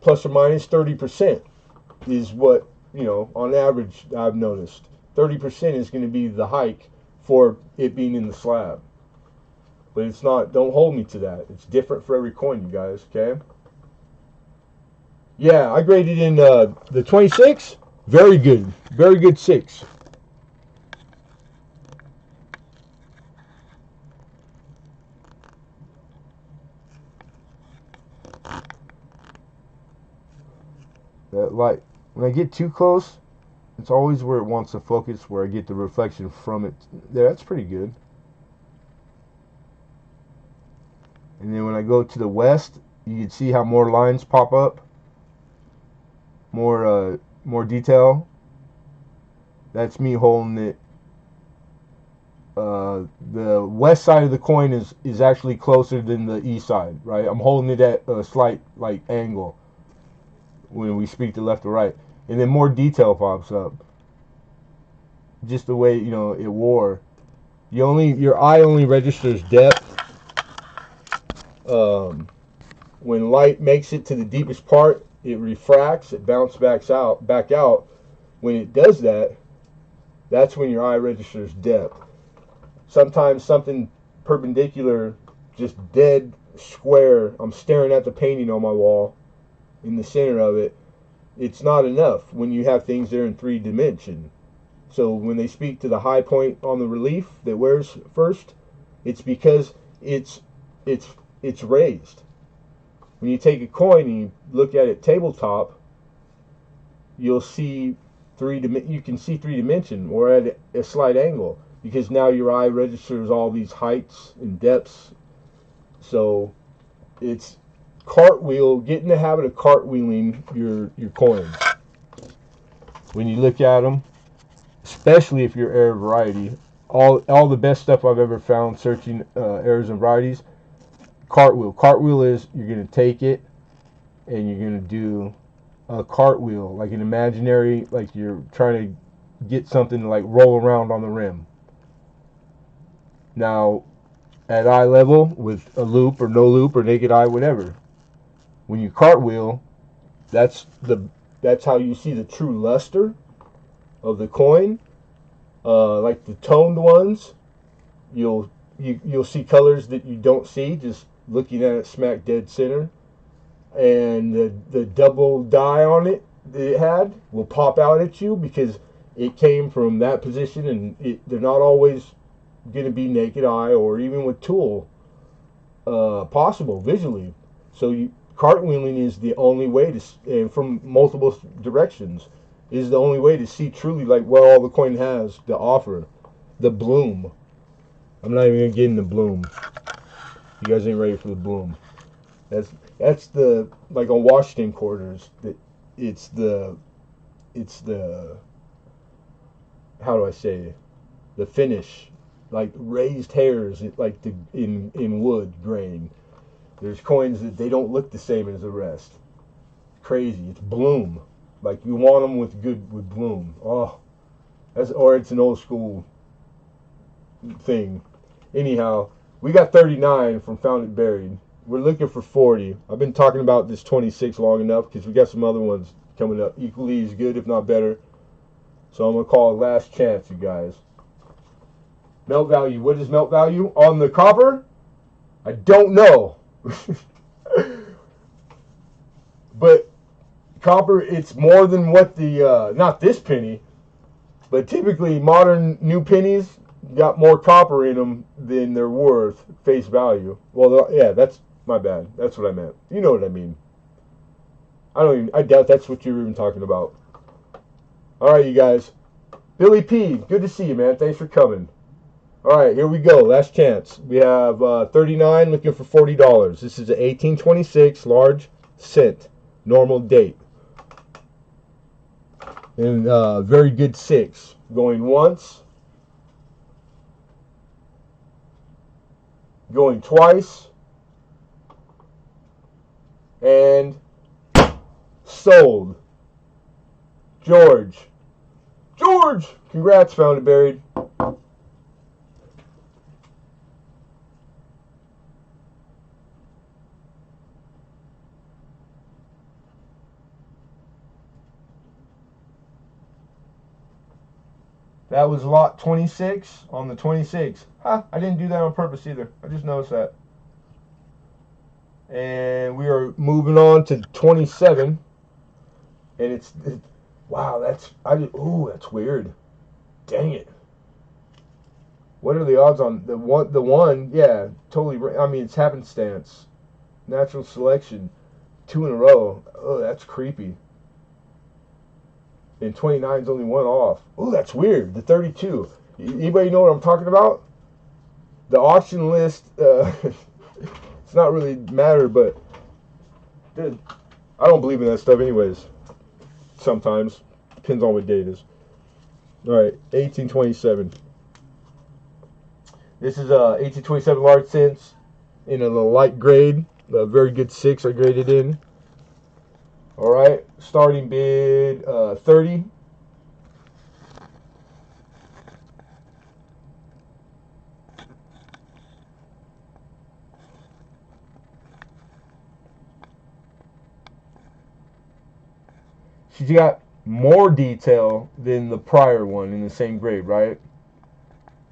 plus or minus 30% is what, on average, I've noticed. 30% is going to be the hike for it being in the slab. But it's not, don't hold me to that. It's different for every coin, you guys, okay? Yeah, I graded in the 26. Very good. Very good 6. That light, when I get too close, it's always where it wants to focus, where I get the reflection from it. There, that's pretty good. And then when I go to the west, you can see how more lines pop up, more detail. That's me holding it. The west side of the coin is actually closer than the east side, right? I'm holding it at a slight angle when we speak to left or right, and then more detail pops up. Just the way it wore. Your eye only registers depth. When light makes it to the deepest part, it refracts, it bounces back out. When it does that, that's when your eye registers depth. Sometimes something perpendicular, just dead square, I'm staring at the painting on my wall in the center of it, it's not enough when you have things there in 3 dimension. So when they speak to the high point on the relief that wears first, It's because it's it's raised. When you take a coin and you look at it tabletop, you'll see you can see 3 dimension or at a slight angle because now your eye registers all these heights and depths. So it's get in the habit of cartwheeling your coins when you look at them, especially if you're air variety. All the best stuff I've ever found searching errors and varieties, cartwheel is you're going to take it and you're going to do a cartwheel, like an imaginary, like you're trying to get something to like roll around on the rim. Now at eye level with a loop or no loop or naked eye, whatever, when you cartwheel, that's how you see the true luster of the coin. Like the toned ones, you'll see colors that you don't see just looking at it smack dead center, and the double die on it that it had will pop out at you because it came from that position, and they're not always going to be naked eye or even with tool possible visually. So cartwheeling is the only way to, and from multiple directions, is the only way to see truly like what all the coin has to offer. The bloom. I'm not even getting the bloom. You guys ain't ready for the bloom. That's the, like on Washington quarters, that it's the how do I say, the finish, like raised hairs, like in wood grain. There's coins that they don't look the same as the rest. Crazy. It's bloom. Like you want them with bloom. Oh, or it's an old school thing. Anyhow, we got 39 from Found It Buried. We're looking for 40. I've been talking about this 26 long enough because we got some other ones coming up equally as good, if not better. So I'm going to call it last chance, you guys. Melt value. What is melt value on the copper? I don't know. But copper, it's more than what the, not this penny, but typically modern new pennies got more copper in them than they're worth face value. Well, yeah, that's my bad. That's what I meant. You know what I mean. I doubt that's what you were even talking about. All right, you guys. Billy P, good to see you, man. Thanks for coming. All right, here we go. Last chance. We have 39 looking for $40. This is an 1826 large cent, normal date. And very good 6. Going once. Going twice. And sold. George, congrats, Found It Buried. That was lot 26 on the 26. I didn't do that on purpose either. I just noticed that. And we are moving on to 27. And wow, that's weird. Dang it. What are the odds on the one? Yeah, totally. I mean, it's happenstance. Natural selection. 2 in a row. Oh, that's creepy. And 29 is only 1 off. Oh, that's weird. The 32. Anybody know what I'm talking about? The auction list, it's not really matter, but dude, I don't believe in that stuff anyways. Sometimes. Depends on what day it is. Alright, 1827. This is 1827 large cents in a light grade. A very good 6 I graded in. Alright, starting bid 30. She's got more detail than the prior one in the same grade, right?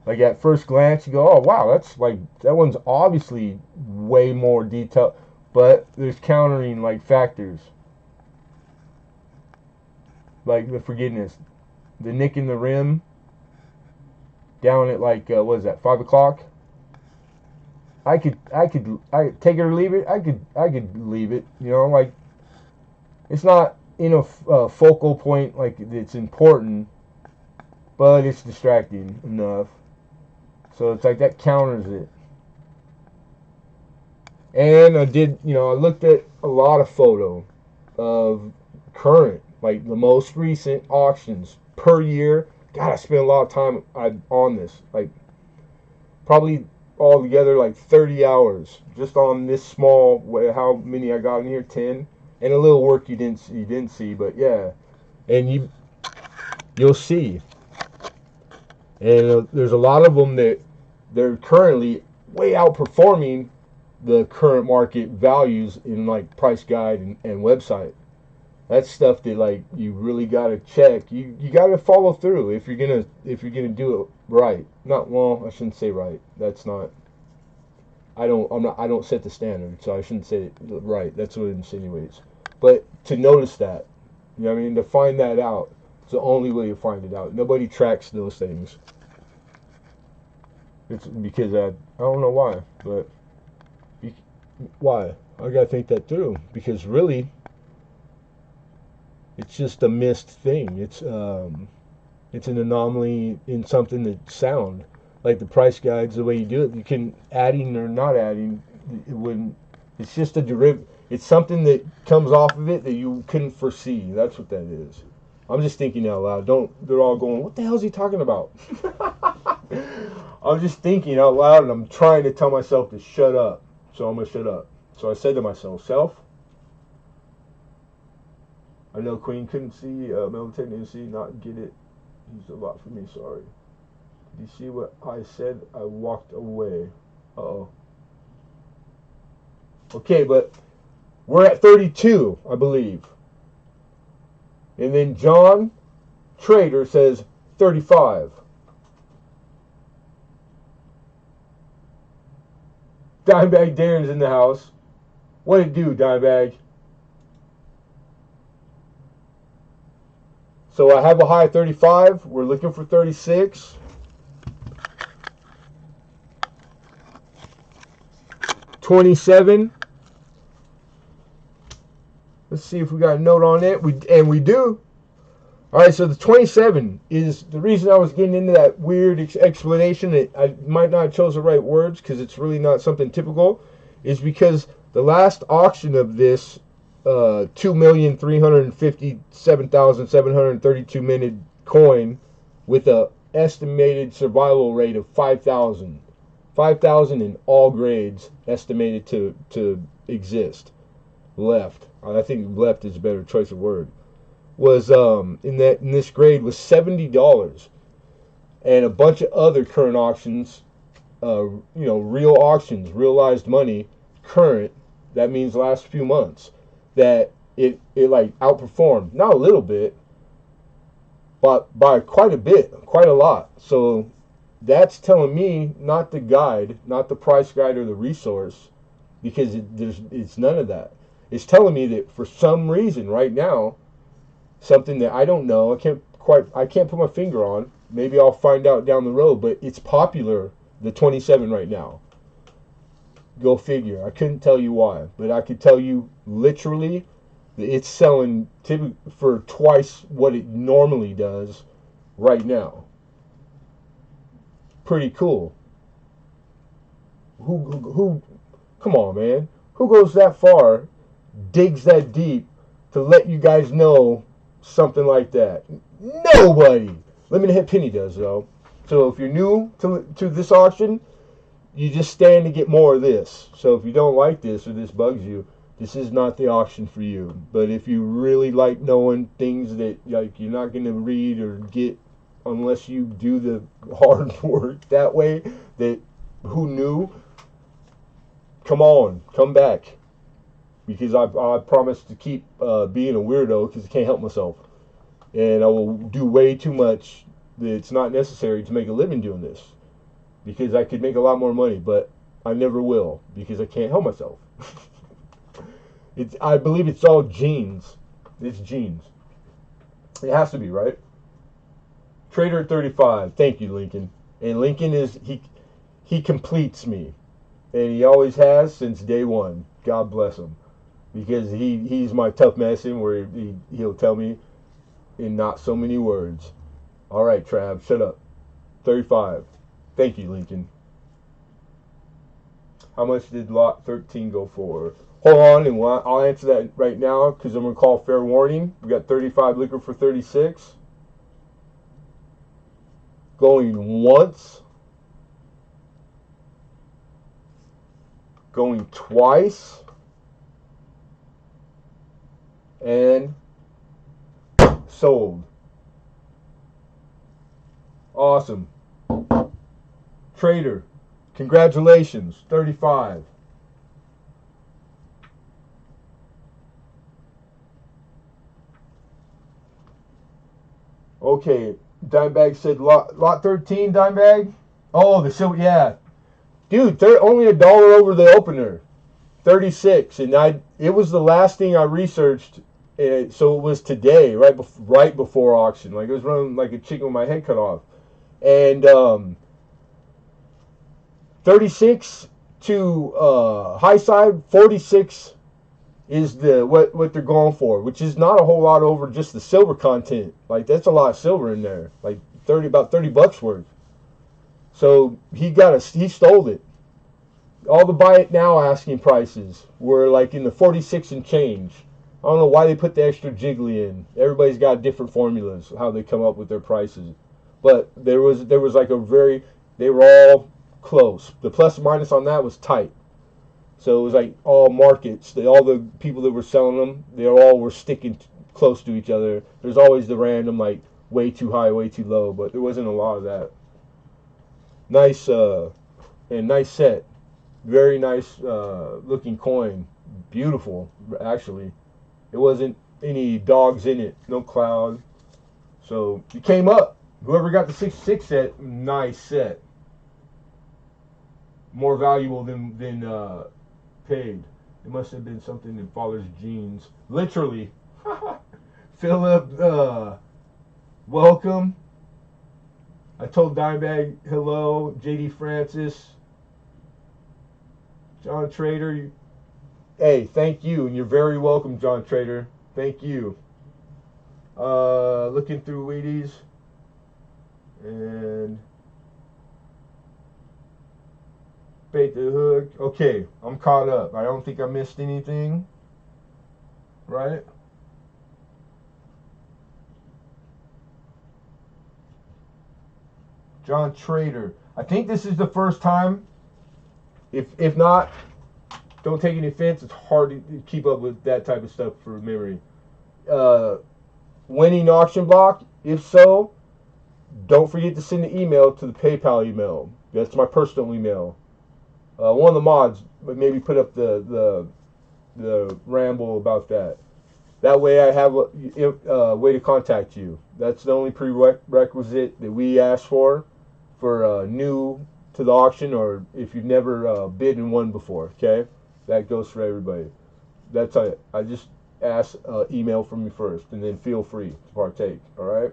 Like at first glance, you go, oh wow, that one's obviously way more detailed, but there's countering like factors. Like the forgiveness, the nick in the rim, down at like what is that, 5 o'clock? I take it or leave it. I could leave it. You know, like it's not in a focal point like it's important, but it's distracting enough. So it's like that counters it. And I did, you know, I looked at a lot of photo of current, like the most recent auctions per year. God, I spent a lot of time on this. Like probably altogether like 30 hours just on this small. How many I got in here? 10, and a little work you didn't see, but yeah, and you'll see. And there's a lot of them that they're currently way outperforming the current market values in like price guide and website. That's stuff that like you really gotta check. You gotta follow through if you're gonna do it right. Not well, I shouldn't say right. That's not. I don't set the standard, so I shouldn't say it right. That's what it insinuates. But to notice that, you know what I mean, to find that out, it's the only way you find it out. Nobody tracks those things. It's because I don't know why, but why? I gotta think that through because really, it's just a missed thing. It's an anomaly in something that's sound. Like the price guides, the way you do it, you can adding or not adding. It wouldn't. It's just a derivative. It's something that comes off of it that you couldn't foresee. That's what that is. I'm just thinking out loud. Don't. They're all going, what the hell is he talking about? I'm just thinking out loud and I'm trying to tell myself to shut up. So I'm going to shut up. So I said to myself, Self, I know Queen couldn't see, Military didn't see, not get it. He's a lot for me, sorry. Did you see what I said? I walked away. Uh-oh. Okay, but we're at 32, I believe. And then John Trader says 35. Dimebag Darren's in the house. What it do, Dimebag? So I have a high of 35. We're looking for 36. $27. Let's see if we got a note on it. We do. All right, so the 27 is the reason I was getting into that weird explanation that I might not have chose the right words because it's really not something typical, is because the last auction of this 2,357,732 minted coin with a estimated survival rate of 5,000. 5,000 in all grades estimated to exist. Left. I think left is a better choice of word. Was in this grade was $70, and a bunch of other current auctions, real auctions, realized money, current. That means last few months that it like outperformed, not a little bit, but by quite a bit, quite a lot. So that's telling me not the guide, not the price guide or the resource, because it's none of that. It's telling me that for some reason right now, something that I don't know, I can't put my finger on. Maybe I'll find out down the road, but it's popular, the 27 right now. Go figure. I couldn't tell you why, but I could tell you literally that it's selling for twice what it normally does right now. Pretty cool. Who come on, man. Who goes that far, digs that deep to let you guys know something like that? Nobody. Lemonhead Penny does, though. So if you're new to this auction, you just stand to get more of this. So if you don't like this or this bugs you, this is not the auction for you. But if you really like knowing things that like you're not going to read or get unless you do the hard work that way, that who knew? Come on, come back. Because I promise to keep being a weirdo because I can't help myself. And I will do way too much that's not necessary to make a living doing this. Because I could make a lot more money, but I never will because I can't help myself. I believe it's all genes. It's genes. It has to be, right? Trader at 35. Thank you, Lincoln. And Lincoln he completes me. and he always has since day one. God bless him, because he's my tough medicine where he'll tell me in not so many words. All right, Trav, shut up. 35. Thank you, Lincoln. How much did lot 13 go for? Hold on, and I'll answer that right now because I'm going to call fair warning. We got 35 liquor for 36. Going once. Going twice. And sold. Awesome. Trader, congratulations. 35. Okay, Dimebag said lot 13, Dimebag. Oh, the silver, yeah. Dude, they're only $1 over the opener. 36, and it was the last thing I researched, so it was today, right before auction. Like, it was running like a chicken with my head cut off. And 36 to high side, 46 is what they're going for, which is not a whole lot over just the silver content. Like, that's a lot of silver in there, like about $30 worth. So he stole it. All the buy it now asking prices were like in the 46 and change. I don't know why they put the extra jiggly in. Everybody's got different formulas how they come up with their prices, but there was like they were all close. The plus or minus on that was tight. So it was like all markets. All the people that were selling them, they all were sticking close to each other. There's always the random like way too high, way too low, but there wasn't a lot of that. Nice and nice set. Very nice looking coin. Beautiful, actually. It wasn't any dogs in it. No cloud. So it came up. Whoever got the 66 set, nice set. More valuable than paid. It must have been something in father's genes. Literally. Philip, welcome. I told Dimebag hello. JD Francis. John Trader. Hey, thank you. And you're very welcome, John Trader. Thank you. Looking through Wheaties. And bait the hook. Okay, I'm caught up. I don't think I missed anything. Right? John Trader. I think this is the first time. If not, don't take any offense. It's hard to keep up with that type of stuff for memory. Winning auction block? If so, don't forget to send an email to the PayPal email. That's my personal email. One of the mods, but maybe put up the ramble about that. That way I have a way to contact you. That's the only prerequisite that we ask for new to the auction, or if you've never bid and won before. Okay, that goes for everybody. That's it. I just ask email from you first, and then feel free to partake. All right.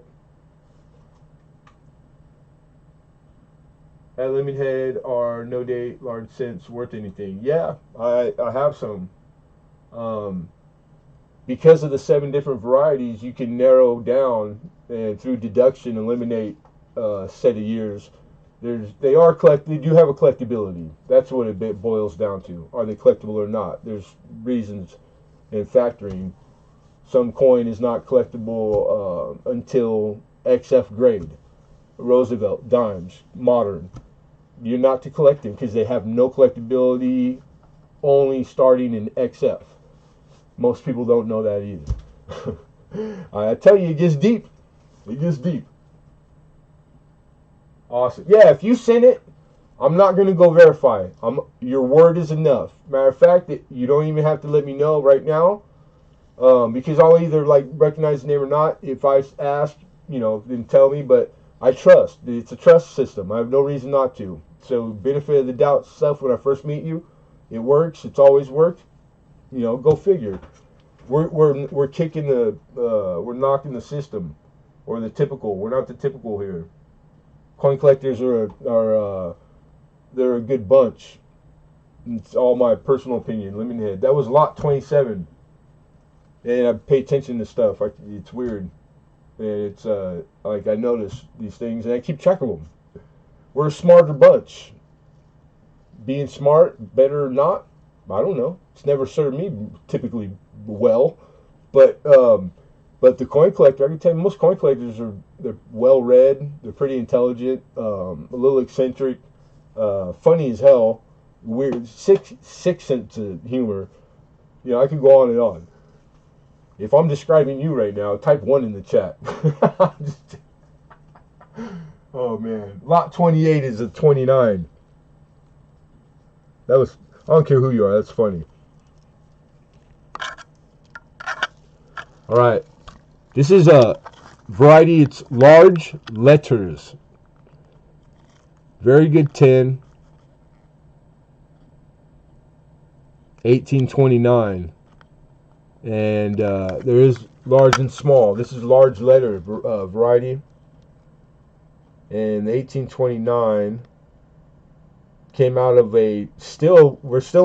At Lemonhead are no date large cents worth anything. Yeah, I have some. Because of the 7 different varieties, you can narrow down and through deduction eliminate a set of years. They do have a collectability. That's what it boils down to. Are they collectible or not? There's reasons in factoring. Some coin is not collectible until XF grade. Roosevelt, dimes, modern. You're not to collect them because they have no collectability, only starting in XF. Most people don't know that either. I tell you, it gets deep. It gets deep. Awesome. Yeah, if you send it, I'm not going to go verify. Your word is enough. Matter of fact, you don't even have to let me know right now, because I'll either like recognize the name or not. If I ask, then tell me. But I trust. It's a trust system. I have no reason not to. So benefit of the doubt stuff when I first meet you, it works. It's always worked. Go figure. We're kicking we're knocking the system, or the typical. We're not the typical here. Coin collectors are they're a good bunch. It's all my personal opinion. Lemonhead. That was lot 27. And I pay attention to stuff. It's weird. And it's like I notice these things and I keep track of them. We're a smarter bunch. Being smart, better or not, I don't know. It's never served me typically well. But the coin collector, I can tell you, most coin collectors they're well read. They're pretty intelligent. A little eccentric. Funny as hell. Weird. Sick sense of humor. You know, I could go on and on. If I'm describing you right now, type 1 in the chat. Oh man, lot 28 is a 29. That was, I don't care who you are, that's funny. All right, this is a variety, it's large letters. Very good tin. 1829. And there is large and small. This is large letter variety. And the 1829 came out of we're still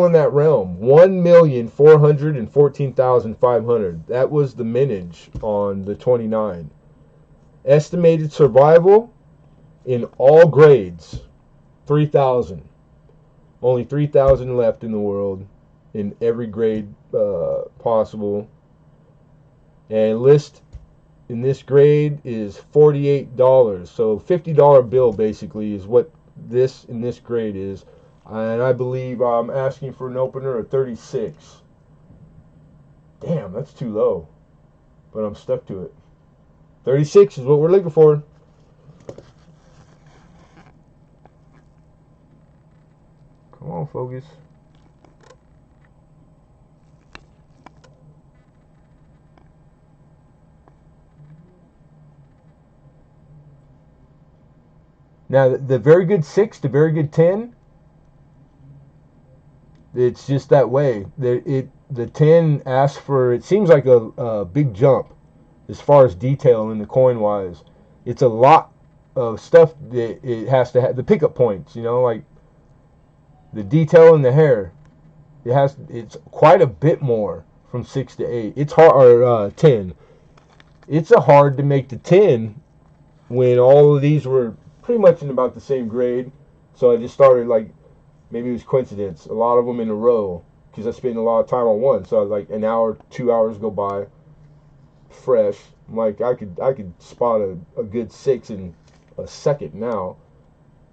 in that realm. 1,414,500. That was the mintage on the 29. Estimated survival in all grades, 3,000. Only 3,000 left in the world in every grade possible. And list in this grade is $48. So $50 bill basically is what this in this grade is. And I believe I'm asking for an opener of 36. Damn, that's too low. But I'm stuck to it. 36 is what we're looking for. Come on, focus. Now, the very good 6 to very good 10, it's just that way. The 10 asks for, it seems like a big jump as far as detail in the coin wise. It's a lot of stuff that it has to have. The pickup points, you know, like the detail in the hair. It's quite a bit more from 6 to 8. It's hard, or 10. It's hard to make the 10 when all of these were pretty much in about the same grade. So I just started, like, maybe it was coincidence, a lot of them in a row, because I spent a lot of time on one. So I was like, an hour, 2 hours go by fresh. I'm like, I could spot a good 6 in a second now,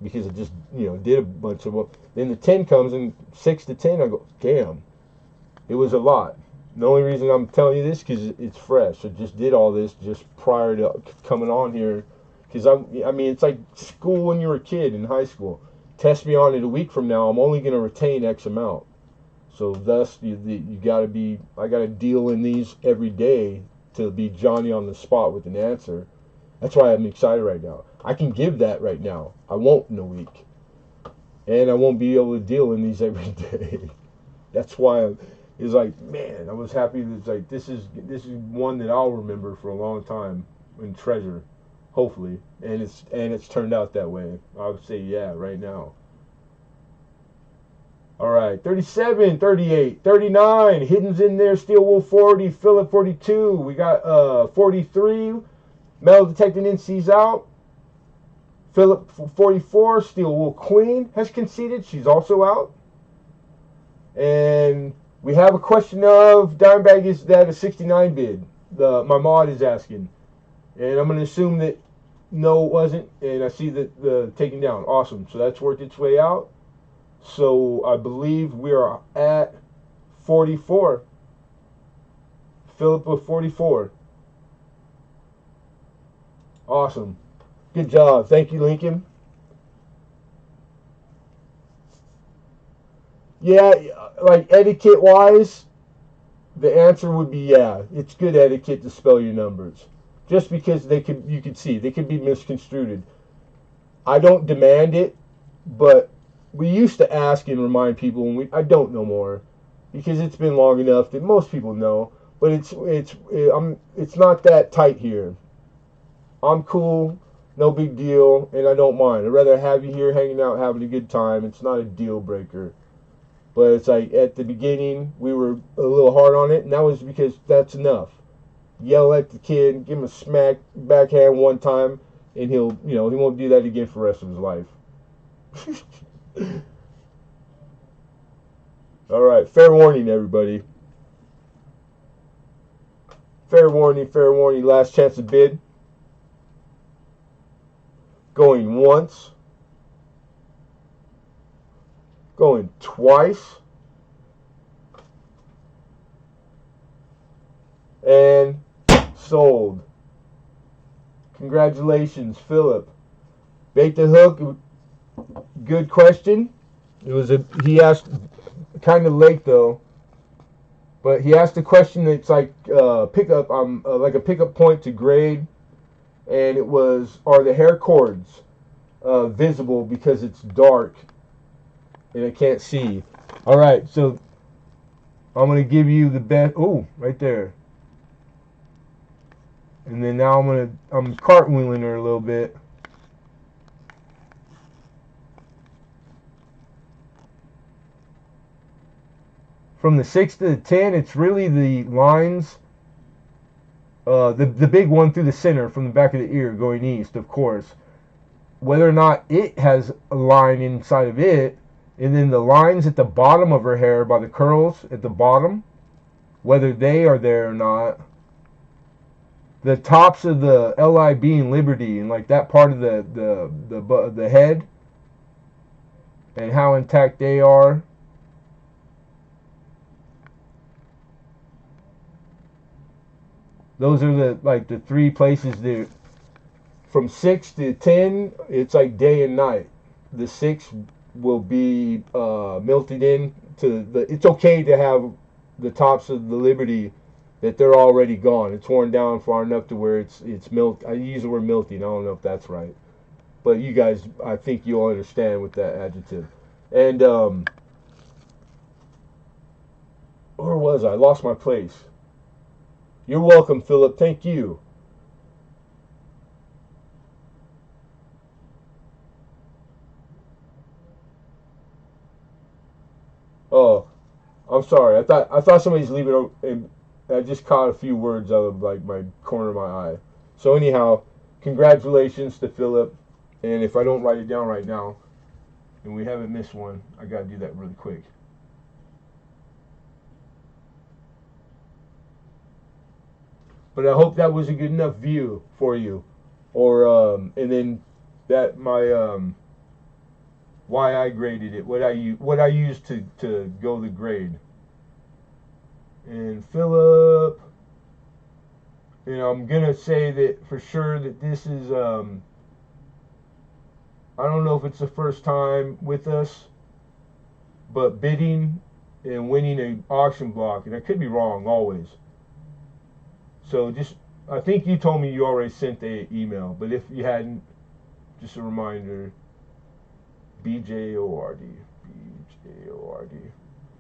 because I just, you know, did a bunch of them. Then the 10 comes, and 6 to 10, I go, damn, it was a lot. The only reason I'm telling you this because it's fresh. I just did all this just prior to coming on here. Because I mean, it's like school when you were a kid in high school. Test me on it a week from now, I'm only going to retain X amount. So thus, you got to be, I got to deal in these every day to be Johnny on the spot with an answer. That's why I'm excited right now. I can give that right now. I won't in a week. And I won't be able to deal in these every day. That's why it's like, man, I was happy. It's like, this is one that I'll remember for a long time and treasure. Hopefully, and it's turned out that way. I would say, yeah, right now. All right, 37, 38, 39. Hidden's in there. Steel Wool 40. Philip 42. We got 43. Metal detecting NC's out. Philip 44. Steel Wool Queen has conceded. She's also out. And we have a question of Dimebag, is that a 69 bid? My mod is asking. And I'm going to assume that no, it wasn't. And I see that the taken down. Awesome. So that's worked its way out. So I believe we are at 44. Philip with 44. Awesome. Good job. Thank you, Lincoln. Yeah, like etiquette-wise, the answer would be yeah. It's good etiquette to spell your numbers. Just because you could see, they could be misconstrued. I don't demand it, but we used to ask and remind people, and I don't know more, because it's been long enough that most people know. But it's not that tight here. I'm cool, no big deal, and I don't mind. I'd rather have you here hanging out, having a good time. It's not a deal breaker. But it's like at the beginning we were a little hard on it, and that was because that's enough. Yell at the kid, give him a smack backhand one time, and he'll, he won't do that again for the rest of his life. All right, fair warning, everybody. Fair warning, fair warning. Last chance to bid. Going once. Going twice. And sold. Congratulations, Philip. Bait the hook. Good question. He asked kind of late though, but he asked a question that's like pickup, like a pickup point to grade, and it was, are the hair cords visible because it's dark and I can't see? All right, so I'm gonna give you the best. Oh, right there. And then now I'm cartwheeling her a little bit. From the 6 to the 10, it's really the lines, the big one through the center from the back of the ear going east, of course. Whether or not it has a line inside of it, and then the lines at the bottom of her hair by the curls at the bottom, whether they are there or not. The tops of the LIB and Liberty and like that part of the head and how intact they are. Those are the three places that from 6 to 10, it's like day and night. The 6 will be melted in to it's okay to have the tops of the Liberty that they're already gone. It's worn down far enough to where it's melt. I use the word melting. I don't know if that's right, but you guys, I think you'll understand with that adjective. And where was I? Lost my place. You're welcome, Philip. Thank you. Oh, I'm sorry. I thought somebody's leaving. And I just caught a few words out of like my corner of my eye. So anyhow, congratulations to Philip. And if I don't write it down right now, and we haven't missed one, I gotta do that really quick. But I hope that was a good enough view for you. Or and then that my why I graded it, what I used to go the grade. And Philip, I'm gonna say that for sure that this is I don't know if it's the first time with us, but bidding and winning an auction block, and I could be wrong always. So I think you told me you already sent the email, but if you hadn't, just a reminder. BJORD. BJORD.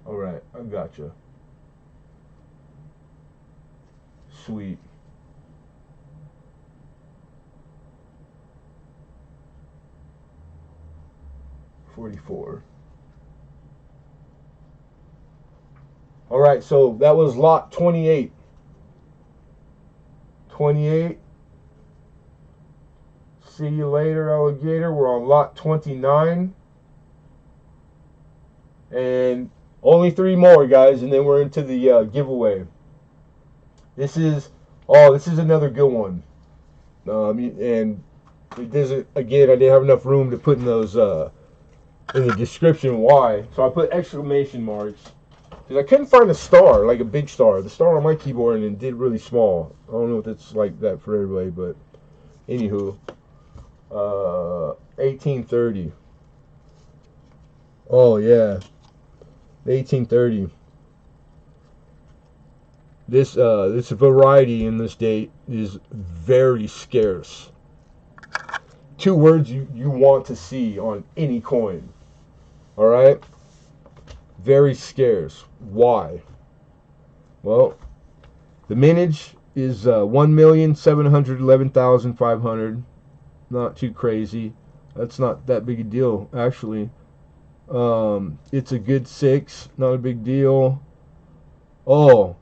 Alright, I gotcha. Sweet. $44. Alright, so that was lot 28. 28. See you later, alligator. We're on lot 29. And only 3 more, guys, and then we're into the giveaway. This is another good one. And it doesn't, again, I didn't have enough room to put in those in the description why. So I put exclamation marks. Because I couldn't find a star, like a big star. The star on my keyboard and it did really small. I don't know if it's like that for everybody, but anywho. 1830. Oh yeah, 1830. This variety in this date is very scarce. 2 words you want to see on any coin. All right, very scarce. Why? Well, the mintage is 1,711,500. Not too crazy. That's not that big a deal, actually. It's a good 6, not a big deal. Oh,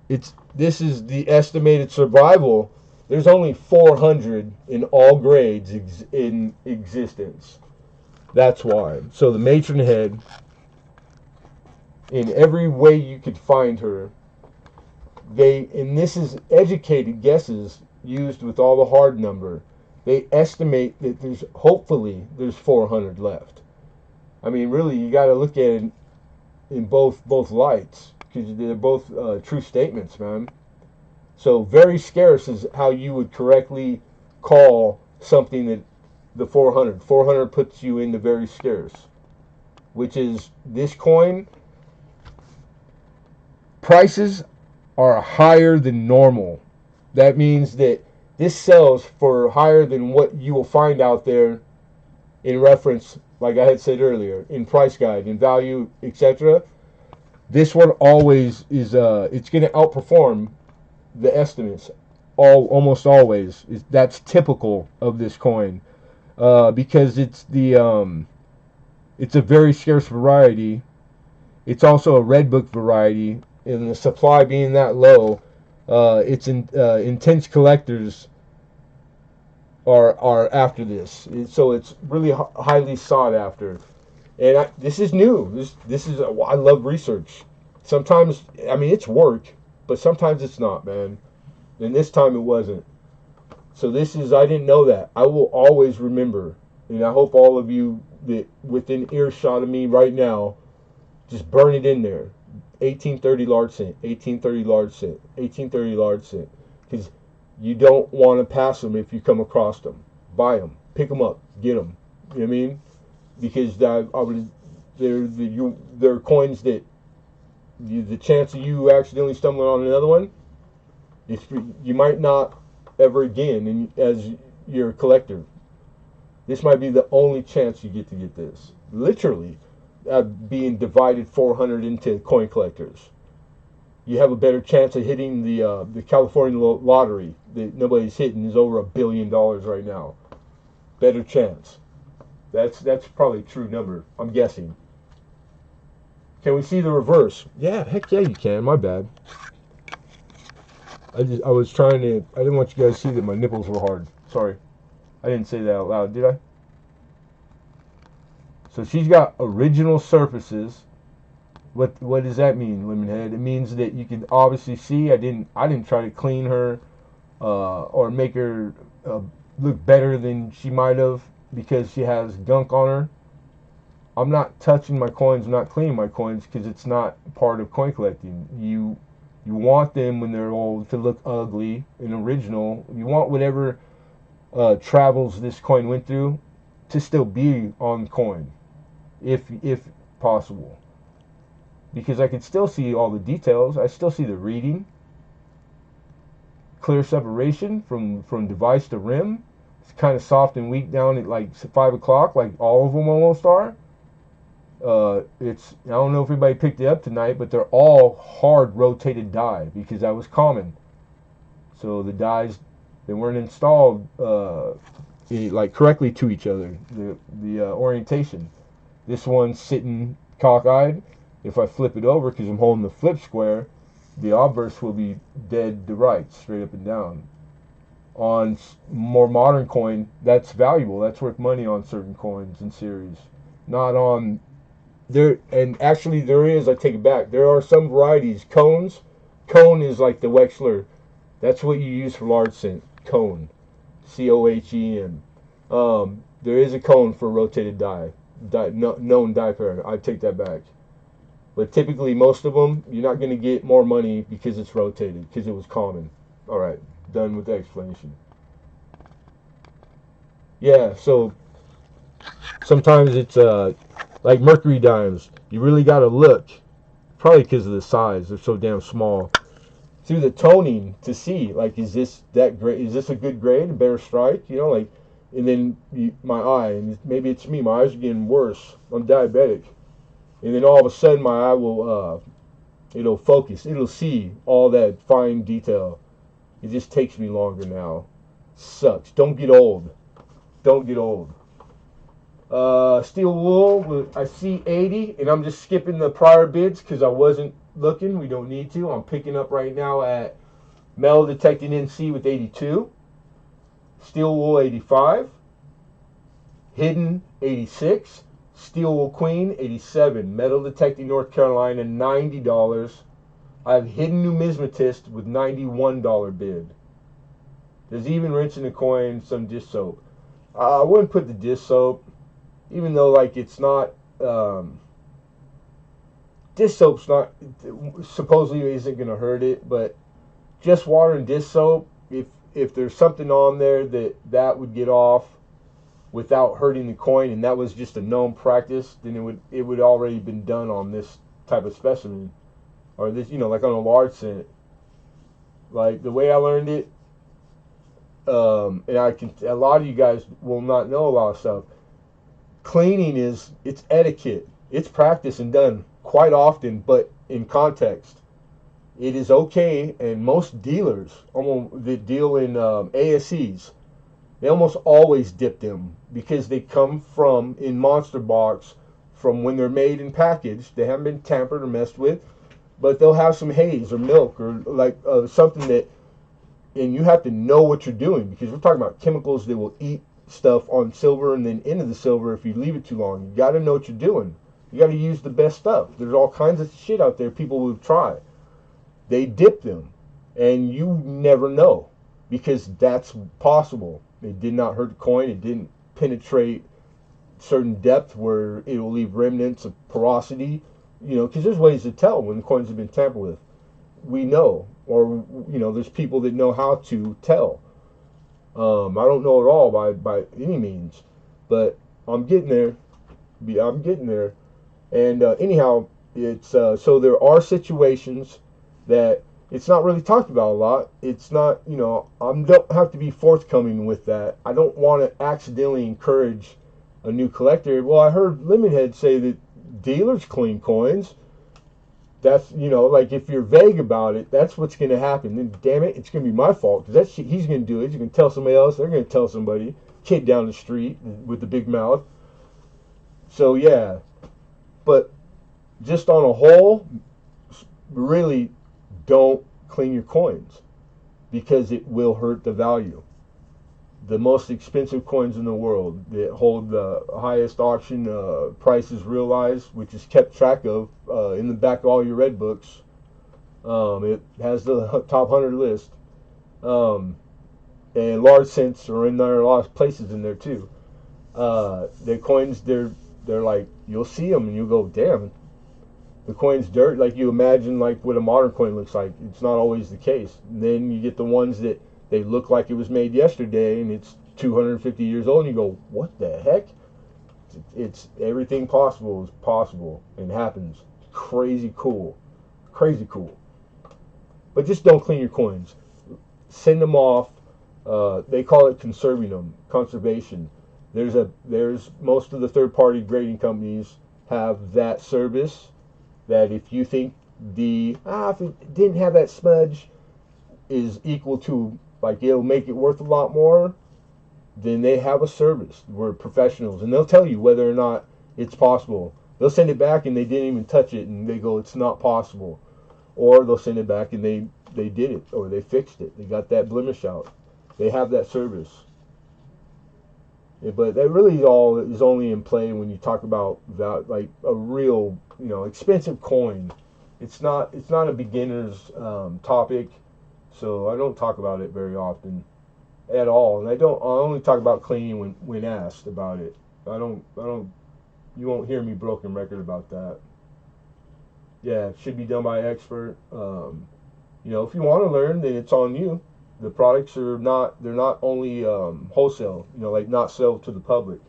this is the estimated survival. There's only 400 in all grades in existence. That's why. So the matron head, in every way you could find her, and this is educated guesses used with all the hard number. They estimate that hopefully there's 400 left. I mean, really, you got to look at it in both lights because they're both true statements, man. So very scarce is how you would correctly call something that the 400. 400 puts you into very scarce, which is this coin. Prices are higher than normal. That means that this sells for higher than what you will find out there in reference, like I had said earlier, in price guide, in value, etc. This one always is it's going to outperform the estimates almost always. That's typical of this coin because it's a very scarce variety. It's also a red book variety, and the supply being that low, intense collectors are after this. So it's really highly sought after. And this is new. This is I love research. Sometimes I mean it's work, but sometimes it's not, man. And this time it wasn't. So I didn't know that. I will always remember, and I hope all of you that within earshot of me right now, just burn it in there. 1830 large cent, 1830 large cent, 1830 large cent. Because you don't want to pass them if you come across them. Buy them, pick them up, get them. You know what I mean? Because they're coins that the chance of you accidentally stumbling on another one, you might not ever again as your collector. This might be the only chance you get this. Literally, being divided 400 into coin collectors. You have a better chance of hitting the California lottery that nobody's hitting is over $1 billion right now. Better chance. That's probably a true number. I'm guessing. Can we see the reverse? Yeah, heck yeah, you can. My bad. I didn't want you guys to see that my nipples were hard. Sorry, I didn't say that out loud, did I? So she's got original surfaces. What does that mean, Lemonhead? It means that you can obviously see. I didn't try to clean her or make her look better than she might have because she has gunk on her. I'm not touching my coins. I'm not cleaning my coins because it's not part of coin collecting. You want them when they're old to look ugly and original. You want whatever travels this coin went through to still be on coin, if possible. Because I can still see all the details. I still see the reading. Clear separation from device to rim. It's kind of soft and weak down at like 5 o'clock, like all of them almost are. I don't know if everybody picked it up tonight, but they're all hard rotated die because that was common. So the dies, they weren't installed like correctly to each other. The orientation. This one's sitting cockeyed. If I flip it over because I'm holding the flip square, the obverse will be dead to right, straight up and down. On more modern coin, that's valuable. That's worth money on certain coins in series. Not on there. And actually, there is. I take it back. There are some varieties. Cones. Cone is like the Wexler. That's what you use for large cent. Cone. Cohen. There is a cone for rotated die. Known die pair. I take that back. But typically, most of them, you're not going to get more money because it's rotated, because it was common. All right, done with the explanation. Yeah, so sometimes it's like mercury dimes. You really got to look, probably because of the size. They're so damn small. Through the toning to see, like, is this that great? Is this a good grade, a better strike? You know, like, and then my eye, and maybe it's me. My eyes are getting worse. I'm diabetic. And then all of a sudden my eye will, it'll focus. It'll see all that fine detail. It just takes me longer now. Sucks. Don't get old. Don't get old. Steel wool, I see 80, and I'm just skipping the prior bids because I wasn't looking. We don't need to. I'm picking up right now at metal detecting NC with 82, steel wool 85, hidden 86, steel wool queen 87, metal detecting North Carolina $90. I have hidden numismatist with $91 bid. There's even rinsing the coin, some dish soap. I wouldn't put the dish soap, even though like it's not. Dish soap's not supposedly isn't gonna hurt it, but just water and dish soap, if there's something on there that would get off without hurting the coin, and that was just a known practice, then it would already been done on this type of specimen, or this, like on a large cent. Like the way I learned it, and a lot of you guys will not know a lot of stuff. Cleaning it's etiquette. It's practiced and done quite often, but in context. It is okay, and most dealers that deal in ASEs, they almost always dip them because they come from in monster box from when they're made and packaged. They haven't been tampered or messed with, but they'll have some haze or milk or like something that, and you have to know what you're doing because we're talking about chemicals that will eat stuff on silver and then into the silver if you leave it too long. You got to know what you're doing. You got to use the best stuff. There's all kinds of shit out there people will try. They dip them, and you never know because that's possible. It did not hurt the coin. It didn't penetrate certain depth where it will leave remnants of porosity. Because there's ways to tell when the coins have been tampered with. We know, or there's people that know how to tell. I don't know it all by any means, but I'm getting there. I'm getting there. And anyhow, it's so there are situations that it's not really talked about a lot. It's not, I don't have to be forthcoming with that. I don't want to accidentally encourage a new collector. Well, I heard Lemonhead say that dealers clean coins. That's, like if you're vague about it, that's what's going to happen. Then, damn it, it's going to be my fault because that's he's going to do it. He's going to tell somebody else. They're going to tell somebody. Kid down the street with the big mouth. So, yeah. But just on a whole, really don't clean your coins because it will hurt the value. The most expensive coins in the world that hold the highest auction prices realized, which is kept track of in the back of all your red books. It has the top 100 list. And large cents are in there, a lot of places in there too. The coins, they're like, you'll see them and you'll go, damn, the coin's dirt. Like you imagine like what a modern coin looks like. It's not always the case. And then you get the ones that they look like it was made yesterday and it's 250 years old and you go, what the heck? It's everything possible is possible and happens. Crazy cool. Crazy cool. But just don't clean your coins. Send them off. They call it conserving them, conservation. There's most of the third-party grading companies have that service. That if you think if it didn't have that smudge is equal to like it'll make it worth a lot more, then they have a service. We're professionals, and they'll tell you whether or not it's possible. They'll send it back and they didn't even touch it, and they go, it's not possible. Or they'll send it back and they did it or they fixed it. They got that blemish out. They have that service. Yeah, but that really all is only in play when you talk about like a real, expensive coin. It's not a beginner's topic, so I don't talk about it very often at all. And I only talk about cleaning when asked about it. I don't. You won't hear me broken record about that. Yeah, it should be done by an expert. If you want to learn, then it's on you. The products they're not only wholesale, like not sell to the public.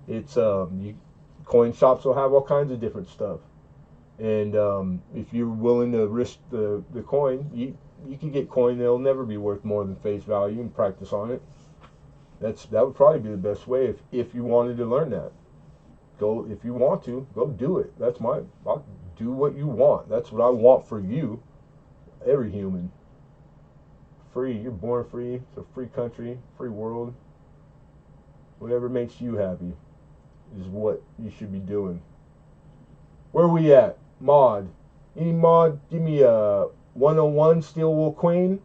It's coin shops will have all kinds of different stuff, and if you're willing to risk the coin, you can get coin that'll never be worth more than face value and practice on it. That would probably be the best way if you wanted to learn that. Go if you want to go do it. I'll do what you want. That's what I want for you, every human. Free. You're born free. It's a free country, free world. Whatever makes you happy. is what you should be doing. Where we at? Mod. Any mod? Give me a 101 Steel Wool Queen.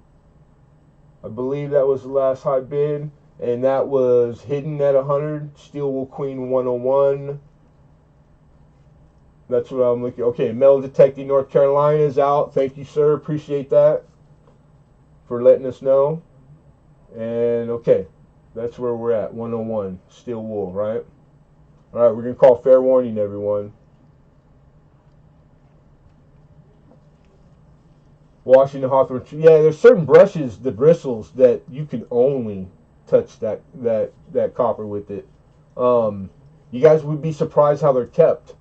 I believe that was the last high bid. And that was hidden at 100. Steel Wool Queen 101. That's what I'm looking. Okay, Metal Detecting North Carolina is out. Thank you, sir. Appreciate that for letting us know. And okay, that's where we're at. 101 Steel Wool, right? All right, we're gonna call fair warning, everyone. Washing the Hawthorne. Yeah, there's certain brushes, the bristles, that you can only touch that copper with it. You guys would be surprised how they're kept.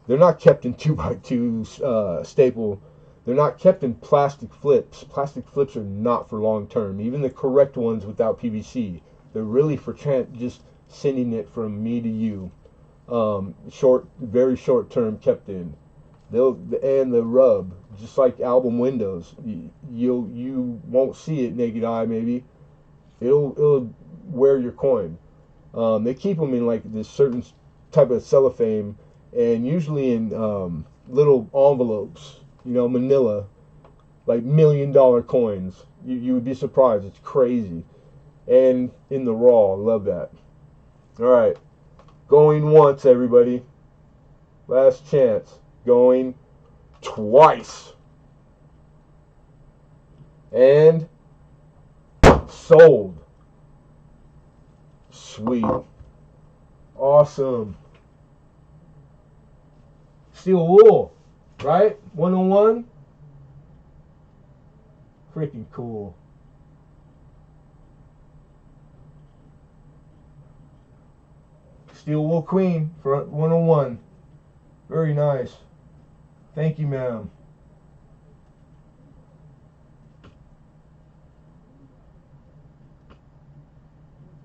They're not kept in 2x2 staple. They're not kept in plastic flips. Plastic flips are not for long term. Even the correct ones without PVC, they're really for just sending it from me to you. Very short term kept in. And the rub, just like album windows, you won't see it naked eye. Maybe it'll wear your coin. They keep them in like this certain type of cellophane, and usually in little envelopes. Manila, like $1 million coins. You would be surprised. It's crazy. And in the raw, love that. All right, going once, everybody. Last chance. Going twice. And sold. Sweet. Awesome. Steel Wool, right? 101. Freaking cool. Steel Wool Queen for 101. Very nice. Thank you, ma'am.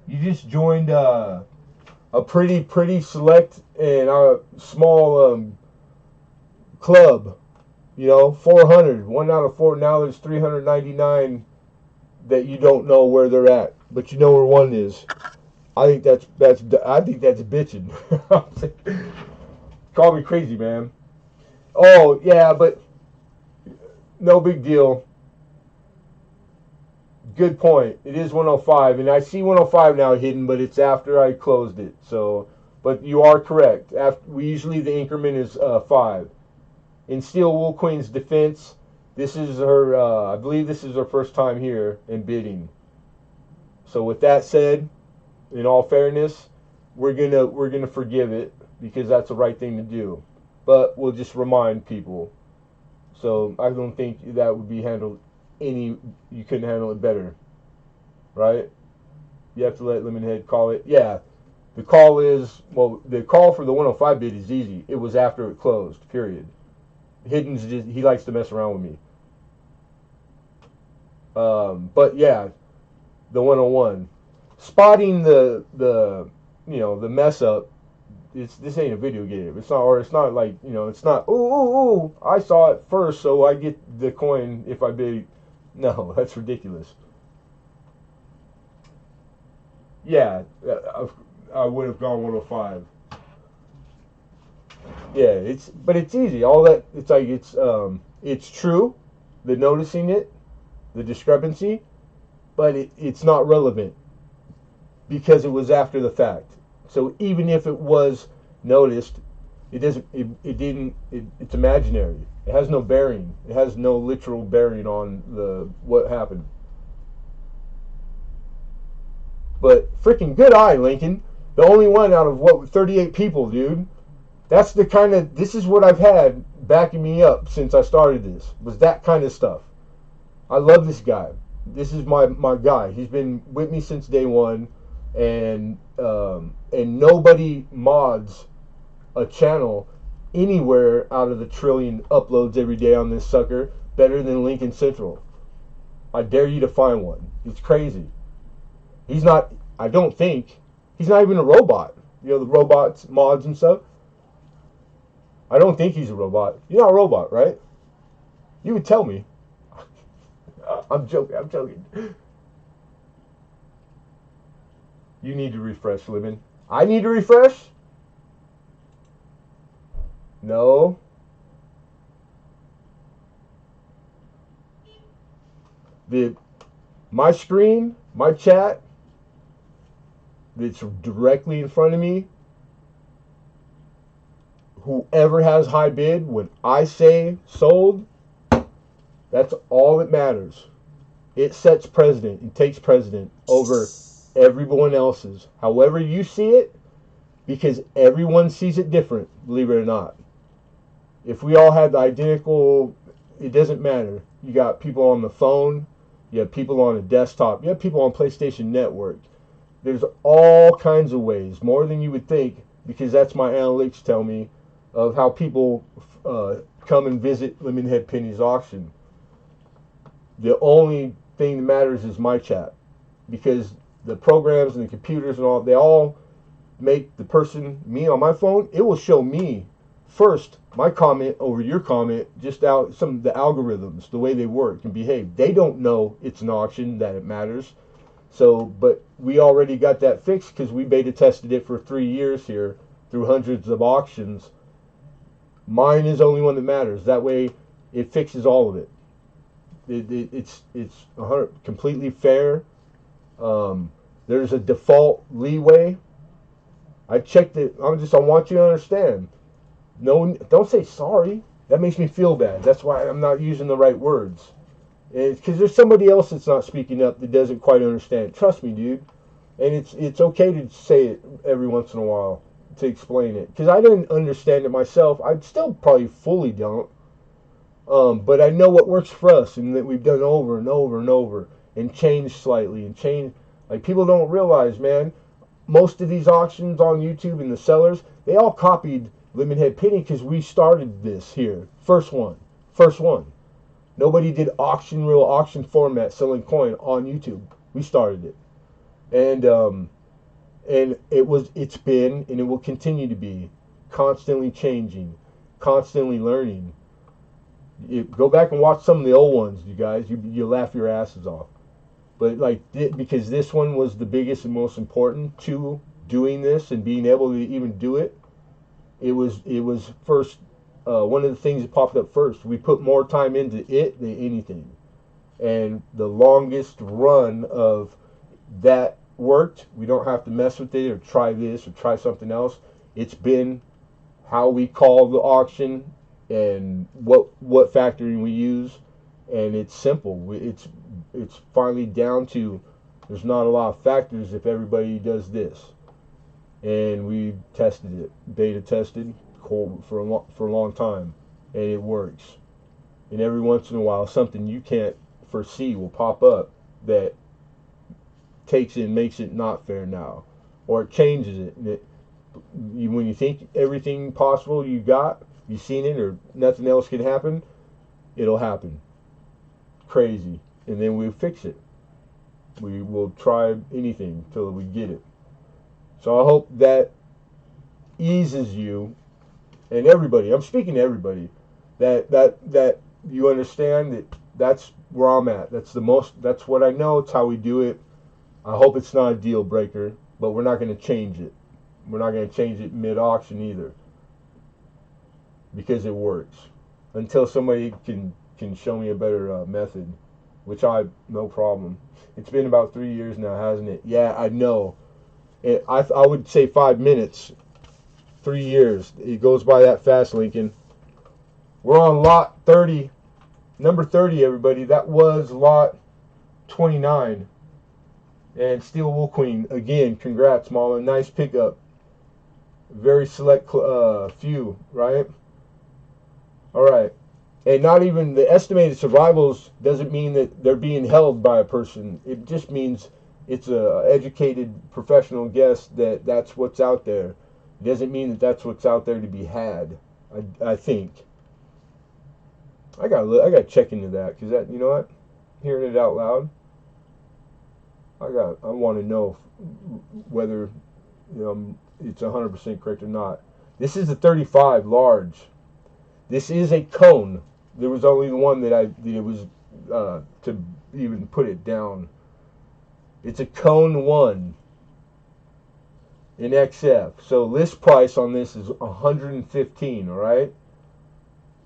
You just joined a pretty select and small club. 400. 1 out of 4. Now there's 399 that you don't know where they're at, but you know where one is. I think that's bitching. Call me crazy, man. Oh yeah, but no big deal. Good point. It is 105, and I see 105 now hidden, but it's after I closed it. So, but you are correct. Usually the increment is 5. In Steel Wool Queen's defense, this is her. I believe this is her first time here in bidding. So with that said, in all fairness, we're gonna forgive it because that's the right thing to do. But we'll just remind people. So I don't think that would be handled you couldn't handle it better, right? You have to let Lemonhead call it. Yeah, the call for the 105 bid is easy. It was after it closed. Period. Hidden's he likes to mess around with me. But yeah, the 101, spotting the mess up. This ain't a video game. It's not like it's not. Ooh, I saw it first, so I get the coin if I bid. No, that's ridiculous. Yeah, I would have gone 105. Yeah, it's easy. All that it's true, the noticing it, the discrepancy, but it's not relevant because it was after the fact. So even if it was noticed, it's imaginary. It has no bearing. It has no literal bearing on what happened. But freaking good eye, Lincoln. The only one out of 38 people, dude. That's this is what I've had backing me up since I started this. Was that kind of stuff. I love this guy. This is my guy. He's been with me since day one, and nobody mods a channel anywhere out of the trillion uploads every day on this sucker better than Lincoln Central. I dare you to find one. It's crazy. He's not. I don't think he's not even a robot. The robots mods and stuff. I don't think he's a robot. You're not a robot, right? You would tell me. I'm joking. You need to refresh, Lemon. I need to refresh? No. My screen, my chat, that's directly in front of me, whoever has high bid, when I say sold, that's all that matters. It sets precedent and takes precedent over everyone else's. However you see it, because everyone sees it different, believe it or not. If we all had the identical, it doesn't matter. You got people on the phone, you have people on a desktop, you have people on PlayStation Network. There's all kinds of ways, more than you would think, because that's my analytics tell me, of how people come and visit Lemonhead Penny's auction. The only thing that matters is my chat, because the programs and the computers and all, they all make the person, me on my phone, it will show me first my comment over your comment, just out some of the algorithms, the way they work and behave. They don't know it's an auction, that it matters. So, but we already got that fixed because we beta tested it for 3 years here through hundreds of auctions. Mine is the only one that matters. That way, it fixes all of it. It's completely fair. There's a default leeway. I checked it. I want you to understand. No, don't say sorry. That makes me feel bad. That's why I'm not using the right words. Because there's somebody else that's not speaking up that doesn't quite understand. Trust me, dude. And it's okay to say it every once in a while to explain it. Because I didn't understand it myself. I still probably fully don't. But I know what works for us, and that we've done over and over and over, and changed slightly, and changed. Like, people don't realize, man, most of these auctions on YouTube and the sellers, they all copied Lemonhead Penny because we started this here. First one. Nobody did real auction format selling coin on YouTube. We started it. And it's been, and it will continue to be, constantly changing, constantly learning. Go back and watch some of the old ones, you guys. You laugh your asses off. But because this one was the biggest and most important to doing this and being able to even do it, it was first. One of the things that popped up first. We put more time into it than anything, and the longest run of that worked. We don't have to mess with it or try this or try something else. It's been how we call the auction and what factoring we use, and it's simple. It's finally down to there's not a lot of factors if everybody does this, and we tested it, beta tested for a long time, and it works. And every once in a while, something you can't foresee will pop up that takes it and makes it not fair now, or it changes it. When you think everything possible you've seen it, or nothing else can happen, it'll happen. Crazy. And then we'll fix it. We will try anything till we get it. So I hope that eases you and everybody. I'm speaking to everybody. That you understand that that's where I'm at. That's what I know. It's how we do it. I hope it's not a deal breaker, but we're not going to change it. We're not going to change it mid-auction either, because it works. Until somebody can show me a better method, which no problem. It's been about 3 years now, hasn't it? Yeah, I know. I would say 5 minutes. 3 years. It goes by that fast, Lincoln. We're on lot 30. Number 30, everybody. That was lot 29. And Steel Wool Queen. Again, congrats, Mama. Nice pickup. Very select few, right? Alright. And not even the estimated survivals doesn't mean that they're being held by a person. It just means it's a educated professional guess that that's what's out there. It doesn't mean that that's what's out there to be had. I think. I gotta check into that, because that, you know what? Hearing it out loud, I want to know whether it's 100% correct or not. This is a 35 large. This is a cone. There was only one that it was to even put it down. It's a cone 1. in XF. So list price on this is 115, all right?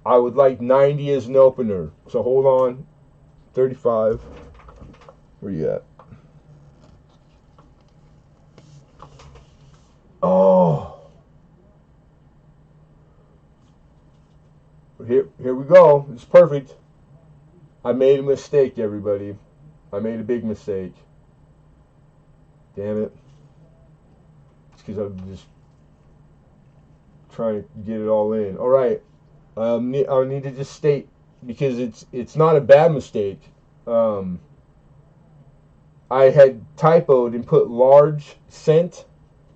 I would like 90 as an opener. So hold on. 35. Where you at? Oh. Here we go. It's perfect. I made a mistake, everybody. I made a big mistake. Damn it. It's because I'm just trying to get it all in. All right. I need to just state, because it's not a bad mistake. I had typoed and put large cent.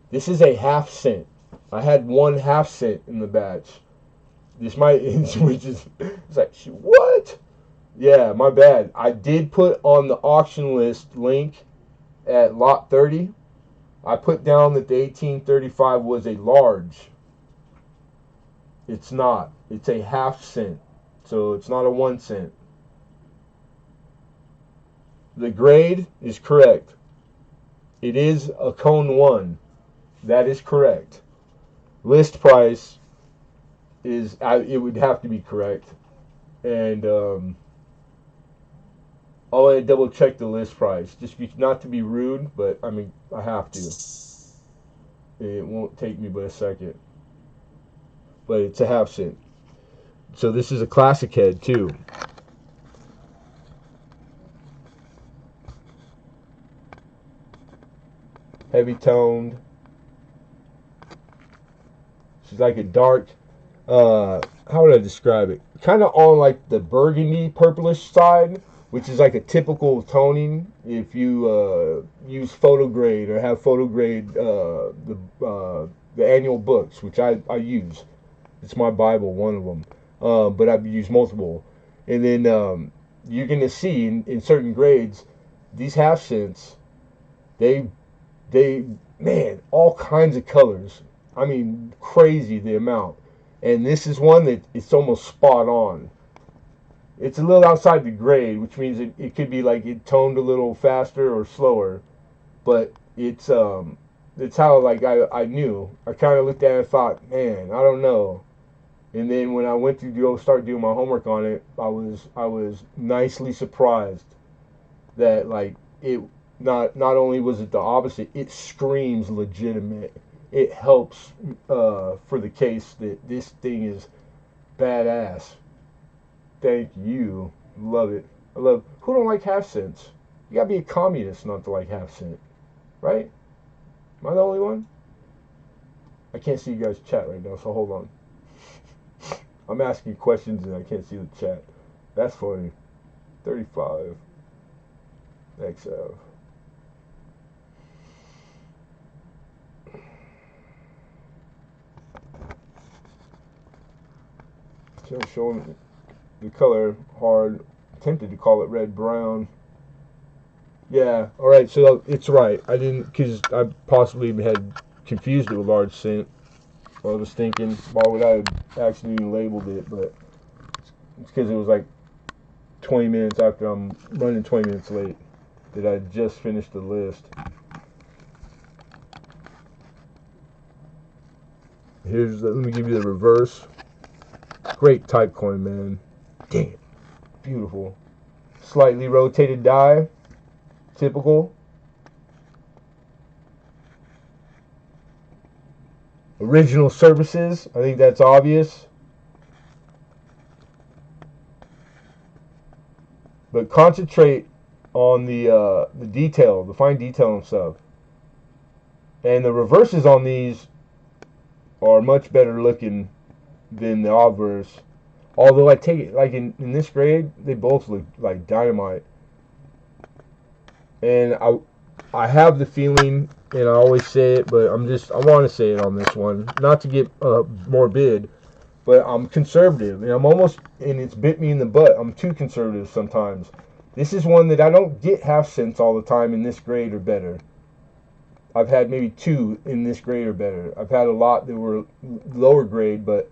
This is a half cent. I had 1/2 cent in the batch. This might, which is, it's like, what? Yeah, my bad. I did put on the auction list link at lot 30. I put down that the 1835 was a large. It's not. It's a 1/2 cent. So it's not a 1 cent. The grade is correct. It is a cone 1. That is correct. List price is, it would have to be correct. And I'll let double check the list price. Just not to be rude, but I mean, I have to. It won't take me but a second. But it's a 1/2 cent. So this is a classic head too. Heavy toned. She's like a dark, how would I describe it? Kind of on like the burgundy purplish side, which is like a typical toning if you use photograde or have photograde the annual books, which I use. It's my Bible, one of them. But I've used multiple. And then you're going to see in certain grades, these 1/2 cents, man, all kinds of colors. I mean, crazy the amount. And this is one that it's almost spot on. It's a little outside the grade, which means it could be like it toned a little faster or slower. But it's how like I knew. I kind of looked at it and thought, man, I don't know. And then when I went to go start doing my homework on it, I was nicely surprised that like it not only was it the opposite, it screams legitimate. It helps for the case that this thing is badass. Thank you. Love it. I love. Who don't like 1/2 cents? You gotta be a communist not to like 1/2 cent, right? Am I the only one? I can't see you guys chat right now, so hold on. I'm asking questions and I can't see the chat. That's funny. 35 XF. So showing the color hard. Tempted to call it red brown. Yeah. All right. So it's right. I didn't, because I possibly had confused it with large cent. I was thinking, why would I have accidentally labeled it? But it's because it was like 20 minutes after I'm running 20 minutes late that I just finished the list. Let me give you the reverse. Great type coin, man. Damn. Beautiful. Slightly rotated die. Typical. Original services. I think that's obvious. But concentrate on the detail, the fine detail and stuff. And the reverses on these are much better looking than the obverse. Although I take it, like in this grade, they both look like dynamite. And I have the feeling, and I always say it, but I want to say it on this one, not to get morbid, but I'm conservative, and it's bit me in the butt. I'm too conservative sometimes. This is one that I don't get 1/2 cents all the time in this grade or better. I've had maybe 2 in this grade or better. I've had a lot that were lower grade, but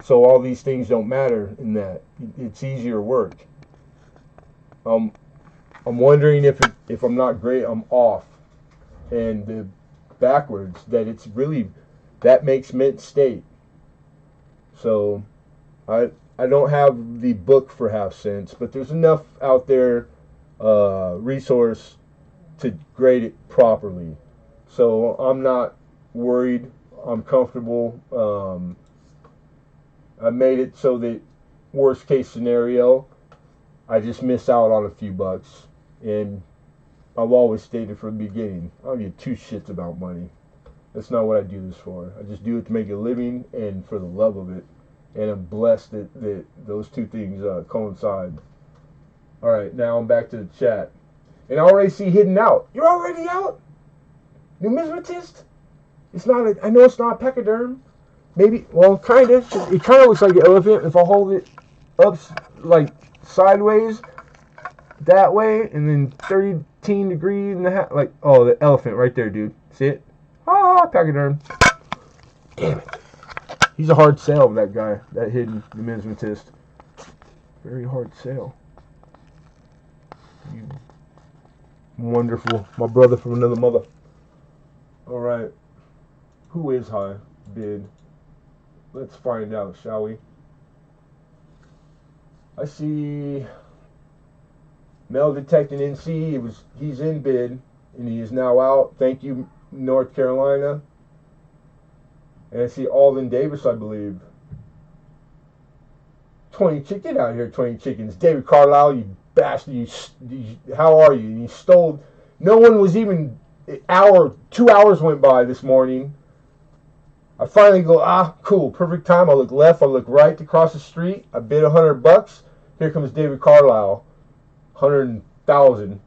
so all these things don't matter in that. It's easier work. I'm wondering if I'm not great, I'm off. And work backwards. That it's really, that makes mint state. So I don't have the book for half cents, but there's enough out there resource to grade it properly. So I'm not worried. I'm comfortable. I made it so that worst case scenario, I just miss out on a few bucks. And I've always stated from the beginning, I don't give two shits about money. That's not what I do this for. I just do it to make a living and for the love of it. And I'm blessed that those two things coincide. All right, now I'm back to the chat. And I already see hidden out. You're already out? Numismatist? It's not a, I know it's not pachyderm. Maybe, well, kind of. It kind of looks like an elephant if I hold it up, like, sideways that way, and then 13 degrees and a half. Like, oh, the elephant right there, dude. See it? Ah, pachyderm. Damn it. He's a hard sell, that guy, that hidden numismatist. Very hard sell. You wonderful. My brother from another mother. All right. Who is high bid? Let's find out, shall we? I see Mel detecting NC. He's in bid, and he is now out. Thank you, North Carolina. And I see Alden Davis, I believe. 20 chicken out here, 20 chickens. David Carlisle, you bastard. How are you? You stole. No one was even. 2 hours went by this morning. I finally go, cool, perfect time. I look left, I look right across the street. I bid $100. Here comes David Carlisle, 100,000.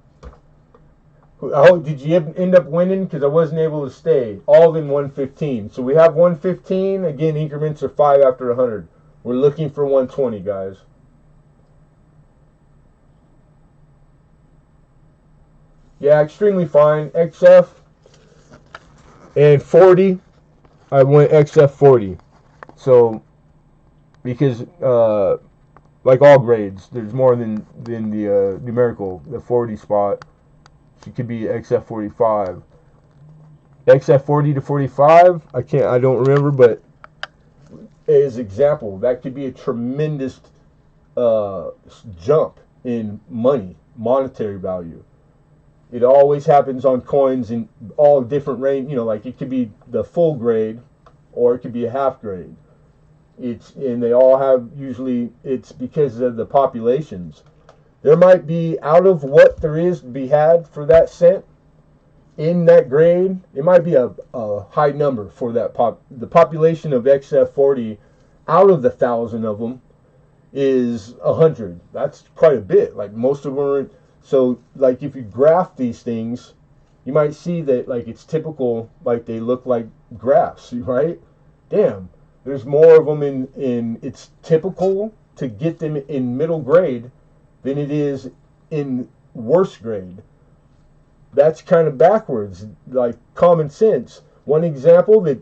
Oh, did you end up winning? Because I wasn't able to stay. All in 115. So we have 115. Again, increments are 5 after 100. We're looking for 120, guys. Yeah, extremely fine. XF and 40. I went XF 40. So, because like all grades, there's more than the numerical, the 40 spot. It could be XF 45. XF 40 to 45, I don't remember, but as example, that could be a tremendous jump in money, monetary value. It always happens on coins in all different range. You know, like it could be the full grade, or it could be a half grade. And they all have usually. It's because of the populations. There might be out of what there is to be had for that cent in that grade. It might be a high number for that The population of XF40 out of the 1,000 of them is 100. That's quite a bit. Like most of them are. So, like, if you graph these things, you might see that, like, it's typical, like, they look like graphs, right? Damn, there's more of them in it's typical to get them in middle grade than it is in worst grade. That's kind of backwards, like, common sense. One example, the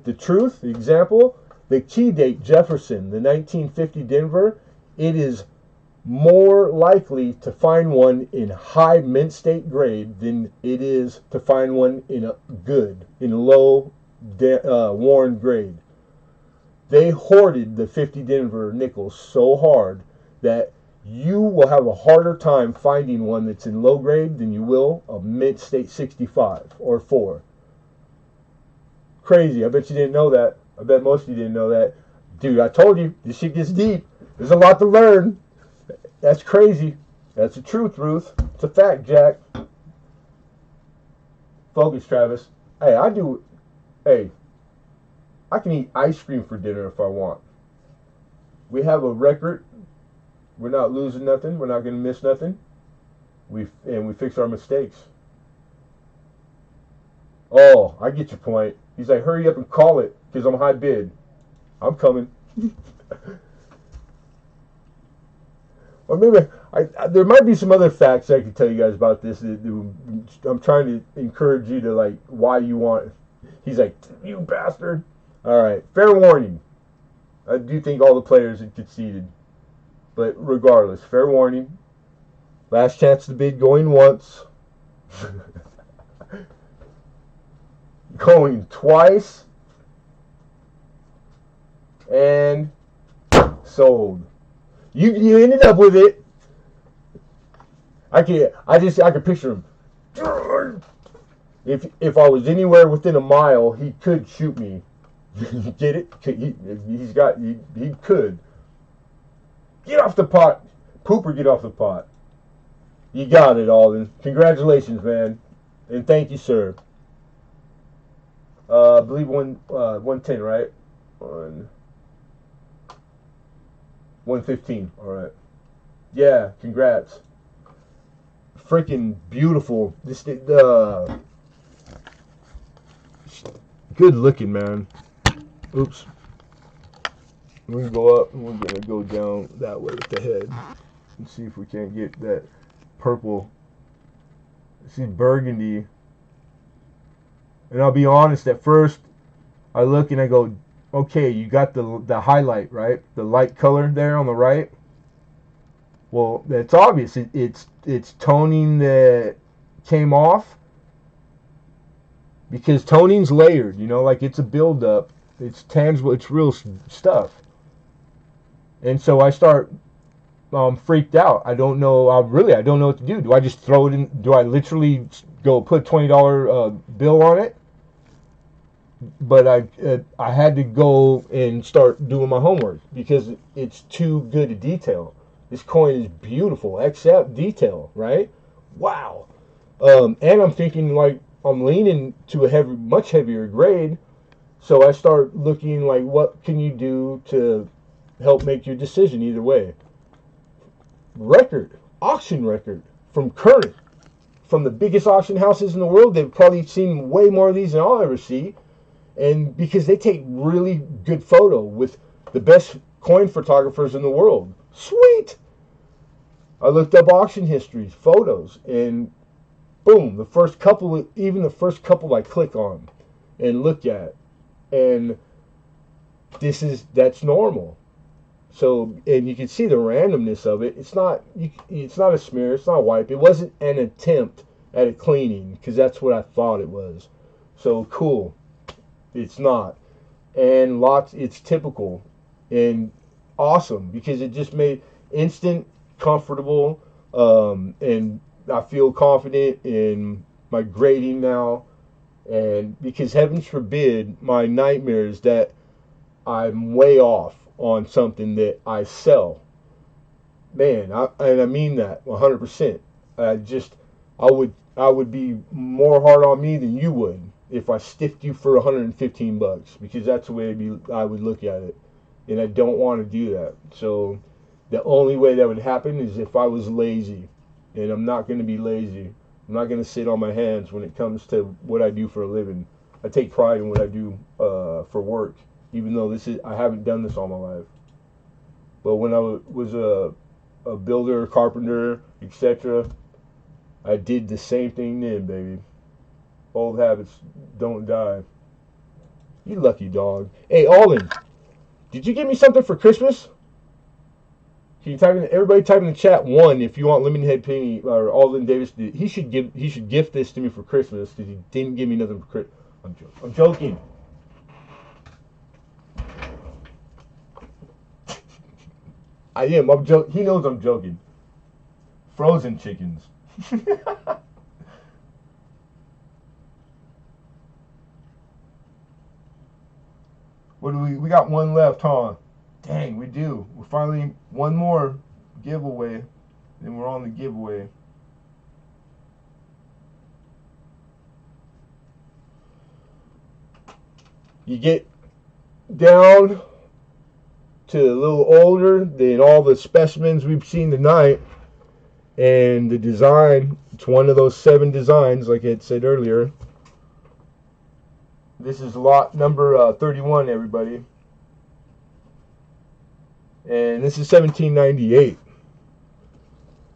key date Jefferson, the 1950 Denver, it is more likely to find one in high mint state grade than it is to find one in low worn grade. They hoarded the 50 Denver nickels so hard that you will have a harder time finding one that's in low grade than you will a mint state 65 or 4. Crazy. I bet you didn't know that. I bet most of you didn't know that. Dude, I told you, this shit gets deep. There's a lot to learn. That's crazy. That's the truth, Ruth. It's a fact, Jack. Focus, Travis. Hey, I can eat ice cream for dinner if I want. We have a record. We're not losing nothing. We're not going to miss nothing. We fix our mistakes. Oh, I get your point. He's like, hurry up and call it because I'm high bid. I'm coming. Or maybe there might be some other facts I could tell you guys about this. I'm trying to encourage you to, like, why you want. He's like, you bastard. All right, fair warning. I do think all the players had conceded. But regardless, fair warning. Last chance to bid going once. going twice, and sold. You ended up with it. I could picture him. If I was anywhere within a mile, he could shoot me. You get it? He could. Get off the pot. Pooper, get off the pot. You got it, Alden. Congratulations, man. And thank you, sir. I believe 110, right? 115. All right. Yeah, congrats. Freaking beautiful. Good looking, man. Oops. We're gonna go up and we're gonna go down that way with the head and see if we can't get that purple. See burgundy. And I'll be honest, at first I look and I go, okay, you got the highlight, right? The light color there on the right. Well, that's obvious. It's toning that came off, because toning's layered, like it's a buildup. It's tangible. It's real stuff. And so I start freaked out. I don't know. I don't know what to do. Do I just throw it in? Do I literally go put $20 bill on it? But I had to go and start doing my homework because it's too good a detail. This coin is beautiful, except detail, right? Wow. And I'm thinking like I'm leaning to a much heavier grade. So I start looking like, what can you do to help make your decision either way? Auction record from Current, from the biggest auction houses in the world. They've probably seen way more of these than I'll ever see. And because they take really good photo with the best coin photographers in the world. Sweet! I looked up auction histories, photos, and boom, the first couple I click on and look at, and that's normal. So, and you can see the randomness of it. It's not a smear, it's not a wipe. It wasn't an attempt at a cleaning, because that's what I thought it was. So cool. It's not. And it's typical and awesome, because it just made instant comfortable, and I feel confident in my grading now. And because heavens forbid, my nightmare is that I'm way off on something that I sell. Man, and I mean that 100%. I would be more hard on me than you would if I stiffed you for $115, because that's the way I would look at it, and I don't want to do that. So the only way that would happen is if I was lazy, and I'm not going to be lazy. I'm not going to sit on my hands when it comes to what I do for a living. I take pride in what I do for work, even though I haven't done this all my life. But when I was a builder, carpenter, etc., I did the same thing then, baby. Old habits don't die. You lucky dog. Hey, Alden, did you get me something for Christmas? Can you everybody type in the chat 1 if you want Lemonhead Penny or Alden Davis? He should gift this to me for Christmas, because he didn't give me nothing for Christmas. I'm joking. I am. I'm joking. He knows I'm joking. Frozen chickens. What do we got one left, huh? Dang, we do. We're finally one more giveaway, then we're on the giveaway. You get down to a little older than all the specimens we've seen tonight, and the design, it's one of those 7 designs like I had said earlier. This is lot number 31, everybody. And this is 1798.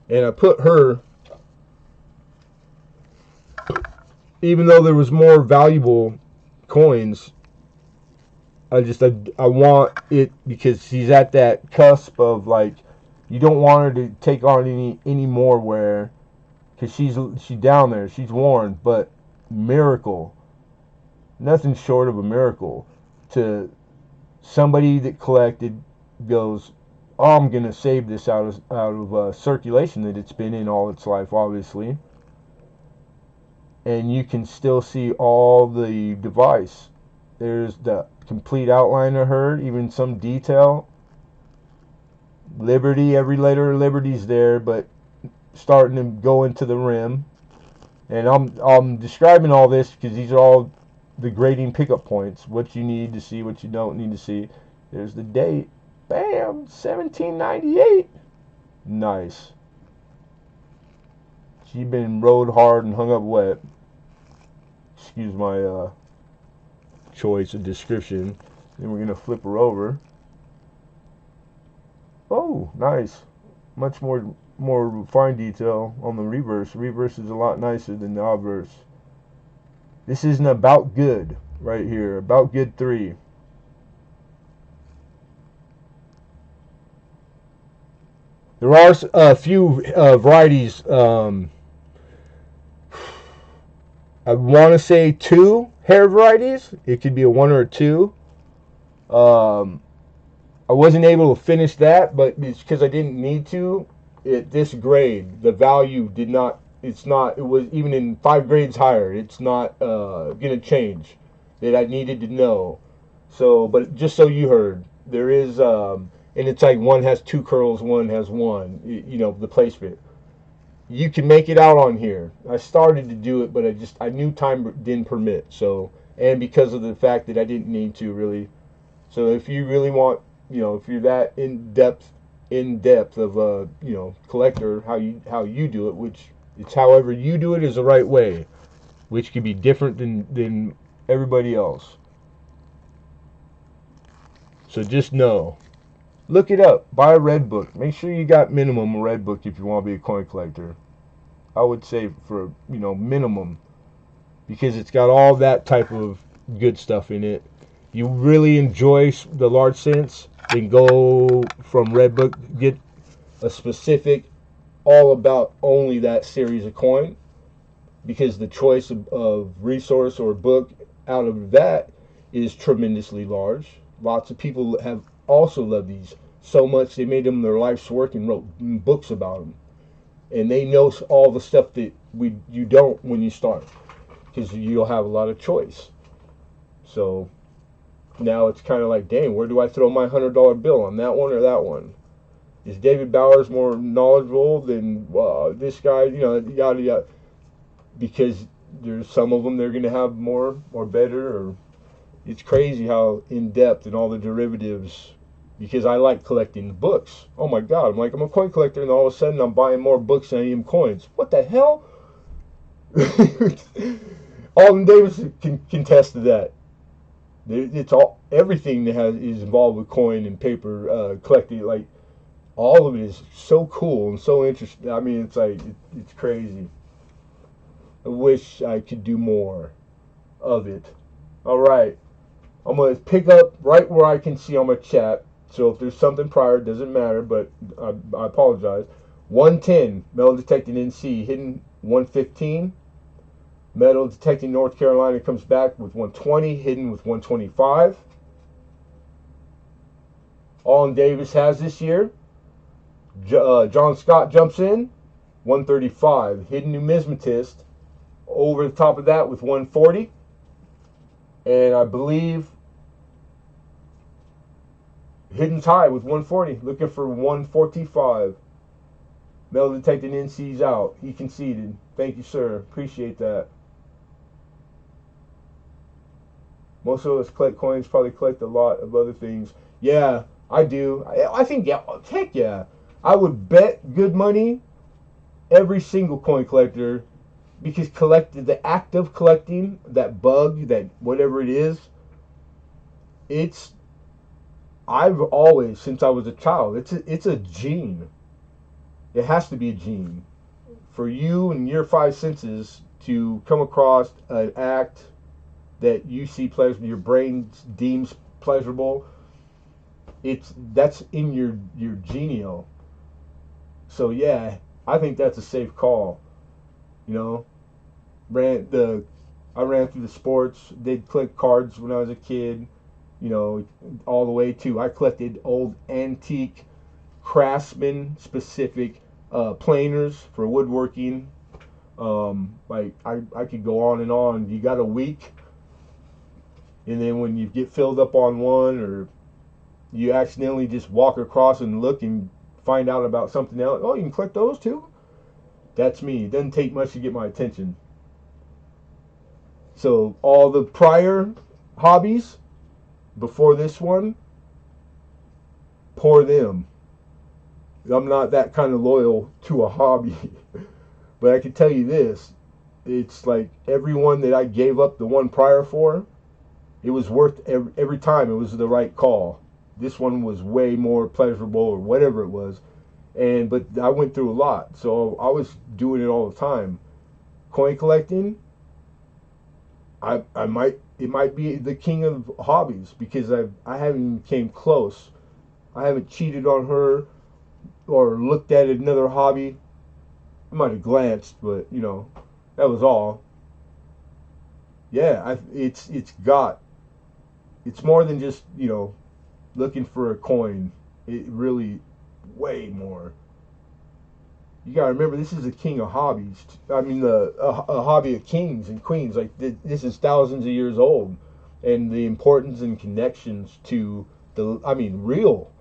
And I put her, even though there was more valuable coins, I want it, because she's at that cusp of, like, you don't want her to take on any more wear, because she's down there, she's worn. But miracle, nothing short of a miracle. To somebody that collected goes, oh, I'm gonna save this out of circulation that it's been in all its life, obviously, and you can still see all the device. There's the complete outline of her, even some detail. Liberty, every letter of Liberty's there, but starting to go into the rim. And I'm describing all this because these are all the grading pickup points. What you need to see, what you don't need to see. There's the date. Bam! 1798. Nice. She been rode hard and hung up wet. Excuse my choice of description. Then we're gonna flip her over. Oh, nice. Much more fine detail on the reverse. Reverse is a lot nicer than the obverse. This is an About Good right here. About Good 3. There are a few varieties. I want to say 2 hair varieties. It could be a 1 or a 2. I wasn't able to finish that, but it's because I didn't need to. At this grade, the value did not. It's not. It was even in 5 grades higher. It's not gonna change. That I needed to know. So, but just so you heard, there is, and it's like one has 2 curls, one has 1. You know the placement. You can make it out on here. I started to do it, but I knew time didn't permit. So, and because of the fact that I didn't need to really. So if you really want, if you're that in depth of a, collector, how you do it, which it's however you do it is the right way, which could be different than everybody else. So just know, look it up, buy a red book. Make sure you got minimum a red book if you want to be a coin collector. I would say for, minimum, because it's got all that type of good stuff in it. You really enjoy the large cents, then go from red book, get a specific all about only that series of coin, because the choice of resource or book out of that is tremendously large. Lots of people have also loved these so much they made them their life's work and wrote books about them, and they know all the stuff that you don't when you start, because you'll have a lot of choice. So now it's kind of like, dang, where do I throw my $100 bill, on that one or that one? Is David Bowers more knowledgeable than this guy? Yada yada. Because there's some of them they're going to have more or better. Or it's crazy how in depth and all the derivatives. Because I like collecting books. Oh my God! I'm a coin collector, and all of a sudden I'm buying more books than I am coins. What the hell? Alden Davis can contest to that. It's everything that is involved with coin and paper collecting. Like, all of it is so cool and so interesting. I mean, it's like it's crazy. I wish I could do more of it. All right, I'm gonna pick up right where I can see on my chat. So if there's something prior, it doesn't matter. But I apologize. 110 metal detecting NC, hidden 115. Metal detecting North Carolina comes back with 120, hidden with 125. Alden Davis has this year. John Scott jumps in, 135. Hidden numismatist over the top of that with 140. And I believe Hidden's high with 140, looking for 145. Metal detecting NC's out. He conceded. Thank you, sir. Appreciate that. Most of us collect coins, probably collect a lot of other things. Yeah, I do. I think, yeah, heck yeah. I would bet good money every single coin collector, because the act of collecting, that bug, that whatever it is, I've always, since I was a child, it's a gene. It has to be a gene. For you and your 5 senses to come across an act that you see pleasurable, your brain deems pleasurable, that's in your genio. So yeah, I think that's a safe call. The I ran through the sports, did collect cards when I was a kid, you know, all the way to I collected old antique craftsman specific planers for woodworking. Like I could go on and on. You got a week, and then when you get filled up on one, or you accidentally just walk across and look and find out about something else. Oh, you can collect those too? That's me. It doesn't take much to get my attention. So all the prior hobbies before this one, pour them. I'm not that kind of loyal to a hobby. But I can tell you this, it's like everyone that I gave up the one prior for, it was worth every time. It was the right call. This one was way more pleasurable or whatever it was. But I went through a lot, so I was doing it all the time. Coin collecting, it might be the king of hobbies because I haven't came close. I haven't cheated on her or looked at another hobby. I might have glanced, but you know, that was all. Yeah, it's more than just, you know, looking for a coin. It really way more. You gotta remember, this is a king of hobbies. I mean, a hobby of kings and queens. Like this is thousands of years old, and the importance and connections to real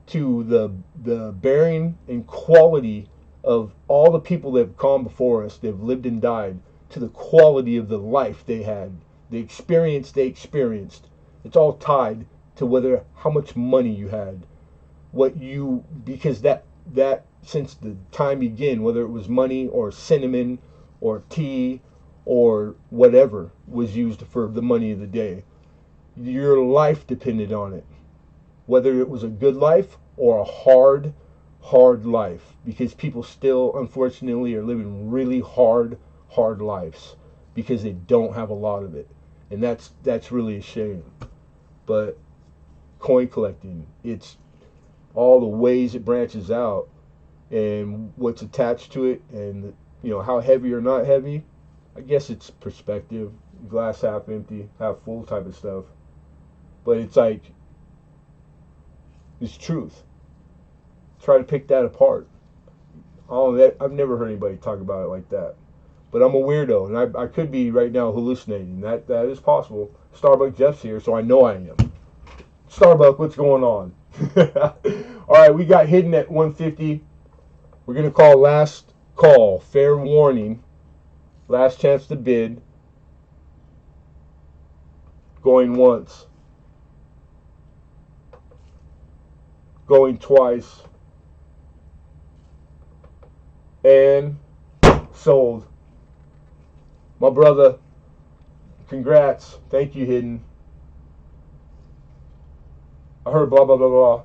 to the bearing and quality of all the people that have come before us, that have lived and died, to the quality of the life they had, the experience they experienced. It's all tied to whether how much money you had, because that since the time began, whether it was money or cinnamon or tea or whatever was used for the money of the day, your life depended on it. Whether it was a good life or a hard life, because people still unfortunately are living really hard lives because they don't have a lot of it, and that's really a shame. But coin collecting, it's all the ways it branches out and what's attached to it, and you know, how heavy or not heavy. I guess it's perspective, glass half empty, half full type of stuff. But it's like, it's truth. Try to pick that apart. I've never heard anybody talk about it like that. But I'm a weirdo, and I could be right now hallucinating. That is possible. Starbuck Jeff's here, so I know I am. Starbuck, what's going on? All right, we got hidden at 150. We're going to call last call, fair warning, last chance to bid. Going once. Going twice. And sold. My brother, congrats. Thank you, hidden. I heard blah, blah, blah, blah.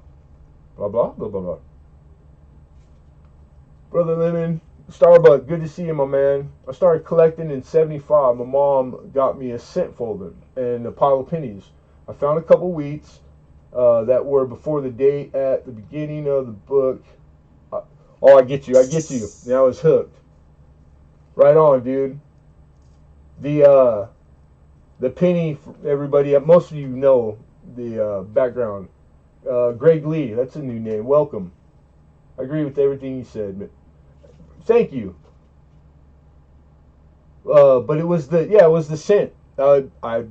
Blah, blah, blah, blah, blah. Brother Lemon, Starbuck, good to see you, my man. I started collecting in 75. My mom got me a cent folder and a pile of pennies. I found a couple wheats that were before the date at the beginning of the book. Oh, I get you. Now it's hooked. Right on, dude. The penny, everybody, most of you know the background. Greg Lee, that's a new name. Welcome. I agree with everything you said. Thank you. But it was the cent. I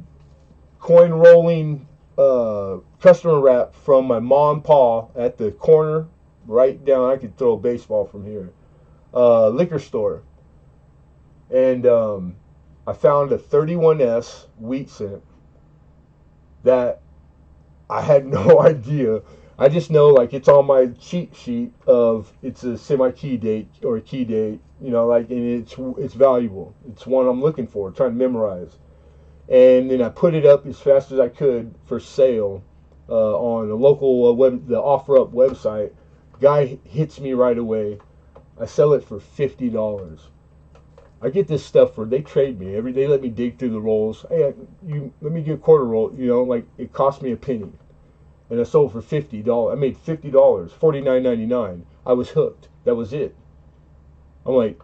coin rolling customer wrap from my mom and pa at the corner, right down. I could throw a baseball from here. Liquor store, and I found a 31S wheat cent that I had no idea. I just know, like, it's on my cheat sheet of it's a semi-key date or a key date, you know, like, and it's valuable. It's one I'm looking for, trying to memorize. And then I put it up as fast as I could for sale on the local the OfferUp website. Guy hits me right away. I sell it for $50. I get this stuff they trade me they let me dig through the rolls. Hey, let me get a quarter roll. You know, like, it cost me a penny. And I sold for $50. I made $50, $49.99. I was hooked. That was it. I'm like,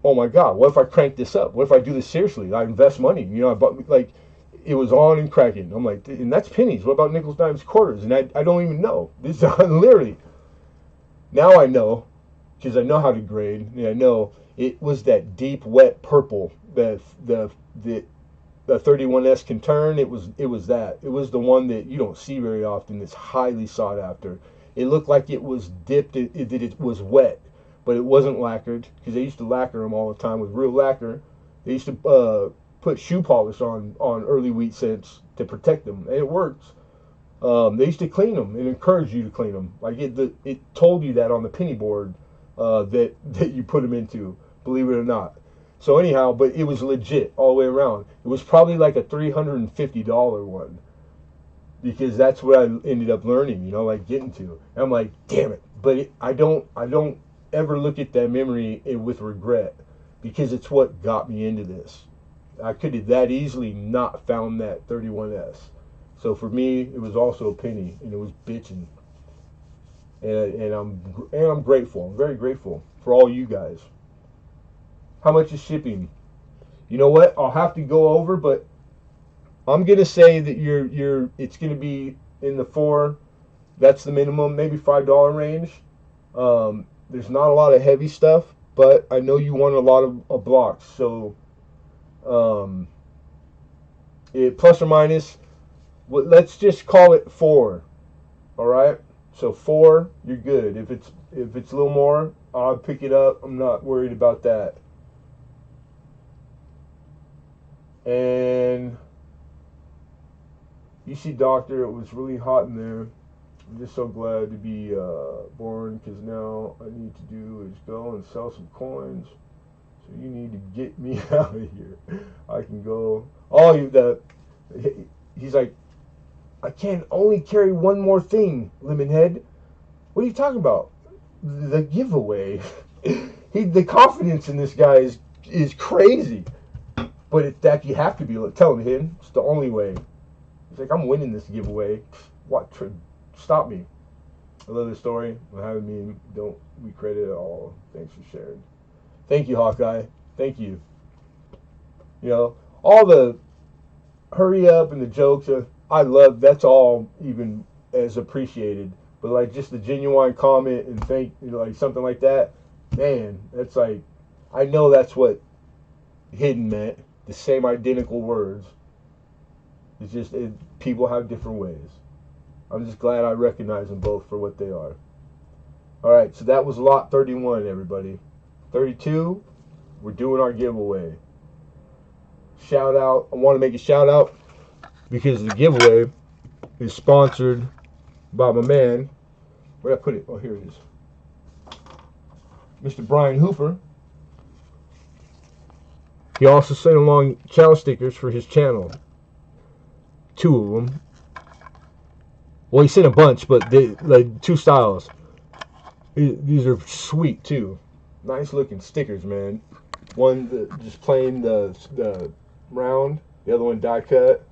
oh my God, what if I crank this up? What if I do this seriously? I invest money. You know, I bought, like, it was on and cracking. I'm like, and that's pennies. What about nickels, dimes, quarters? And I don't even know. This is literally, now I know, because I know how to grade. And I know it was that deep, wet purple that the 31S can turn. It was that. It was the one that you don't see very often. It's highly sought after. It looked like it was dipped. It was wet, but it wasn't lacquered, because they used to lacquer them all the time with real lacquer. They used to put shoe polish on early wheat scents to protect them, and it works. They used to clean them and encourage you to clean them. Like it told you that on the penny board that you put them into. Believe it or not. So anyhow, but it was legit all the way around. It was probably like a $350 one, because that's what I ended up learning. You know, like getting to. And I'm like, damn it. But I don't ever look at that memory with regret, because it's what got me into this. I could have that easily not found that 31S. So for me, it was also a penny, and it was bitching. And I'm grateful. I'm very grateful for all you guys. How much is shipping? You know what? I'll have to go over, but I'm gonna say that it's gonna be in the four. That's the minimum, maybe $5 range. There's not a lot of heavy stuff, but I know you want a lot of blocks, so it plus or minus. Let's just call it 4. All right. So 4, you're good. If it's a little more, I'll pick it up. I'm not worried about that. And you see, doctor, it was really hot in there. I'm just so glad to be born, because now I need to do is go and sell some coins. So you need to get me out of here. I can go. He's like, I can only carry one more thing, Lemonhead. What are you talking about? The giveaway. The confidence in this guy is crazy. But that you have to be telling him it's the only way. He's like, I'm winning this giveaway. What? Stop me. I love this story. I have a meme. Don't we credit it all. Thanks for sharing. Thank you, Hawkeye. Thank you. You know, all the hurry up and the jokes, I love. That's all even as appreciated. But like just the genuine comment and like something like that, man, that's like, I know that's what hidden meant. The same identical words. It's just people have different ways. I'm just glad I recognize them both for what they are. All right, so that was lot 31, everybody. 32, we're doing our giveaway. Shout out. I want to make a shout out because the giveaway is sponsored by my man. Where did I put it? Oh, here it is. Mr. Brian Hooper. He also sent along channel stickers for his channel. 2 of them. Well, he sent a bunch, but like 2 styles. These are sweet too. Nice looking stickers, man. One just plain the round. The other one die cut.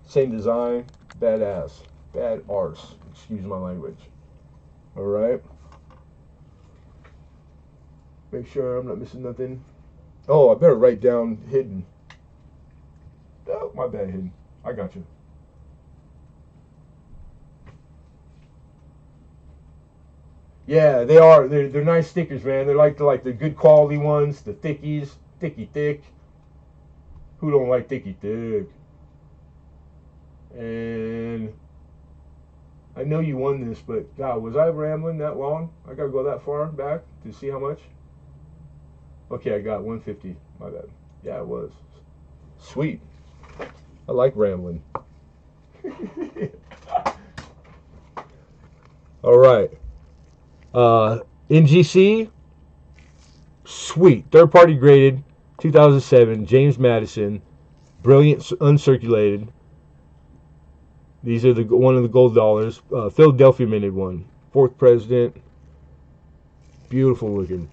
Same design. Badass. Bad arse. Excuse my language. All right. Make sure I'm not missing nothing. Oh, I better write down hidden. Oh, my bad, hidden. I got you. Yeah, they are. They're nice stickers, man. They're like the good quality ones, the thickies, thicky thick. Who don't like thicky thick? And I know you won this, but God, was I rambling that long? I gotta go that far back to see how much. Okay, I got 150. My bad. Yeah, it was. Sweet. I like rambling. All right. NGC. Sweet. Third party graded. 2007. James Madison. Brilliant uncirculated. These are one of the gold dollars. Philadelphia minted one. 4th president. Beautiful looking.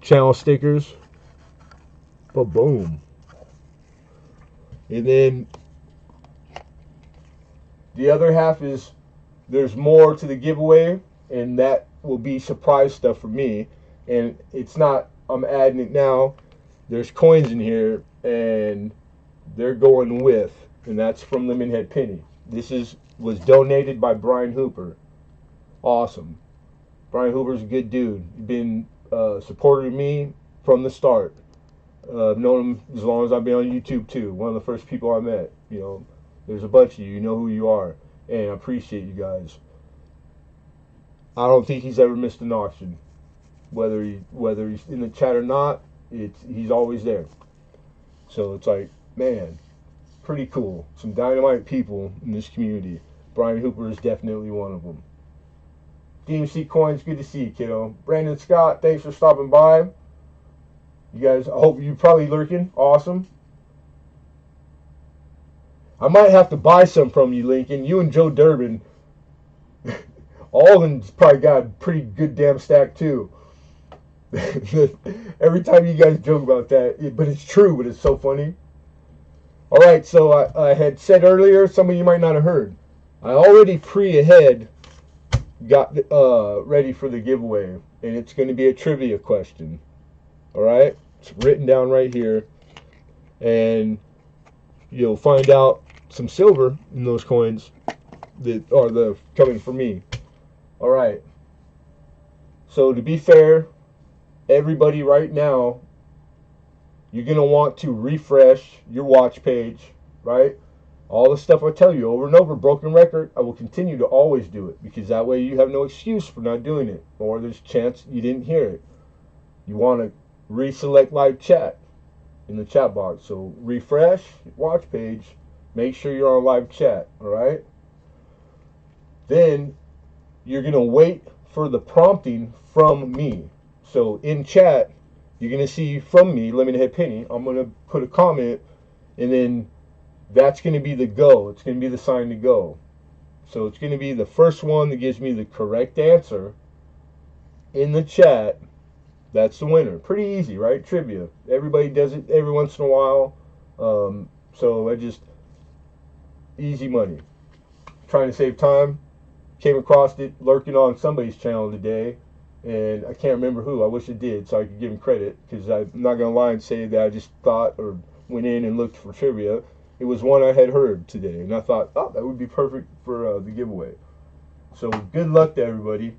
Channel stickers. Boom. And then the other half is there's more to the giveaway. and that will be surprise stuff for me. And it's not, I'm adding it now. There's coins in here, and they're going with, and that's from Lemonhead Penny. This was donated by Brian Hooper. Awesome. Brian Hooper's a good dude. He's been supporting me from the start. I've known him as long as I've been on YouTube too. One of the first people I met. You know, there's a bunch of you. You know who you are, and I appreciate you guys. I don't think he's ever missed an auction, whether he's in the chat or not. He's always there. So it's like, man, pretty cool. Some dynamite people in this community. Brian Hooper is definitely one of them. DMC Coins, good to see you, kiddo. Brandon Scott, thanks for stopping by. You guys, I hope you're probably lurking. Awesome. I might have to buy some from you, Lincoln. You and Joe Durbin. Alden's probably got a pretty good damn stack, too. Every time you guys joke about that, but it's true, but it's so funny. All right, so I had said earlier, some of you might not have heard. I already ahead got ready for the giveaway, and it's going to be a trivia question. All right, it's written down right here, and you'll find out some silver in those coins that are coming from me. All right. So to be fair, everybody right now, you're going to want to refresh your watch page, right? All the stuff I tell you over and over, broken record, I will continue to always do it, because that way you have no excuse for not doing it, or there's a chance you didn't hear it. You want to reselect live chat in the chat box. So refresh watch page, make sure you're on live chat, all right? Then you're going to wait for the prompting from me. So in chat, you're going to see from me, Lemonhead Penny. I'm going to put a comment, and then that's going to be the go. It's going to be the sign to go. So it's going to be the first one that gives me the correct answer in the chat. That's the winner. Pretty easy, right? Trivia. Everybody does it every once in a while. So I just, easy money. Trying to save time. Came across it lurking on somebody's channel today, and I can't remember who. I wish it did, so I could give him credit, because I'm not going to lie and say that I just thought or went in and looked for trivia. It was one I had heard today, and I thought, oh, that would be perfect for the giveaway. So good luck to everybody.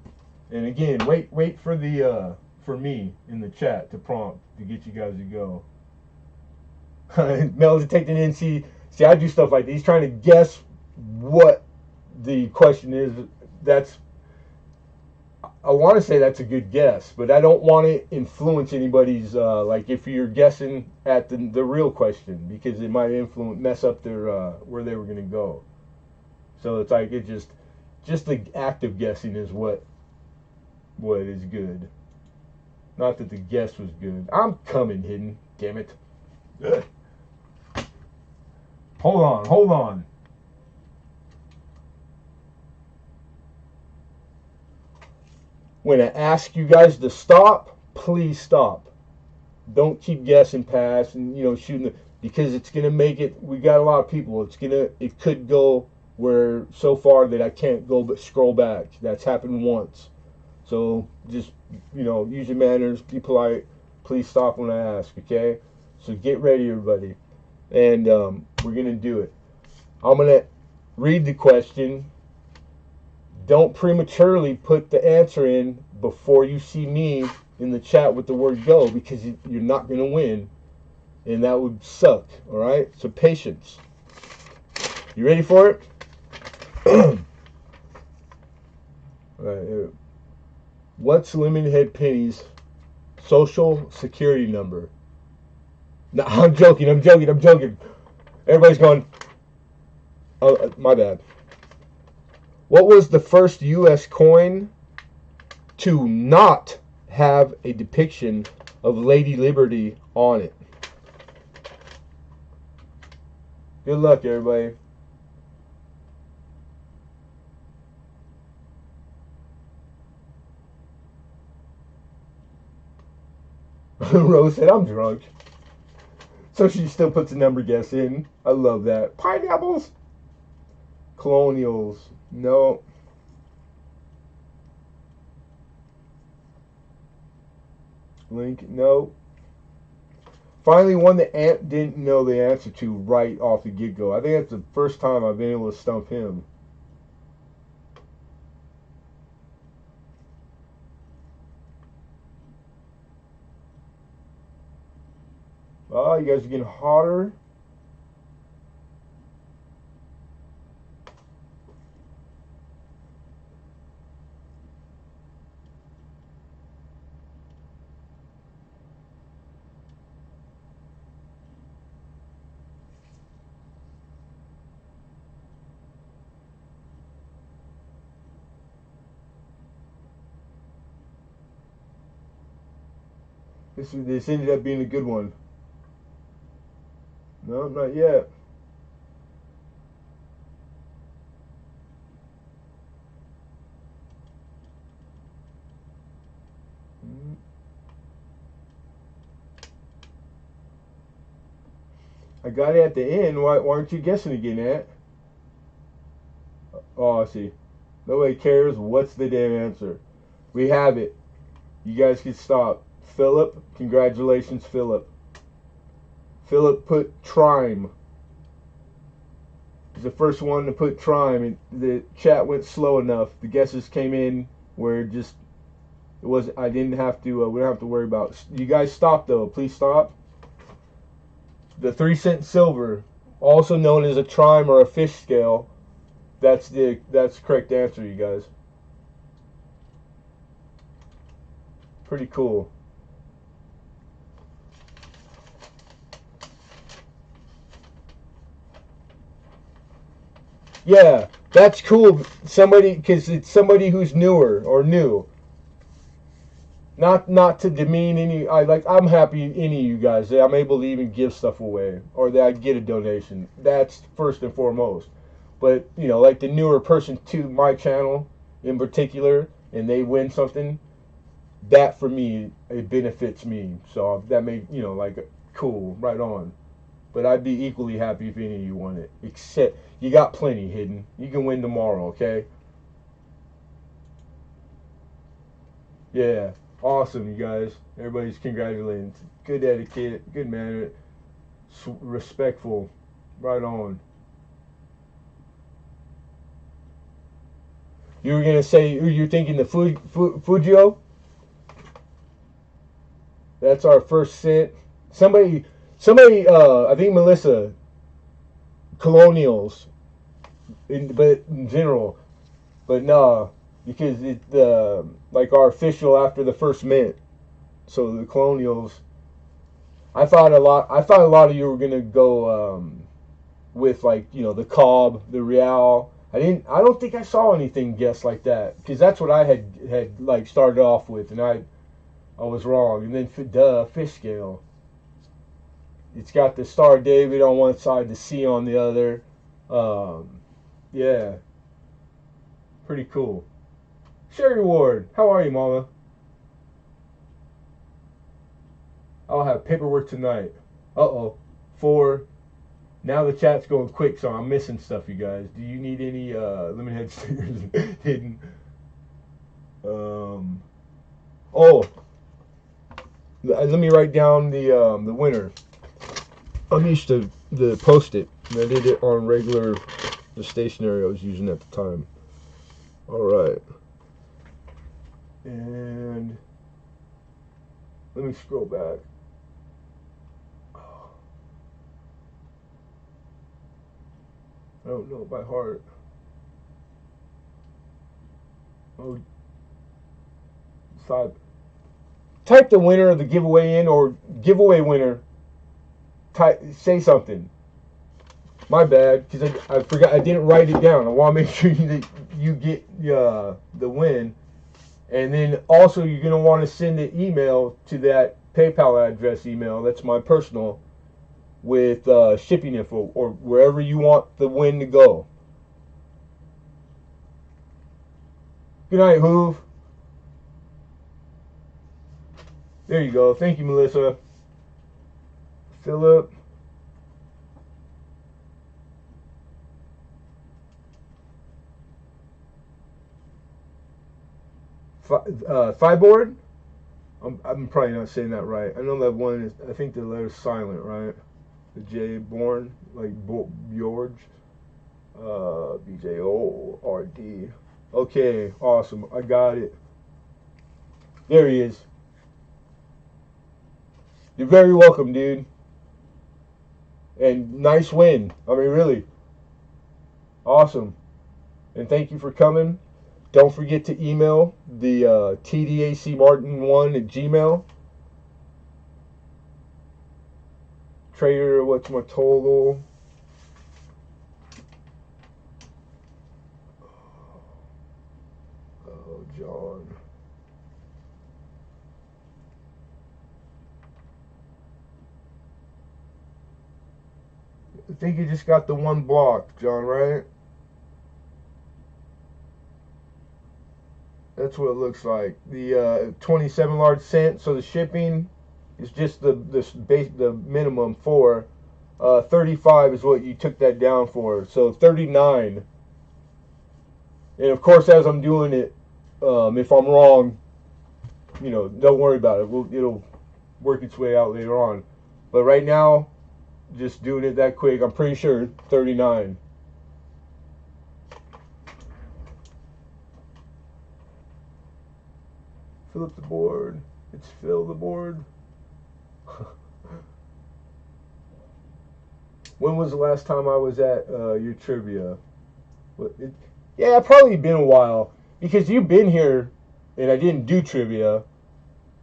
And again, wait for the for me in the chat to prompt to get you guys to go. Mel detecting in. See, I do stuff like this. He's trying to guess what the question is. I want to say that's a good guess, but I don't want to influence anybody's, like if you're guessing at the real question, because it might mess up their, where they were going to go. So it's like, just the act of guessing is what is good. Not that the guess was good. I'm coming, Hidden. Damn it. Ugh. Hold on. When I ask you guys to stop, please stop. Don't keep guessing past and shooting because it's gonna make it. We got a lot of people. It could go where so far that I can't go but scroll back. That's happened once. So just use your manners, be polite. Please stop when I ask. Okay. So get ready, everybody, and we're gonna do it. I'm gonna read the question. Don't prematurely put the answer in before you see me in the chat with the word go, because you're not going to win, and that would suck. All right, so patience. You ready for it? All right. What's Lemonhead Penny's social security number? No, I'm joking. Everybody's going, oh, my bad. What was the first U.S. coin to not have a depiction of Lady Liberty on it? Good luck, everybody. Rose said, I'm drunk. So she still puts a number guess in. I love that. Pineapples. Colonials. No. Link, no. Finally, one that Ant didn't know the answer to right off the get go. I think that's the first time I've been able to stump him. Oh, you guys are getting hotter. This ended up being a good one. No, not yet. I got it at the end. Why aren't you guessing again, Ant? Oh, I see. Nobody cares. What's the damn answer? We have it. You guys can stop. Philip, congratulations, Philip. Philip put trime. He's the first one to put trime, and the chat went slow enough. The guesses came in where it was. I didn't have to. We don't have to worry about. You guys stop though. Please stop. The 3-cent silver, also known as a trime or a fish scale. That's the correct answer, you guys. Pretty cool. Yeah, that's cool. Because it's somebody who's newer or new. Not to demean any. I'm happy any of you guys that I'm able to even give stuff away or that I get a donation. That's first and foremost. But like the newer person to my channel in particular, and they win something, that for me it benefits me. So that made cool, right on. But I'd be equally happy if any of you won it. Except you got plenty hidden. You can win tomorrow, okay? Yeah. Awesome, you guys. Everybody's congratulating. Good etiquette, good manner, respectful. Right on. You were gonna say you're thinking the Fujio? That's our first cent. Somebody. I think Melissa. Colonials, but in general, but no, because it's like our official after the first mint. So the colonials. I thought a lot of you were gonna go with the cob, the real. I don't think I saw anything guessed like that because that's what I had like started off with, and I was wrong. And then fish scale. It's got the Star David on one side, the C on the other. Yeah, pretty cool. Sherry Ward, how are you, Mama? I'll have paperwork tonight. Uh-oh. 4. Now the chat's going quick, so I'm missing stuff, you guys. Do you need any Lemonhead stickers hidden? Oh. Let me write down the winner. I'm used to the Post-it. I did it on the stationery I was using at the time. Alright. And let me scroll back. I don't know by heart. Oh, type the winner of the giveaway in, or giveaway winner. Say something. My bad, because I forgot. I didn't write it down. I want to make sure that you get the win. And then also you're going to want to send an email to that PayPal address email. That's my personal, with shipping info or wherever you want the win to go. Good night, Hoove. There you go. Thank you, Melissa. Philip. Fiboard? I'm probably not saying that right. I know that one is, I think the letter's silent, right? The J, born, like Bjorge. BJORD. Okay, awesome. I got it. There he is. You're very welcome, dude. And nice win. I mean, really. Awesome. And thank you for coming. Don't forget to email the tdacmartin1 at gmail. Trader, what's my total? Oh, John. I think you just got the one block, John, right? That's what it looks like. The 27 large cent. So the shipping is just the minimum for. 35 is what you took that down for. So 39. And of course, as I'm doing it, if I'm wrong, don't worry about it. It'll work its way out later on. But right now, just doing it that quick, I'm pretty sure 39. Fill up the board. It's fill the board. When was the last time I was at your trivia? Yeah, probably been a while because you've been here, and I didn't do trivia.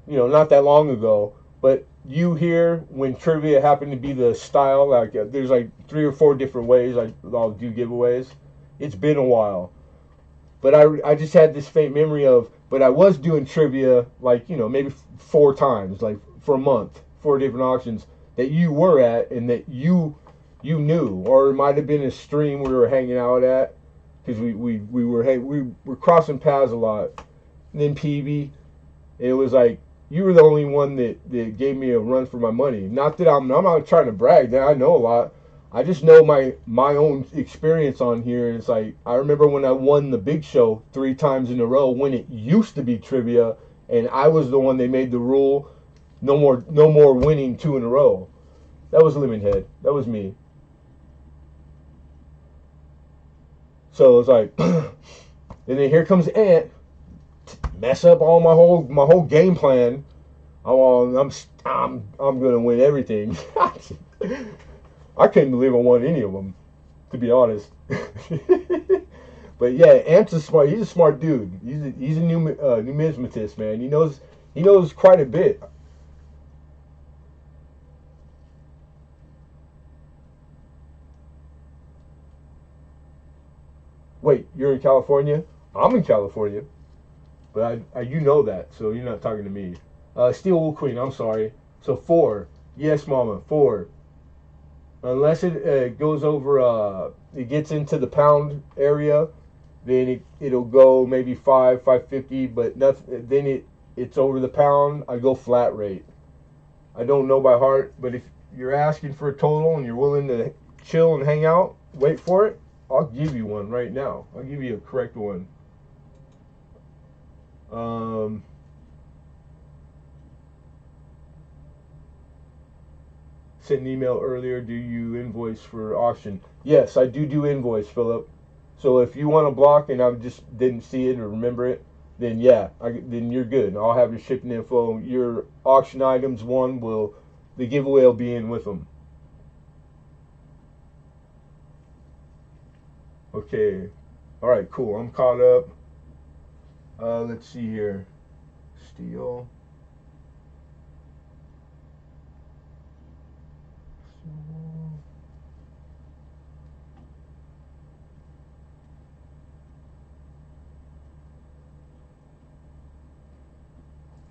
Not that long ago. But you here when trivia happened to be the style, like there's like 3 or 4 different ways I'll do giveaways. It's been a while. But I just had this faint memory of, but I was doing trivia like, maybe 4 times, like for a month, 4 different auctions that you were at and that you knew, or it might have been a stream we were hanging out at because we were crossing paths a lot. And then PB, it was like you were the only one that gave me a run for my money. Not that I'm not trying to brag. That I know a lot. I just know my own experience on here. And it's like I remember when I won the big show 3 times in a row when it used to be trivia, and I was the one they made the rule no more winning 2 in a row. That was Lemonhead. That was me. So it's like, and then here comes Ant, mess up all my whole game plan. I'm gonna win everything. I couldn't believe I won any of them, to be honest. But yeah, Ant's he's a smart dude. He's a numismatist, man. He knows quite a bit. Wait, you're in California? I'm in California, but you know that, so you're not talking to me. Steel Wool Queen, I'm sorry. So 4. Yes, Mama, 4. Unless it goes over, it gets into the pound area, then it'll go maybe 5.50, but nothing. Then it's over the pound. I go flat rate. I don't know by heart, but if you're asking for a total and you're willing to chill and hang out, wait for it. I'll give you one right now. I'll give you a correct one. Sent an email earlier. Do you invoice for auction? Yes, I do invoice, Philip. So if you want a block and I just didn't see it or remember it, then yeah, then you're good. I'll have your shipping info. Your auction items the giveaway will be in with them. Okay. All right, cool. I'm caught up. Let's see here. Steel.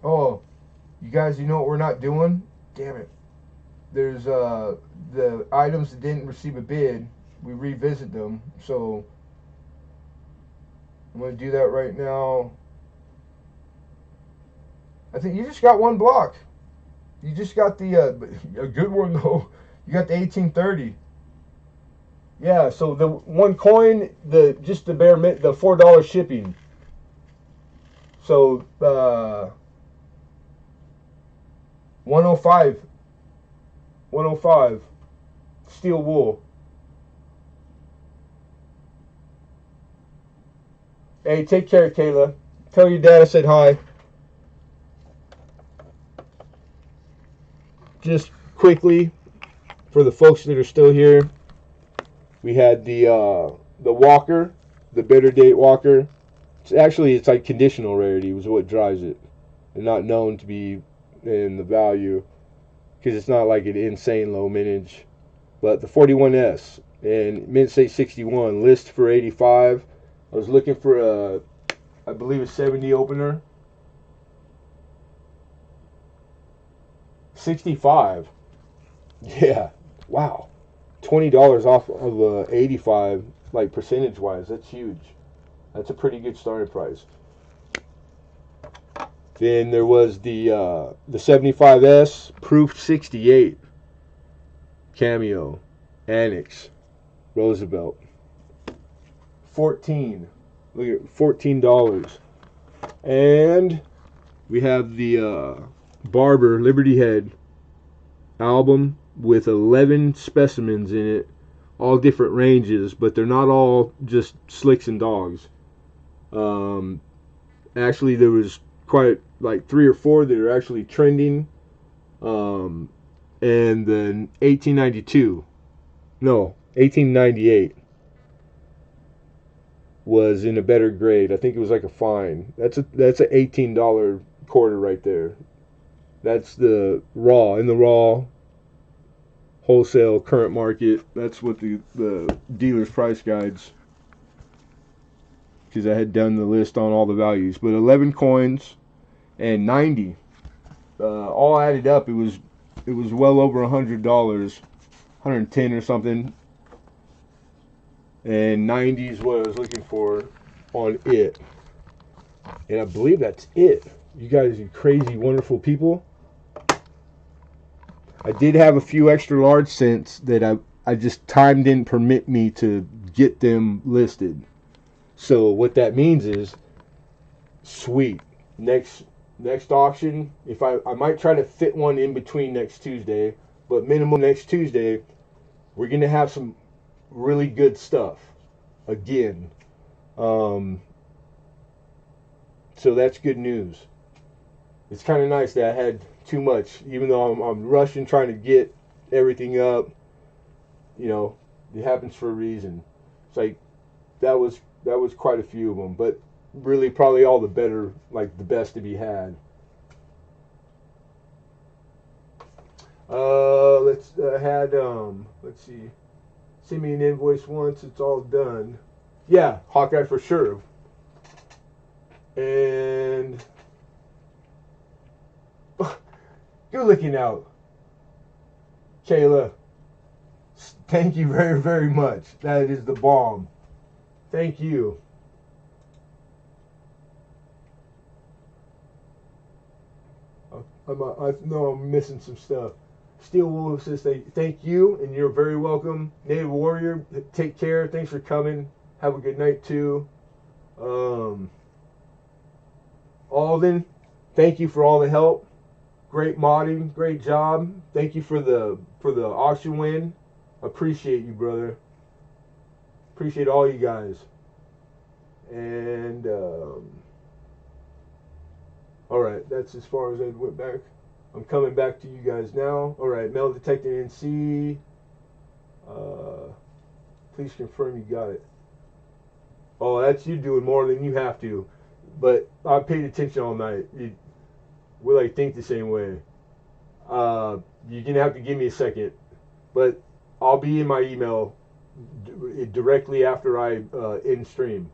Oh, you guys, you know what we're not doing? Damn it. There's the items that didn't receive a bid. We revisit them. So I'm going to do that right now. I think you just got one block. You just got a good one though. You got the 1830. Yeah, so the one coin, the $4 shipping. So 105. 105. Steel wool. Hey, take care, Kayla. Tell your dad I said hi. Just quickly, for the folks that are still here, we had the Walker, the Better Date Walker. It's like conditional rarity was what drives it, and not known to be in the value because it's not like an insane low mintage. But the 41S and mint state 61 list for 85. I was looking for I believe a 70 opener. 65. Yeah. Wow. $20 off of 85, like percentage wise. That's huge. That's a pretty good starting price. Then there was the 75S Proof 68 Cameo Annex Roosevelt. 14. Look at $14. And we have the Barber Liberty Head album with 11 specimens in it, all different ranges, but they're not all just slicks and dogs. Actually, there was quite like 3 or 4 that are actually trending. And then 1898 was in a better grade. I think it was like a fine. That's a $18 quarter right there. That's the raw, in the raw wholesale current market. That's what the dealer's price guides, because I had done the list on all the values. But 11 coins and 90, all added up, it was well over $100, 110 or something. And 90 is what I was looking for on it. And I believe that's it. You guys are crazy, wonderful people. I did have a few extra large cents that I just, time didn't permit me to get them listed. So what that means is, sweet. Next auction, if I might try to fit one in between next Tuesday, but minimum next Tuesday, we're gonna have some really good stuff again. So that's good news. It's kind of nice that I had too much, even though I'm rushing trying to get everything up. You know, it happens for a reason. It's like that was quite a few of them, but really probably all the better, like the best to be had. Let's see. Send me an invoice once it's all done. Yeah, Hawkeye for sure. And good looking out, Kayla. Thank you very, very much. That is the bomb. Thank you. I know I'm missing some stuff. Steel Wolf says thank you, and you're very welcome. Native Warrior, take care. Thanks for coming. Have a good night too. Alden, thank you for all the help. Great modding, great job. Thank you for the auction win. Appreciate you, brother. Appreciate all you guys. And all right, that's as far as I went back. I'm coming back to you guys now. All right, metal detector NC. Please confirm you got it. Oh, that's you doing more than you have to. But I paid attention all night. Will I think the same way? You're gonna have to give me a second, but I'll be in my email directly after I end stream.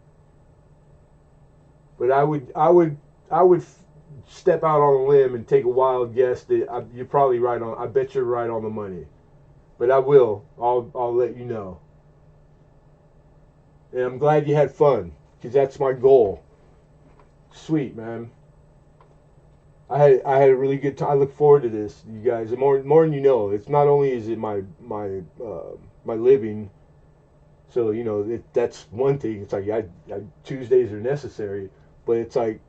But I would step out on a limb and take a wild guess that you're probably right on. I bet you're right on the money. But I will. I'll let you know. And I'm glad you had fun, because that's my goal. Sweet, man. I had a really good time. I look forward to this, you guys. And more than you know, it's not only is it my living. So you know that's one thing. It's like Tuesdays are necessary, but it's like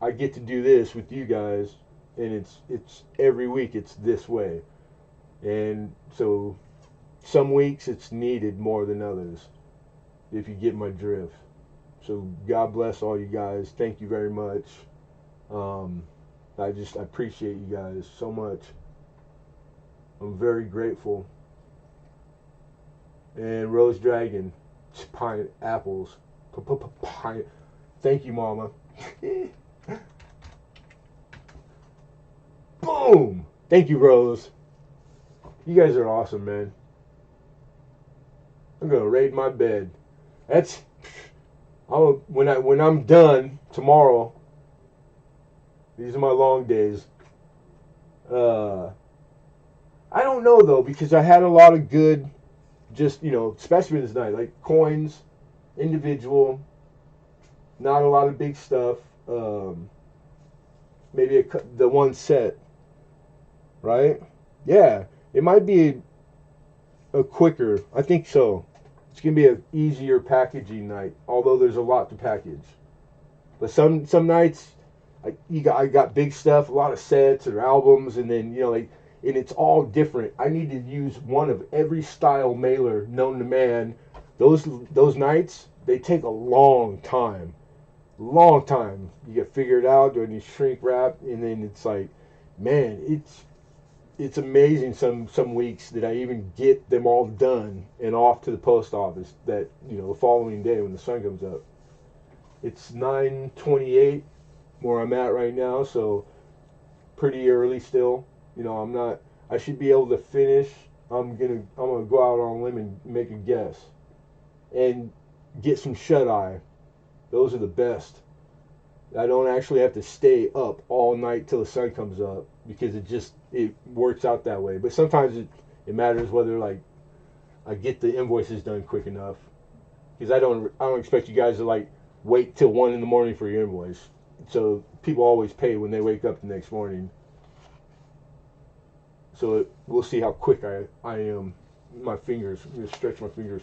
I get to do this with you guys,
and it's every week it's this way, and so some weeks it's needed more than others. If you get my drift. So God bless all you guys. Thank you very much. Um, I appreciate you guys so much. I'm very grateful. And Rose Dragon, pineapples, pine. Thank you, Mama. Boom. Thank you, Rose. You guys are awesome, man. I'm gonna raid my bed. That's when I'm done tomorrow. These are my long days. I don't know though because I had a lot of good, just especially this night, like coins, individual, not a lot of big stuff. Maybe the one set, right? Yeah, it might be a quicker. I think so. It's gonna be an easier packaging night, although there's a lot to package. But some nights, I got big stuff, a lot of sets or albums, and then and it's all different. I need to use one of every style mailer known to man. Those nights they take a long time, long time. You get figured out, doing these shrink wrap, and then it's like, man, it's amazing some weeks that I even get them all done and off to the post office that the following day when the sun comes up. It's 9:28 where I'm at right now, so pretty early still. I'm not. I should be able to finish. I'm gonna go out on a limb and make a guess and get some shut eye. Those are the best. I don't actually have to stay up all night till the sun comes up because it works out that way. But sometimes it matters whether like I get the invoices done quick enough because I don't expect you guys to like wait till 1 in the morning for your invoice. So people always pay when they wake up the next morning. So we'll see how quick I am. My fingers, I'm gonna stretch my fingers.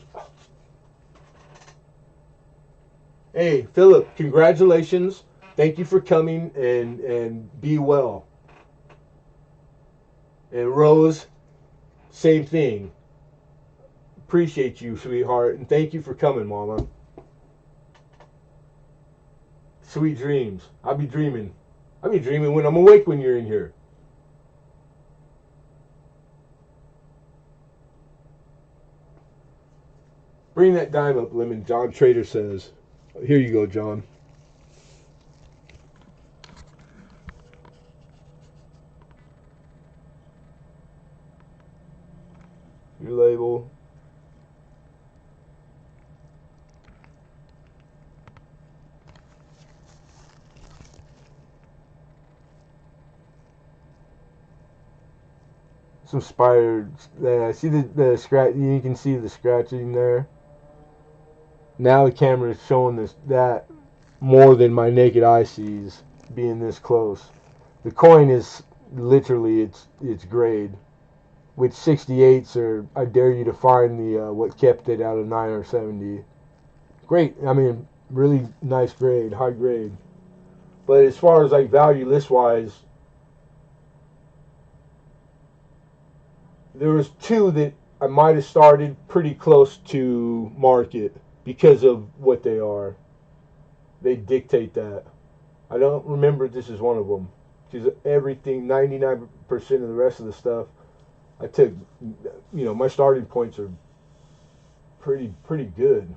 Hey Philip, congratulations. Thank you for coming and be well. And Rose, same thing. Appreciate you, sweetheart, and thank you for coming, Mama. Sweet dreams. I'll be dreaming. I'll be dreaming when I'm awake when you're in here. Bring that dime up, Lemon. John Trader says. Here you go, John. Your label. Some spiders. Yeah, see the scratch. You can see the scratching there. Now the camera is showing that more than my naked eye sees, being this close. The coin is literally its grade. Which 68s are, I dare you to find the what kept it out of 9 or 70. Great, I mean, really nice grade, high grade. But as far as like value list wise, there was two that I might have started pretty close to market because of what they are. They dictate that. I don't remember if this is one of them. Because everything, 99% of the rest of the stuff, I took, my starting points are pretty good.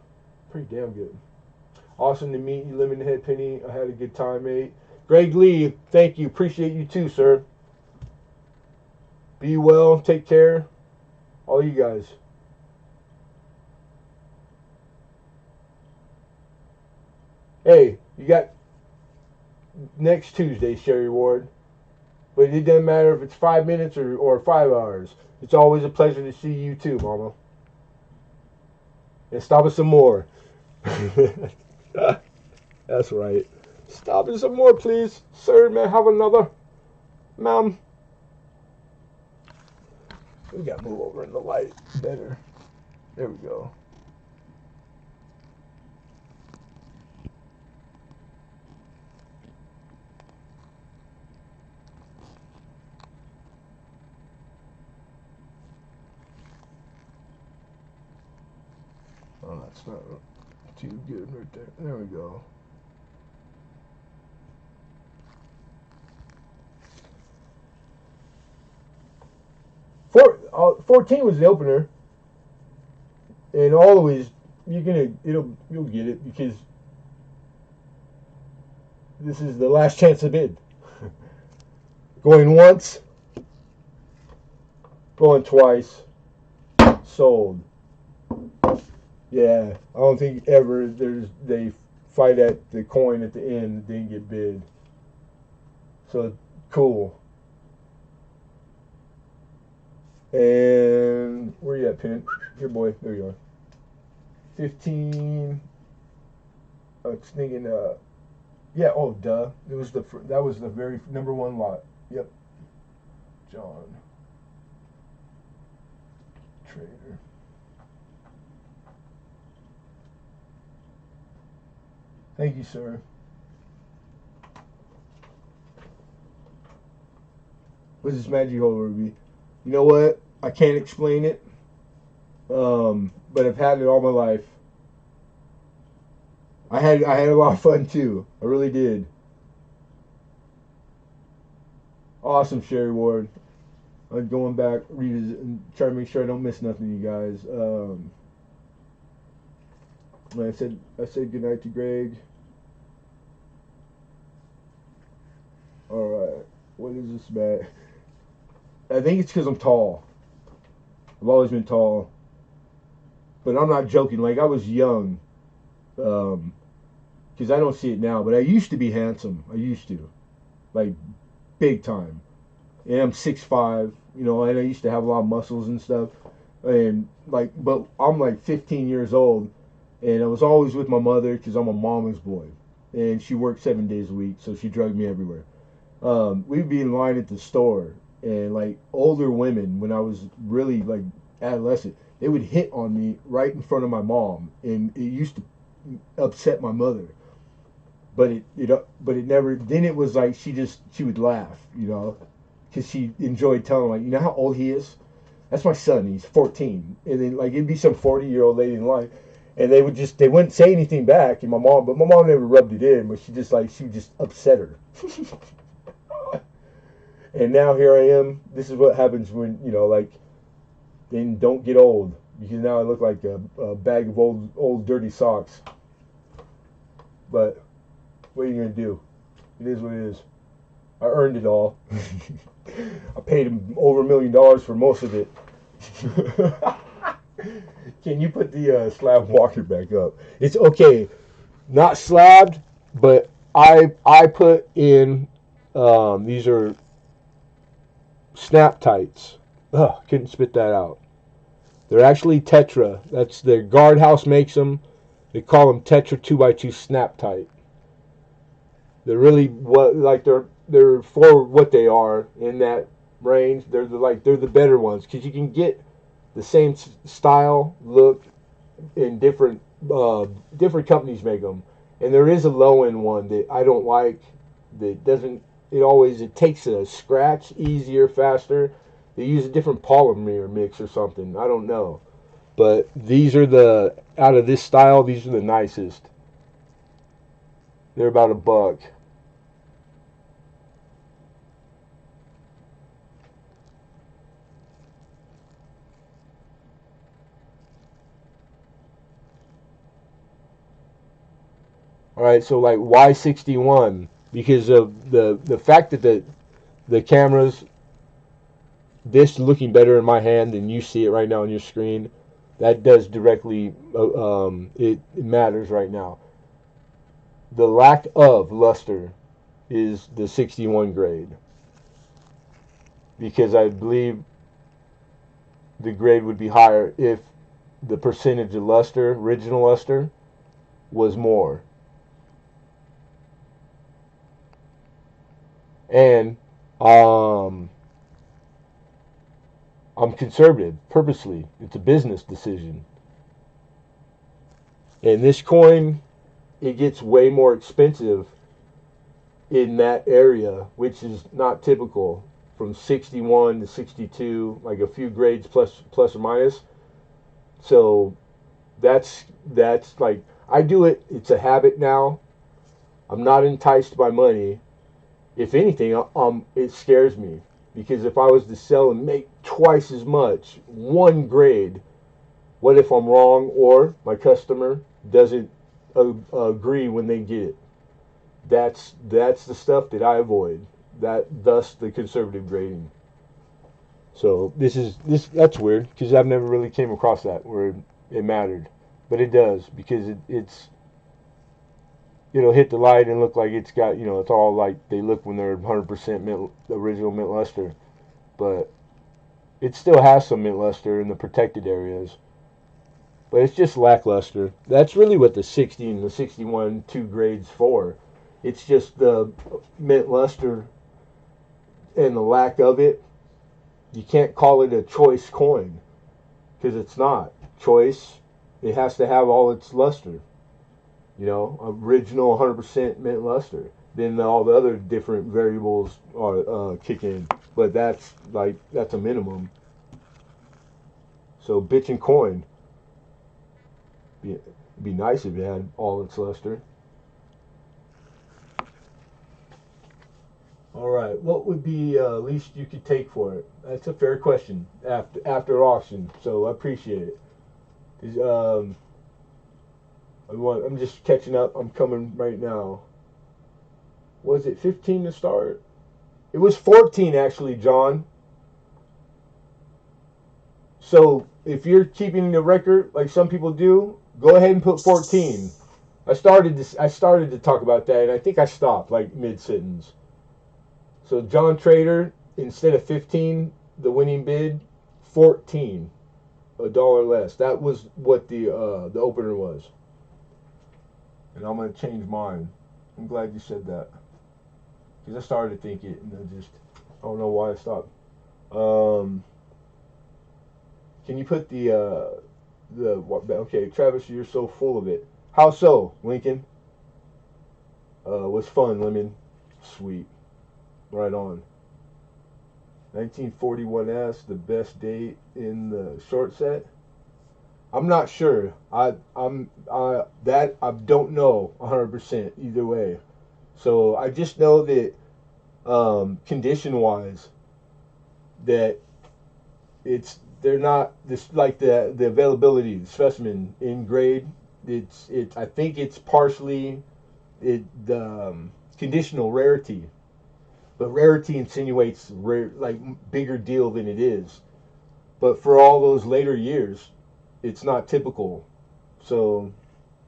Pretty damn good. Awesome to meet you, Lemonhead Penny. I had a good time, mate. Greg Lee, thank you. Appreciate you too, sir. Be well. Take care. All you guys. Hey, you got next Tuesday, Sherry Ward. But it doesn't matter if it's 5 minutes or 5 hours. It's always a pleasure to see you too, Mama. And stop us some more. That's right. Stop it some more, please. Sir, may I have another? Ma'am. We gotta move over in the light better. There we go.
That's not too good right there. There we go. Four, 14 was the opener, and always you'll get it because this is the last chance to bid. Going once, going twice, sold. Yeah, I don't think ever they fight at the coin at the end didn't get bid. So cool. And where you at, Pin? Here, boy. There you are. 15. I was thinking. Yeah. Oh, duh. It was that was the very number one lot. Yep. John. Trader. Thank you, sir. What's this magic holder be? You know what? I can't explain it. But I've had it all my life. I had a lot of fun too. I really did. Awesome, Sherry Ward. I'm going back, read it, and try to make sure I don't miss nothing, you guys. I said goodnight to Greg. All right, what is this about? I think it's because I'm tall. I've always been tall, but I'm not joking. Like I was young, because I don't see it now. But I used to be handsome. I used to, like, big time. And I'm 6'5", you know, and I used to have a lot of muscles and stuff. And like, but I'm like 15 years old, and I was always with my mother because I'm a mama's boy, and she worked 7 days a week, so she drugged me everywhere. We'd be in line at the store, and like older women, when I was really like adolescent, they would hit on me right in front of my mom, and it used to upset my mother. But it never. Then it was like she would laugh, you know, because she enjoyed telling, like, you know how old he is. That's my son. He's 14, and then like it'd be some 40-year-old lady in line, and they wouldn't say anything back, and my mom never rubbed it in, but she would just upset her. And now here I am. This is what happens when, you know, like, then don't get old, because now I look like a bag of old dirty socks. But what are you gonna do? It is what it is. I earned it all. I paid him over $1 million for most of it. Can you put the slab walker back up? It's okay, not slabbed, but I put in these are snap tights. Ugh, couldn't spit that out. They're actually Tetra. That's the guardhouse makes them. They call them Tetra 2x2 snap tight. They're really they're for what they are in that range. They're the better ones, because you can get the same style, look, in different companies make them. And there is a low end one that I don't like. That doesn't. It takes a scratch easier, faster. They use a different polymer mix or something. I don't know. But these are out of this style, these are the nicest. They're about $1. All right, so like Y61, because of the fact that the cameras, this looking better in my hand than you see it right now on your screen, that does directly it matters right now. The lack of luster is the 61 grade, because I believe the grade would be higher if the percentage of luster, original luster, was more. And I'm conservative purposely. It's a business decision. And this coin, it gets way more expensive in that area, which is not typical. From 61 to 62, like a few grades plus or minus. So
That's like I do it. It's a habit now. I'm not enticed by money. If anything, it scares me because if I was to sell and make twice as much, one grade, what if I'm wrong or my customer doesn't agree when they get it? That's the stuff that I avoid. Thus the conservative grading. So this that's weird because I've never really came across that where it mattered, but it does because it's it'll hit the light and look like it's got it's all like they look when they're 100% mint, original mint luster, but it still has some mint luster in the protected areas, but it's just lackluster. That's really what the 60 and the 61 two grades for. It's just the mint luster and the lack of it. You can't call it a choice coin because it's not choice. It has to have all its luster. Original 100% mint luster. Then all the other different variables are kick in, but that's a minimum. So bitch and coin. It'd be nice if it had all its luster. All right, what would be least you could take for it? That's a fair question after auction, so I appreciate it. I'm just catching up. I'm coming right now. Was it 15 to start? It was 14 actually, John. So if you're keeping the record like some people do, go ahead and put 14. I started to talk about that, and I think I stopped like mid sentence. So John Trader, instead of 15, the winning bid, 14, $1 less. That was what the opener was. And I'm gonna change mine. I'm glad you said that because I started to think it, and I don't know why I stopped. Can you put okay, Travis, you're so full of it. How so, Lincoln? Was fun, Lemon. Sweet. Right on. 1941S, the best date in the short set. I'm not sure. I don't know 100% either way. So I just know that condition wise that they're not this like the availability the specimen in grade. I think it's partially the conditional rarity. But rarity insinuates like bigger deal than it is. But for all those later years, it's not typical. So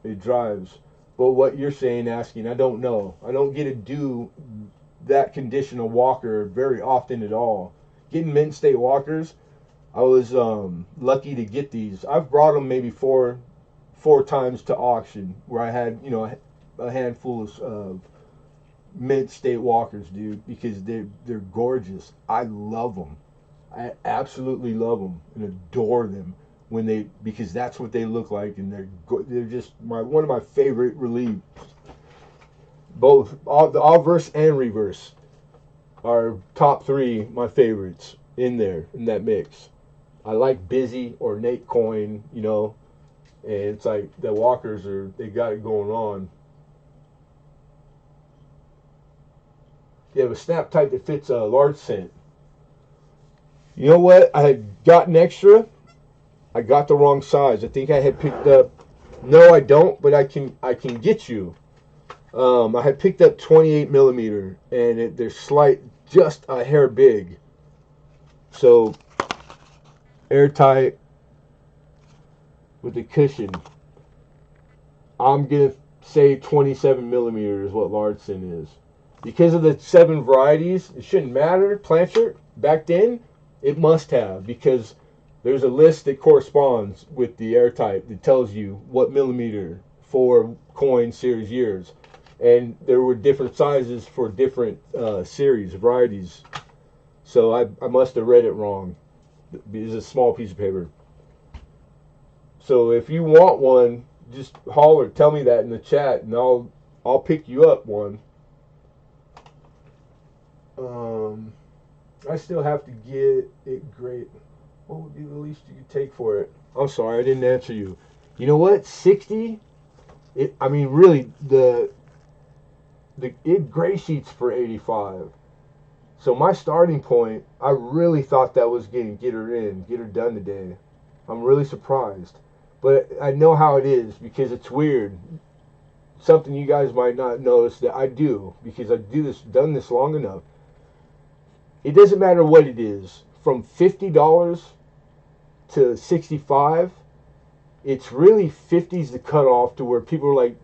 it drives. But what you're saying, asking, I don't know. I don't get to do that condition of walker very often at all. Getting Mint State walkers, I was lucky to get these. I've brought them maybe four times to auction where I had a handful of Mint State walkers, dude, because they're gorgeous. I love them. I absolutely love them and adore them because that's what they look like, and they're just one of my favorite relief. Both the obverse and reverse are top 3 my favorites in that mix. I like busy ornate coin, and it's like the walkers they got it going on. You have a snap type that fits a large cent. You know what? I had gotten extra. I got the wrong size. I think I had picked up. No, I don't. But I can get you. I had picked up 28 millimeter, and they're just a hair big. So airtight with the cushion. I'm gonna say 27 millimeter is what large cent is. Because of the 7 varieties, it shouldn't matter. Planchard, back then, it must have, because there's a list that corresponds with the air type that tells you what millimeter for coin series years. And there were different sizes for different series, varieties. So I must have read it wrong. It's a small piece of paper. So if you want one, just holler, tell me that in the chat, and I'll pick you up one. I still have to get it great. What would be the least you could take for it? I'm sorry, I didn't answer you. You know what? 60. I mean, really, it gray sheets for 85. So my starting point, I really thought that was getting get her done today. I'm really surprised, but I know how it is because it's weird. Something you guys might not notice that I do because I done this long enough. It doesn't matter what it is, from $50 to 65. It's really 50's the cutoff to where people are like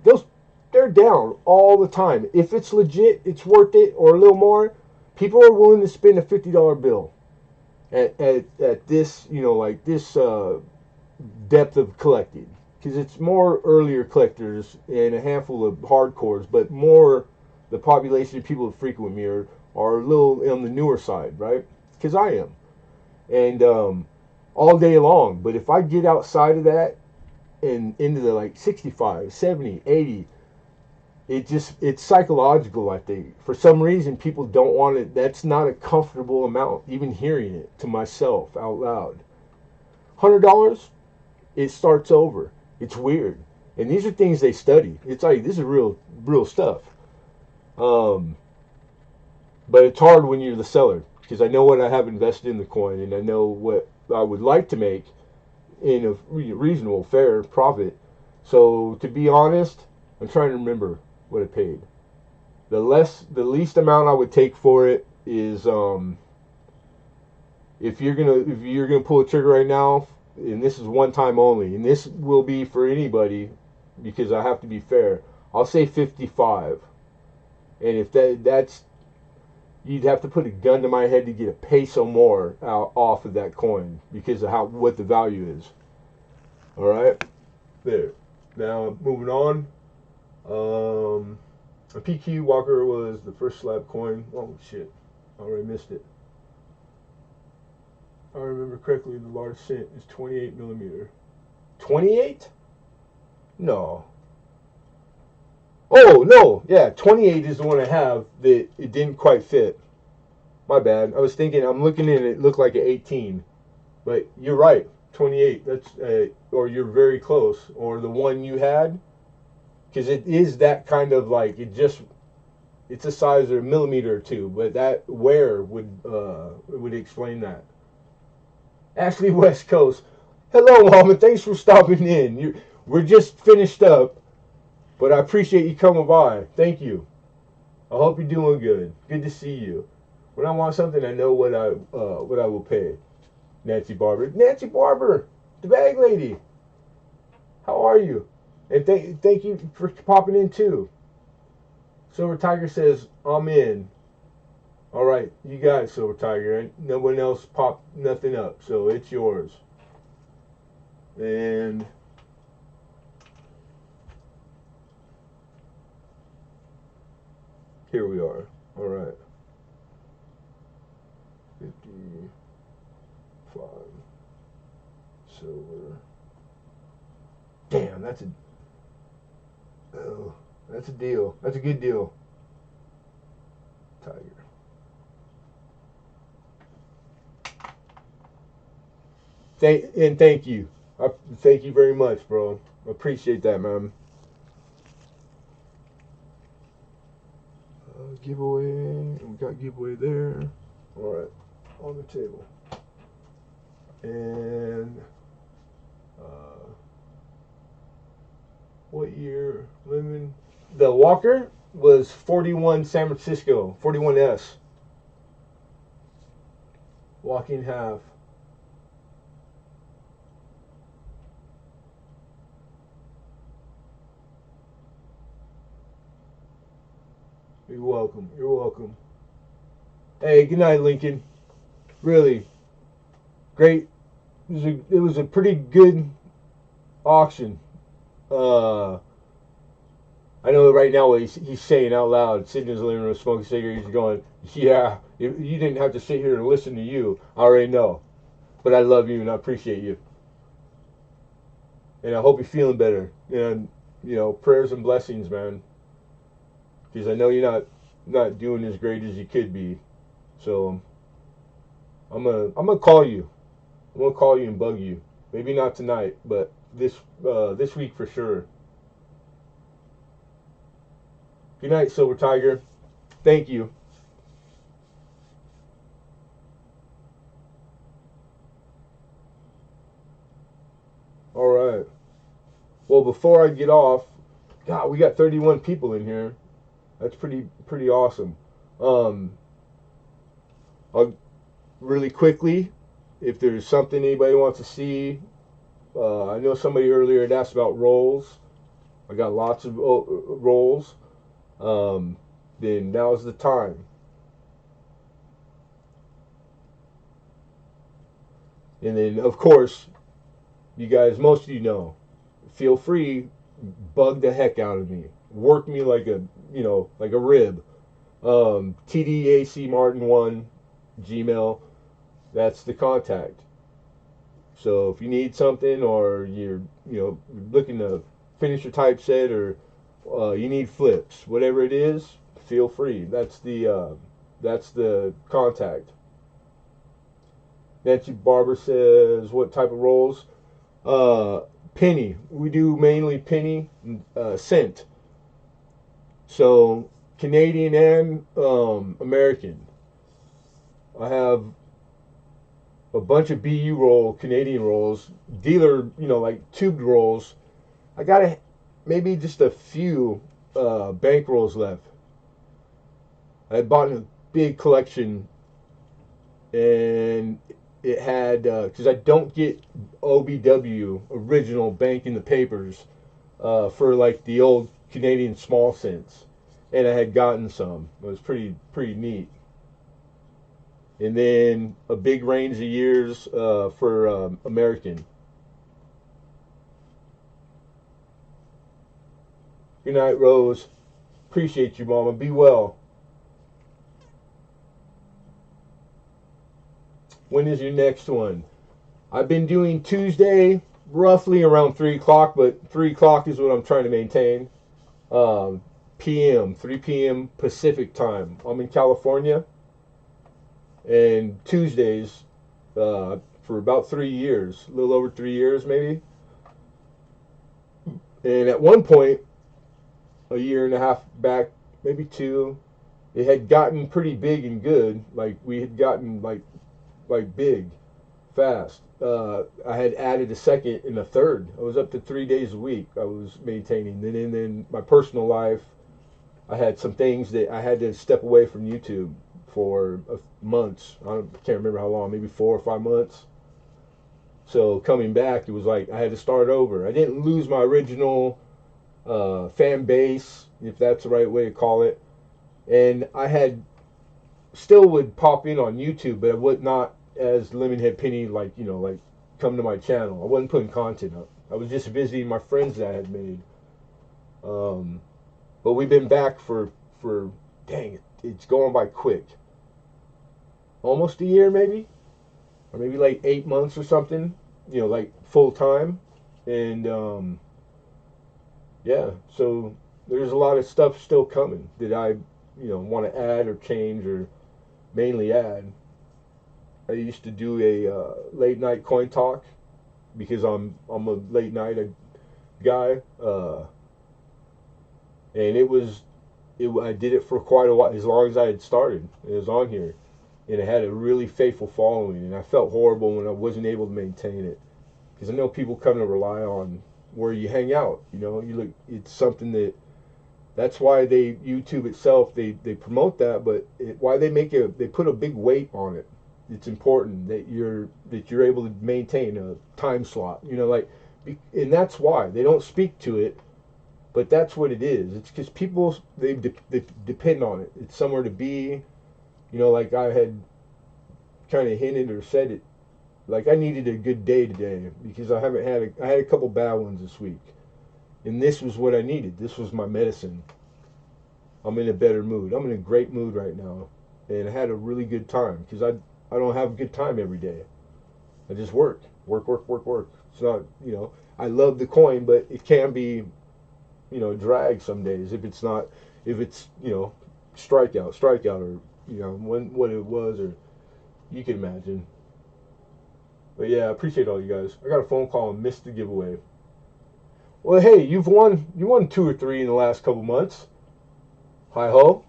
they're down all the time. If it's legit, it's worth it, or a little more. People are willing to spend a $50 bill at this, like this depth of collecting, because it's more earlier collectors and a handful of hardcores, but more the population of people that frequent me are a little on the newer side, right? Because I am, and all day long. But if I get outside of that and into the like 65, 70, 80, it's psychological. I think for some reason people don't want it. That's not a comfortable amount, even hearing it to myself out loud. $100, it starts over. It's weird, and these are things they study. It's like this is real stuff. Um, but it's hard when you're the seller because I know what I have invested in the coin, and I know what I would like to make in a reasonable, fair profit. So to be honest, I'm trying to remember what it paid. The least amount I would take for it is if you're gonna pull a trigger right now, and this is one time only, and this will be for anybody because I have to be fair. I'll say 55, and if that's you'd have to put a gun to my head to get a peso more out off of that coin because of what the value is. All right, there. Now moving on. A PQ Walker was the first slab coin. Oh shit, I already missed it. If I remember correctly, the large cent is 28 millimeter. 28? No. Oh no, yeah, 28 is the one I have that it didn't quite fit. My bad. I was thinking I'm looking at it. It looked like an 18, but you're right. 28. That's or you're very close. Or the one you had, because it is that kind of like it's a size or a millimeter or two, but that wear would explain that. Ashley West Coast. Hello, Mom, and thanks for stopping in. We're just finished up, but I appreciate you coming by. Thank you. I hope you're doing good. Good to see you. When I want something, I know what I will pay. Nancy Barber. Nancy Barber, the bag lady. How are you? And thank you for popping in too. Silver Tiger says, I'm in. All right, you got it, Silver Tiger. No one else popped nothing up, so it's yours. And here we are. All right. 55 silver. Damn, that's a deal. That's a good deal. Tiger. Thank you. Thank you very much, bro. I appreciate that, man. Giveaway. We got giveaway there. All right, on the table. And what year? Lemon. The Walker was 41 San Francisco, 41S. Walking half. You're welcome. You're welcome. Hey, good night, Lincoln. Really great. It was a pretty good auction. I know right now what he's saying out loud, sitting in his living room smoking cigarettes, he's going, yeah, you didn't have to sit here and listen to you. I already know. But I love you and I appreciate you. And I hope you're feeling better. And, prayers and blessings, man. Because I know you're not doing as great as you could be. So I'm gonna call you. I'm gonna call you and bug you. Maybe not tonight, but
this week for sure. Good night, Silver Tiger. Thank you. All right. Well, before I get off, God, we got 31 people in here. That's pretty awesome. Um, I'll really quickly, if there's something anybody wants to see, I know somebody earlier had asked about roles. I got lots of roles. Um, then now's the time. And then, of course, you guys, most of you know, feel free, bug the heck out of me. Work me like a, like a rib. TDAC Martin 1 Gmail. That's the contact. So if you need something, or you're looking to finish your typeset, or you need flips, whatever it is, feel free. That's the contact. Nancy Barber says, what type of rolls? Penny. We do mainly penny, cent. So Canadian and American. I have a bunch of BU roll, Canadian rolls, dealer, like tubed rolls. I got maybe just a few bank rolls left. I bought a big collection, and it had, because I don't get OBW, original bank in the papers, for like the old Canadian small cents, and I had gotten some. It was pretty neat. And then a big range of years for American. Good night, Rose. Appreciate you, Mama. Be well. When is your next one? I've been doing Tuesday roughly around 3 o'clock, but 3 o'clock is what I'm trying to maintain. PM, 3 p.m. Pacific time. I'm in California. And Tuesdays, for about 3 years, a little over 3 years maybe. And at one point, a year and a half back, maybe two, it had gotten pretty big and good. Like we had gotten like big, fast. I had added a second and a third. I was up to 3 days a week. I was maintaining. Then my personal life, I had some things that I had to step away from YouTube for months. I can't remember how long, maybe 4 or 5 months. So coming back, it was like I had to start over. I didn't lose my original fan base, if that's the right way to call it. And I had still would pop in on YouTube, but I would not as Lemonhead Penny, like come to my channel. I wasn't putting content up. I was just visiting my friends that I had made. But we've been back for dang it, it's going by quick. Almost a year maybe, or maybe like 8 months or something. Like full time, and yeah. So there's a lot of stuff still coming that I want to add or change, or mainly add. I used to do a late night coin talk because I'm a late night guy, and I did it for quite a while, as long as I had started. It was on here, and it had a really faithful following, and I felt horrible when I wasn't able to maintain it, because I know people come to rely on where you hang out. You look. It's something that's why YouTube itself they promote that, but why they put a big weight on it. It's important that you're able to maintain a time slot. And that's why they don't speak to it, but that's what it is. It's because people they depend on it. It's somewhere to be. Like I had kind of hinted or said it. Like I needed a good day today because I had a couple bad ones this week, and this was what I needed. This was my medicine. I'm in a better mood. I'm in a great mood right now, and I had a really good time because I don't have a good time every day. I just work. It's not, I love the coin, but it can be, drag some days if it's strikeout, or, what it was, or you can imagine. But yeah, I appreciate all you guys. I got a phone call and missed the giveaway. Well, hey, you won two or three in the last couple months. Hi ho.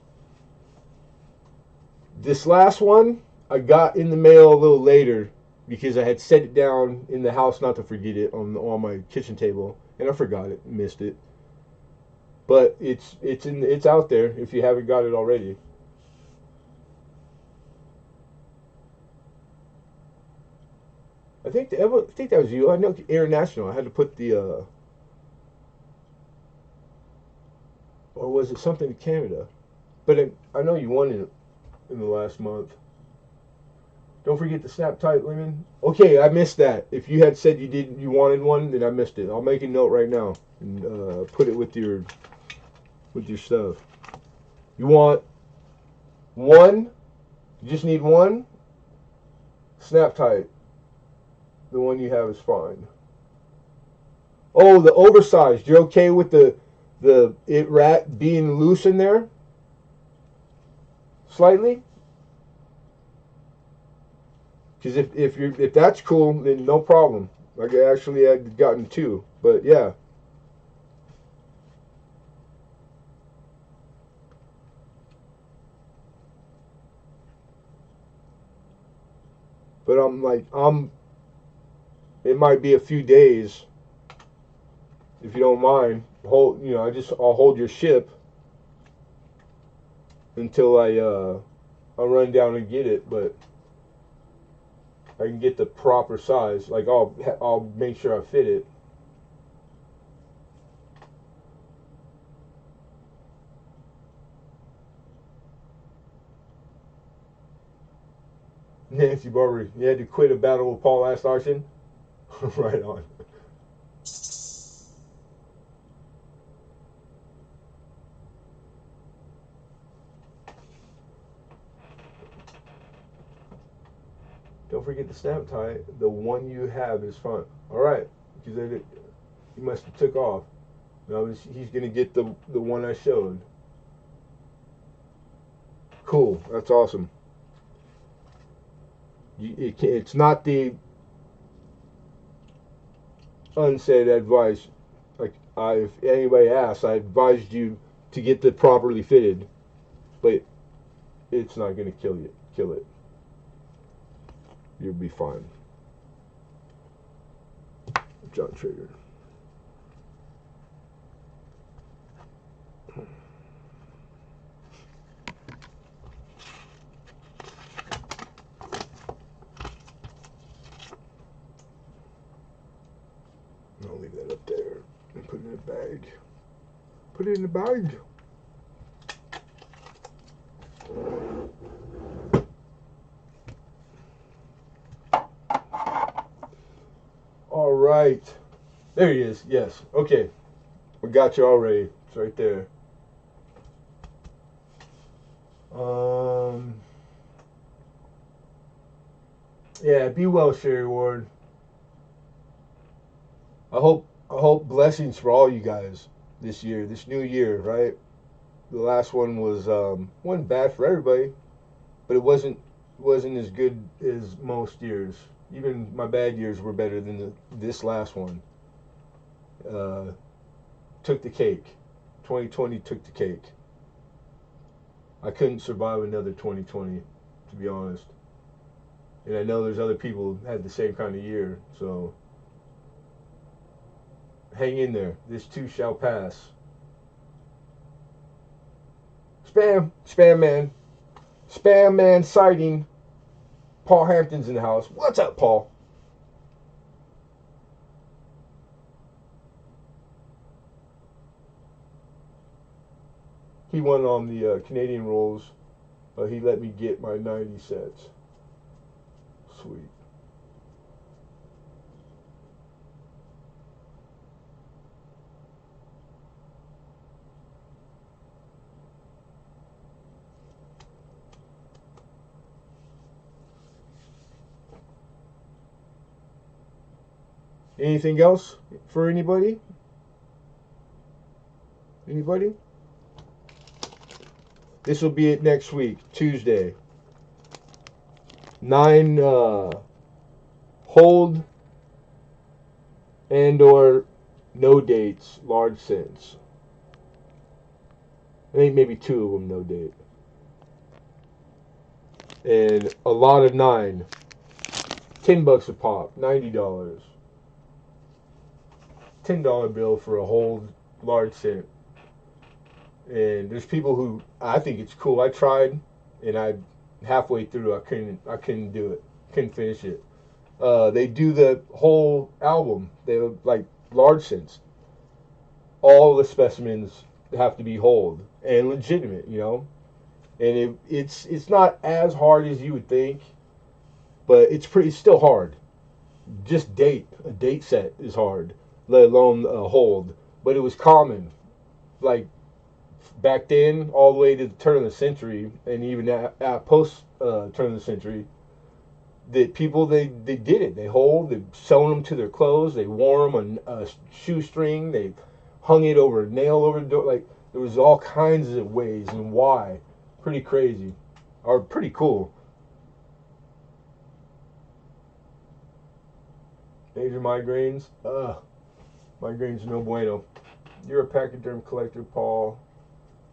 This last one I got in the mail a little later because I had set it down in the house not to forget it on my kitchen table, and I forgot it, missed it. But it's out there if you haven't got it already. I think that was you. I know international. I had to put the or was it something in Canada? But I know you won it in the last month. Don't forget the snap tight lemon. Okay, I missed that. If you had said you wanted one, then I missed it. I'll make a note right now and put it with your stuff. You want one? You just need one snap tight. The one you have is fine. Oh, the oversized. You're okay with the it rat being loose in there slightly? Because if that's cool, then no problem. Like I actually had gotten two, but yeah. But I'm like It might be a few days if you don't mind. I'll hold your ship until I'll run down and get it, but I can get the proper size. Like I'll make sure I fit it. Nancy Barber, you had to quit a battle with Paul last auction. Right on. Don't forget the snap tie. The one you have is fine. All right, because he must have took off. Now he's gonna get the one I showed. Cool. That's awesome. It's not the unsaid advice. Like if anybody asks, I advised you to get the properly fitted, but it's not gonna kill you. Kill it. You'll be fine. John Trigger. I'll leave that up there and put it in a bag. Put it in the bag. All right. There he is. Yes. Okay. We got you already. It's right there. Yeah, be well, Sherry Ward. I hope blessings for all you guys this year, this new year, right? The last one wasn't bad for everybody, but it wasn't as good as most years. Even my bad years were better than this last one. Uh, Took the cake. 2020 took the cake. I couldn't survive another 2020, to be honest. And I know there's other people who had the same kind of year, so hang in there. This too shall pass. Spam man. Spam man sighting. Paul Hampton's in the house. What's up, Paul? He won on the Canadian rolls. He let me get my 90 sets. Sweet. Anything else for anybody? Anybody? This will be it next week, Tuesday. 9 hold and or
no dates, large scents. I think maybe two of them no date. And a lot of 9. $10 a pop, $90. $10 bill for a whole large scent. And there's people who I think it's cool. I tried, and I halfway through I couldn't do it, couldn't finish it. They do the whole album. They like large scents. All the specimens have to be whole and legitimate, And it's not as hard as you would think, but it's still hard. Just a date set is hard, let alone hold. But it was common, like back then, all the way to the turn of the century, and even at post turn of the century, that people they did it. They hold, they sewn them to their clothes, they wore them on a shoestring, they hung it over a nail over the door. Like there was all kinds of ways and why. Pretty crazy, or pretty cool. Major migraines. Migraines no bueno. You're a pachyderm collector, Paul.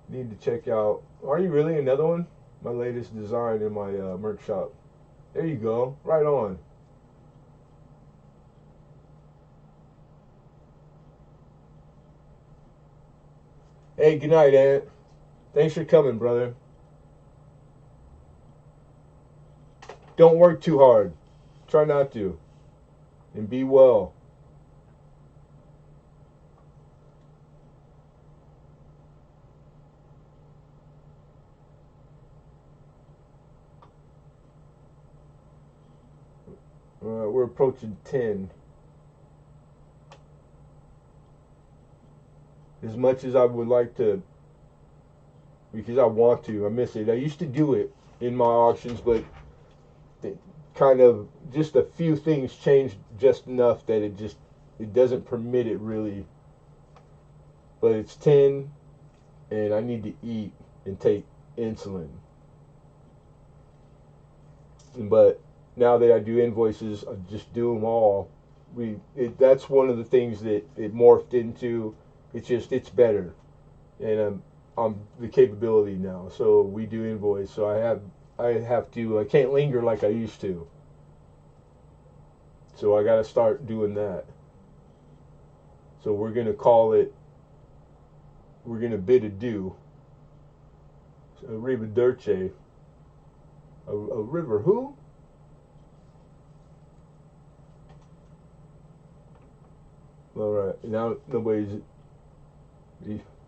Need to check out. Are you really? Another one? My latest design in my merch shop. There you go. Right on. Hey, good night, Ant. Thanks for coming, brother. Don't work too hard. Try not to. And be well. We're approaching 10. As much as I would like to, because I want to, I miss it. I used to do it in my auctions, but it kind of just a few things changed just enough that it doesn't permit it really. But it's 10, and I need to eat and take insulin. But now that I do invoices, I just do them all. That's one of the things that it morphed into. It's better, and I'm the capability now. So we do invoice. So I can't linger like I used to. So I got to start doing that. So we're gonna call it. We're gonna bid adieu. Arrivederci. A river who? All right. Now nobody's.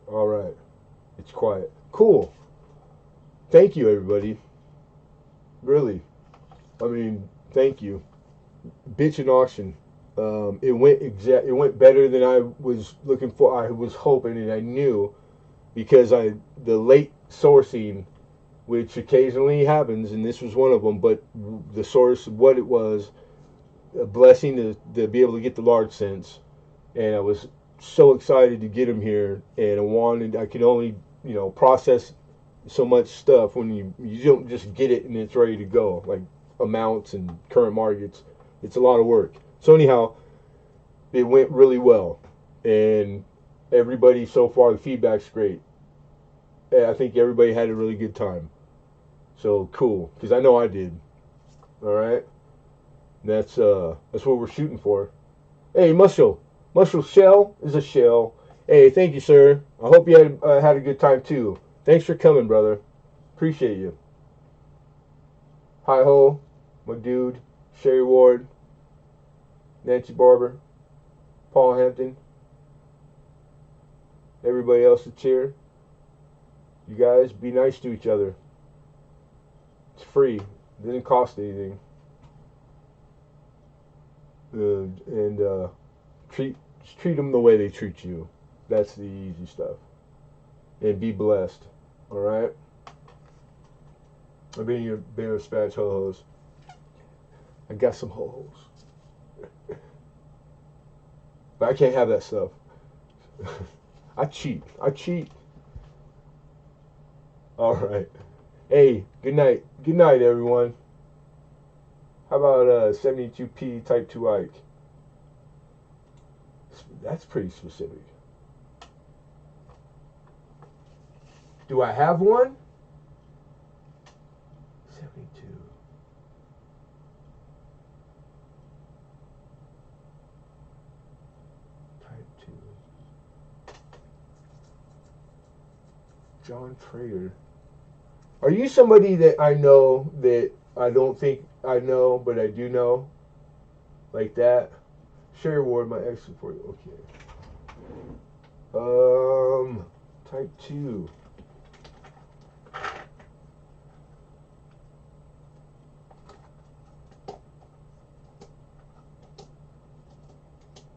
All right. It's quiet. Cool. Thank you, everybody. Really. I mean, thank you. Bitch and auction. It went better than I was looking for. I was hoping, and I knew because the late sourcing, which occasionally happens, and this was one of them. But the source, what it was, a blessing to be able to get the large scents, and I was so excited to get them here, and I could only process so much stuff when you don't just get it and it's ready to go, like amounts and current markets. It's a lot of work. So anyhow, it went really well, and everybody so far, the feedback's great. I think everybody had a really good time. So cool, because I know I did. All right, that's what we're shooting for. Hey, Mushroom Shell is a shell. Hey, thank you, sir. I hope you had a good time too. Thanks for coming, brother. Appreciate you. Hi ho, my dude, Sherry Ward, Nancy Barber, Paul Hampton, everybody else that's here. You guys be nice to each other. It's free. It doesn't cost anything. And treat them the way they treat you. That's the easy stuff. And be blessed. All right. I've been a Spanish ho-hos. I got some ho-hos. But I can't have that stuff. I cheat. All right. Hey, good night. Good night, everyone. How about 72p Type 2 Ike?
That's pretty specific. Do I have one? 72. Type 2. John Trader. Are you somebody that I know that I don't think I know, but I do know? Like that? Share Ward, my ex for you. Okay. Type 2.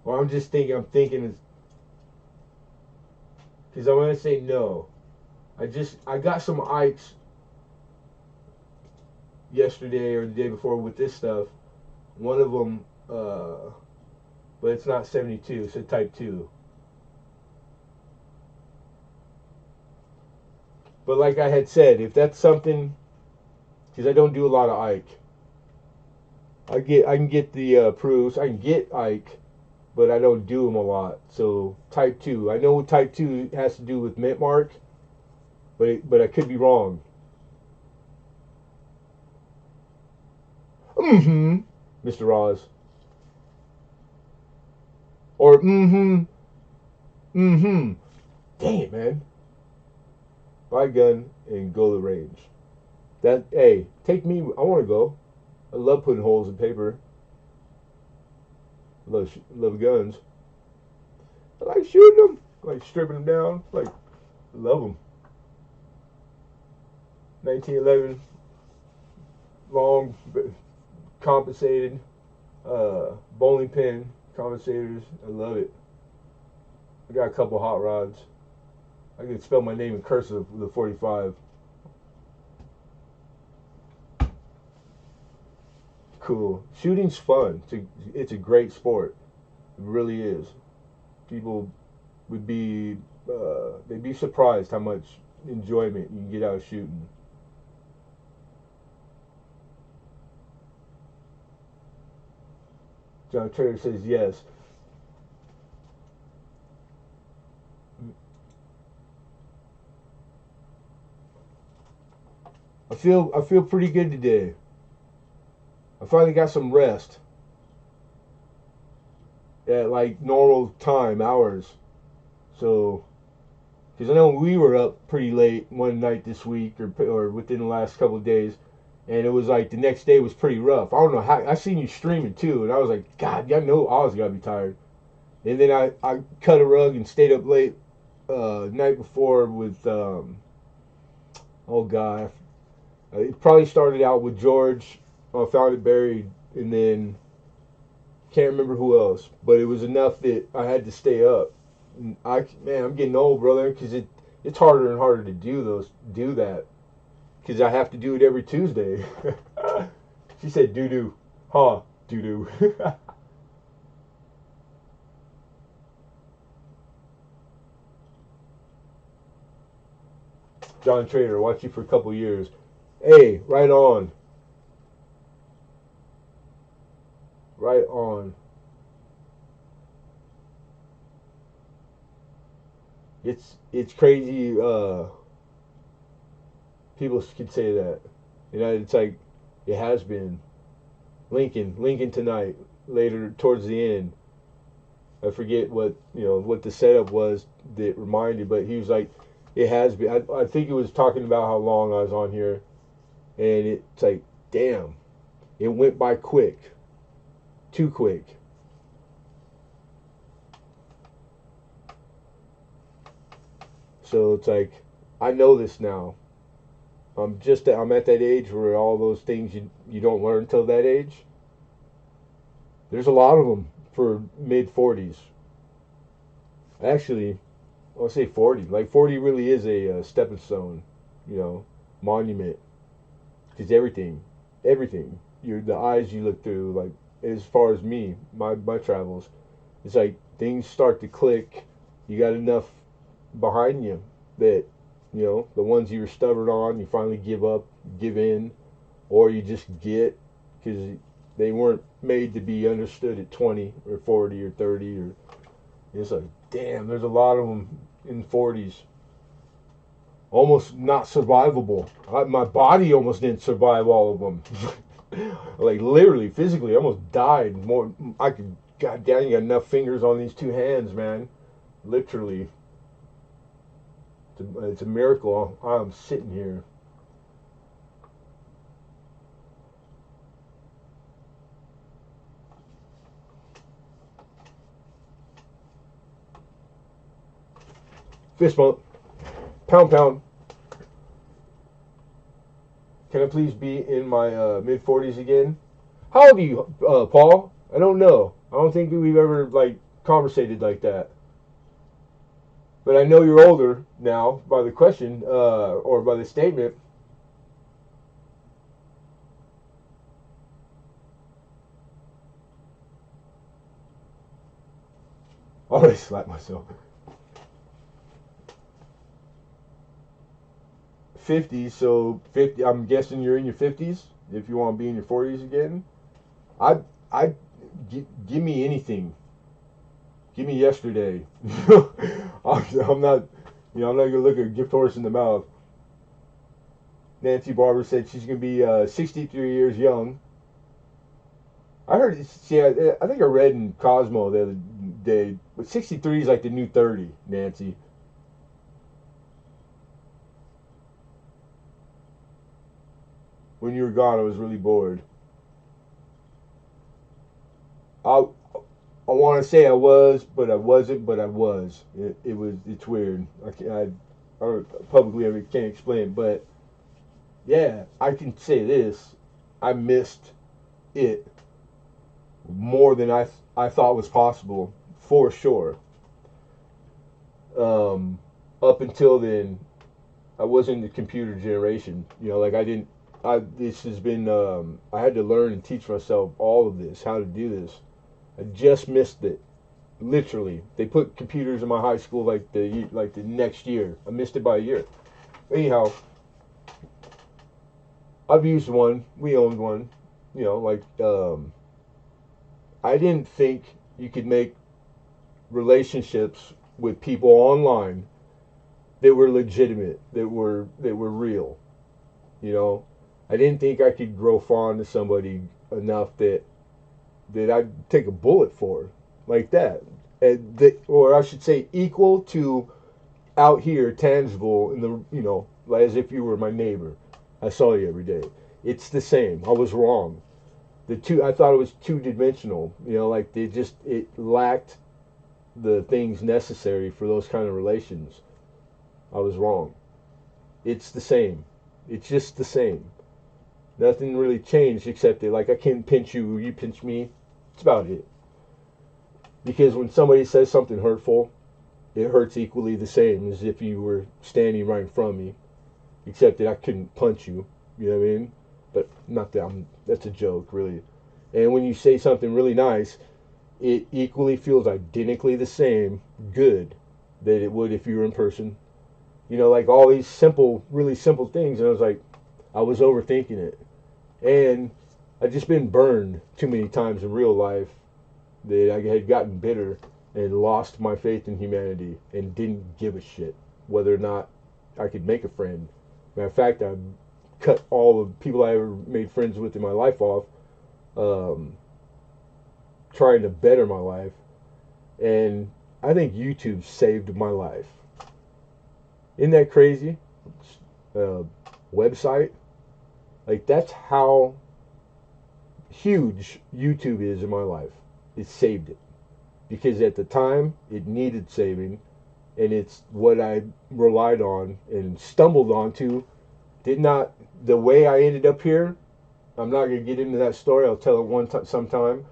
Well, I'm thinking it's, because I'm going to say no. I got some Ikes yesterday or the day before with this stuff. One of them, but it's not 72, it's a type 2. But like I had said, if that's something, because I don't do a lot of Ike, I can get the proofs, I can get Ike, but I don't do them a lot. So type 2, I know what type 2 has to do with mint mark, but I could be wrong. Mm-hmm, Mr. Ross. Or mm-hmm, mm-hmm. Dang it, man. Buy a gun and go to the range. That, hey, take me. I want to go. I love putting holes in paper. Love guns. I like shooting them. I like stripping them down. Like, love them. 1911, long, compensated, bowling pin compensators. I love it. I got a couple hot rods. I can spell my name in cursive with a 45. Cool. Shooting's fun. It's a great sport. It really is. People would be they'd be surprised how much enjoyment you can get out of shooting. John Trader says yes. I feel pretty good today. I finally got some rest at like normal time hours. So, because I know we were up pretty late one night this week or within the last couple of days, and it was like the next day was pretty rough. I don't know how. I seen you streaming too, and I was like, God, I know I was gotta be tired. And then I cut a rug and stayed up late night before with oh God, it probably started out with George. Found it buried, and then can't remember who else, but it was enough that I had to stay up. And I'm getting old, brother, because it's harder and harder to do that, because I have to do it every Tuesday. She said doo doo, huh? Doo doo. John Trader, watch you for a couple years. Hey, right on, right on. It's crazy. People could say that. It's like it has been. Lincoln tonight. Later towards the end, I forget what the setup was that reminded, but he was like, it has been. I think he was talking about how long I was on here, and it's like, damn, it went by quick, too quick. So it's like, I know this now. I'm at that age where all those things you don't learn till that age. There's a lot of them for mid 40s. Actually, I'll say 40. Like 40 really is a stepping stone, you know, monument. Because everything, the eyes you look through, like as far as me, my travels, it's like things start to click. You got enough behind you that the ones you were stubborn on, you finally give up, give in, or you just get because they weren't made to be understood at 20 or 40 or 30 or
It's like, damn, there's a lot of them in 40s. Almost not survivable. My body almost didn't survive all of them. Like literally, physically, I almost died. More, I could. God damn, you got enough fingers on these two hands, man. Literally, it's a miracle. I'm sitting here. Fist bump, pound pound. Can I please be in my mid 40s again? How old are you, Paul? I don't know. I don't think we've ever like conversated like that. But I know you're older now by the question or by the statement. I always slap myself. 50, so 50. I'm guessing you're in your 50s. If you want to be in your 40s again, I, I, give me anything. Give me yesterday. I'm not, I'm not gonna look a gift horse in the mouth. Nancy Barber said she's gonna be 63 years young. I heard. See, I think I read in Cosmo the other day, but 63 is like the new 30. Nancy. When you were gone, I was really bored. I I want to say I was, but I wasn't, but I was. It was. It's weird. I publicly I can't explain it, but yeah, I can say this. I missed it more than I thought was possible, for sure. Um, Up until then, I wasn't the computer generation. Like I didn't. This has been. I had to learn and teach myself all of this, how to do this. I just missed it. Literally, they put computers in my high school like the next year. I missed it by a year. Anyhow, I've used one. We owned one. I didn't think you could make relationships with people online that were legitimate, that were real. You know, I didn't think I could grow fond of somebody enough that I'd take a bullet for, like that, or I should say, equal to out here, tangible in the as if you were my neighbor. I saw you every day. It's the same. I was wrong. I thought it was two dimensional. Like it lacked the things necessary for those kind of relations. I was wrong. It's the same. It's just the same. Nothing really changed except that, like, I can't pinch you, you pinch me. It's about it. Because when somebody says something hurtful, it hurts equally the same as if you were standing right in front of me, except that I couldn't punch you. You know what I mean? But not that that's a joke, really. And when you say something really nice, it equally feels identically the same good that it would if you were in person. Like all these simple, really simple things. And I was overthinking it. And I've just been burned too many times in real life that I had gotten bitter and lost my faith in humanity and didn't give a shit whether or not I could make a friend. Matter of fact, I cut all the people I ever made friends with in my life off, um, trying to better my life. And I think YouTube saved my life. Isn't that crazy? Uh, Website. Like, that's how huge YouTube is in my life. It saved it. Because at the time, it needed saving. And it's what I relied on and stumbled onto. The way I ended up here, I'm not going to get into that story. I'll tell it sometime.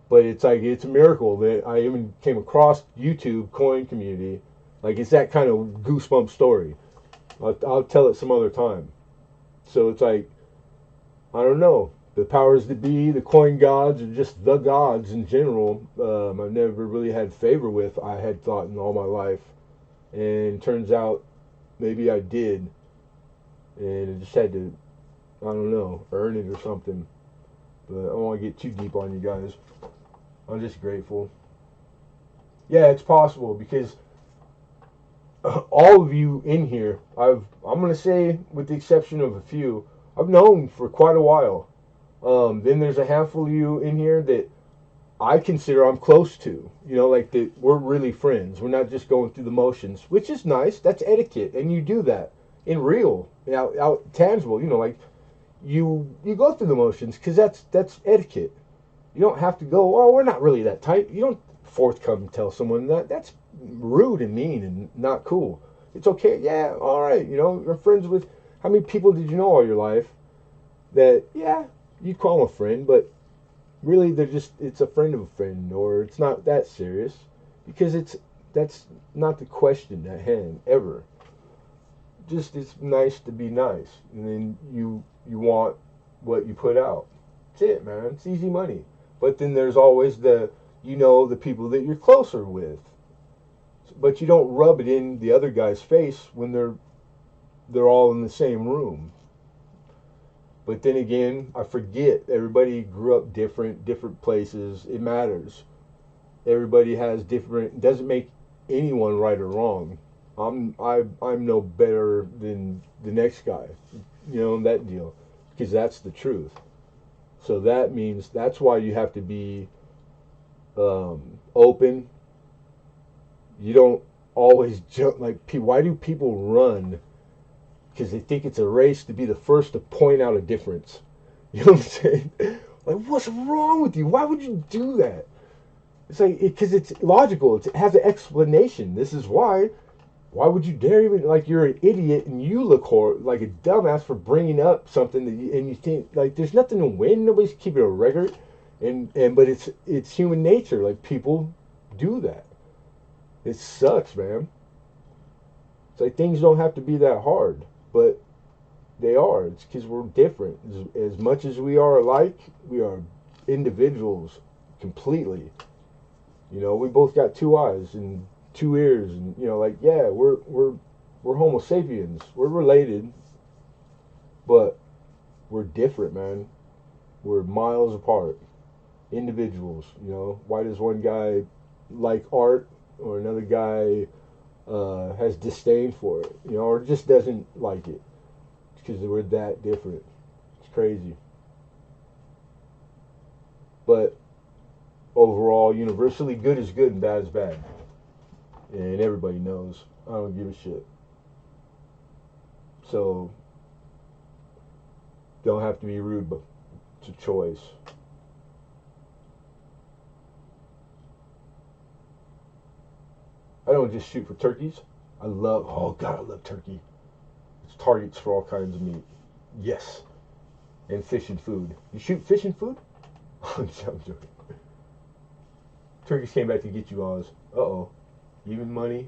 But it's a miracle that I even came across YouTube coin community. Like, it's that kind of goosebump story. I'll tell it some other time. So it's like, I don't know. The powers that be, the coin gods, or just the gods in general, I've never really had favor with, I had thought in all my life. And turns out maybe I did. And I just had to, I don't know, earn it or something. But I don't want to get too deep on you guys. I'm just grateful.
Yeah, it's possible because all of you in here, I'm gonna say, with the exception of a few, I've known for quite a while. Then there's a handful of you in here that I consider I'm close to. You know, like that we're really friends. We're not just going through the motions, which is nice. That's etiquette, and you do that in real, out tangible. You know, like you go through the motions because that's etiquette. You don't have to go. Oh, we're not really that tight. You don't forthcome tell someone that. That's rude and mean and not cool. It's okay. Yeah, all right. You know, you're friends with. How many people did you know all your life that? Yeah, you call them a friend, but really they're just it's a friend of a friend, or it's not that serious because that's not the question at hand ever. Just it's nice to be nice, and then you want what you put out. That's it, man. It's easy money. But then there's always the people that you're closer with, but you don't rub it in the other guy's face when they're all in the same room. But then again, I forget everybody grew up different places. It matters. Everybody has different. Doesn't make anyone right or wrong. I'm no better than the next guy. You know that deal, because that's the truth. So that means that's why you have to be open. You don't always jump like. Why do people run? Because they think it's a race to be the first to point out a difference. You know what I'm saying? Like, what's wrong with you? Why would you do that? It's like because it's logical. It has an explanation. This is why. Why would you dare even like you're an idiot and you look like a dumbass for bringing up something and you think like there's nothing to win. Nobody's keeping a record, and but it's human nature. Like people do that. It sucks, man. It's like things don't have to be that hard, but they are. It's because we're different. As much as we are alike, we are individuals completely. You know, we both got two eyes and two ears, and you know, like yeah, we're Homo sapiens. We're related, but we're different, man. We're miles apart. Individuals. You know, why does one guy like art or another guy has disdain for it? You know, or just doesn't like it because we're that different. It's crazy. But overall, universally, good is good and bad is bad. And everybody knows. I don't give a shit. So, don't have to be rude, but it's a choice. I don't just shoot for turkeys. Oh God, I love turkey. It's targets for all kinds of meat. Yes. And fish and food. You shoot fish and food? I'm joking. Turkeys came back to get you, Oz. Uh-oh. Even money?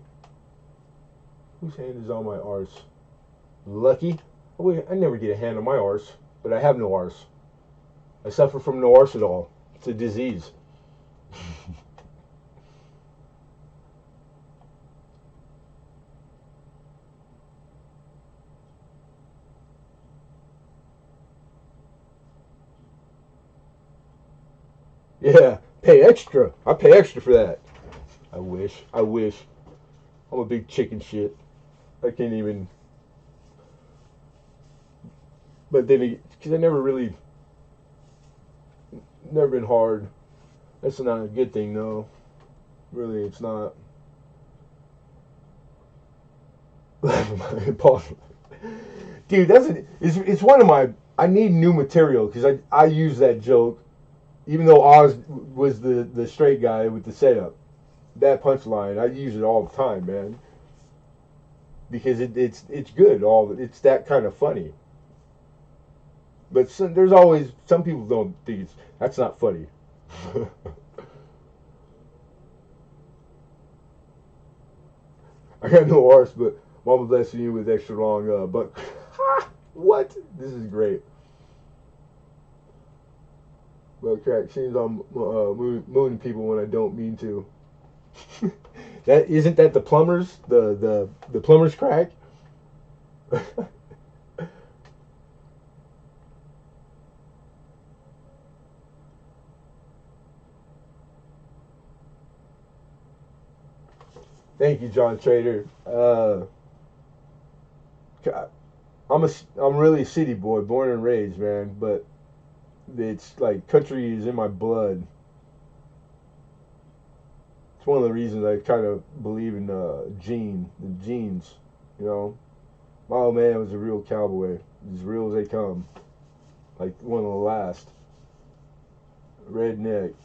Whose hand is on my arse? Lucky? Oh, wait, I never get a hand on my arse, but I have no arse. I suffer from no arse at all. It's a disease. Yeah, pay extra. I pay extra for that. I wish. I wish. I'm a big chicken shit. I can't even. But then, because I never been hard. That's not a good thing, though. Really, it's not. Dude, it's one of my. I need new material because I use that joke, even though Oz was the straight guy with the setup. That punchline, I use it all the time, man, because it's good. It's that kind of funny. But there's always some people don't think that's not funny. I got no arse, but Mama blessing you with extra long butt. What? This is great. Well, crack seems I'm mooning people when I don't mean to. That isn't that the plumbers the plumbers crack.
Thank you, John Trader. I'm really a city boy, born and raised, man. But it's like country is in my blood. It's one of the reasons I kind of believe in the genes. You know, my old man was a real cowboy, as real as they come. Like one of the last. Redneck,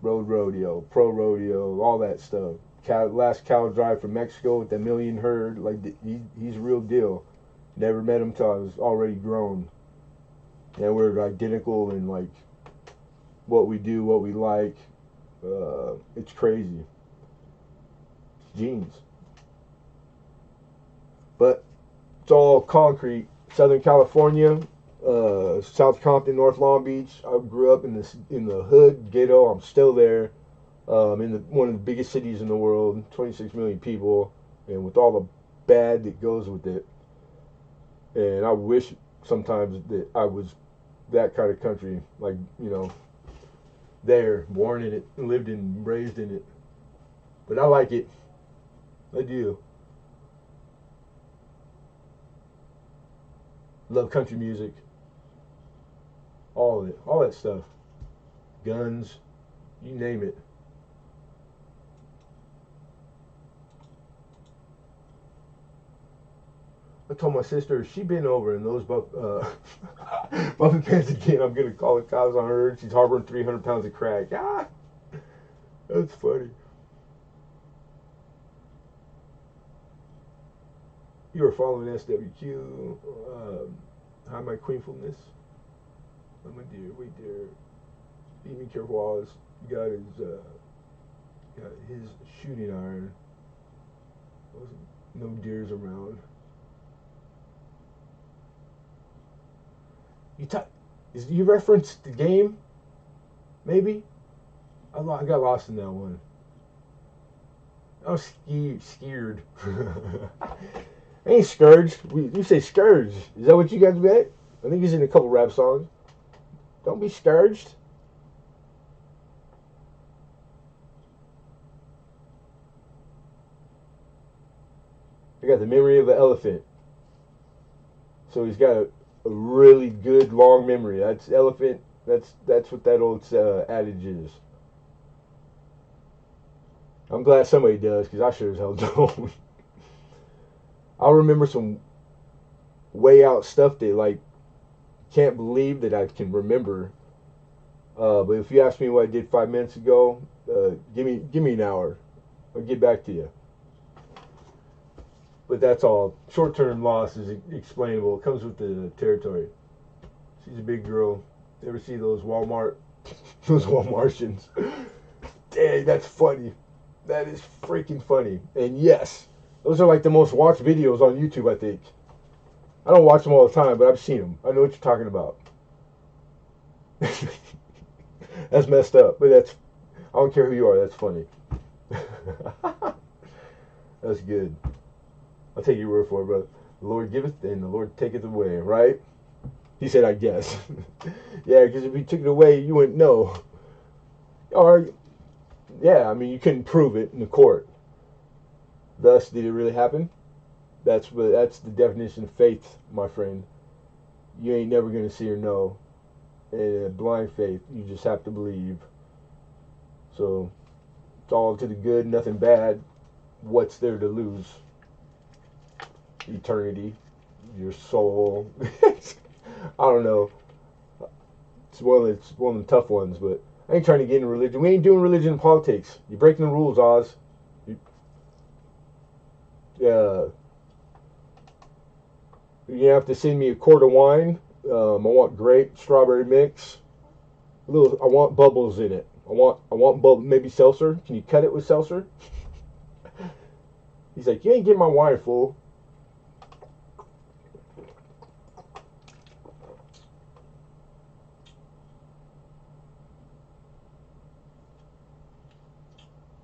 road rodeo, pro rodeo, all that stuff. Last cow drive from Mexico with the million herd. Like he's a real deal. Never met him till I was already grown. And we're identical in like what we do, what we like. It's crazy. It's genes. But it's all concrete. Southern California, South Compton, North Long Beach. I grew up in the hood ghetto. I'm still there. One of the biggest cities in the world, 26 million people, and with all the bad that goes with it. And I wish sometimes that I was that kind of country, like there, born in it, lived and raised in it. But I like it. I do. Love country music. All of it. All that stuff. Guns. You name it. I told my sister she been over in those buffet pants again. I'm gonna call the cops on her. She's harboring 300 pounds of crack. Ah, that's funny. You are following SWQ. Hi, my queenfulness. I'm a dear. Wait there. Be careful, Oz. Got his shooting iron. No deers around. You referenced the game? Maybe? I got lost in that one. I was scared. I ain't scourged. You say scourged. Is that what you guys bet? I think he's in a couple rap songs. Don't be scourged. I got the memory of an elephant. So he's got a really good long memory. That's elephant. That's what that old adage is. I'm glad somebody does, because I sure as hell don't. I'll remember some way out stuff that like can't believe that I can remember. But if you ask me what I did 5 minutes ago, give me an hour. I'll get back to you. But that's all. Short-term loss is explainable. It comes with the territory. She's a big girl. You ever see those those Walmartians? Dang, that's funny. That is freaking funny. And yes, those are like the most watched videos on YouTube, I think. I don't watch them all the time, but I've seen them. I know what you're talking about. That's messed up, but I don't care who you are, that's funny. That's good. I'll take your word for it, brother. The Lord giveth and the Lord taketh away, right? He said, I guess. Yeah, because if he took it away, you wouldn't know. Or, yeah, I mean, you couldn't prove it in the court. Thus, did it really happen? That's the definition of faith, my friend. You ain't never going to see or know. And blind faith, you just have to believe. So, it's all to the good, nothing bad. What's there to lose? Eternity, your soul. I don't know. It's one of the tough ones, but I ain't trying to get into religion. We ain't doing religion and politics. You're breaking the rules, Oz. You're gonna have to send me a quart of wine. I want grape, strawberry mix. I want bubbles in it. I want maybe seltzer. Can you cut it with seltzer? He's like, you ain't getting my wine, fool.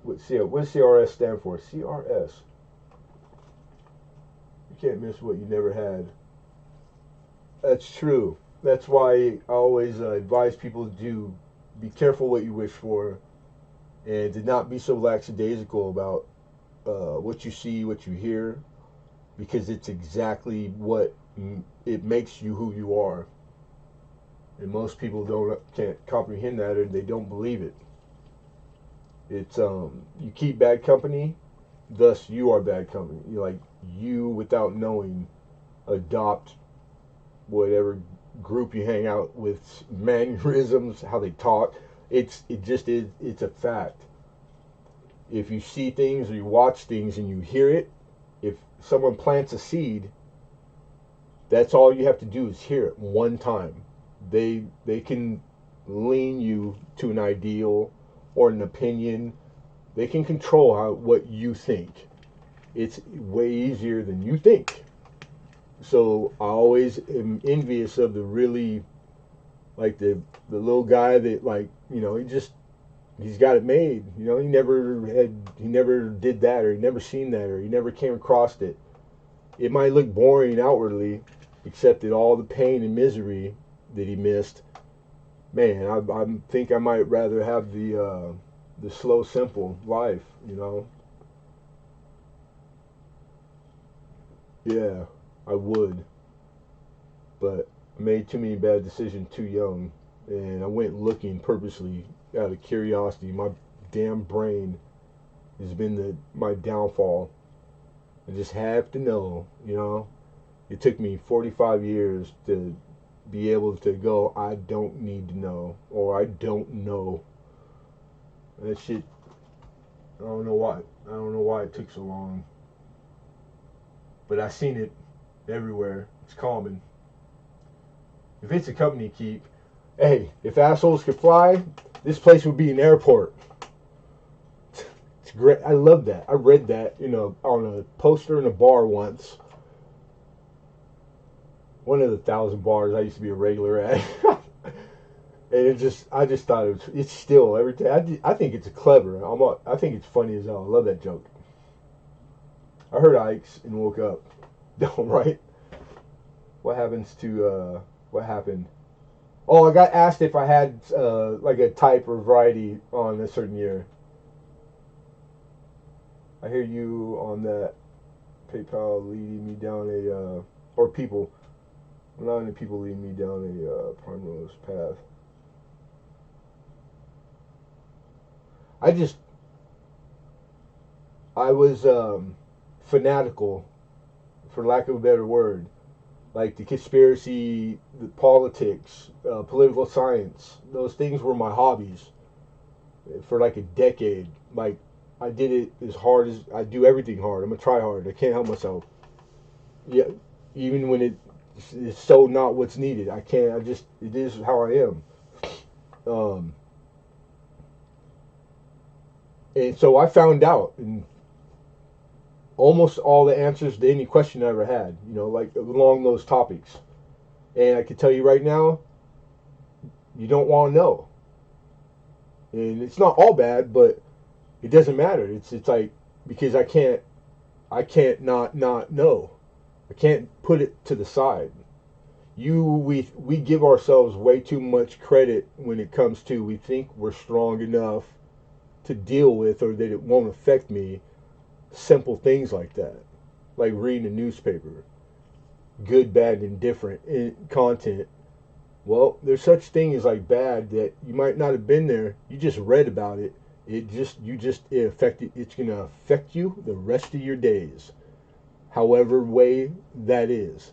What's CRS stand for? CRS. You can't miss what you never had. That's true. That's why I always advise people to be careful what you wish for, and to not be so lackadaisical about
what you see, what you hear, because it's exactly what it makes you who you are. And most people can't comprehend that, or they don't believe it. It's you keep bad company, thus you are bad company. You like you without knowing adopt whatever group you hang out with, mannerisms, how they talk. It just is. It's a fact. If you see things or you watch things and you hear it, if someone plants a seed, that's all you have to do is hear it one time. They can lean you to an ideal or an opinion. They can control what you think. It's way easier than you think. So I always am envious of the really like the little guy that like he's got it made. He never did that, or he never seen that, or he never came across it. It might look boring outwardly, except that all the pain and misery that he missed. Man, I think I might rather have the slow, simple life. Yeah, I would, but I made too many bad decisions too young, and I went looking purposely out of curiosity. My damn brain has been my downfall. I just have to know. It took me 45 years to be able to go, I don't need to know, or I don't know. That shit, I don't know why. I don't know why it took so long. But I seen it everywhere. It's common. If it's a company keep, hey, if assholes could fly, this place would be an airport. It's great. I love that. I read that, on a poster in a bar once. One of the 1,000 bars I used to be a regular at. And I just thought it's still every day. I think it's clever. I think it's funny as hell. I love that joke. I heard Ike's and woke up. Right? What happened? Oh, I got asked if I had like a type or variety on a certain year. I hear you on that. PayPal leading me down or people. Not any people leading me down a primrose path. I was fanatical, for lack of a better word, like the conspiracy, the politics, political science. Those things were my hobbies for like a decade. Like I did it as hard as I do everything hard. I'm a try hard. I can't help myself. Yeah, even when it's so not what's needed. I can't. It is how I am. Um, and so I found out, and almost all the answers to any question I ever had, like along those topics. And I can tell you right now, you don't want to know. And it's not all bad, but it doesn't matter. It's like because I can't not know. I can't put it to the side. We give ourselves way too much credit when it comes to we think we're strong enough to deal with or that it won't affect me. Simple things like that, like reading a newspaper, good, bad, and indifferent content. Well, there's such thing as like bad that you might not have been there. You just read about it. It's gonna affect you the rest of your days, however way that is.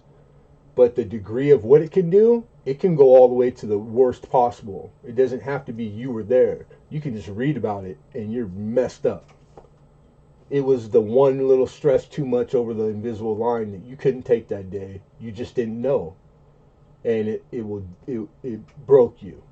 But the degree of what it can do, it can go all the way to the worst possible. It doesn't have to be you were there. You can just read about it and you're messed up. It was the one little stress too much over the invisible line that you couldn't take that day. You just didn't know, and it broke you,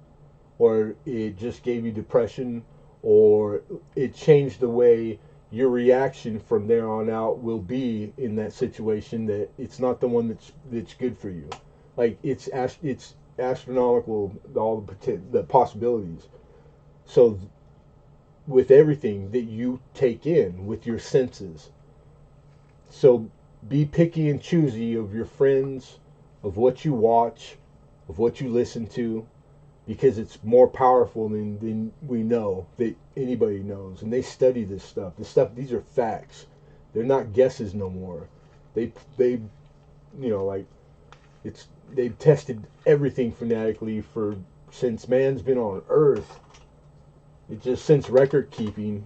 or it just gave you depression, or it changed the way your reaction from there on out will be in that situation. That it's not the one that's good for you. Like it's astronomical, all the possibilities. So with everything that you take in with your senses. So be picky and choosy of your friends, of what you watch, of what you listen to. because it's more powerful than we know, that anybody knows. And they study this stuff. These are facts. They're not guesses no more. They like they've tested everything phonetically for since man's been on Earth. It's just since record keeping,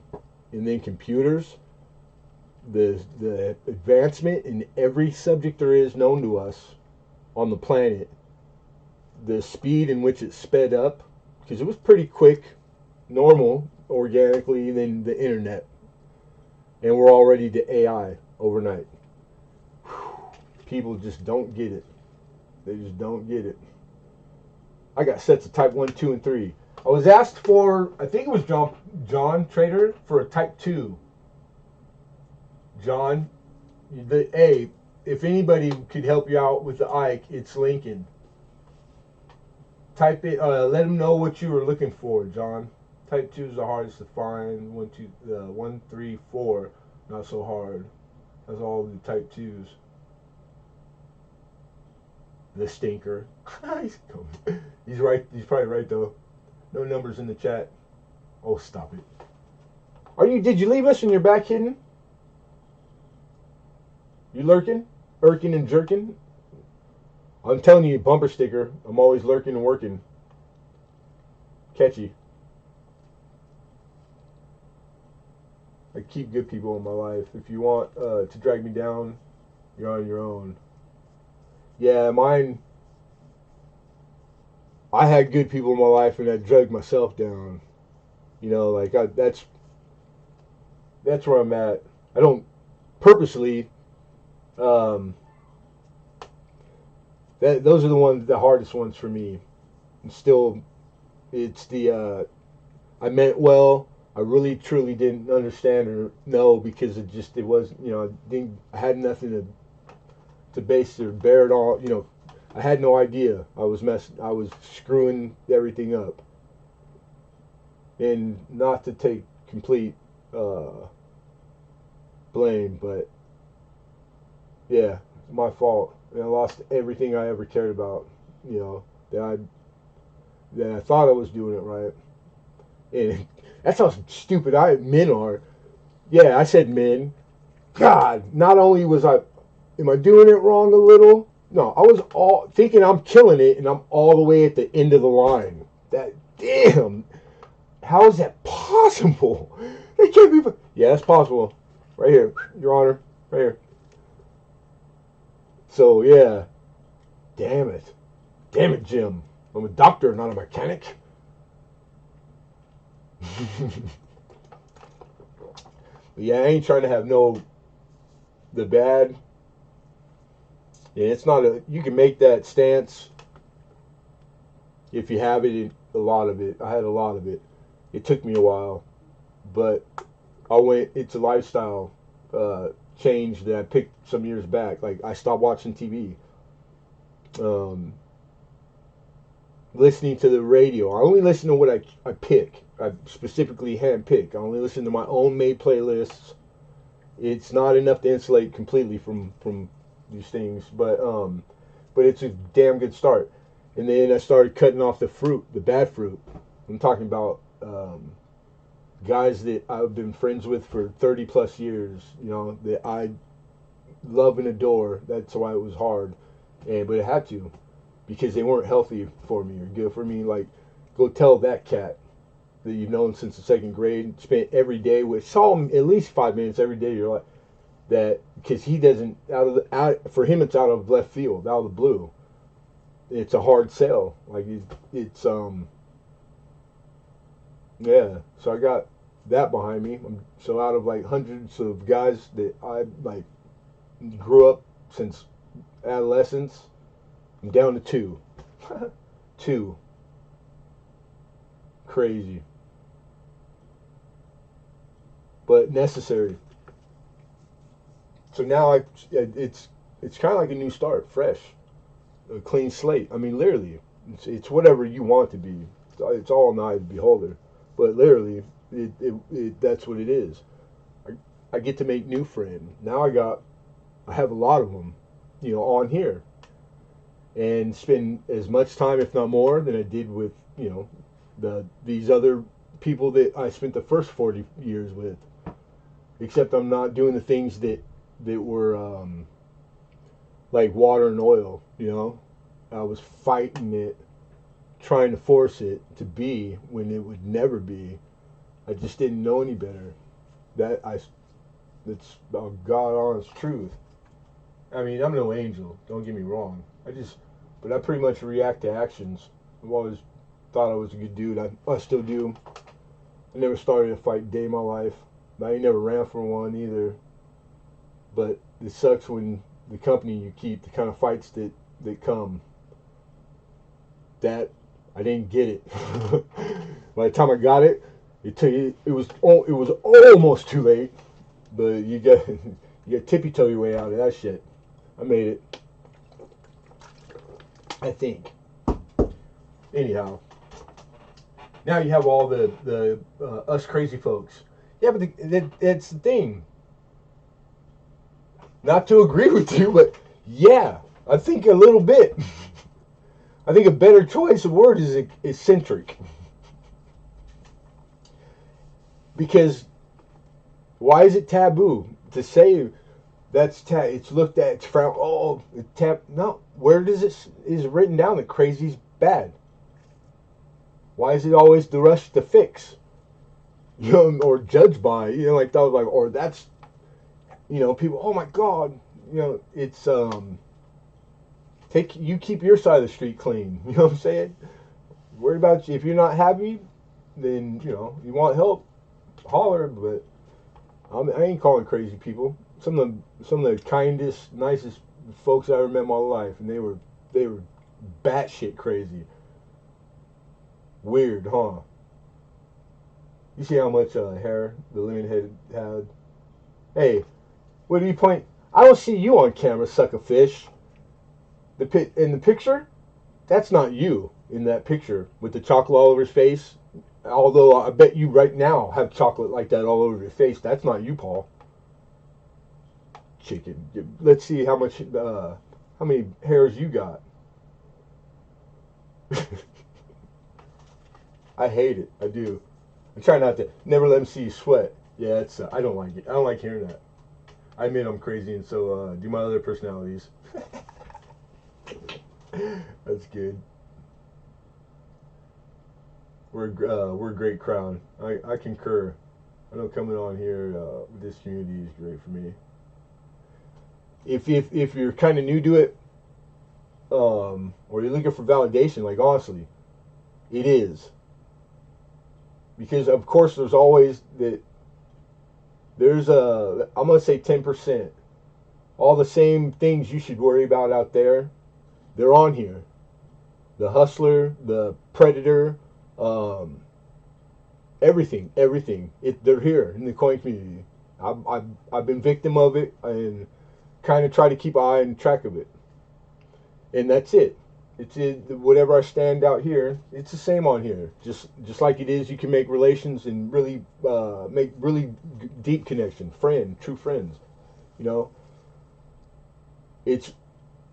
and then computers, the advancement in every subject there is known to us on the planet, the speed in which it sped up, because it was pretty quick, normal, organically, and then the internet, and we're already to AI overnight. People just don't get it. They just don't get it. I got sets of type 1, 2, and 3. I was asked for, I think it was John Trader, for a type 2. John, hey, if anybody could help you out with the Ike, it's Lincoln. Type it, let them know what you were looking for, John. Type 2 is the hardest to find. 1, 3, 4, not so hard. That's all the type 2s. The stinker. He's right. He's probably right though. No numbers in the chat. Oh, stop it. Did you leave us and you're back hidden? You lurking? Irking and jerking? I'm telling you, bumper sticker. I'm always lurking and working. Catchy. I keep good people in my life. If you want to drag me down, you're on your own. Yeah, mine. I had good people in my life, and I dragged myself down. That's where I'm at. I don't purposely. Those are the hardest ones for me. And still, it's the I meant well. I really truly didn't understand or know, because it was I had nothing to base or bear it all. I had no idea. I was screwing everything up. And not to take complete blame, but yeah, it's my fault. And I lost everything I ever cared about. That I thought I was doing it right. And that's how stupid men are. Yeah, I said men. God, not only am I doing it wrong a little? No, I was all thinking I'm killing it, and I'm all the way at the end of the line. Damn, how is that possible? It can't be. Yeah, it's possible. Right here, Your Honor, right here. So yeah, damn it, Jim. I'm a doctor, not a mechanic. But yeah, I ain't trying to have the bad. Yeah, it's not you can make that stance if you have it, a lot of it. I had a lot of it. It took me a while, but it's a lifestyle change that I picked some years back. Like, I stopped watching TV. Listening to the radio. I only listen to what I pick. I specifically hand pick. I only listen to my own made playlists. It's not enough to insulate completely from these things, but it's a damn good start. And then I started cutting off the bad fruit. I'm talking about guys that I've been friends with for 30 plus years, that I love and adore. That's why it was hard, but it had to, because they weren't healthy for me or good for me. Like, go tell that cat that you've known since the second grade, spent every day with, saw him at least 5 minutes every day. You're like, that, because he doesn't, for him it's out of left field, out of the blue. It's a hard sell. Like, it's yeah. So I got that behind me. So out of like hundreds of guys that I like grew up since adolescence, I'm down to 2. 2. Crazy, but necessary. So now it's kind of like a new start, fresh, a clean slate. I mean, literally, it's whatever you want it to be. It's all an eye of the beholder, but literally, that's what it is. I get to make new friends. Now I have a lot of them, on here. and spend as much time, if not more, than I did with these other people that I spent the first 40 years with. Except I'm not doing the things that were like water and oil. I was fighting it, trying to force it to be when it would never be. I just didn't know any better. That's a God honest truth. I mean, I'm no angel. Don't get me wrong. But I pretty much react to actions. I've always thought I was a good dude. I still do. I never started a fight a day in my life. I ain't never ran for one either. But it sucks when the company you keep, the kind of fights that come. That I didn't get it. By the time I got it, it was almost too late. But you got tippy toe your way out of that shit. I made it. I think. Anyhow, now you have all the us crazy folks. Yeah, but that's the thing. Not to agree with you, but yeah, I think a little bit. I think a better choice of word is eccentric. Because why is it taboo to say it's looked at, it's frowned? Oh, no. Where is it written down that crazy's bad? Why is it always the rush to fix? Or judge by, like that was like, or that's, people. Oh my God, it's you keep your side of the street clean. You know what I'm saying? Worry about you. If you're not happy, then you want help, holler. But I ain't calling crazy people. Some of the kindest, nicest folks I ever met in my life, and they were batshit crazy. Weird, huh? You see how much hair the Lemonhead had? Hey, what do you point? I don't see you on camera, suck a fish. In the picture, that's not you in that picture with the chocolate all over his face. Although I bet you right now have chocolate like that all over your face. That's not you, Paul. Chicken. Let's see how many hairs you got. I hate it. I do. I try not to. Never let them see you sweat. Yeah, it's. I don't like it. I don't like hearing that. I admit I'm crazy, and so do my other personalities. That's good. We're a great crowd. I concur. I know coming on here with this community is great for me. If you're kind of new to it, or you're looking for validation, like honestly, it is. Because of course there's always I'm gonna say 10%. All the same things you should worry about out there, they're on here. The hustler, the predator, everything. They're here in the coin community. I've been victim of it and kind of try to keep an eye and track of it. And that's it. Whatever I stand out here, it's the same on here. Just like it is, you can make relations and really make really deep connection, true friends.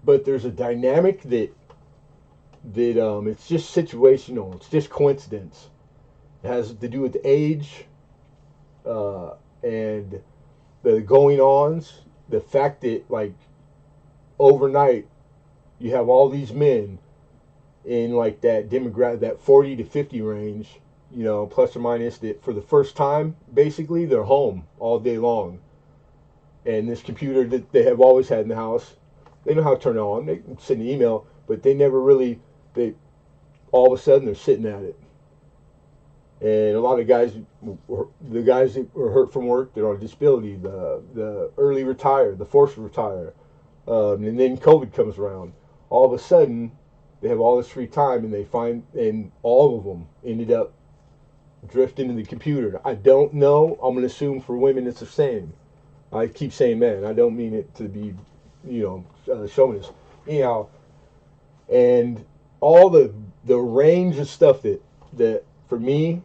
But there's a dynamic that it's just situational. It's just coincidence. It has to do with age and the going-ons. The fact that like overnight you have all these men in like that demographic, that 40 to 50 range, plus or minus, that for the first time, basically, they're home all day long. And this computer that they have always had in the house, they know how to turn it on. They can send an email, but they never really, all of a sudden, they're sitting at it. And a lot of the guys that were hurt from work, they're on disability, the early retired, the forced retire. And then COVID comes around. All of a sudden, they have all this free time, and all of them ended up drifting into the computer. I don't know. I'm going to assume for women it's the same. I keep saying men. I don't mean it to be, chauvinist. Anyhow, and all the range of stuff that for me,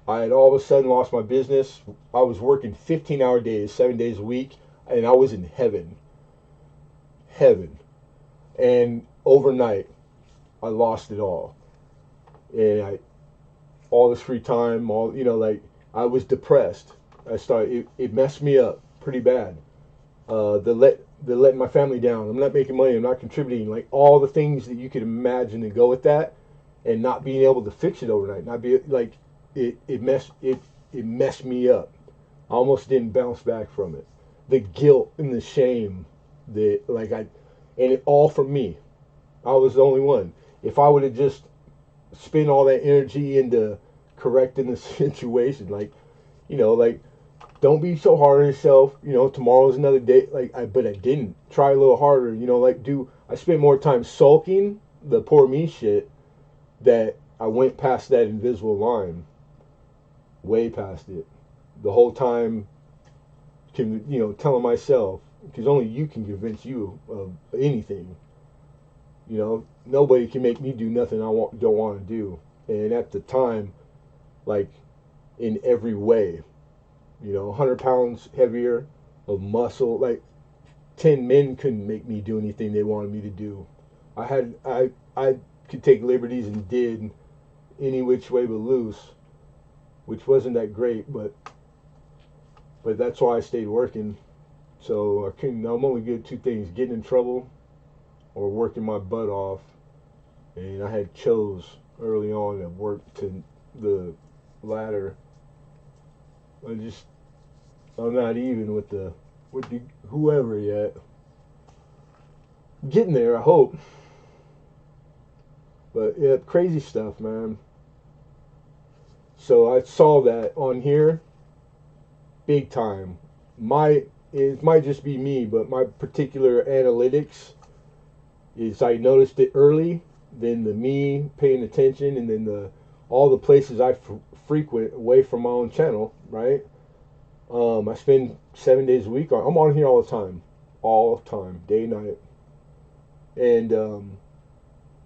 I had all of a sudden lost my business. I was working 15-hour days, 7 days a week, and I was in heaven. And overnight, I lost it all, and all this free time, all like I was depressed. It messed me up pretty bad. The letting my family down. I'm not making money. I'm not contributing. Like all the things that you could imagine to go with that, and not being able to fix it overnight. Not be like it messed me up. I almost didn't bounce back from it. The guilt and the shame that and it all from me. I was the only one. If I would have just spent all that energy into correcting the situation, like don't be so hard on yourself. Tomorrow's another day. But I didn't try a little harder. I spent more time sulking the poor me shit that I went past that invisible line, way past it. The whole time, telling myself, because only you can convince you of anything. Nobody can make me do nothing don't want to do. And at the time, like in every way, 100 pounds heavier of muscle, like 10 men couldn't make me do anything they wanted me to do. I could take liberties and did any which way but loose, which wasn't that great, but that's why I stayed working. So I'm only good at two things: getting in trouble or working my butt off. And I had chose early on to work to the latter. I'm not even with the whoever yet. Getting there, I hope. But yeah, crazy stuff, man. So I saw that on here, big time. It might just be me, but my particular analytics is I noticed it early, then the me paying attention, and then all the places I frequent away from my own channel, right? I spend 7 days a week. I'm on here all the time, day and night, and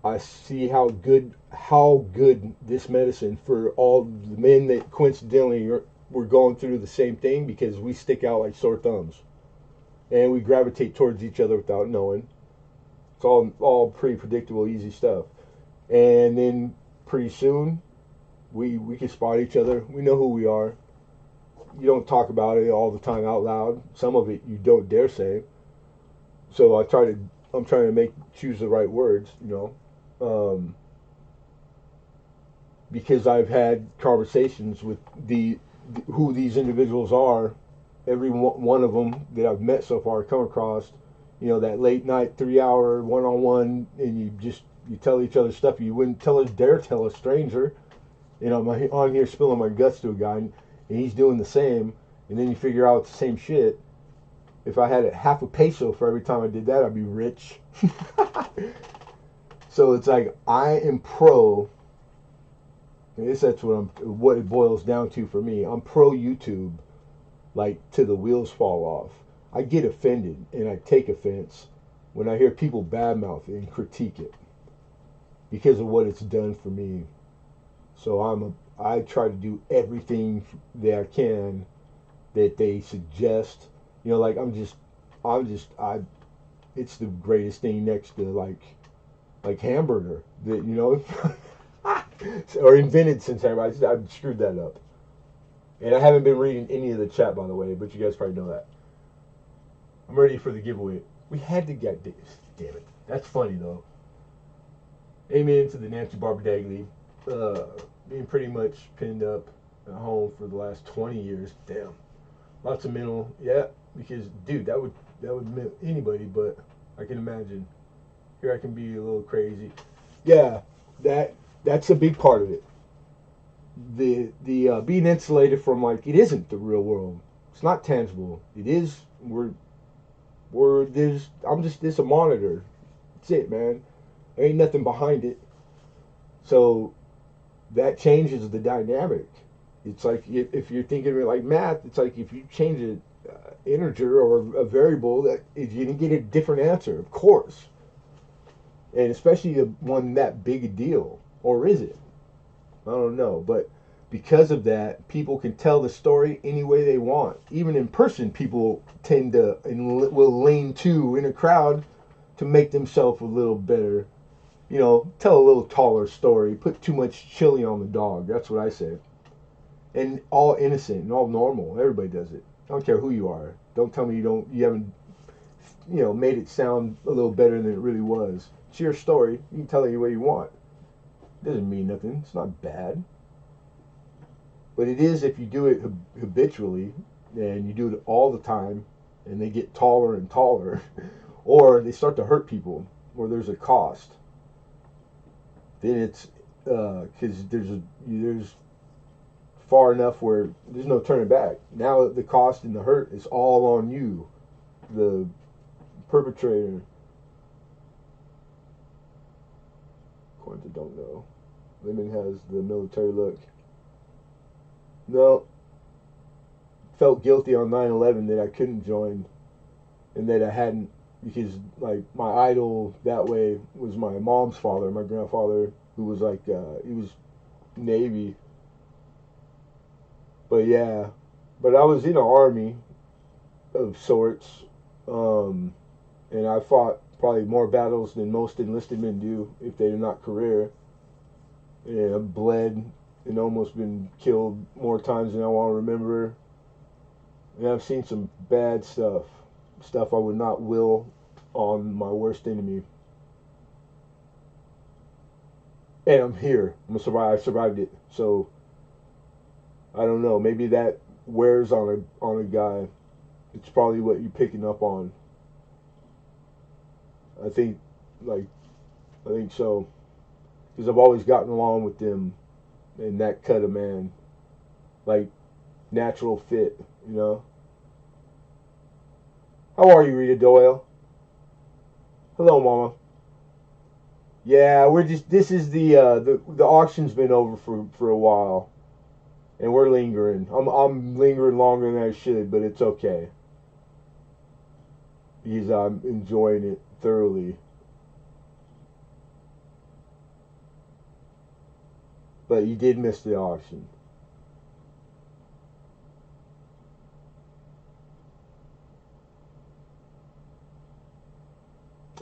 I see how good this medicine for all the men that coincidentally we're going through the same thing, because we stick out like sore thumbs, and we gravitate towards each other without knowing. It's all pretty predictable, easy stuff. And then pretty soon, we can spot each other. We know who we are. You don't talk about it all the time out loud. Some of it you don't dare say. So I'm trying to choose the right words, because I've had conversations with who these individuals are. Every one of them that I've met so far, come across, that late night 3 hour one-on-one, and you tell each other stuff you wouldn't dare tell a stranger. I'm on here spilling my guts to a guy, and he's doing the same, and then you figure out it's the same shit. If I had half a peso for every time I did that, I'd be rich. So it's like I am pro. I guess that's what it boils down to for me. I'm pro YouTube, like till the wheels fall off. I get offended and I take offense when I hear people badmouth and critique it because of what it's done for me. So I try to do everything that I can that they suggest. It's the greatest thing next to like hamburger that or invented since I've screwed that up. And I haven't been reading any of the chat, by the way, but you guys probably know that. I'm ready for the giveaway. We had to get this. Damn it. That's funny, though. Amen to the Nancy Barber Dagley. Being pretty much pinned up at home for the last 20 years. Damn. Lots of mental. Yeah, because, dude, that would mean anybody, but I can imagine. Here I can be a little crazy. Yeah, that's a big part of it. The being insulated from, it isn't the real world. It's not tangible. It is. I'm just a monitor. That's it, man. There ain't nothing behind it. So that changes the dynamic. It's like if you're thinking of it like math, it's like if you change an integer or a variable, that you're gonna get a different answer, of course. And especially one that big a deal, or is it? I don't know, but because of that, people can tell the story any way they want. Even in person, people tend to and will lean to in a crowd to make themselves a little better. You know, tell a little taller story. Put too much chili on the dog. That's what I say. And all innocent and all normal. Everybody does it. I don't care who you are. Don't tell me you haven't, made it sound a little better than it really was. It's your story. You can tell it any way you want. It doesn't mean nothing. It's not bad. But it is if you do it habitually and you do it all the time and they get taller and taller or they start to hurt people or there's a cost. Then it's because there's far enough where there's no turning back. Now the cost and the hurt is all on you, the perpetrator. Quanta don't know. Lemon has the military look. No. Felt guilty on 9/11 that I couldn't join and that I hadn't, because like my idol that way was my mom's father, my grandfather, who was like he was Navy. But yeah, but I was in an army of sorts, and I fought probably more battles than most enlisted men do if they're not career. And I bled and almost been killed more times than I want to remember. And I've seen some bad stuff I would not will on my worst enemy. And I'm here. I survived it. So I don't know. Maybe that wears on a guy. It's probably what you're picking up on. I think so. Because I've always gotten along with them, and that cut a man. Like natural fit, you know. How are you, Rita Doyle? Hello, Mama. Yeah, this is the auction's been over for a while, and we're lingering. I'm lingering longer than I should, but it's okay because I'm enjoying it thoroughly. But you did miss the auction.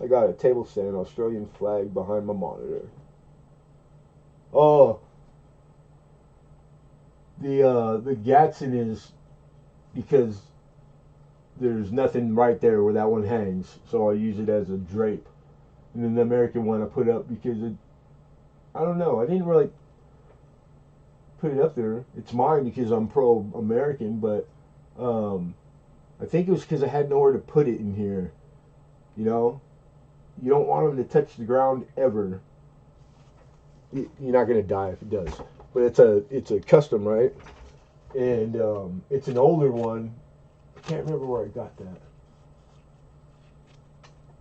I got a table stand Australian flag behind my monitor. Oh, the Gatson is because there's nothing right there where that one hangs, so I use it as a drape. And then the American one I put up because I don't know, I didn't really put it up there. It's mine because I'm pro-American, but I think it was because I had nowhere to put it in here. You know, you don't want them to touch the ground ever. You're not gonna die if it does. But it's a custom, right? And it's an older one. I can't remember where I got that.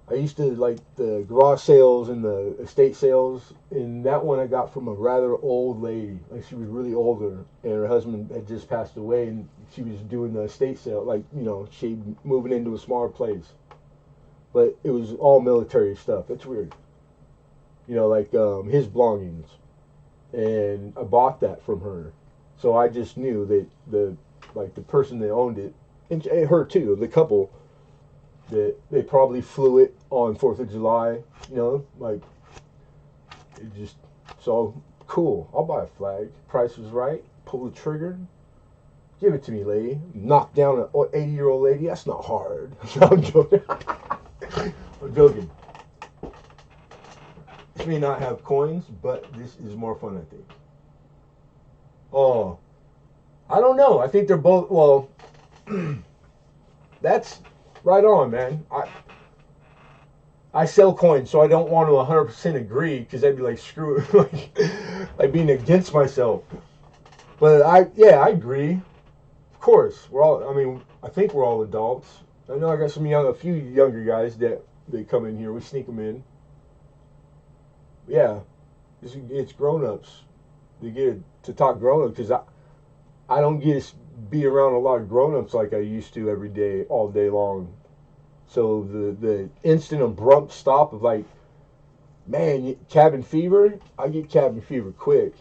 I used to like the garage sales and the estate sales, and that one I got from a rather old lady. Like she was really older, and her husband had just passed away, and she was doing the estate sale. Like she moving into a smaller place, but it was all military stuff. It's weird, like his belongings, and I bought that from her. So I just knew that the person that owned it, and her too, the couple, that they probably flew it on 4th of July, like it just so cool. I'll buy a flag. Price was right. Pull the trigger. Give it to me, lady. Knock down an 80-year-old lady. That's not hard. No, I'm joking. I'm joking. This may not have coins, but this is more fun, I think. Oh, I don't know. I think they're both. Well, that's right on, man. I sell coins, so I don't want to 100% agree because I'd be like screw like being against myself. But I agree. Of course, we're all. I mean, I think we're all adults. I know I got a few younger guys that they come in here. We sneak them in. Yeah, it's grown-ups. They get to talk grown-ups because I don't get to be around a lot of grown-ups like I used to every day, all day long. So the instant abrupt stop of like, man, cabin fever, I get cabin fever quick.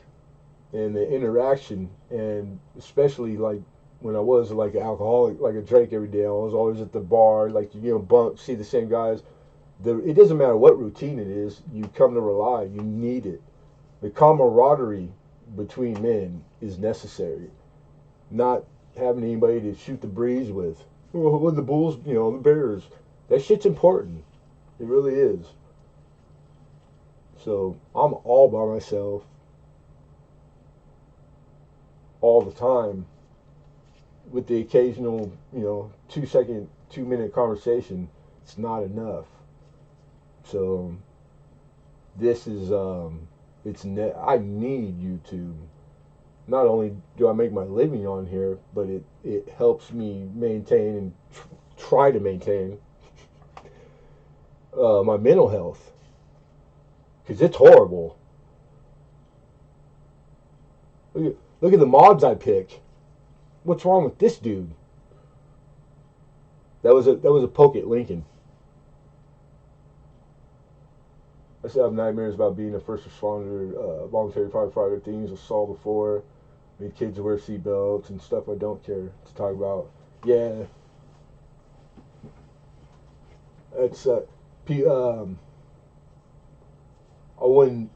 And the interaction, and especially like when I was like an alcoholic, like I drank every day, I was always at the bar, like, bump, see the same guys. It doesn't matter what routine it is, you come to rely, you need it. The camaraderie between men is necessary, not having anybody to shoot the breeze with. Well, with the Bulls, the Bears, that shit's important. It really is. So I'm all by myself all the time with the occasional, 2 second, 2 minute conversation. It's not enough. So this is I need YouTube. Not only do I make my living on here, but it helps me maintain and try to maintain my mental health, because it's horrible. Look at the mods I pick. What's wrong with this dude? That was a poke at Lincoln. I still have nightmares about being a first responder, voluntary firefighter. Things I saw before. Made kids wear seatbelts and stuff I don't care to talk about. Yeah, it's I wouldn't.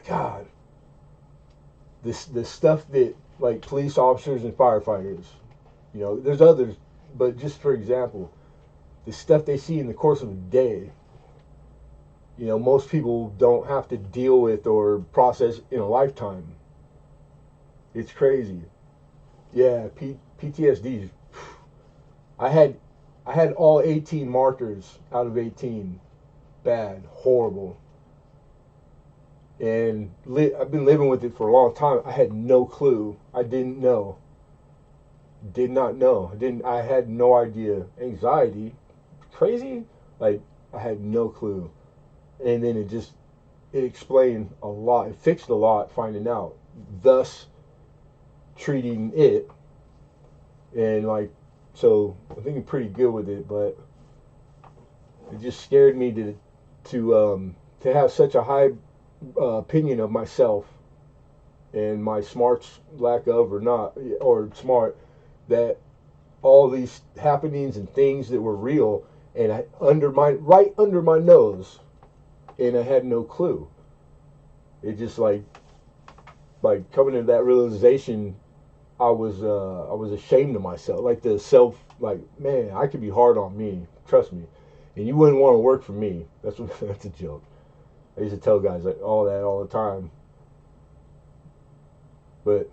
God, this stuff that, like, police officers and firefighters. There's others, but just for example, the stuff they see in the course of a day. Most people don't have to deal with or process in a lifetime. It's crazy. Yeah, PTSD. I had all 18 markers out of 18. Bad, horrible. And I've been living with it for a long time. I had no clue. I didn't know. Did not know. I had no idea. Anxiety, crazy. Like, I had no clue. And then it explained a lot. It fixed a lot finding out. Thus, treating it. And, like, so I'm thinking pretty good with it, but it just scared me to have such a high opinion of myself and my smarts, lack of or not, or smart, that all these happenings and things that were real and right under my nose, and I had no clue. It just like coming to that realization, I was ashamed of myself. Like, man, I could be hard on me. Trust me, and you wouldn't want to work for me. That's a joke. I used to tell guys like all that all the time. But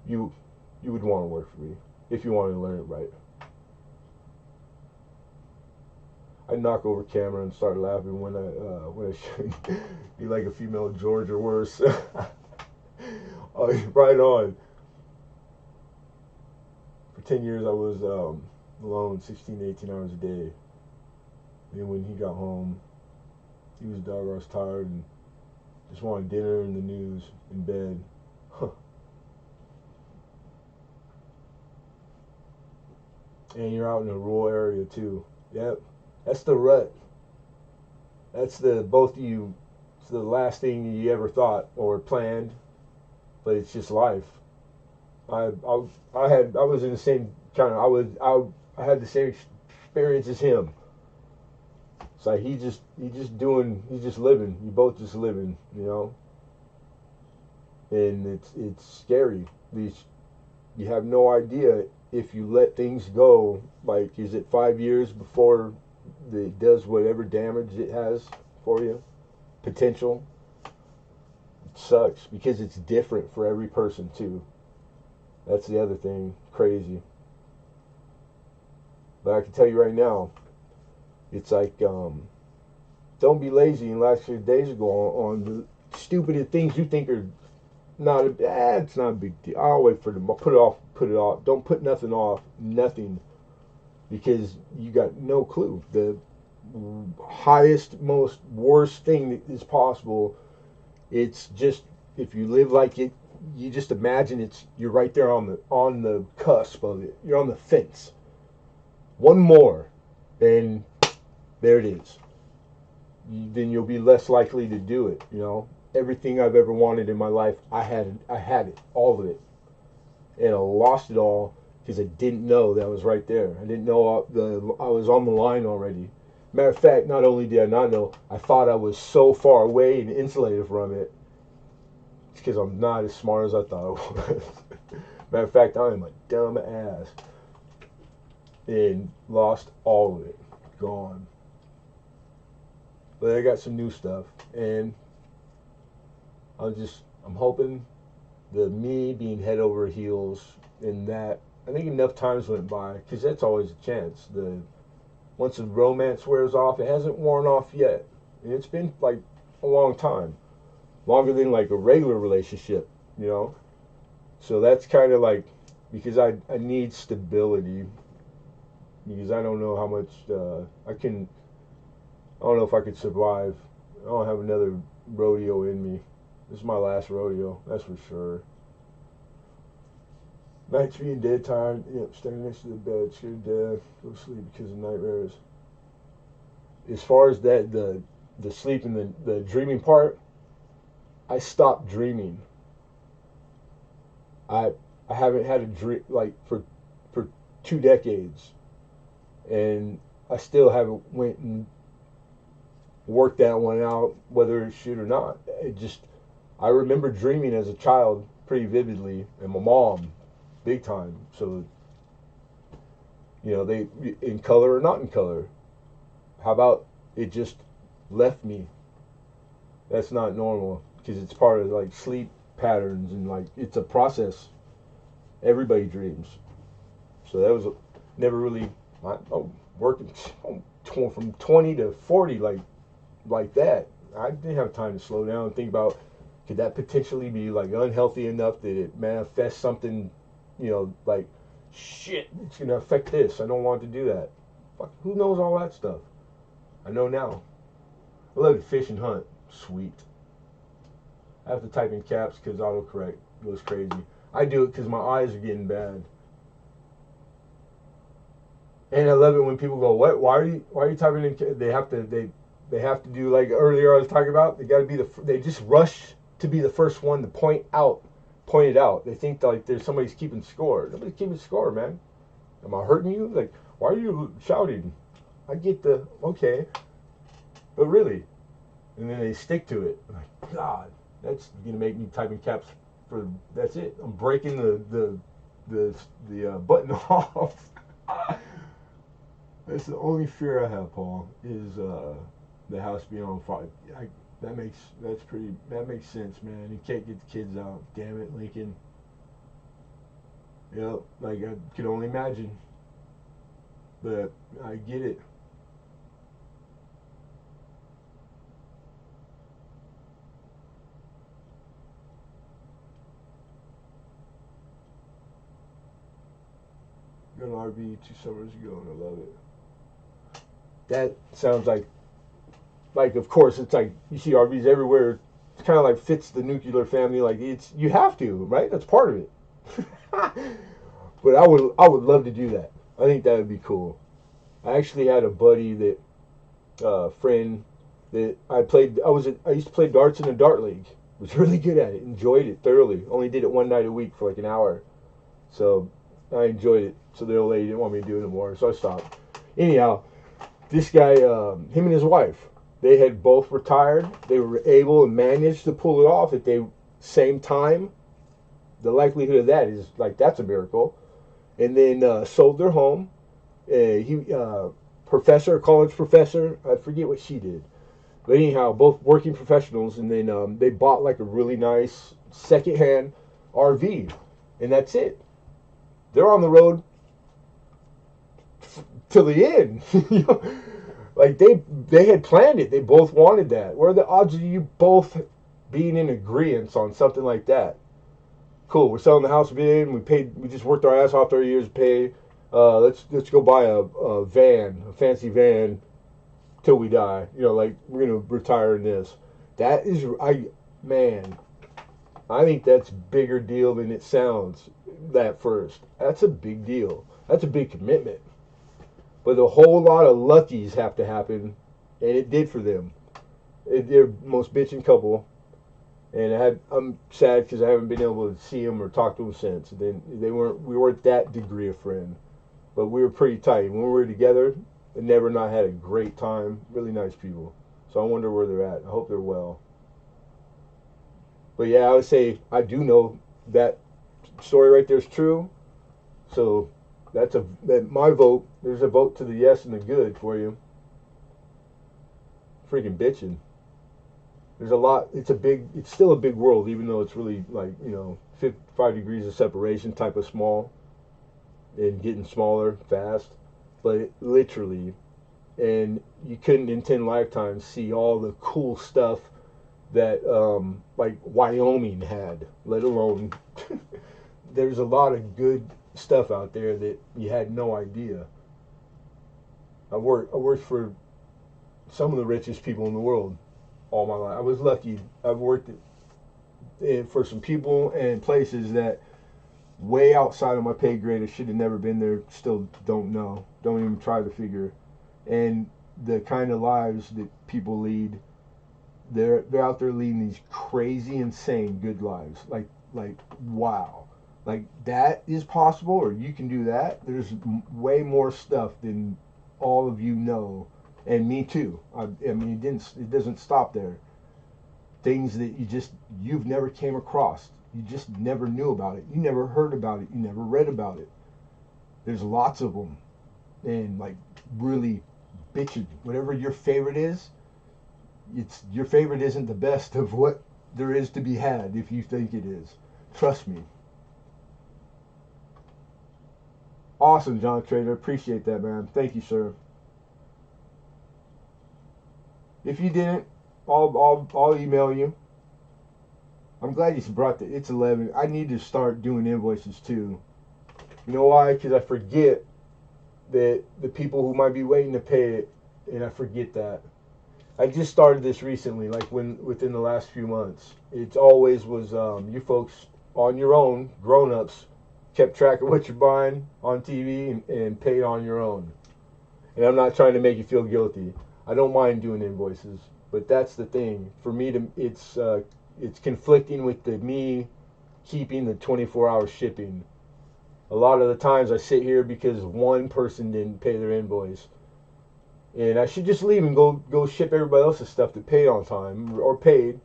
you would want to work for me if you wanted to learn it right. I knock over camera and start laughing when I should be like a female George or worse. Oh, right on. For 10 years I was alone 16 to 18 hours a day. And when he got home, he was doggone tired and just wanted dinner and the news in bed. Huh. And you're out in a rural area too. Yep. That's the rut. That's both of you. It's the last thing you ever thought or planned, but it's just life. I was in the same kind of I had the same experience as him. It's like he's just living. You both just living, and it's scary. You have no idea if you let things go. Like, is it 5 years before it does whatever damage it has for you? Potential. It sucks because it's different for every person too. That's the other thing. Crazy. But I can tell you right now, it's like, don't be lazy and let your days go on the stupid things you think are not it's not a big deal. I'll wait for them. I'll put it off. Don't put nothing off. Nothing. Because you got no clue. The highest, most worst thing that is possible, it's just, if you live like it, you just imagine you're right there on the cusp of it. You're on the fence. One more, and there it is. Then you'll be less likely to do it. Everything I've ever wanted in my life, I had it, all of it, and I lost it all because I didn't know that I was right there. I didn't know I was on the line already. Matter of fact, not only did I not know, I thought I was so far away and insulated from it. It's because I'm not as smart as I thought I was. Matter of fact, I am a dumb ass. And lost all of it. Gone. But I got some new stuff. And I'm hoping the me being head over heels in that. I think enough times went by, because that's always a chance. Once the romance wears off, it hasn't worn off yet. And it's been like a long time. Longer than like a regular relationship, you know? So that's kind of like, because I need stability, because I don't know how much I don't know if I could survive. I don't have another rodeo in me. This is my last rodeo, that's for sure. Nights being dead tired, yep, standing next to the bed, scared to death, go to sleep because of nightmares. As far as that, the sleep and the dreaming part, I stopped dreaming. I I haven't had a dream like for 2 decades, and I still haven't went and worked that one out, whether it should or not. It just I remember dreaming as a child pretty vividly, and my mom, big time. So they in color or not in color. How about it just left me? That's not normal because it's part of like sleep patterns and like it's a process. Everybody dreams, so that was never really. I'm working from 20 to 40 like that. I didn't have time to slow down and think about could that potentially be like unhealthy enough that it manifests something, like shit. It's gonna affect this. I don't want to do that. Fuck, who knows all that stuff? I know now. I love to fish and hunt. Sweet. I have to type in caps because autocorrect goes crazy. I do it because my eyes are getting bad. And I love it when people go, "What? Why are you typing in?" They have to do like earlier I was talking about. They got to be they just rush to be the first one to point it out. They think like there's somebody's keeping score. Nobody's keeping score, man. Am I hurting you? Like, why are you shouting? I get the okay, but really, and then they stick to it. I'm like, God, that's gonna make me type in caps for. That's it. I'm breaking the button off. That's the only fear I have, Paul, is the house being on fire. That makes sense, man. You can't get the kids out. Damn it, Lincoln. Like I can only imagine. But I get it. Got an RV 2 summers ago and I love it. That sounds like of course it's like you see RVs everywhere. It's kind of like fits the nuclear family. Like it's you have to, right? That's part of it. But I would love to do that. I think that would be cool. I actually had a buddy that friend that I used to play darts in a dart league. Was really good at it. Enjoyed it thoroughly. Only did it one night a week for like an hour. So I enjoyed it. So the old lady didn't want me to do it anymore, so I stopped. Anyhow, this guy, him and his wife, they had both retired. They were able and managed to pull it off at the same time. The likelihood of that is like that's a miracle. And then sold their home. He college professor. I forget what she did, but anyhow, both working professionals. And then they bought like a really nice secondhand RV, and that's it. They're on the road till the end. Like they had planned it. They both wanted that. What are the odds of you both being in agreement on something like that? Cool. We're selling the house we paid. We just worked our ass off 30 years to pay. Let's go buy a van, a fancy van, till we die. Like we're gonna retire in this. That is man. I think that's bigger deal than it sounds. That first, that's a big deal. That's a big commitment. But a whole lot of luckies have to happen, and it did for them. They're the most bitching couple, and I'm sad because I haven't been able to see them or talk to them since. Then we weren't that degree of friend, but we were pretty tight when we were together. and never not had a great time. Really nice people. So I wonder where they're at. I hope they're well. But yeah, I would say I do know that story right there is true. So that's my vote. There's a vote to the yes and the good for you. Freaking bitching. There's a lot. It's still a big world, even though it's really like 5 degrees of separation type of small, and getting smaller fast. But literally, and you couldn't in 10 lifetimes see all the cool stuff that like Wyoming had, let alone there's a lot of good stuff out there that you had no idea. I worked for some of the richest people in the world all my life. I was lucky. I've worked for some people and places that way outside of my pay grade. I should have never been there. Still don't know. Don't even try to figure. And the kind of lives that people lead, they're out there leading these crazy, insane good lives. Like wow, like that is possible, or you can do that. There's way more stuff than all of you know, and me too. I mean, it doesn't stop there. Things that you've never came across. You just never knew about it. You never heard about it. You never read about it. There's lots of them, and like really bitching. Whatever your favorite is, it's your favorite isn't the best of what there is to be had if you think it is. Trust me. Awesome, John Trader. Appreciate that, man. Thank you, sir. If you didn't, I'll email you. I'm glad you brought the. It's 11. I need to start doing invoices too. You know why? Because I forget that the people who might be waiting to pay it, and I forget that. I just started this recently, like within the last few months. It always was you folks on your own, grown-ups, kept track of what you're buying on TV and paid on your own. And I'm not trying to make you feel guilty. I don't mind doing invoices, but that's the thing. For me it's conflicting with me keeping the 24-hour shipping. A lot of the times I sit here because one person didn't pay their invoice. And I should just leave and go ship everybody else's stuff that paid on time or paid,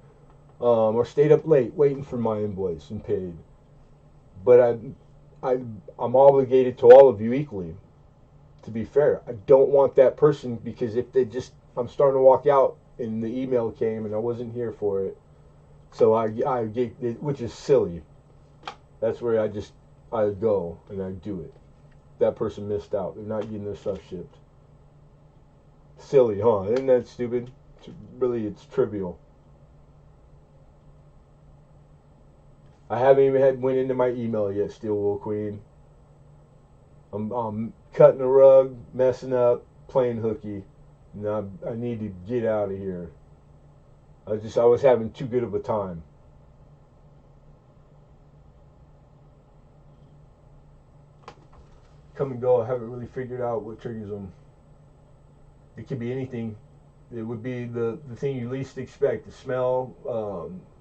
or stayed up late waiting for my invoice and paid. But I'm obligated to all of you equally. To be fair, I don't want that person, because if I'm starting to walk out and the email came and I wasn't here for it, so I get it, which is silly. That's where I go and I do it. That person missed out. They're not getting their stuff shipped. Silly, huh? Isn't that stupid? It's trivial. I haven't even went into my email yet, Steel Wool Queen. I'm cutting a rug, messing up, playing hooky. And I need to get out of here. I was having too good of a time. Come and go. I haven't really figured out what triggers them. It could be anything. It would be the thing you least expect. The smell,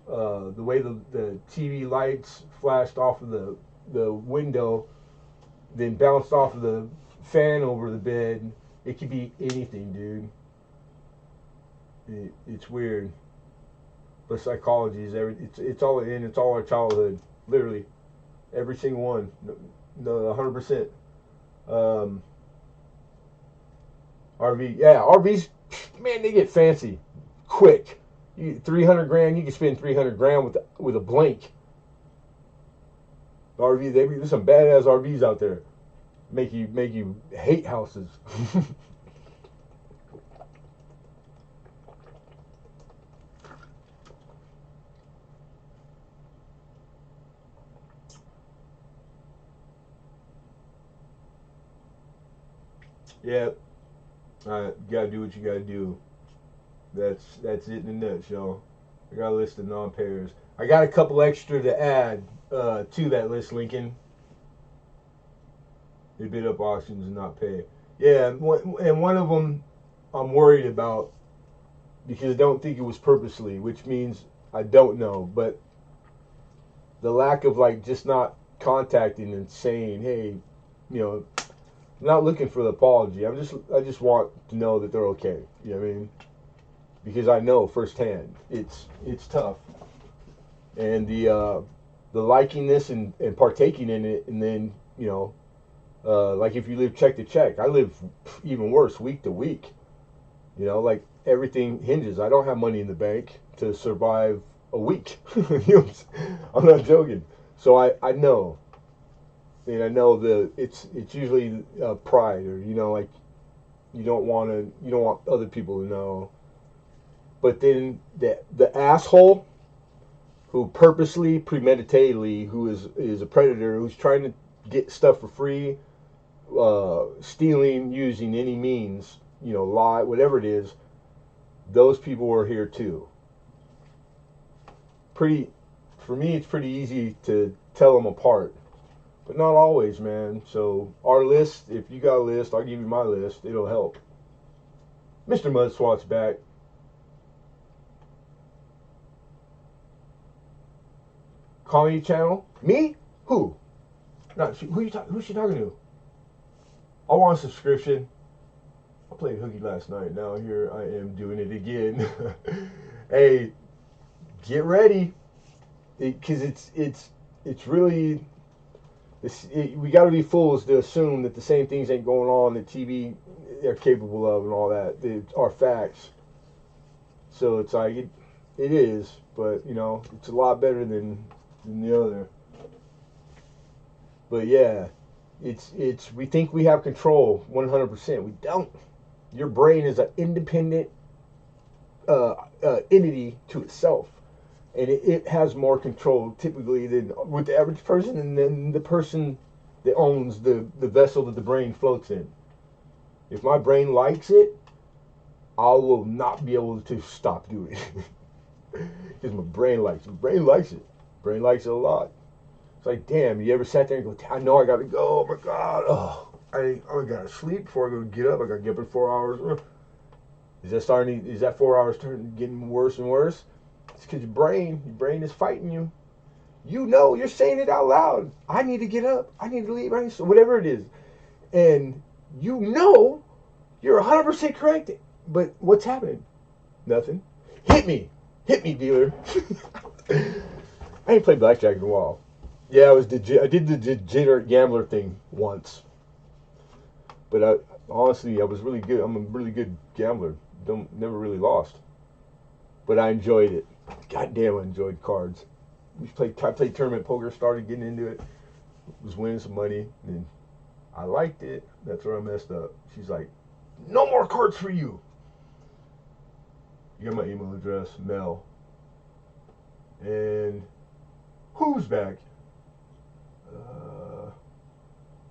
the way the TV lights flashed off of the window, then bounced off of the fan over the bed. It could be anything, dude. It's weird. But psychology is it's all our childhood, literally, every single one. No, 100%. RV, yeah, RVs, man, they get fancy quick. 300 grand, you can spend 300 grand with a blank. RV, there's some badass RVs out there. Make you hate houses. Yeah, you gotta do what you gotta do. That's it in a nutshell. I got a list of non-payers. I got a couple extra to add to that list, Lincoln. They bid up auctions and not pay. Yeah, and one of them I'm worried about because I don't think it was purposely, which means I don't know. But the lack of just not contacting and saying, hey, I'm not looking for the apology. I just want to know that they're okay. You know what I mean? Because I know firsthand it's tough, and the liking this and partaking in it, and then like if you live check to check, I live even worse, week to week. Like everything hinges. I don't have money in the bank to survive a week. I'm not joking. So I know, and I know it's usually pride, or like you don't want other people to know. But then the asshole who purposely, premeditatedly, who is a predator, who's trying to get stuff for free, stealing, using any means, lie, whatever it is, those people are here too. For me, it's pretty easy to tell them apart, but not always, man. So our list, if you got a list, I'll give you my list. It'll help. Mr. Mudswat's back. Comedy channel? Me? Who? Not who you talking? Who's she talking to? I want a subscription. I played hooky last night. Now here I am doing it again. Hey, get ready, because it's really we got to be fools to assume that the same things ain't going on that TV they're capable of and all that. They are facts. So it's like it is, but it's a lot better than the other. But yeah, it's we think we have control 100%. We don't. Your brain is an independent entity to itself, and it has more control typically than with the average person, and then the person that owns the vessel that the brain floats in. If my brain likes it, I will not be able to stop doing it. Because my brain likes it. My brain likes it. Brain likes it a lot. It's like, damn, you ever sat there and go, I know I gotta go, oh my god, I gotta sleep before I go get up, I gotta get up in 4 hours. Is that 4 hours getting worse and worse? It's because your brain is fighting you. You're saying it out loud. I need to get up. I need to leave. Whatever it is. And you're 100% correct. But what's happening? Nothing. Hit me, dealer. I ain't played blackjack in a while. Yeah, I did the degenerate gambler thing once. But honestly, I was really good. I'm a really good gambler. Never really lost. But I enjoyed it. God damn, I enjoyed cards. I played tournament poker, started getting into it, was winning some money, and I liked it. That's where I messed up. She's like, no more cards for you. You got my email address, Mel. And who's back?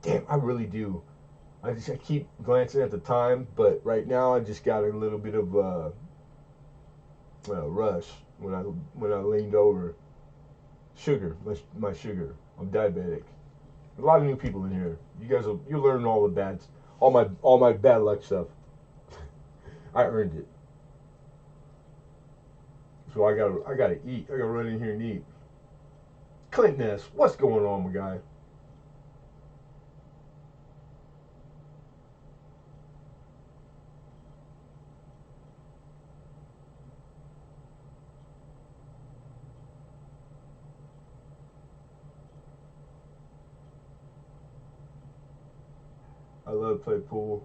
Damn, I really do. I keep glancing at the time, but right now I just got a little bit of rush when I leaned over. Sugar, my sugar. I'm diabetic. A lot of new people in here. You learn all my bad luck stuff. I earned it. So I gotta eat. I gotta run in here and eat. Clint Ness, what's going on, my guy? I love to play pool.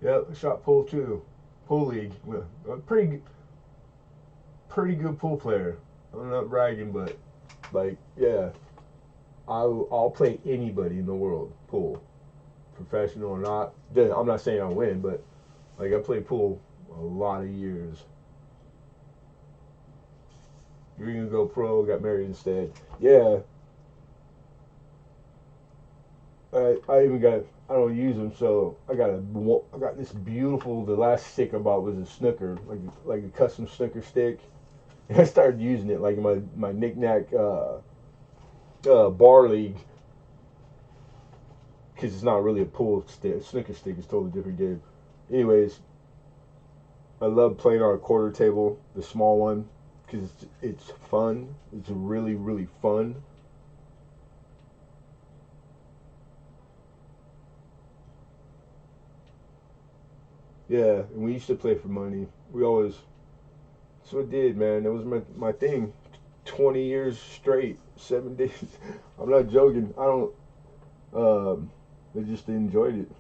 Yep, I shot pool too. Pool league. I'm pretty good pool player. I'm not bragging, but yeah, I'll play anybody in the world pool, professional or not. I'm not saying I'll win, but I played pool a lot of years. You're gonna go pro, got married instead. Yeah, I even got. I don't use them, so I got this beautiful. The last stick I bought was a snooker, like a custom snooker stick. And I started using it like in my knick-knack bar league, because it's not really a pool stick. A snooker stick is a totally different game. Anyways, I love playing on a quarter table, the small one, because it's fun. It's really, really fun. Yeah, and we used to play for money. We always. That's what I did, man. That was my thing. 20 years straight, 7 days. I'm not joking. I don't. I just enjoyed it.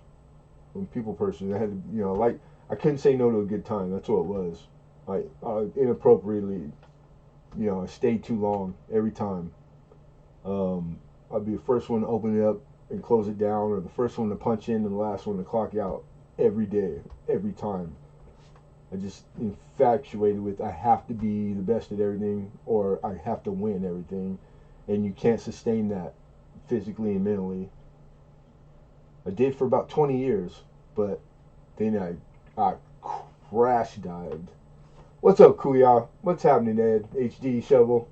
I'm a people person. I had to, like I couldn't say no to a good time. That's what it was. I inappropriately, I stayed too long every time. I'd be the first one to open it up and close it down, or the first one to punch in and the last one to clock out every day, every time. I just infatuated with I have to be the best at everything, or I have to win everything, and you can't sustain that physically and mentally. I did for about 20 years, but then I crash dived. What's up, Kuya? What's happening, Ed? HD Shovel.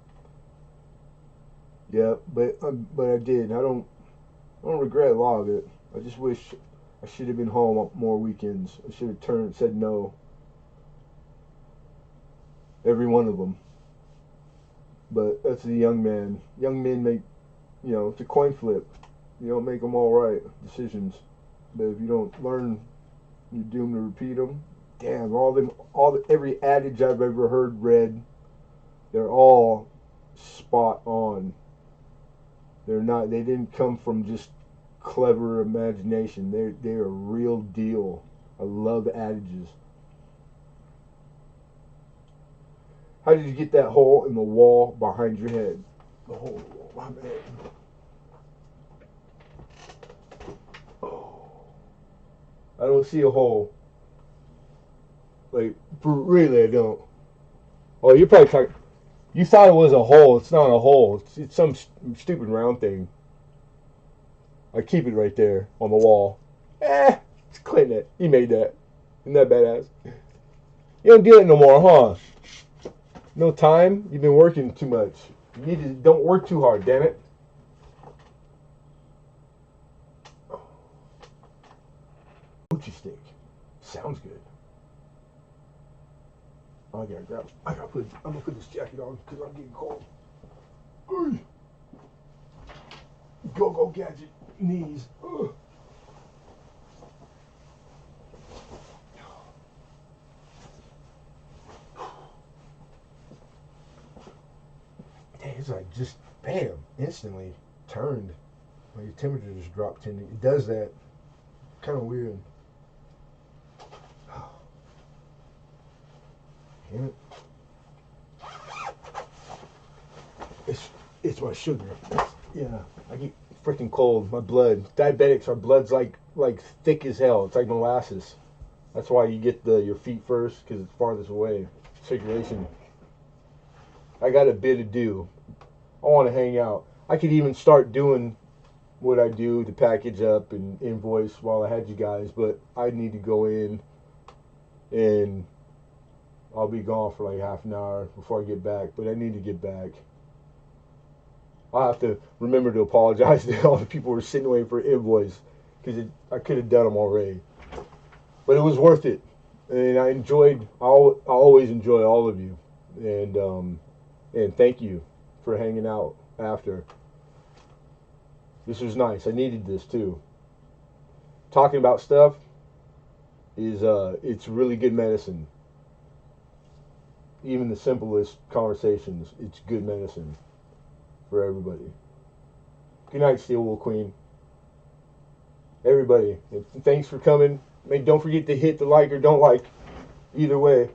Yeah, but I did. I don't regret a lot of it. I just wish I should have been home more weekends. I should have said no. Every one of them. But that's a young man. Young men make, it's a coin flip. You don't make them all right decisions. But if you don't learn, you're doomed to repeat them. Damn, every adage I've ever heard read, they're all spot on. They didn't come from just clever imagination. They're a real deal. I love adages. How did you get that hole in the wall behind your head? The hole in the wall behind my head. Oh. I don't see a hole. Like, really, I don't. Oh, you're probably talking. You thought it was a hole. It's not a hole. It's some stupid round thing. I keep it right there on the wall. It's Clinton. He made that. Isn't that badass? You don't do it no more, huh? No time? You've been working too much. Don't work too hard, damn it. Mochi steak. Sounds good. I'm gonna put this jacket on because I'm getting cold. Go gadget knees. Ugh. Dang, it's like just bam, instantly turned. Like your temperature just dropped 10. It does that. Kind of weird. Damn it. It's my sugar. Yeah, I get freaking cold. My blood. Diabetics, our blood's like thick as hell. It's like molasses. That's why you get your feet first because it's farthest away. Circulation. I got a bit to do. I want to hang out. I could even start doing what I do to package up and invoice while I had you guys, but I need to go in and I'll be gone for like half an hour before I get back, but I need to get back. I'll have to remember to apologize to all the people who are sitting waiting for an invoice because I could have done them already. But it was worth it. And I always enjoy all of you. And thank you for hanging out after. This was nice. I needed this too. Talking about stuff is it's really good medicine. Even the simplest conversations, it's good medicine for everybody. Good night, Steel Wool Queen. Everybody, thanks for coming. Don't forget to hit the like or don't like. Either way.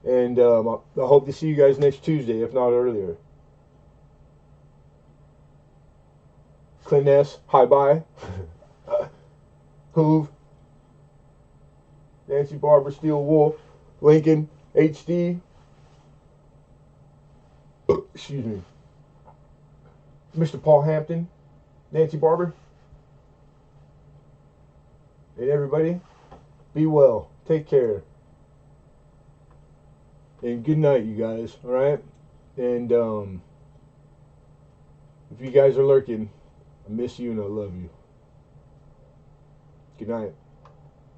And I hope to see you guys next Tuesday, if not earlier. Clint S, hi-bye. Hoove. Nancy Barber, Steel Wolf. Lincoln, HD. Excuse me. Mr. Paul Hampton. Nancy Barber. And everybody, be well. Take care. And good night, you guys. All right? And if you guys are lurking, I miss you and I love you. Good night.